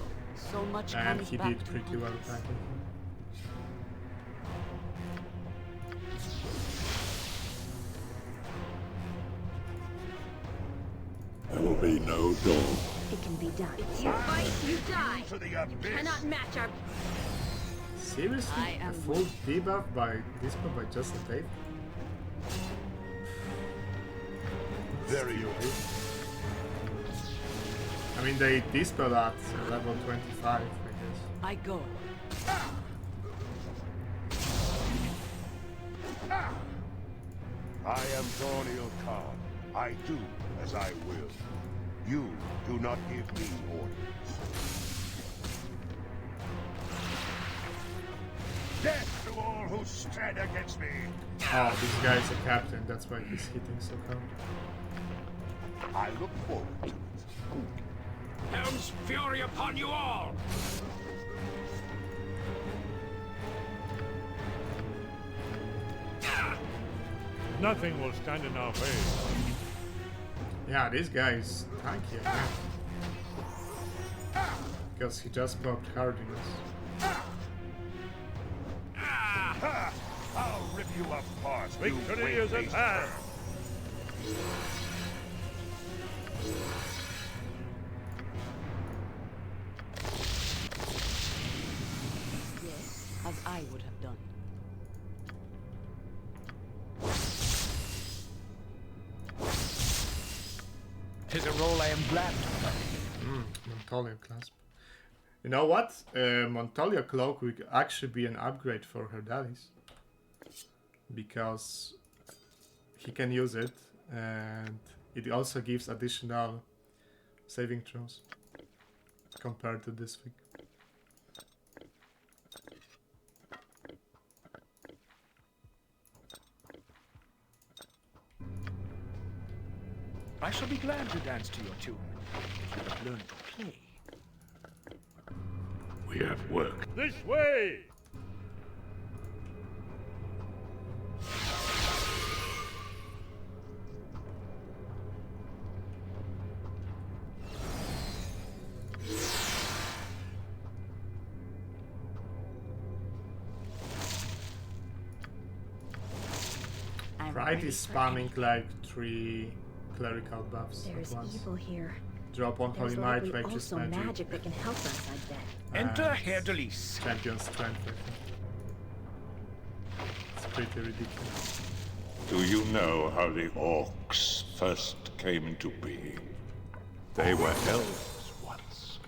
so much And comes he back did to pretty well hunters. attacking him. There will be no dawn. It can be done. If you fight, you die. To the You abyss. cannot match our... Seriously? I A am full debuff by Dispel by just a Dave? Very good. I mean, they Dispel at level 25, I guess. I go. I am Dorniel Khan. I do as I will. You do not give me orders. Death to all who stand against me! Oh, this guy is a captain, that's why he's hitting so hard. I look forward to it. Helm's fury upon you all! Nothing will stand in our way. Yeah, this guy is tanky again. Because he just popped hardiness. you apart. Victory is at hand! Yes, as I would have done. Tis a role I am glad to play. Montolia clasp. You know what? Montolia cloak would actually be an upgrade for her daddies. Because he can use it and it also gives additional saving throws compared to this thing. I shall be glad to dance to your tune. You have learned to play. We have work. This way! Pride is spamming like 3 clerical buffs There's at once. evil here. Drop one There's holy might, likely righteous also magic. magic that can help us, I bet. Enter Herr Delis. Champion strength, I think. It's pretty ridiculous. Do you know how the orcs first came into being? They were elves once.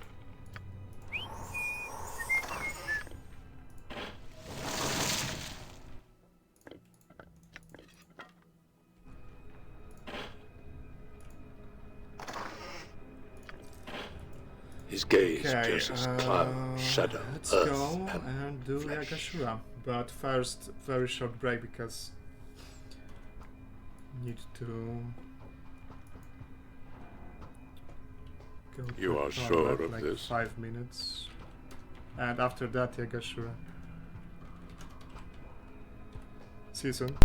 His gaze pierces cloud, shadow, let's earth, go and do Yagashura. But first, very short break because need to go to You are toilet, sure of like this? 5 minutes. And after that, Yagashura. See you soon.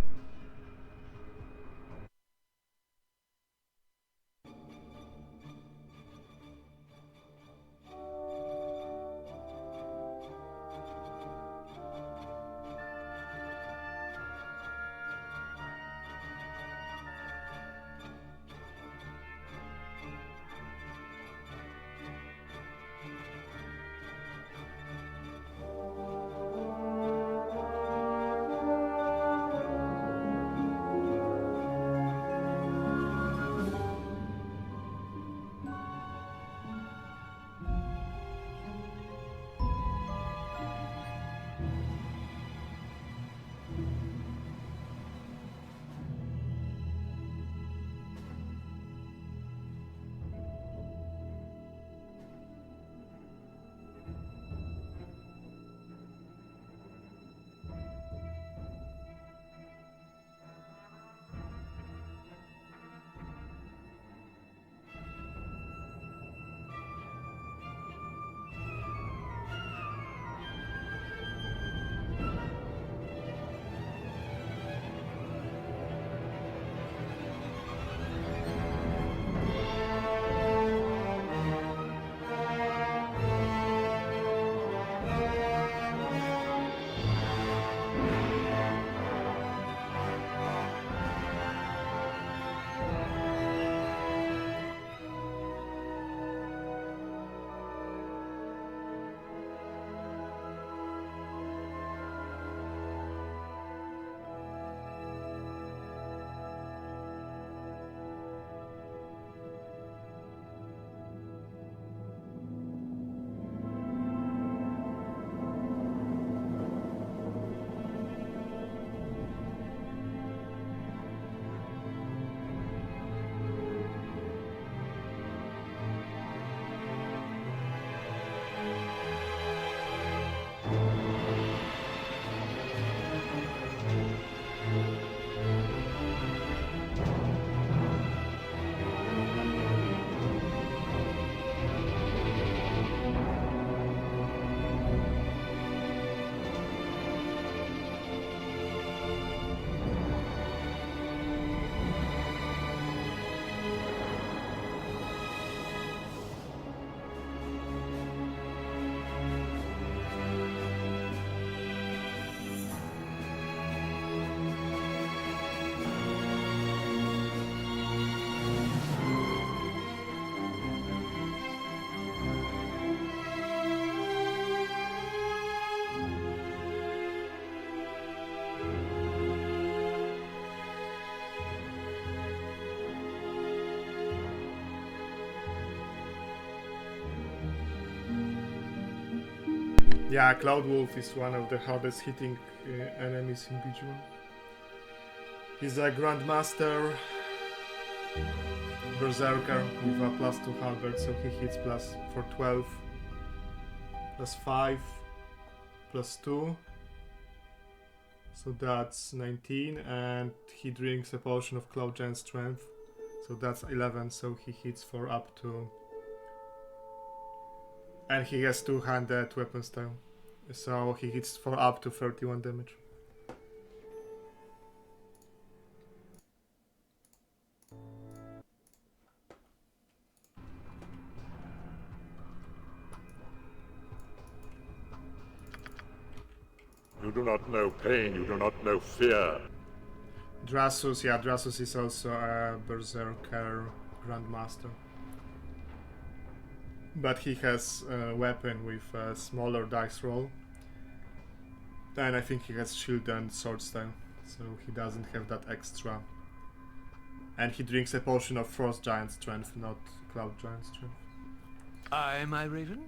Yeah, Cloud Wolf is one of the hardest hitting enemies in BG1. He's a Grandmaster Berserker with a +2 halberd, so he hits plus for 12, +5, +2. So that's 19, and he drinks a potion of Cloud Giant Strength, so that's 11, so he hits for up to... And he has two-handed weapon style, so he hits for up to 31 damage. You do not know pain, you do not know fear. Drasus, yeah, Drasus is also a Berserker Grandmaster. But he has a weapon with a smaller dice roll. And I think he has shield and sword style, so he doesn't have that extra. And he drinks a potion of Frost Giant Strength, not Cloud Giant Strength. Aye, my Raven?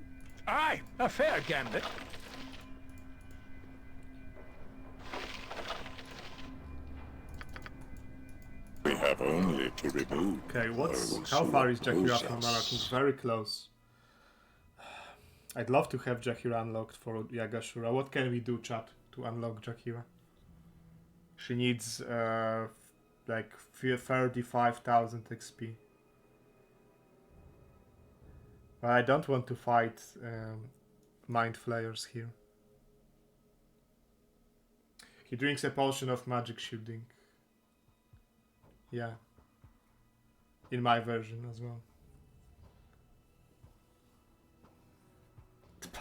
Aye, a fair gambit. We have only to remove. Okay, how far is Jaheira from Malak? Very close. I'd love to have Jaheira unlocked for Yagashura. What can we do, chat, to unlock Jaheira? She needs like 35,000 XP. But I don't want to fight Mind Flayers here. He drinks a potion of magic shielding. Yeah. In my version as well.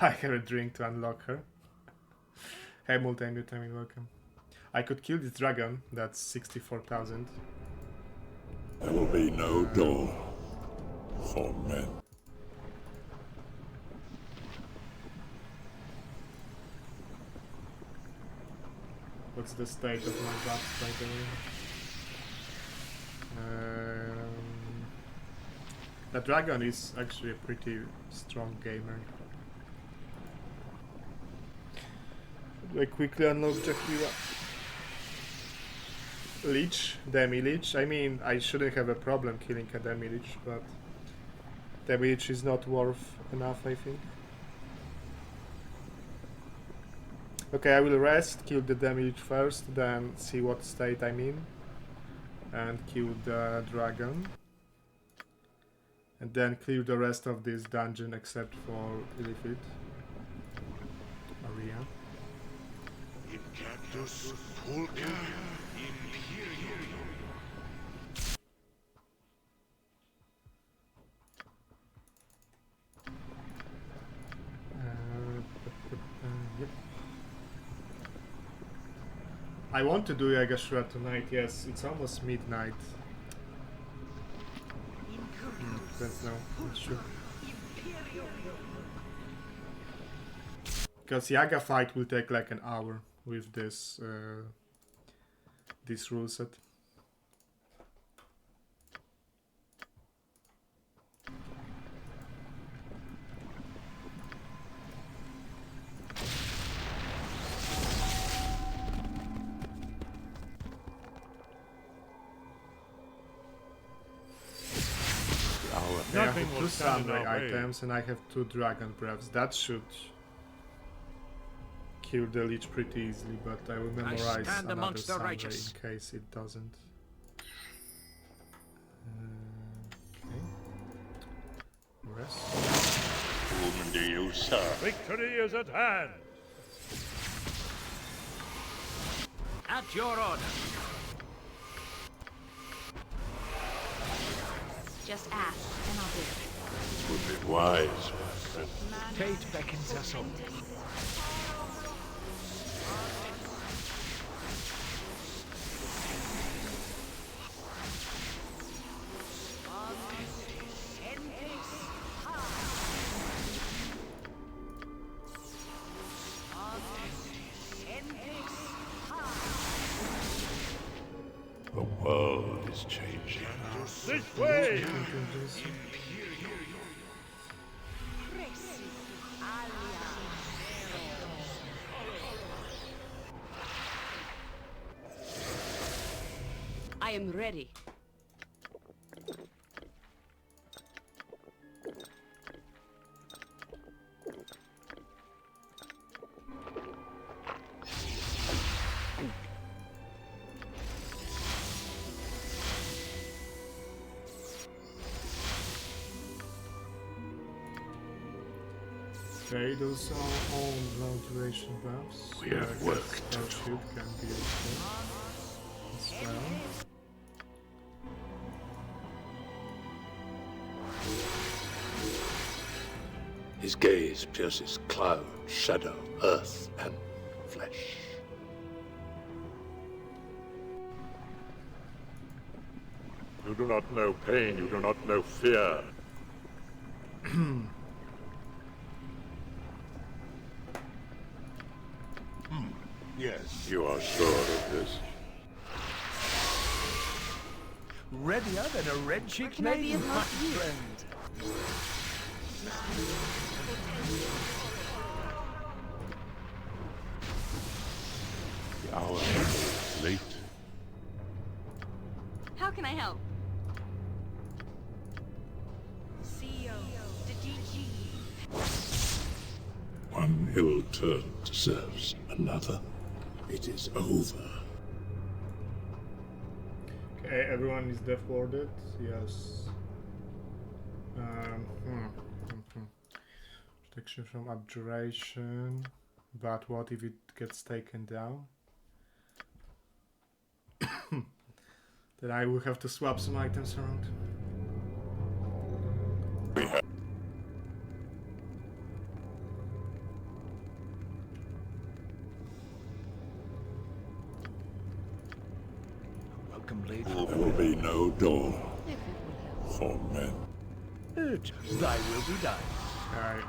Buy her a drink to unlock her. Hey, multi-mutamin, welcome. I could kill this dragon, that's 64,000. There will be no door for men. What's the state of my buffs, by the way? The dragon is actually a pretty strong gamer. Do I quickly unlock Jaheira? Lich? Demi-Lich? I mean, I shouldn't have a problem killing a Demi-Lich, but Demi-Lich is not worth enough, I think. Okay, I will rest, kill the Demi-Lich first, then see what state I'm in. And kill the dragon. And then clear the rest of this dungeon except for Illithid. Maria. Incactus Pulca Imperium. Yep. I want to do Yagashura tonight, yes, it's almost midnight. Depends now, not sure. Because Yaga fight will take like an hour with this this rule set. I have 2 samurai items and I have 2 dragon breaths. That should kill the Lich pretty easily, but I will memorize another samurai in case it doesn't. Okay. Rest. Whom do you serve? Victory is at hand! At your order. Just ask, and I'll do it. It would be wise, my friend. Fate beckons us all. The world is changing. This way! am ready. Okay, those are all low duration buffs. We have work to do. Shoot can be useful as well. His gaze pierces cloud, shadow, earth, and flesh. You do not know pain, you do not know fear. Yes. You are sure of this? Readier than a red-cheeked Can I be maiden, of my most use? friend. The hour is late. How can I help? CEO, the DG. One ill turn deserves another. It is over. Okay, everyone is death warded. Yes. Protection from abjuration. But what if it gets taken down? Then I will have to swap some items around. Welcome, lady. There will be no Dorn for men. Thy will be done. Okay,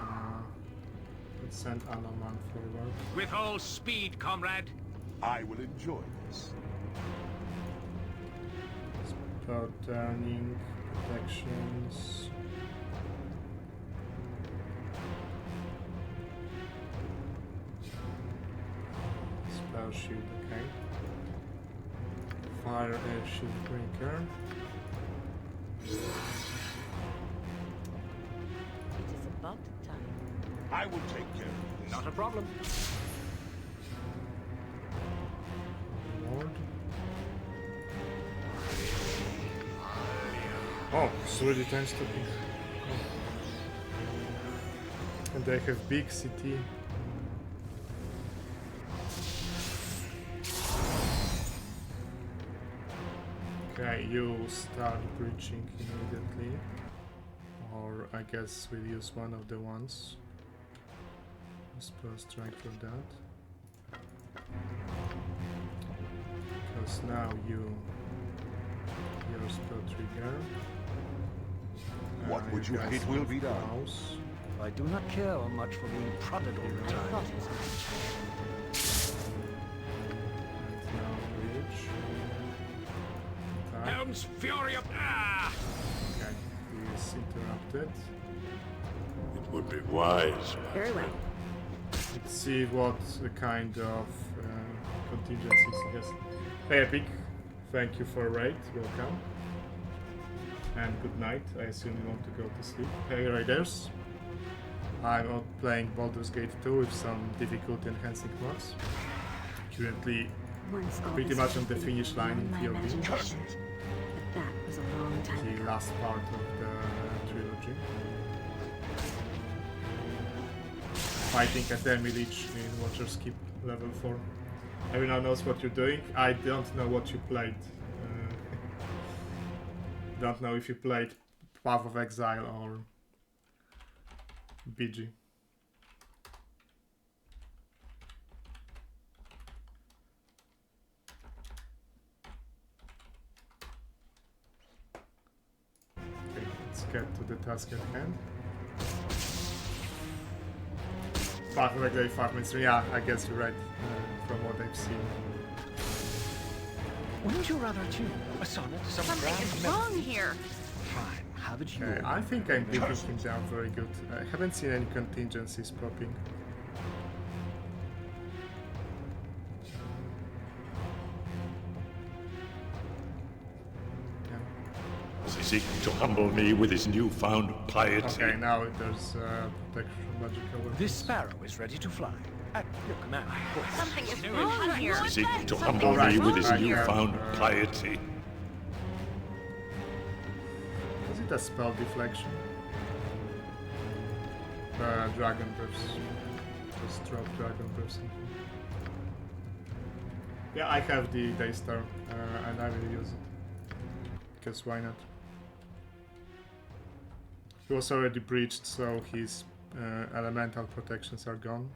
let's send Anoman forward. With all speed, comrade. I will enjoy this. Spell turning, protections. Spell shield, okay. Fire air shield breaker. It is about time. I will take care of this. Not a problem. Lord. Oh, it's already time stopping. Oh. And they have big city. Okay, you start breaching immediately. Or I guess we'll use one of the ones. Spell strike for that. Because now your spell trigger. What would you guys it will have be done? mouse. I do not care much for being prodded all the time. And now reach. Attack. Helm's Fury up. Ah! Okay, he is interrupted. It would be wise. Very well. Let's see what kind of contingencies he has. Hey Epic, thank you for a raid, welcome. And good night, I assume you want to go to sleep. Hey Raiders, I'm out playing Baldur's Gate 2 with some difficulty enhancing mods. Currently Once all pretty this much on the was finish line in my POV. imagination. But that was a long time The ago. last part of the trilogy. Fighting at Demi Lich in Watcher's Keep level 4. Everyone knows what you're doing. I don't know what you played. Don't know if you played Path of Exile or BG. Okay, let's get to the task at hand. Path of Exile 5 minutes. Yeah, I guess you're right from what I've seen. Wouldn't you rather tune a sonnet, some Something grand is melody? wrong here. Fine, have it Okay, your I think I'm beating him down very good. I haven't seen any contingencies popping. Seeking to humble me with his newfound piety. Okay, now there's protection from magical weapons. This sparrow is ready to fly. At your command, of course. Something is wrong here. Seeking to humble me with his newfound piety. Is it a spell deflection? Dragon burst. Just drop dragon burst. Yeah, I have the Daystar, and I will use it. Because why not? He was already breached, so his elemental protections are gone.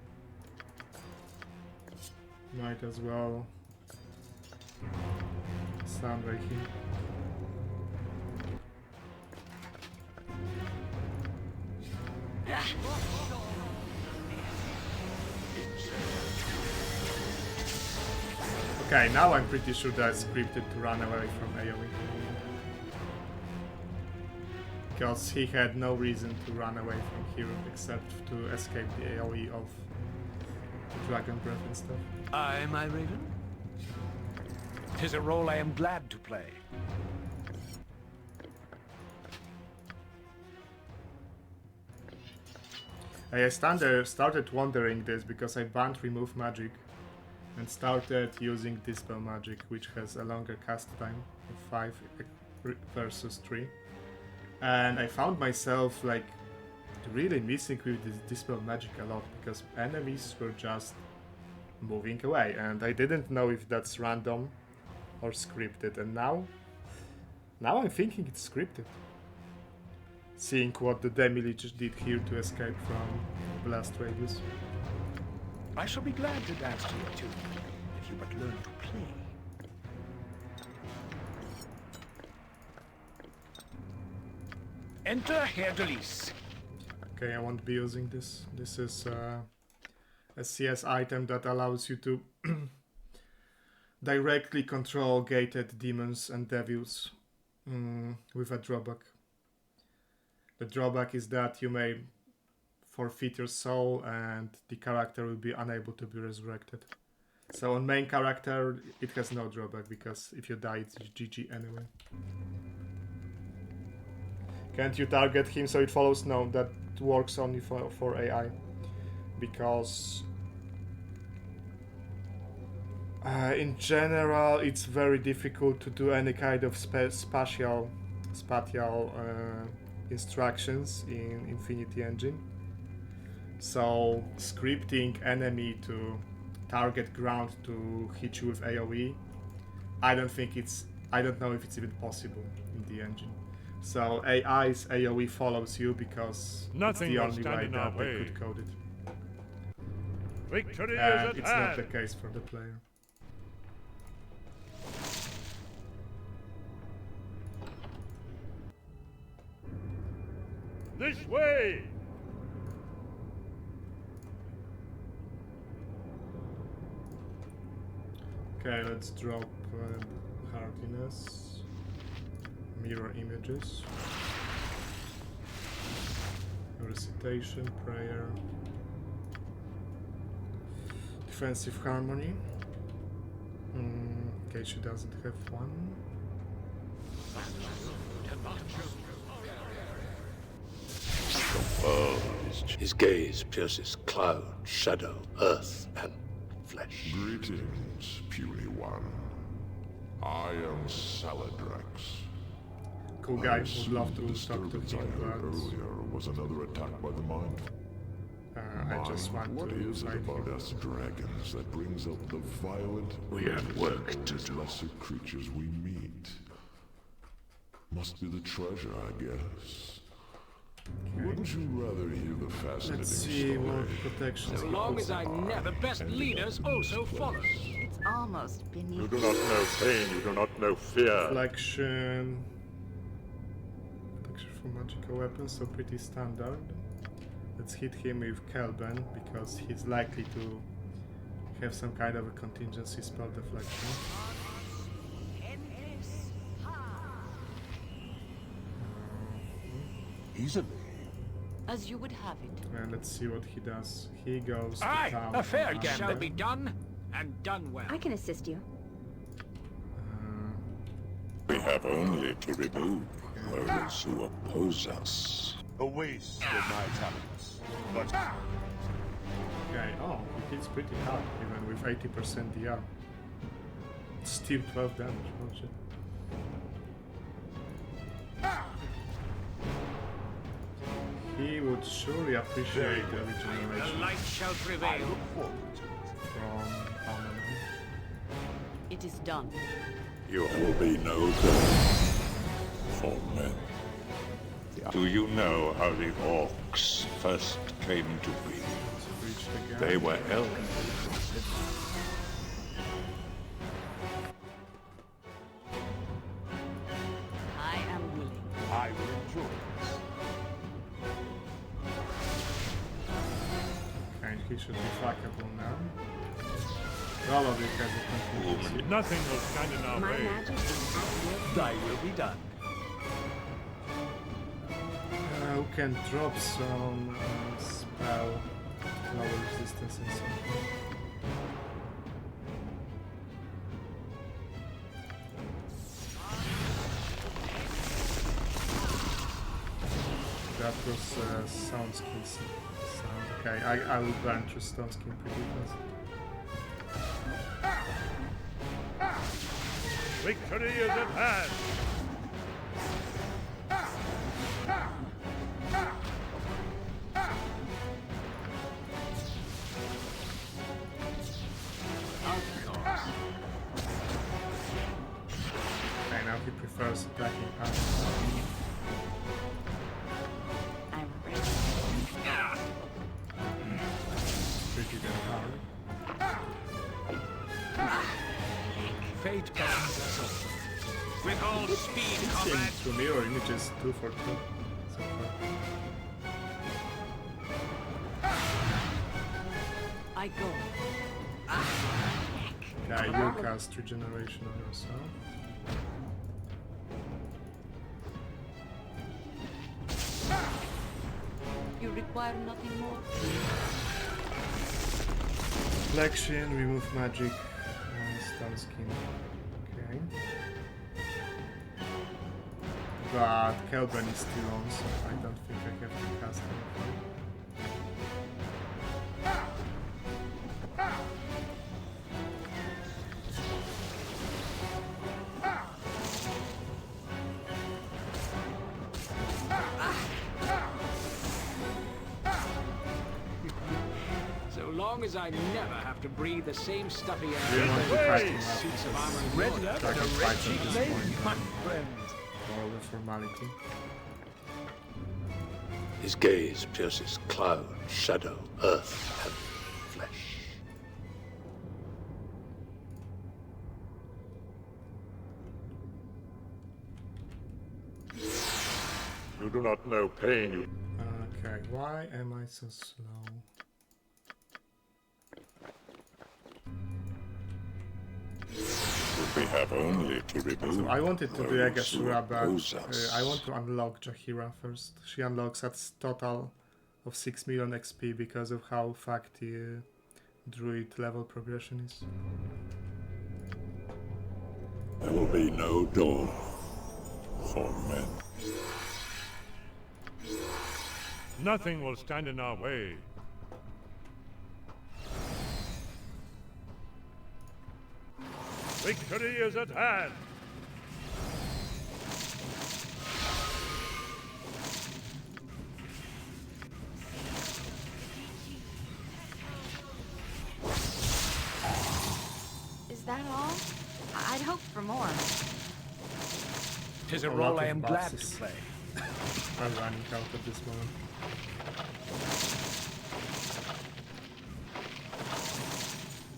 Might as well Sunray him. Okay, now I'm pretty sure that's scripted to run away from AoE. Because he had no reason to run away from here except to escape the AoE of the Dragon Breath and stuff. Aye, my Raven. 'Tis a role I am glad to play. I started wondering this because I banned Remove Magic and started using Dispel Magic, which has a longer cast time of 5 versus 3. And I found myself like really missing with this Dispel Magic a lot because enemies were just moving away and I didn't know if that's random or scripted, and now I'm thinking it's scripted. Seeing what the Demi-Lich did here to escape from Blast Radius. I shall be glad to dance to your tune, if you but learn to play. Enter Herr Delis. Okay, I won't be using this. This is a CS item that allows you to directly control gated demons and devils with a drawback. The drawback is that you may forfeit your soul and the character will be unable to be resurrected. So on main character it has no drawback because if you die it's GG anyway. Can't you target him so it follows? No, that works only for AI. Because in general it's very difficult to do any kind of spatial instructions in Infinity Engine. So scripting enemy to target ground to hit you with AoE, I don't know if it's even possible in the engine. So AI's AoE follows you because Nothing it's the will only stand way in that our they way. could code it. Victory is And at it's hand. not the case for the player. This way! Okay, let's drop hardiness, mirror images, recitation, prayer, defensive harmony. Okay, she doesn't have one. Oh, his gaze pierces cloud, shadow, earth, and flesh. Greetings, puny one. I am Saladrax. Cool guy, would love to talk to him, but Earlier was another attack by the mind. I just want What to is it fight about him. us dragons that brings out the violent? We have work to those do. lesser creatures we meet. Must be the treasure, I guess. Wouldn't you rather hear the fascinating Let's see story? what protections So he long puts as I on. never, best leaders also follow. It's almost beneath. You do not know pain, you do not know fear. Reflection. Protection for magical weapons, so pretty standard. Let's hit him with Kelben because he's likely to have some kind of a contingency spell deflection. Easily. As you would have it. And let's see what he does. He goes to Aye, town. a fair and, shall be done, and done well. I can assist you. We have only to remove those who oppose us. A waste of my talents. But Okay, oh, it hits pretty hard, even with 80% DR. Still 12 damage, oh shit. He would surely appreciate the regeneration. The light shall prevail. From Armament. It is done. There will be no death for men. Do you know how the orcs first came to be? They were elves. I am willing. I will enjoy this. Okay, he should be fuckable now. Probably has a contingency. Nothing will stand in our way. Thy will be done. Who can drop some spell lower resistance and something. That was sound skill sound. Okay, I will burn through stone skin pretty fast. Victory is at hand. Okay, now he prefers attacking us. I'm ready. Pretty damn hard. Fate passes us all. With all speed, comrade. To mirror images 2 for 2 so far. I go. Yeah, you cast regeneration on yourself. You require nothing more. Flexion, remove magic, stun skin. Okay. But Kelben is still on, so I don't think I have to cast anything. So long as I never have to breathe the same stuffy air We as want to those fight rusted suits of armor in the Ready order. up I can the fight red at sheet this blade, point. my friend. For all the formality. His gaze pierces cloud, shadow, earth, and flesh. You do not know pain. Okay, why am I so slow? We have only to remove. So I wanted to do those Agashura, who but oppose us. I want to unlock Jahira first. She unlocks at total of 6 million XP because of how fucked the druid level progression is. There will be no door for men. Nothing will stand in our way. Victory is at hand. Is that all? I'd hoped for more. 'Tis a A role lot I of am glad to boxes. play. I'm running out at this moment.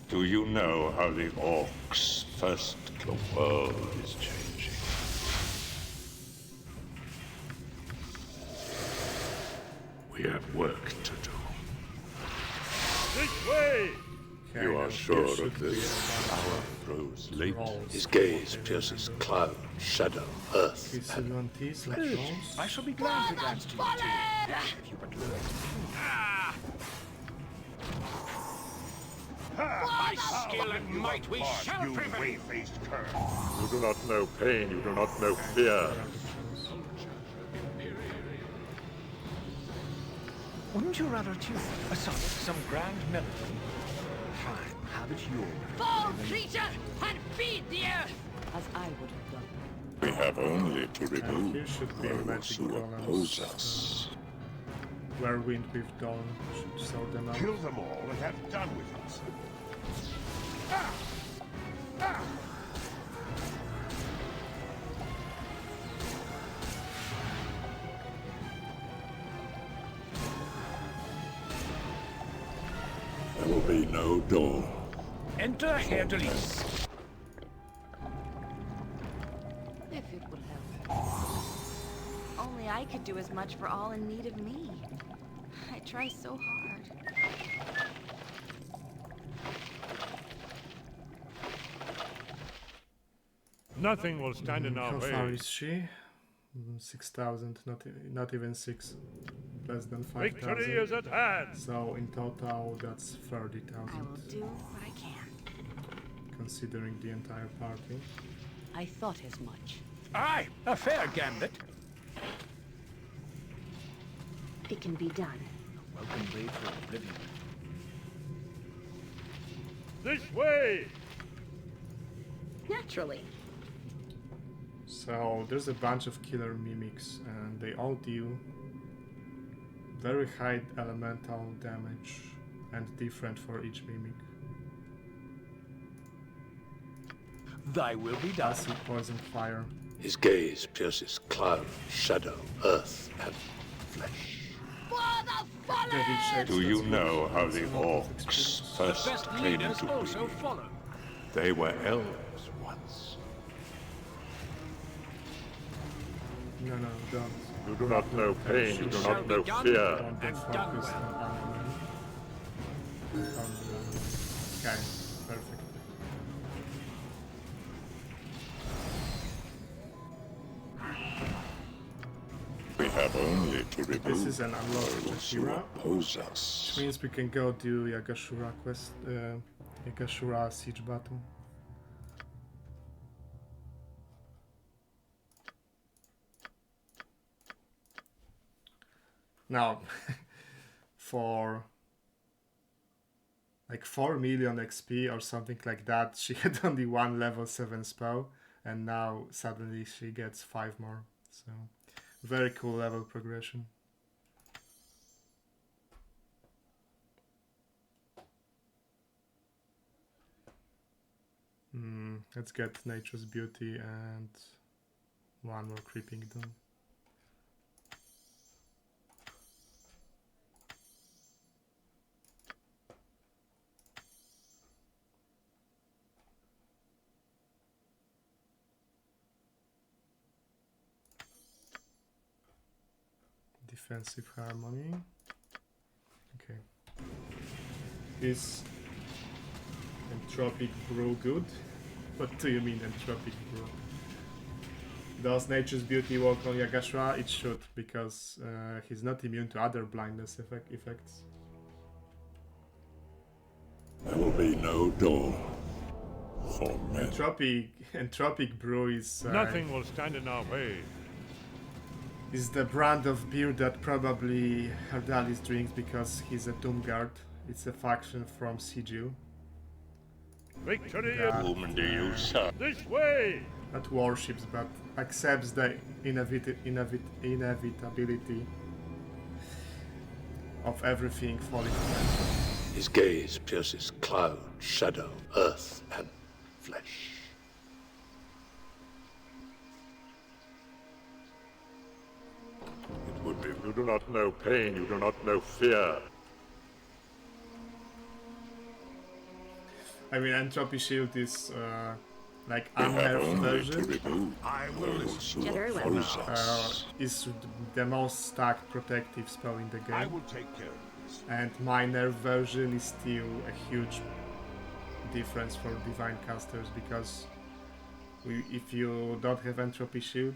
Do you know how the orcs first? The world is changing. We have work to do. This way! Okay, You now are sure here should of be this? a Hour grows late. Rolls. His gaze pierces cloud, shadow, earth. Vigilantes, like Good. rolls. I shall be glad to dance to you too. If you but learn. By skill and might we shall prevail. You do not know pain, you do not know fear. Wouldn't you rather tune a sonnet, some grand melody? Fine, have it your way. Fall, creature, and feed the earth! As I would have done. We have only to Here remove should be those magic who golems. oppose us. Whirlwind with Dorn should sort them out. Kill them all and have done with us. There will be no door. Enter Herr Delis. If it will help. Only I could do as much for all in need of me. I try so hard. Nothing will stand in our How way. far is she? 6,000, not even 6. Less than 5,000. Victory is at hand! So in total that's 30,000. I will do what I can. Considering the entire party. I thought as much. Aye, a fair gambit. It can be done. Welcome blade for oblivion. This way! Naturally. So there's a bunch of killer mimics and they all deal very high elemental damage and different for each mimic. Thy will be done. Acid, poison, fire. His gaze pierces cloud, shadow, earth, and flesh. Do you know how the orcs first Best came leaders to also be? follow. They were elves once. No, don't. You do not know pain, you do not know fear. Don't focus on okay, perfect. We have only to This remove is an unlocked those who Jashira, oppose us. which means we can go do Yagashura quest, Yagashura siege battle. Now, for like 4 million XP or something like that, she had only one level 7 spell, and now suddenly she gets 5 more. So, very cool level progression. Let's get Nature's Beauty and one more creeping done. Defensive harmony. Okay. Is entropic brew good? What do you mean entropic brew? Does Nature's Beauty work on Yagashura? It should, because he's not immune to other blindness effects. There will be no door for men. Entropic brew is Nothing will stand in our way. is the brand of beer that probably Hardalis drinks because he's a Doomguard. It's a faction from Sigil. Victory Whom do you serve? This way! Not worships, but accepts the inevitability of everything falling to nature. His gaze pierces cloud, shadow, earth, and flesh. It would be. You do not know pain, you do not know fear. I mean, Entropy Shield is like unnerved version. I will listen. Very well. Is the most stacked protective spell in the game. I will take care of this. And my nerve version is still a huge difference for divine casters, because if you don't have Entropy Shield,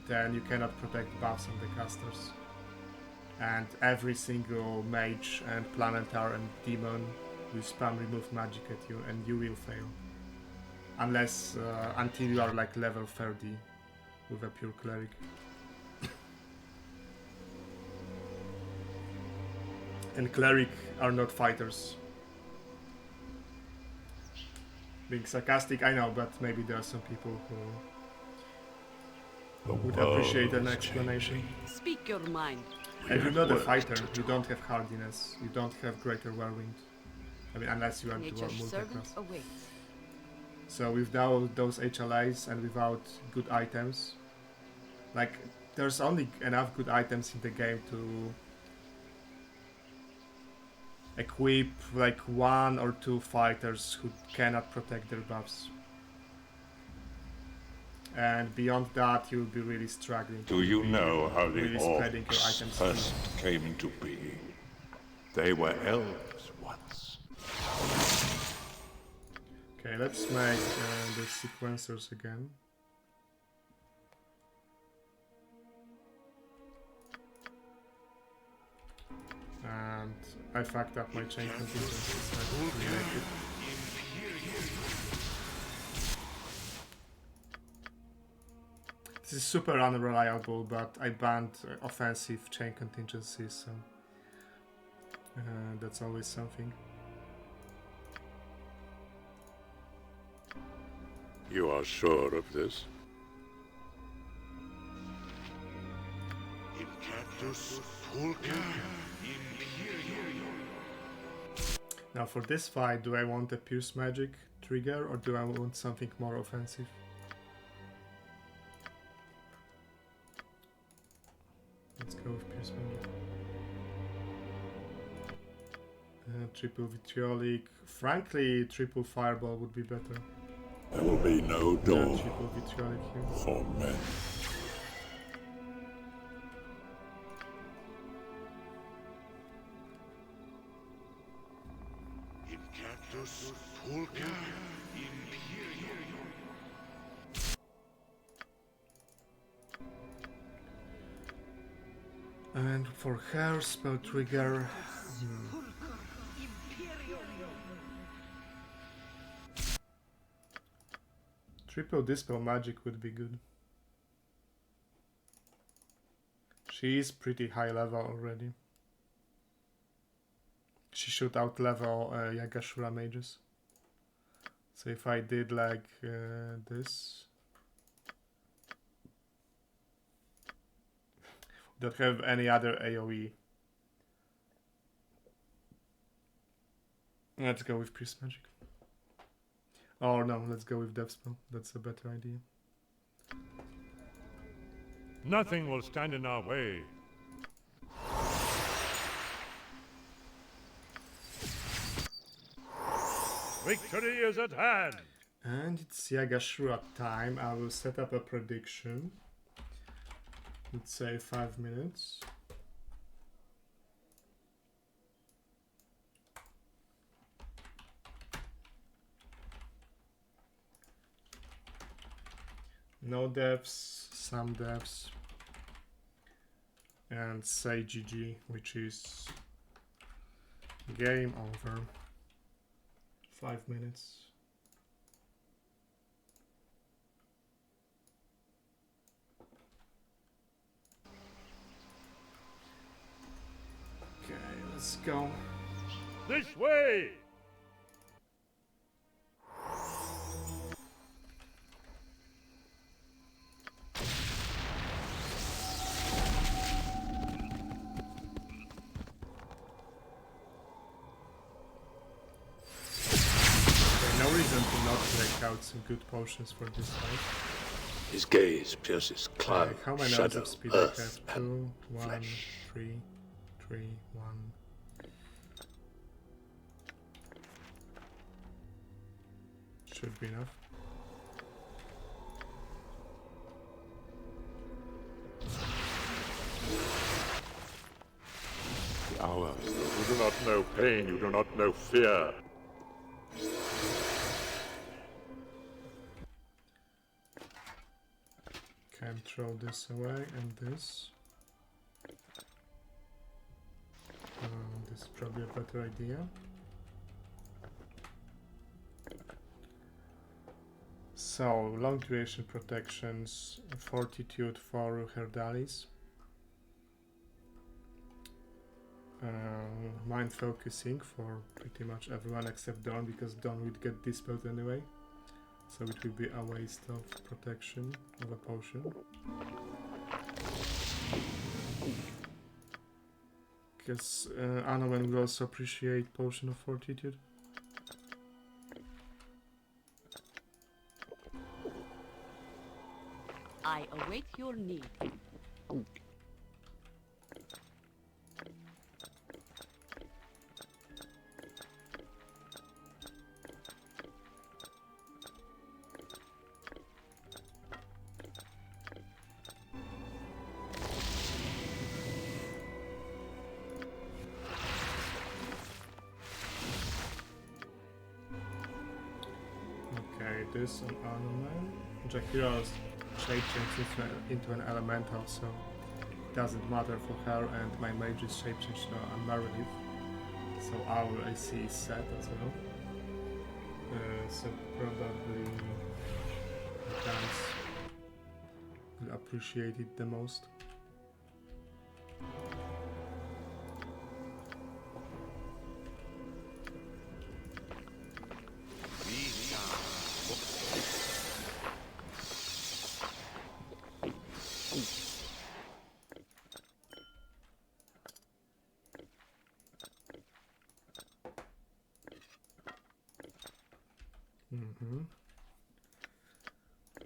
then you cannot protect buffs on the casters. And every single mage and planetar and demon will spam remove magic at you, and you will fail. Unless, until you are like level 30 with a pure cleric. And cleric are not fighters. Being sarcastic, I know, but maybe there are some people who would appreciate an explanation. Speak your mind. And you're not a fighter, you don't have hardiness, you don't have greater whirlwind. I mean, unless you are Nature's servant multiclass. awaits. So without those HLAs and without good items, like, there's only enough good items in the game to equip like 1 or 2 fighters who cannot protect their buffs. And beyond that, you'll be really struggling. Do you know how the really spreading your orcs items first came to be? They were elves once. Okay, let's make the sequencers again. And I fucked up my chain contingencies. I didn't make it. This is super unreliable, but I banned offensive chain contingencies, so that's always something. You are sure of this? Now for this fight, do I want a Pierce Magic trigger or do I want something more offensive? Let's go with Pierce Magic. Triple Vitriolic. Frankly, triple Fireball would be better. There will be no Dorn triple Vitriolic here. for men. And for her, spell trigger. Triple Dispel Magic would be good. She is pretty high level already. She should out-level Yagashura mages. So if I did like this... Don't have any other AoE. Let's go with Priest Magic. Or no, let's go with Death Spell. That's a better idea. Nothing will stand in our way. Victory is at hand! And it's Yagashura time. I will set up a prediction. Let's say 5 minutes. No deaths, some deaths. And say GG, which is game over. 5 minutes. Okay, let's go. This way! Out some good potions for this fight. His gaze pierces cloud, how many shadow, of speed earth, I have? 2, 1, flesh. 3, 3, 1. Should be enough. The hours. You do not know pain, you do not know fear. Can throw this away and this. This is probably a better idea. So, long duration protections, fortitude for Herdalis. mind focusing for pretty much everyone except Dorn, because Dorn would get dispelled anyway. So it will be a waste of protection of a potion. Because Anomen will also appreciate Potion of Fortitude. I await your need. Okay, this on Anomen. Jaheira's shape changes into an elemental, so it doesn't matter for her, and my mage is shape changed to a Meredith, so our AC is set as well. So probably the guys will appreciate it the most.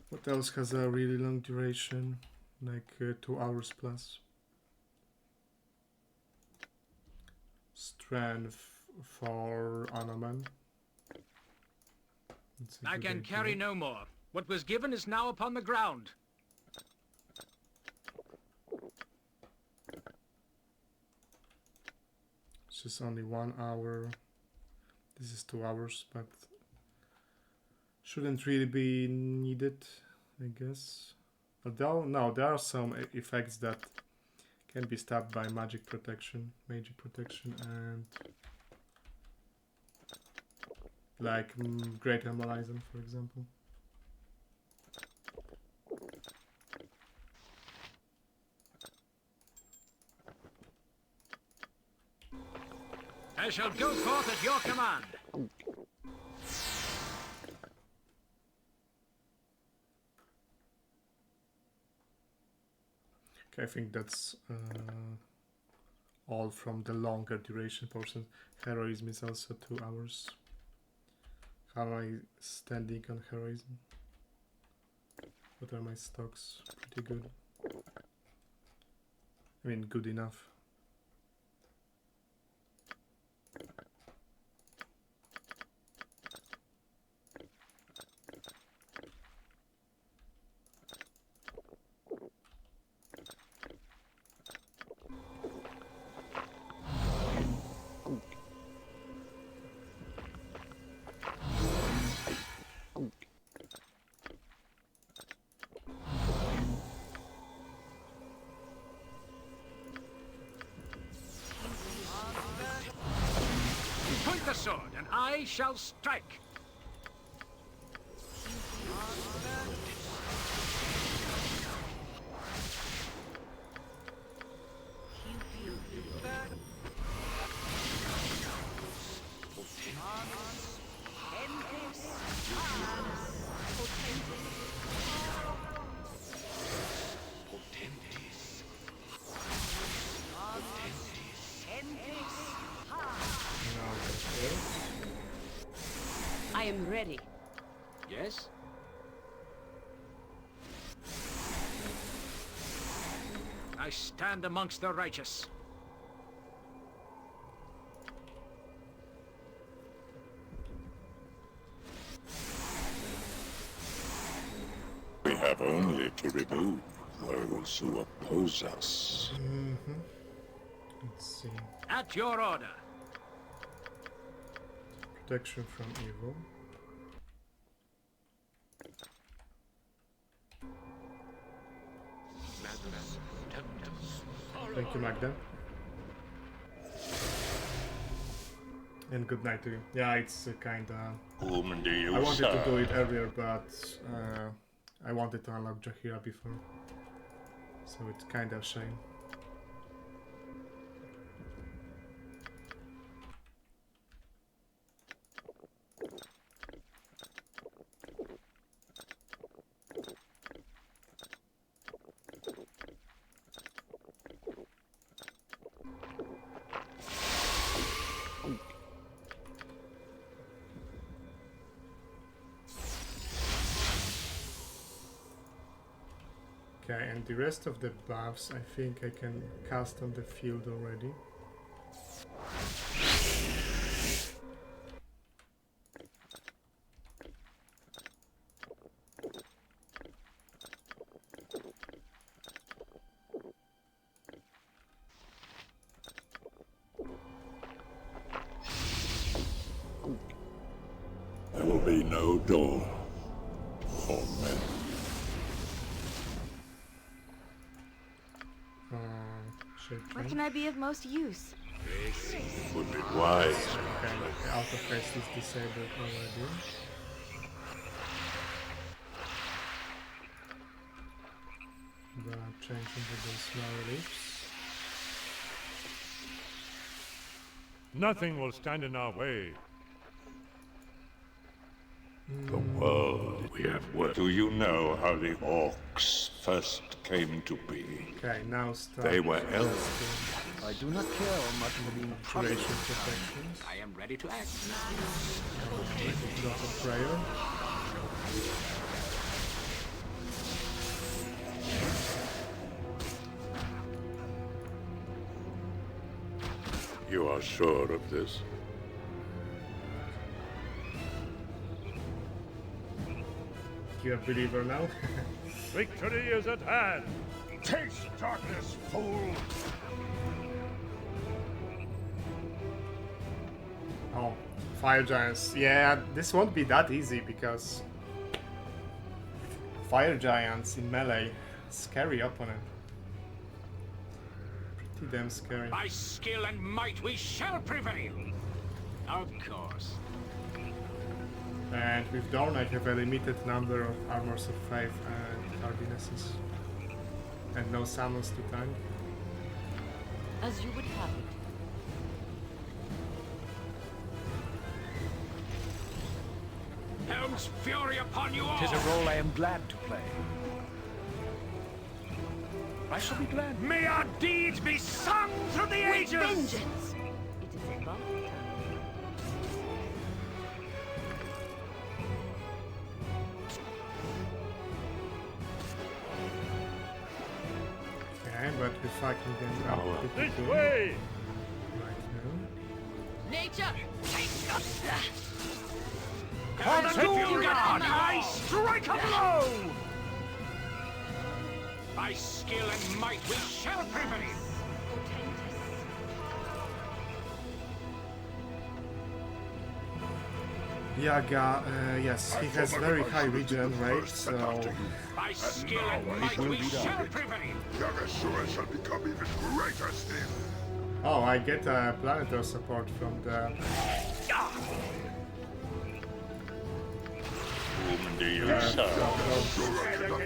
What else has a really long duration, like 2 hours plus? Strength for Anomen. I can carry no more. What was given is now upon the ground. It's just only 1 hour. This is 2 hours, but shouldn't really be needed, I guess. Although, no, there are some effects that can be stopped by magic protection, and like Great Hemolyzon, for example. I shall go forth at your command. Okay, I think that's all from the longer duration portion. Heroism is also 2 hours. How am I standing on heroism? What are my stocks? Pretty good. I mean, good enough. Point the sword, and I shall strike. I am ready. Yes? I stand amongst the righteous. We have only to remove those who oppose us. Let's see. At your order. Protection from evil. Thank you, Magda. And good night to you. Yeah, it's kinda... Whom do you I wanted to serve? do it earlier, but I wanted to unlock Jaheira before. So it's kinda a shame. Okay, and the rest of the buffs I think I can cast on the field already. There will be no door for men. Where can I be of most use? Would be wise. Okay, the auto haste is disabled already. Changing to the small reliefs. Nothing will stand in our way. The world we have worked. Do you know how the orcs first came to be? Okay, now start. They were elves. I do not care much for being Duration protections. I am ready to act. Drop of prayer. You are sure of this? You a believer now? Victory is at hand! Taste darkness, fool! Oh, fire giants. Yeah, this won't be that easy because fire giants in melee, scary opponent. Pretty damn scary. By skill and might we shall prevail. Of course. And with Dorn I have a limited number of armors of faith and hardinesses. And no summons to tank. As you would have it. Helm's fury upon you all! 'Tis a role I am glad to play. I shall be glad. May our deeds be sung through the ages! Vengeance! It is about time. Okay, but we're fucking them up. This way! Right now. Nature! Helm's fury upon you! I strike a blow! By skill and might we shall prevail! Yaga, yes, he has very high regen rate, so... By skill and might we shall prevail! Yaga sure shall become even greater still. Oh, I get planetary support from the... Whom do you serve?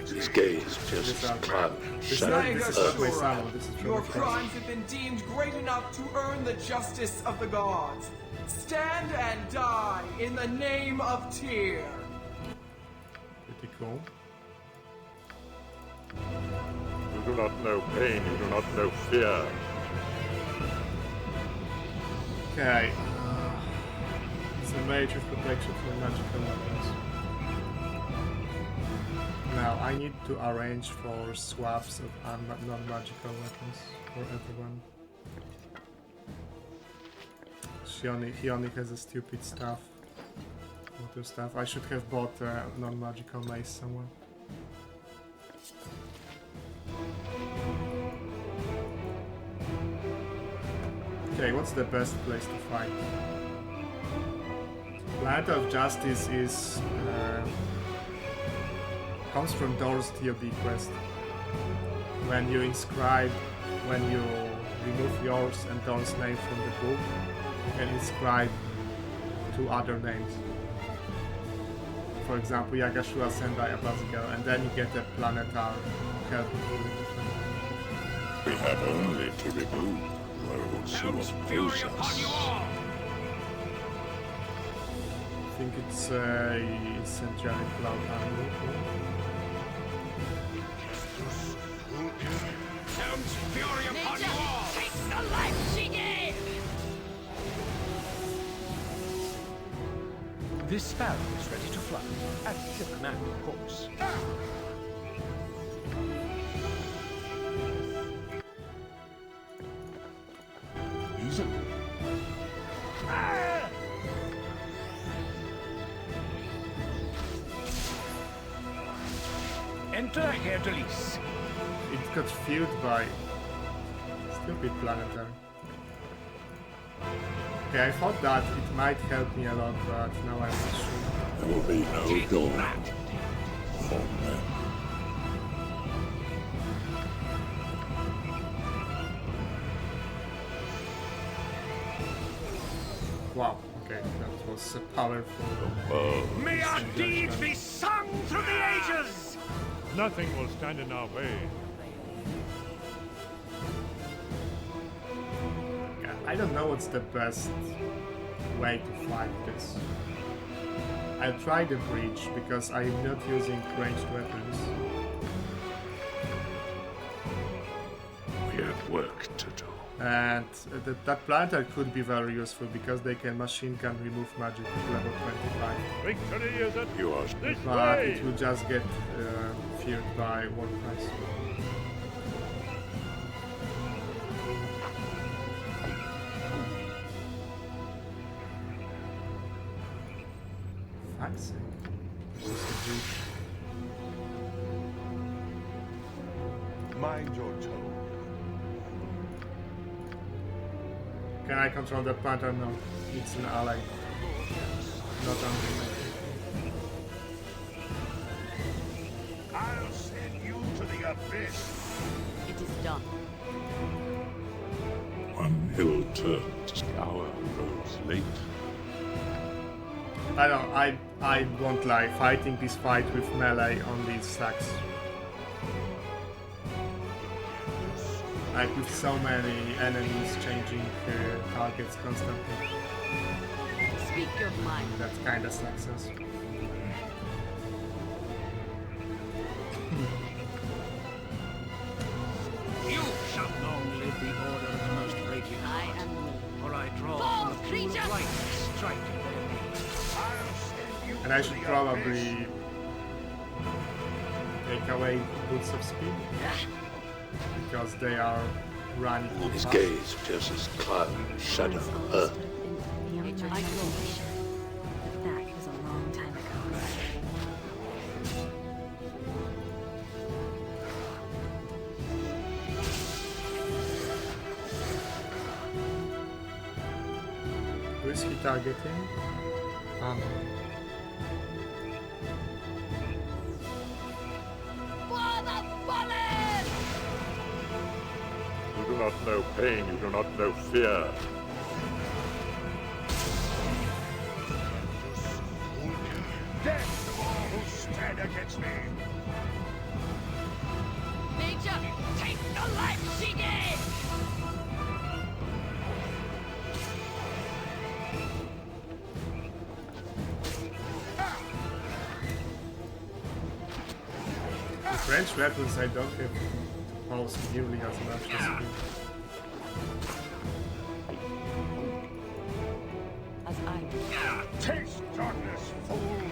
His gaze pierces cloud, shattering earth. Your crimes have been deemed great enough to earn the justice of the gods. Stand and die in the name of Tyr. Pretty cool. You do not know pain, you do not know fear. Okay. It's a mage with protection from magical weapons. Now I need to arrange for swaps of non-magical weapons for everyone. He only has a stupid stuff. Water stuff. I should have bought a non-magical mace somewhere. Okay, what's the best place to fight? Planet of Justice is comes from Dorn's TOB quest. When you inscribe, when you remove yours and Dorn's name from the book, you can inscribe 2 other names. For example, Yagashua Sendai Abazigel, and then you get a planetar help. We have only to remove those who oppose us. I think it's essentially cloud army. Helm's fury upon you all! Take the life she gave! This sparrow is ready to fly. At your command, of course. reason. Enter Herr Delis. It got fueled by stupid planetary. Okay, I thought that it might help me a lot, but now I'm not sure. There will be no dawn for men. Wow, okay, that was powerful. May our deeds be sung through the ages! Nothing will stand in our way. Yeah, I don't know what's the best way to fight this. I'll try the breach because I'm not using ranged weapons. We have work to do. And that planter could be very useful because they can machine gun remove magic at level 25. Victory is at yours. But it will just get feared by war price. Fuck's sake. This is a breach. Mind your tone. Can I control that planter? No. It's an ally. Not under. I'll send you to the abyss. It is done. One hill turns, the hour grows late. I don't. I won't lie. Fighting this fight with melee on these stacks, like with so many enemies changing targets constantly. Speak your mind. That kind of success. You shall long live the order of the most radiant. I am willing. For I draw Fall, from the pool creature! of light and strike at their knees. I'll send you And I to should the probably take away boots of speed because they are running. His fast. gaze pierces cloud, shadow, earth. Beyond my imagination. But that was a long time ago. Who is he targeting? Ah, no. You do not know pain, you do not know fear. death to all who stand against me. Major, take the life she gave! With French weapons I don't have pulse nearly as much as him. As I do. Taste darkness, fool!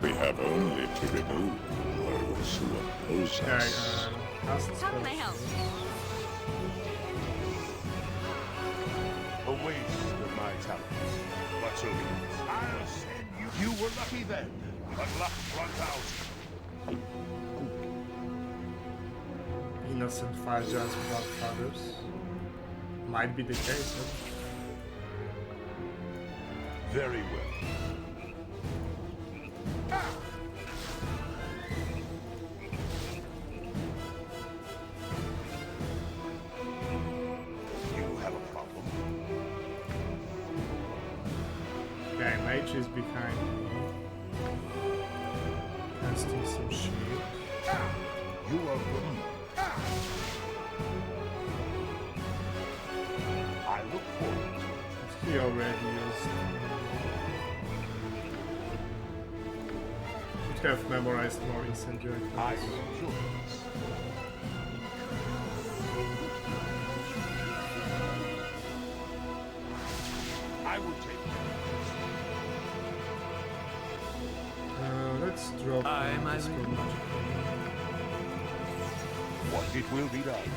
We have only to remove those who oppose us. How can I help? A waste of my talent. But so be it. I'll send you. You were lucky then, but luck runs out. Innocent fire giants without fathers. Might be the case, huh? Very well. You have a problem. Okay, mage is behind me. Casting some shield. You are good. I look forward to it. He already used. Should have memorized more incendiary. I am curious. I will take Let's drop this for magic. what it will be done.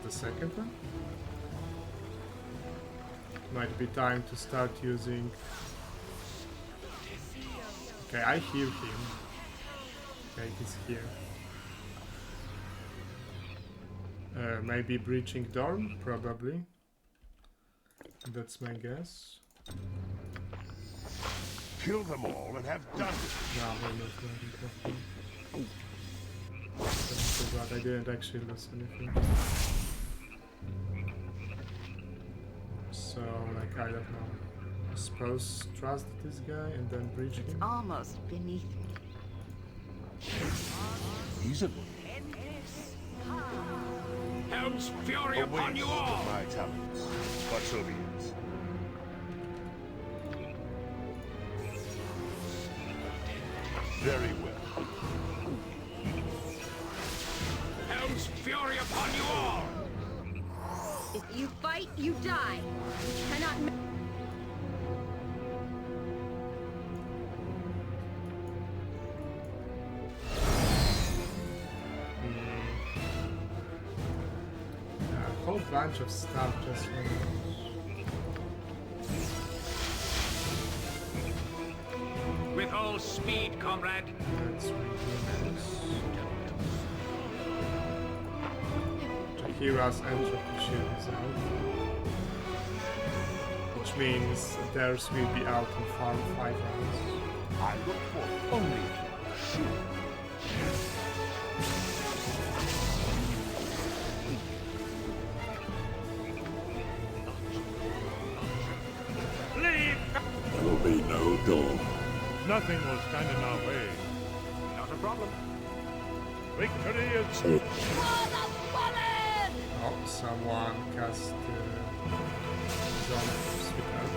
the second one. Might be time to start using... Okay, I hear him. Okay, he's here. Maybe breaching Dorn? Probably. That's my guess. Kill them all and have done with it. No, that's so bad. I didn't actually lose anything. So, like, I don't know. I suppose trust this guy and then breach him. It's almost beneath me. Feasible. Helm's fury upon you all! My talents, but so be it. Very well. Helm's fury upon you all! If you fight, you die. You cannot. A whole bunch of stuff just went on. With all speed, comrade. Let's redo this. Heroes enter the shield is out. Which means theirs will be out in farm 5 rounds. I look for only to shoot. Leave! There will be no Dorn. Nothing will stand in our way. Not a problem. Victory is... Oh, someone cast Zone Hospital.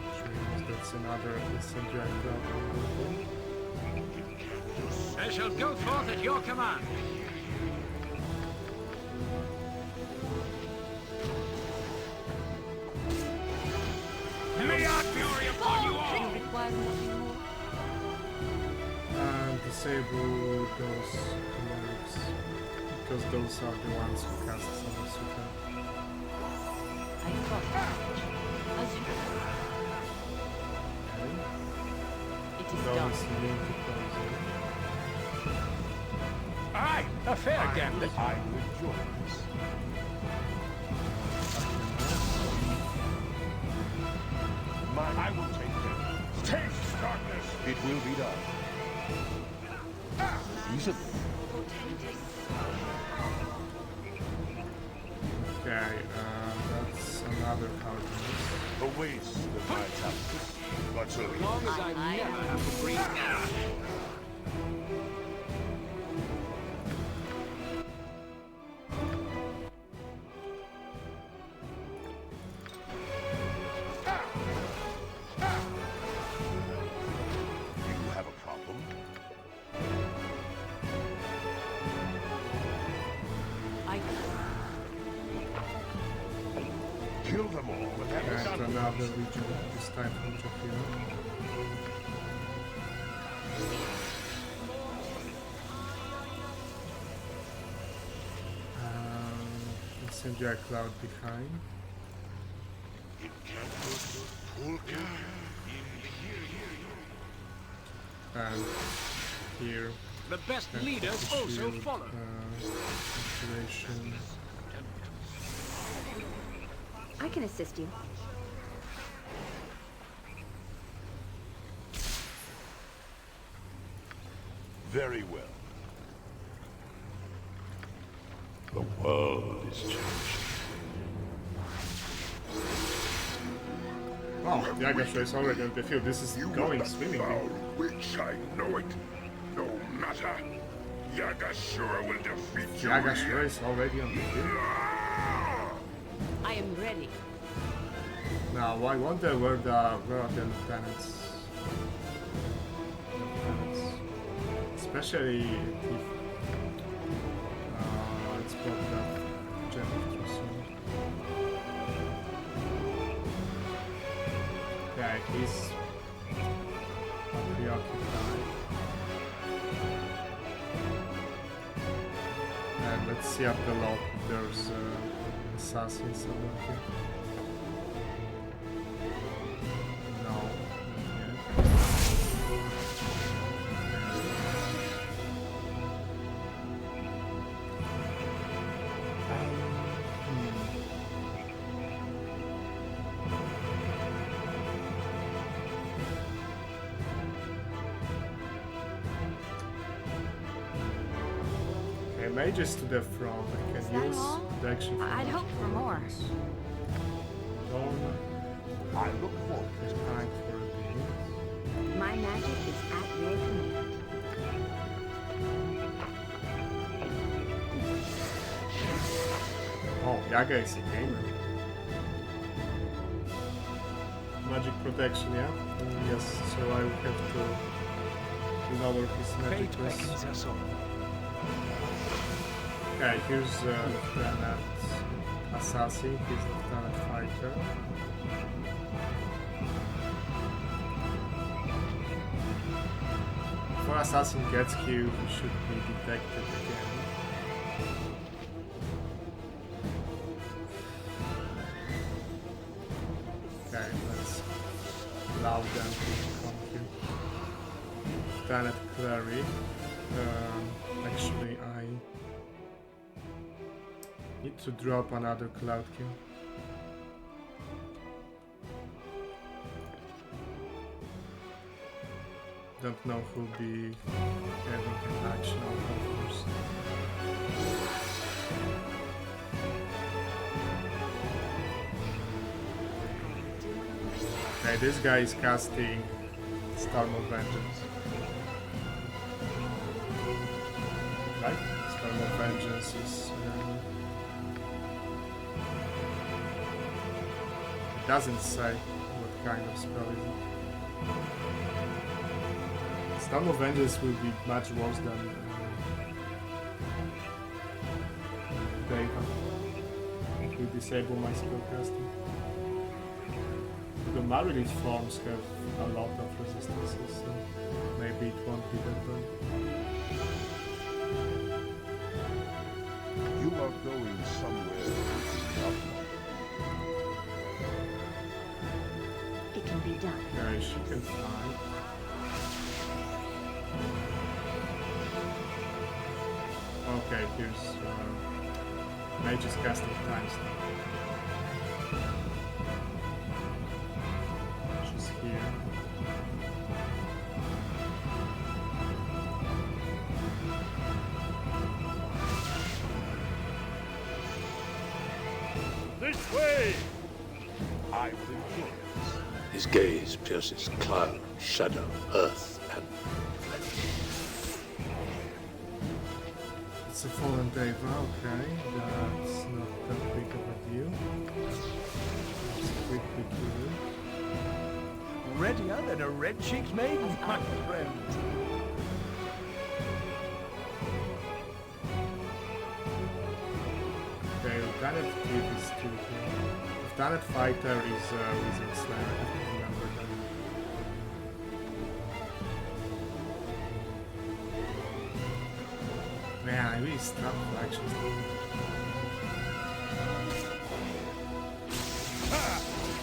Which means that's another incendiary problem. I shall go forth at your command. May our fury upon you all! And disable those clerics, because those are the ones who cast Zone Hospital. I thought as you It is done. Those need to close Aye, a fair gambit. I will join this. I will take them. Taste darkness. It will be done. Easily. Okay, that's another card. A waste of my talents. But so As long as I never have to breathe now. You have a problem? Kill them all and have it And done. another region, this time from Japan. Incendiary cloud behind. And here. The best leaders also follow. Activation. I can assist you. Very well. The world is changing. Oh, the Agasha is already on the field. This is going swimmingly. Which I know it. No matter. Yagashura will defeat The Agasha is already on the field. I am ready. Now, I wonder where the lieutenants. Especially if it's brought that gem too soon. Yeah, he's preoccupied. Let's see up the lock if there's assassins somewhere here. No, not yet. Mages to the front. I can use protection. I'd hoped for more. Dorn. I look forward to time for a bit. My magic is at your command. Oh, Yaga is a gamer. Magic protection, yeah? Yes, so I will have to lower his magic risk. Okay, here's Lieutenant Assassin, he's Lieutenant Fighter. Before Assassin gets killed, he should be detected again. Okay, let's allow them to come here. Lieutenant Clary. Actually, I need to drop another Cloud King. Don't know who'll be having an action on first. Okay, this guy is casting Storm of Vengeance. Right? Storm of Vengeance is... it doesn't say what kind of spell is it. Storm of Vengeance will be much worse than Deva. It will disable my spellcasting. The Marilith forms have a lot of resistances, so maybe it won't be that bad. You are going somewhere. It can be done. Yeah, she can fly. Okay, here's Mage's casting times now. She's here. This way! I will enjoy it. His gaze pierces cloud, shadow, earth, and It's a fallen Deva, okay. That's not that big of a deal. Just quickly kill it. Readier than a red-cheeked maiden, my friend. Okay, Lieutenant Thief is still here. Lieutenant Fighter is Wizard Slayer, I have to remember that. Man, I really struck actions.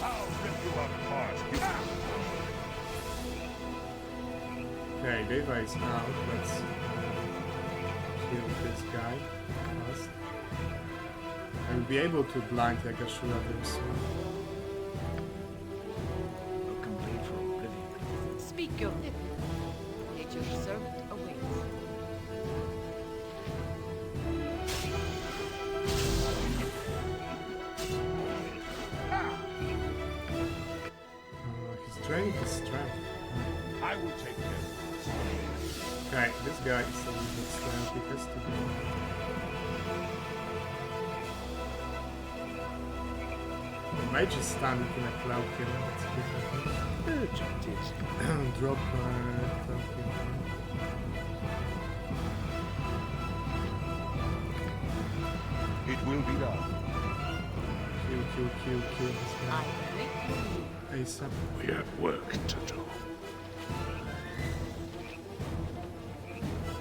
I'll rip you apart. Okay, Deva is out. Let's kill this guy first. I will be able to blind Yagashura very soon. Complete for oblivion. Speak your name. Nature's servant awaits. He's training his strength. I will take care of this. Okay, this guy is a little bit strength. He has to be. The mage is standing in a cloud killing. Let's keep it. Urgent is. Drop cloud killing. It will be done. Kill this guy. ASAP. we have work to do.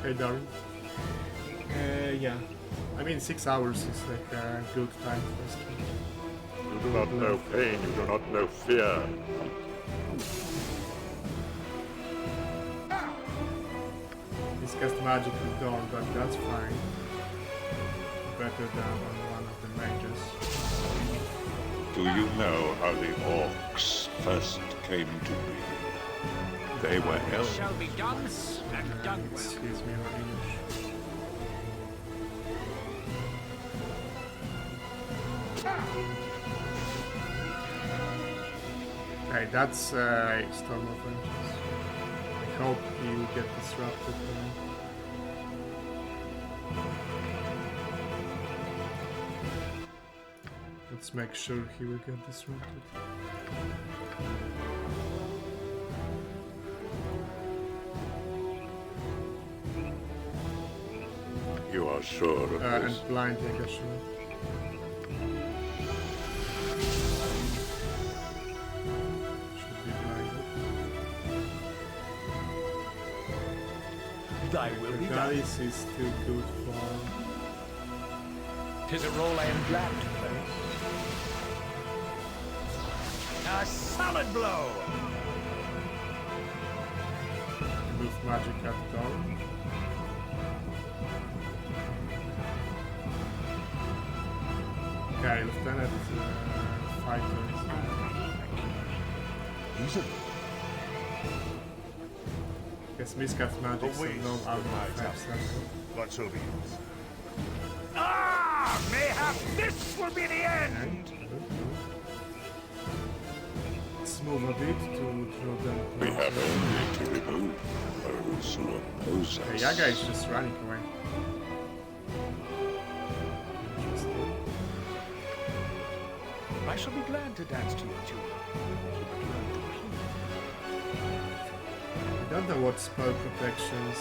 Hey, Dorn. Yeah. I mean, 6 hours is like a good time for skill. You do not know pain, you do not know fear. Discussed magic with Dorn, but that's fine. Better than on one of the mages. Do you know how the orcs first came to be? They were elves. Shall be done and done well. Excuse me, my English. Okay, that's Storm of Vengeance. I hope you get disrupted. Let's make sure he will get disrupted. You are sure of this? And blind negation. Should be blinded. Thy will be The done. dice is still good for... 'Tis a role I am glad to play. A solid blow! Remove magic at dawn. Okay, Lieutenant Fighter is Easy. Guess miscast magic, so no out of 5 seconds. But so be it. Ah! Mayhap this will be the end! Let's move a bit to draw them. We have only to remove those who oppose Okay, us. Yaga is just running away. I shall be glad to dance to your tune. I don't know what spell protections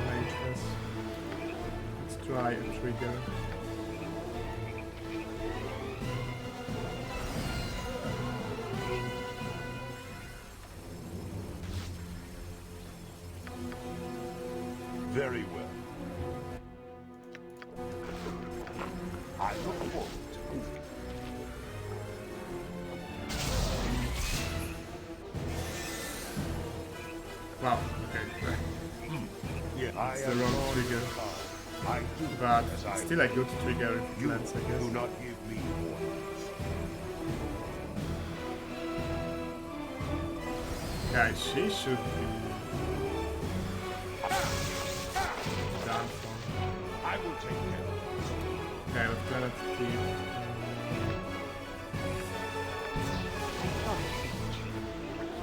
mage has. Let's try a trigger. Very well. I look forward to moving. Wow, okay. Yeah, It's the wrong trigger. I do But as I still a good trigger if it You lands, I guess. do not give me orders. Yeah, she should be done for. I will take care of this. Okay, Lieutenant Thief.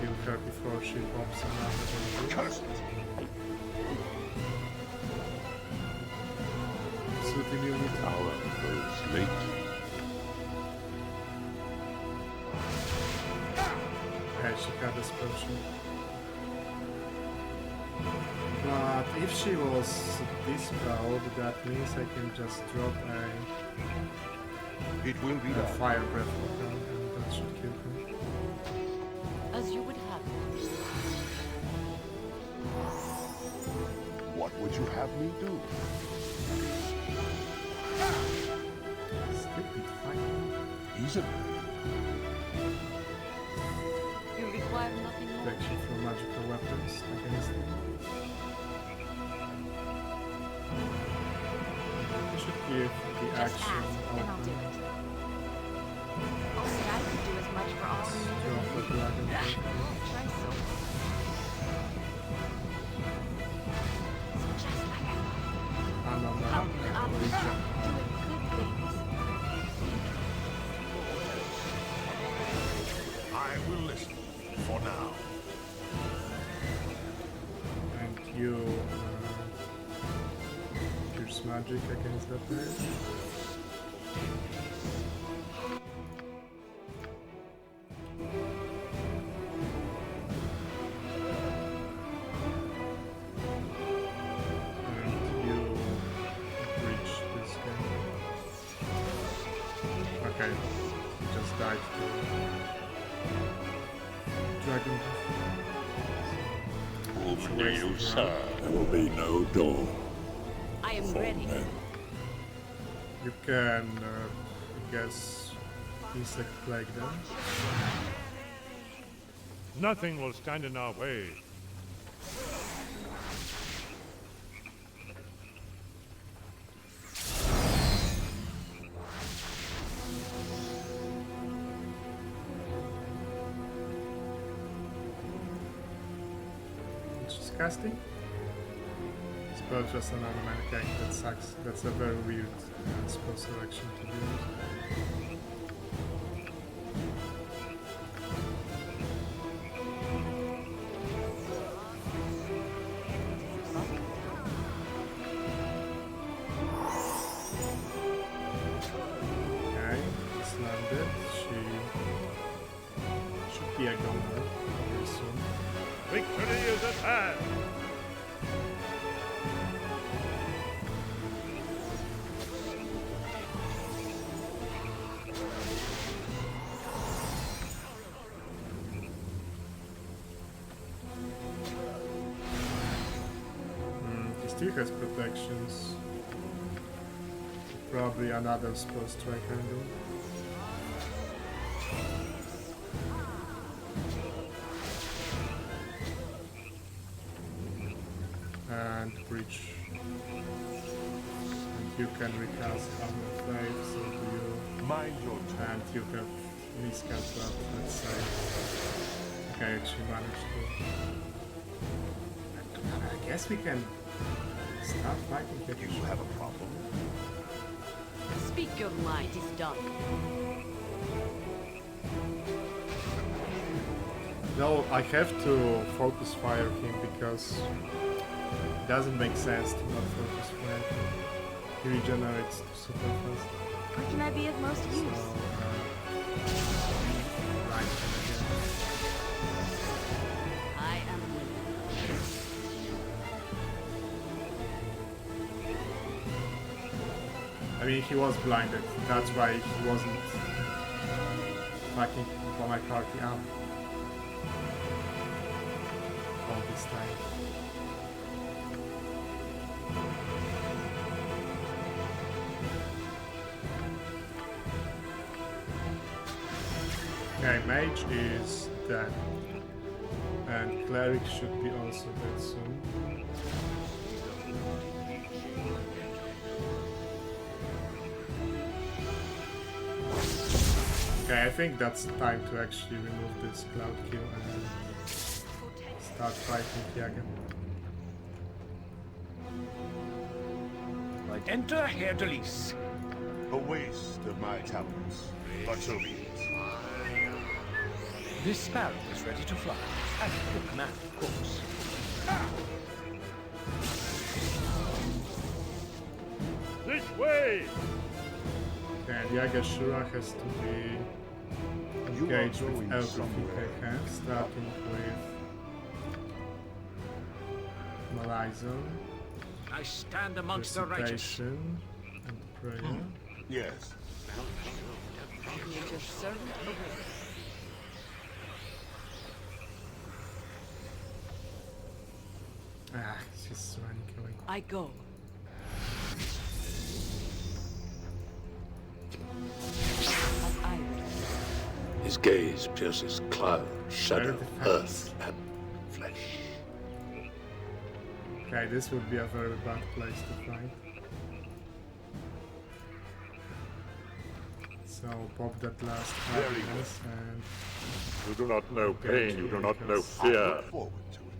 Kill her before she pops another. Curse it! Suit immunity. Hour goes late. Okay, she had this potion. But if she was dispelled, that means I can just drop It will be a done. fire breath on her, and that should kill her. As you would have it. What would you have me do? Stupid fight. Easily. You require nothing more. Protection from magical weapons against them. I should give the Just action ask, and I'll do it. Only I could do as much for all in need Drop of the me. dragon. I'll try so hard. It's just like I thought. And on Up, the up, reach up, doing good things. I will listen for now. and you pierce magic against that mage. And you reach this guy. Okay, he just died to dragon. Whom do you serve? There will be no door I am for ready. men. You can, I guess, insect plague them. Nothing will stand in our way. It's just casting. Spell just another mana. Okay, that sucks. That's a very weird spell selection to do. Victory is at hand! He still has protections. Probably another spell strike handle. And breach. And you can recast Armor 5, so do you. Mind your and you have miscast that, let's say. Okay, I actually managed to. I guess we can start fighting here. You have a problem? Speak your mind, is done. No, I have to focus fire him because it doesn't make sense to not focus fire him. He regenerates super fast. Where can I be of most use? So, right again. I am willing. I mean, he was blinded. That's why he wasn't fucking for my party up all this time. Okay, mage is dead. And cleric should be also dead soon. Okay, I think that's time to actually remove this cloud kill and start fighting Yagan. Enter Herr Delis. A waste of my talents, but so be it. This sparrow is ready to fly. At your command, of course. This way! Okay, and Yagashura has to be engaged with everything I have, starting with Malazon. I stand amongst the righteous. Recitation and prayer. Yes. Your servant awaits. Ah, she's running away. I go. His gaze pierces cloud, shadow, earth, and flesh. Okay, this would be a very bad place to fight. So pop that last happiness and... You do not know pain, you do not know fear.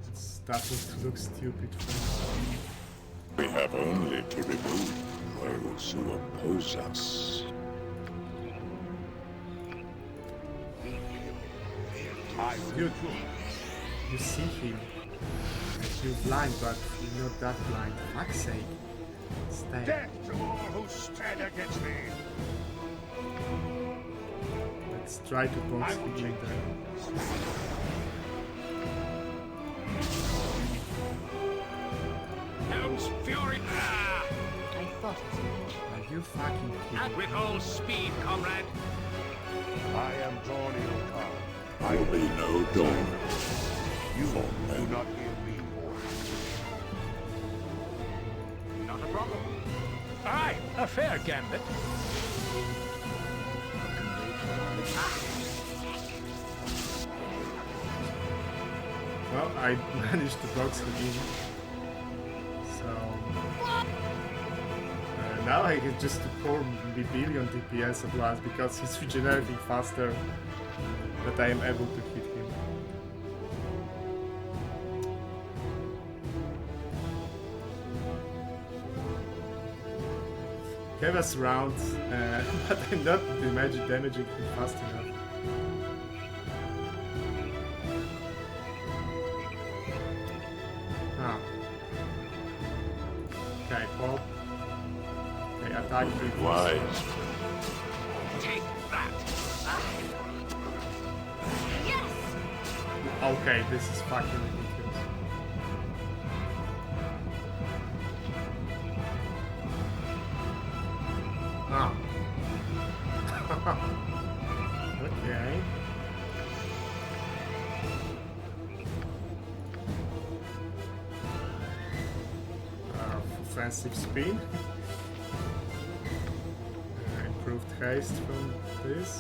It's starting to look stupid for me. We have only to remove those who oppose us. You see him. And you're blind, but you're not that blind. For fuck's sake. Stay. Death to all who stand against me! Let's try to box him later. Helm's fury! Ah! I thought it. Are you fucking kidding? Out with all speed, comrade! I am Dorn. There will be no dawn. You do not hear me, Not a problem. Aye, a A fair gambit. Well, I managed to box him in. So now I get just to pour billion DPS at once because he's regenerating faster, but I am able to hit him. Have us round, but I'm not damaging him fast enough. Ah. Okay, pop. Okay, attack. Wise. Take that! Yes! Okay, this is fucking ridiculous. Ah. Okay. Offensive speed. Improved haste from this.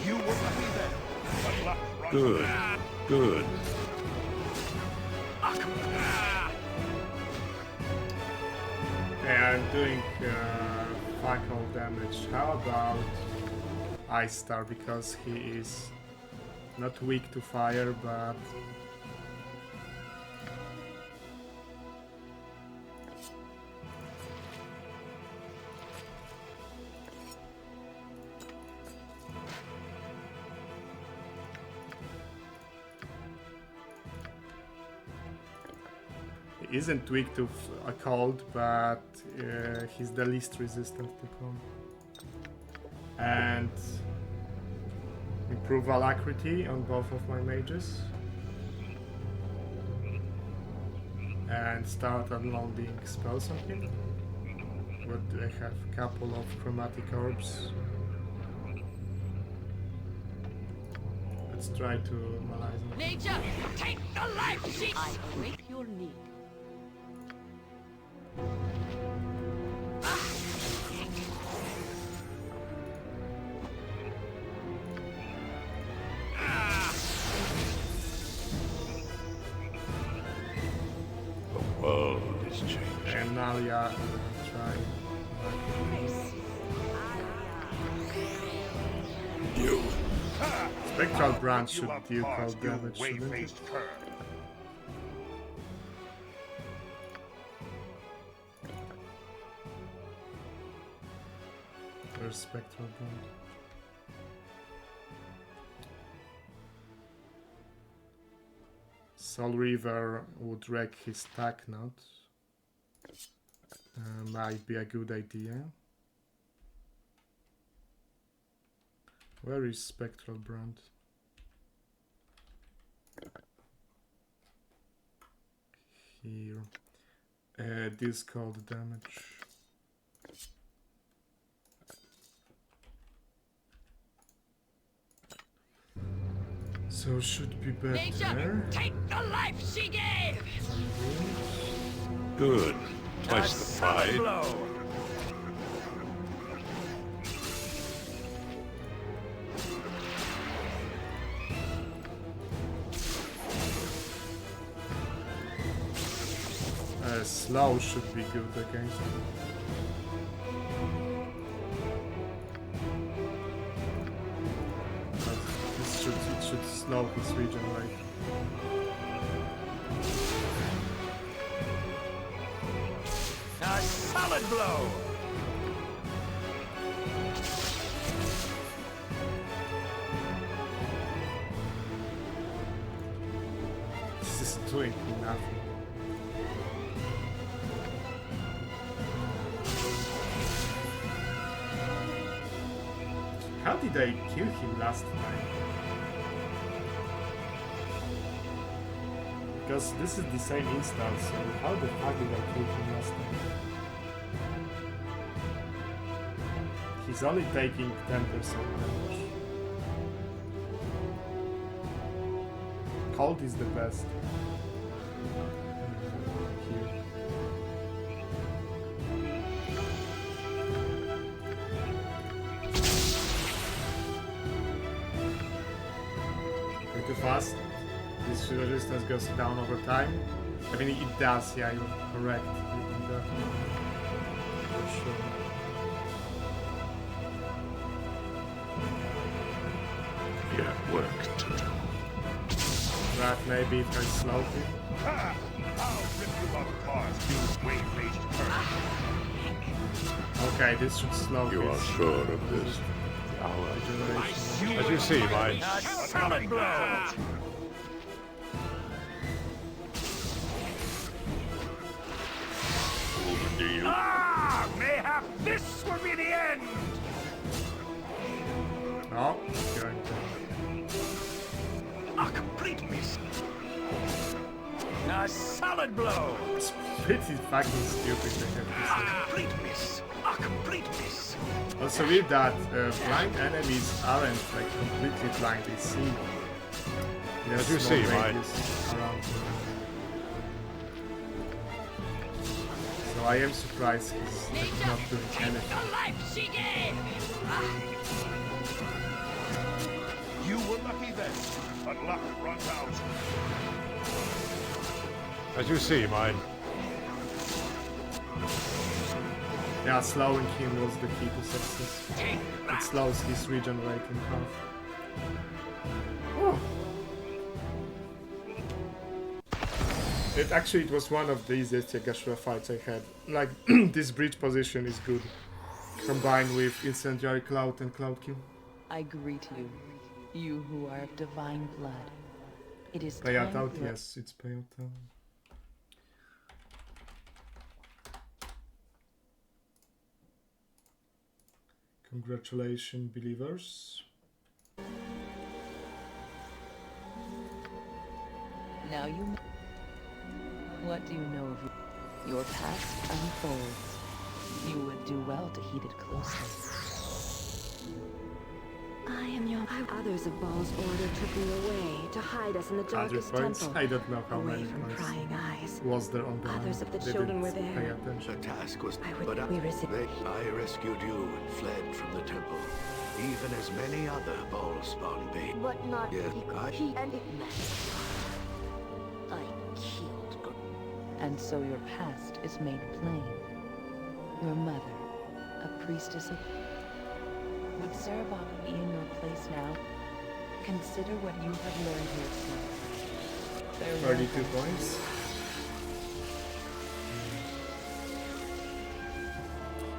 You will not be there. Good. Good. Okay, I'm doing fuck all damage. How about Ice Star, because he is not weak to fire, but he isn't weak to a cold, but he's the least resistant to cold. And improve alacrity on both of my mages. And start unloading spells on him. What do I have? A couple of chromatic orbs. Let's try to analyze them. Nature, take the life sheet! I await your need. And Nalia, try. You. Spectral Branch should deal cold damage, shouldn't it? Where's Spectral Branch? Soul Reaver would wreck his stack node. Might be a good idea. Where is Spectral Brand? Here. This cold damage. So should be better. Nature, take the life she gave! Good. Twice the fight. Slow should be good against him. It should slow his regen rate. A solid blow! This is doing nothing. How did I kill him last time? Because this is the same instance, so how the fuck did I kill him last time? He He's only taking 10% damage. Cold is the best. Here. Way too fast. This resistance goes down over time. I mean, it does, yeah, you're correct. On that. For sure. Yet work to do. Right, maybe if I slow him. Ha! I'll rip you apart, you wave-faced cur. Okay, this should slow You are sure of this? Regeneration. As you see, my Solid blow! do you? Ah! Mayhap this will be the end! No, it's going to. A complete miss. A solid blow! It's pretty fucking stupid to have A complete miss. A complete miss. this. Also with that, blind enemies aren't like completely blind, they see. As you see, my around. So I am surprised he's like, not doing anything. The life she gave! You were lucky then, but luck runs out. As you see, my Yeah, slowing him was the key to success. It slows his regenerating half. Whew. It was one of the easiest Yagashura fights I had. Like, this bridge position is good. Combined with Incendiary Cloud and Cloud Kill. I greet you, you who are of divine blood. It is Payout time out, for- yes, it's payout out. Congratulations, believers. Now you. What do you know of your past unfolds? You would do well to heed it closely. I am your... Others of Baal's order took me away to hide us in the 100 darkest points? temple. I don't know how away many from points prying eyes. was there on the Others line. of the They children were didn't there. pay attention. The task was... But we resisted. I rescued you and fled from the temple. Even as many other Ball-spawn babes. But not Yes, he and it I killed God. And so your past is made plain. Your mother, a priestess of... Would Sarabak be in your place now? Consider what you have learned here tonight. 32 points.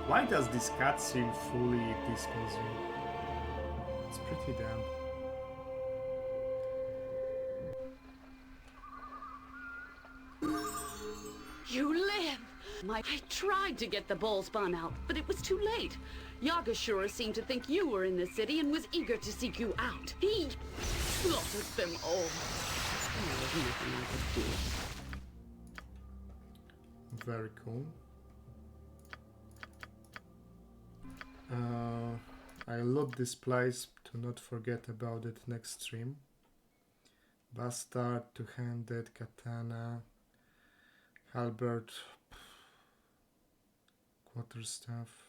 Why does this cutscene fully disconsume? It's pretty damn. You live! I tried to get the ball spawn out, but it was too late. Yagashura seemed to think you were in the city and was eager to seek you out. He slaughtered them all. There was nothing I could do. Very cool. I loot this place to not forget about it next stream. Bastard, two-handed, katana, halberd, quarterstaff,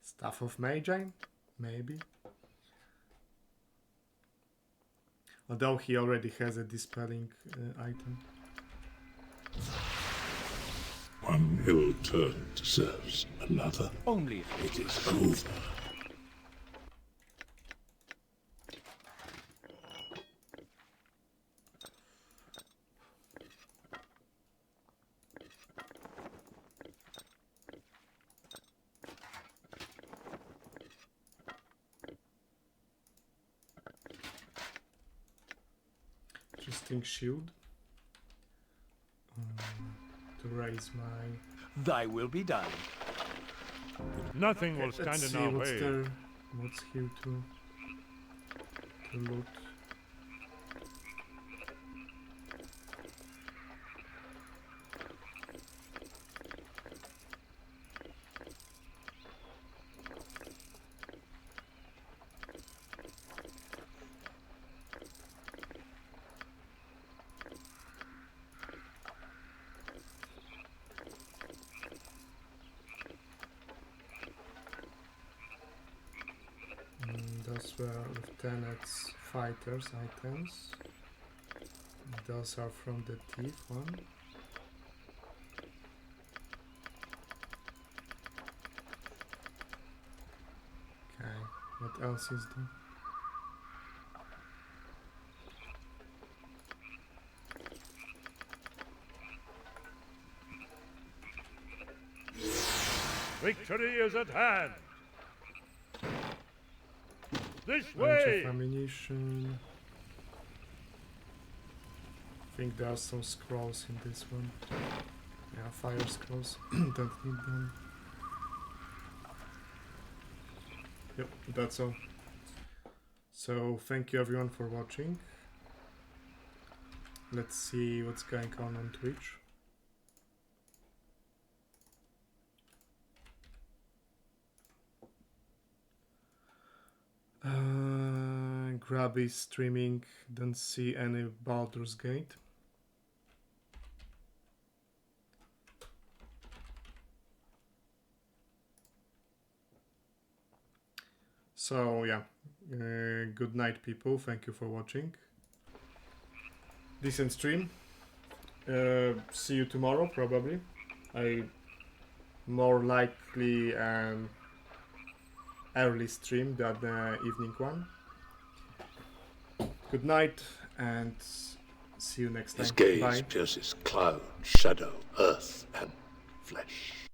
staff of Magi, maybe. Although he already has a dispelling item. One ill turn deserves another. Only It is over. Interesting shield. To raise my... Thy will be done. Nothing will Let's stand see in our what's way. there. What's here to loot? were Lieutenant's fighters items. Those are from the thief one. Okay, what else is there? Victory is at hand! This Bunch way! of ammunition. I think there are some scrolls in this one. Yeah, fire scrolls. Don't need them. Yep, that's all. So, thank you everyone for watching. Let's see what's going on Twitch. Grabby streaming, don't see any Baldur's Gate. So yeah, good night people, thank you for watching. Decent stream. See you tomorrow probably. I more likely an early stream than the evening one. Good night and see you next time. His gaze Bye. pierces cloud, shadow, earth, and flesh.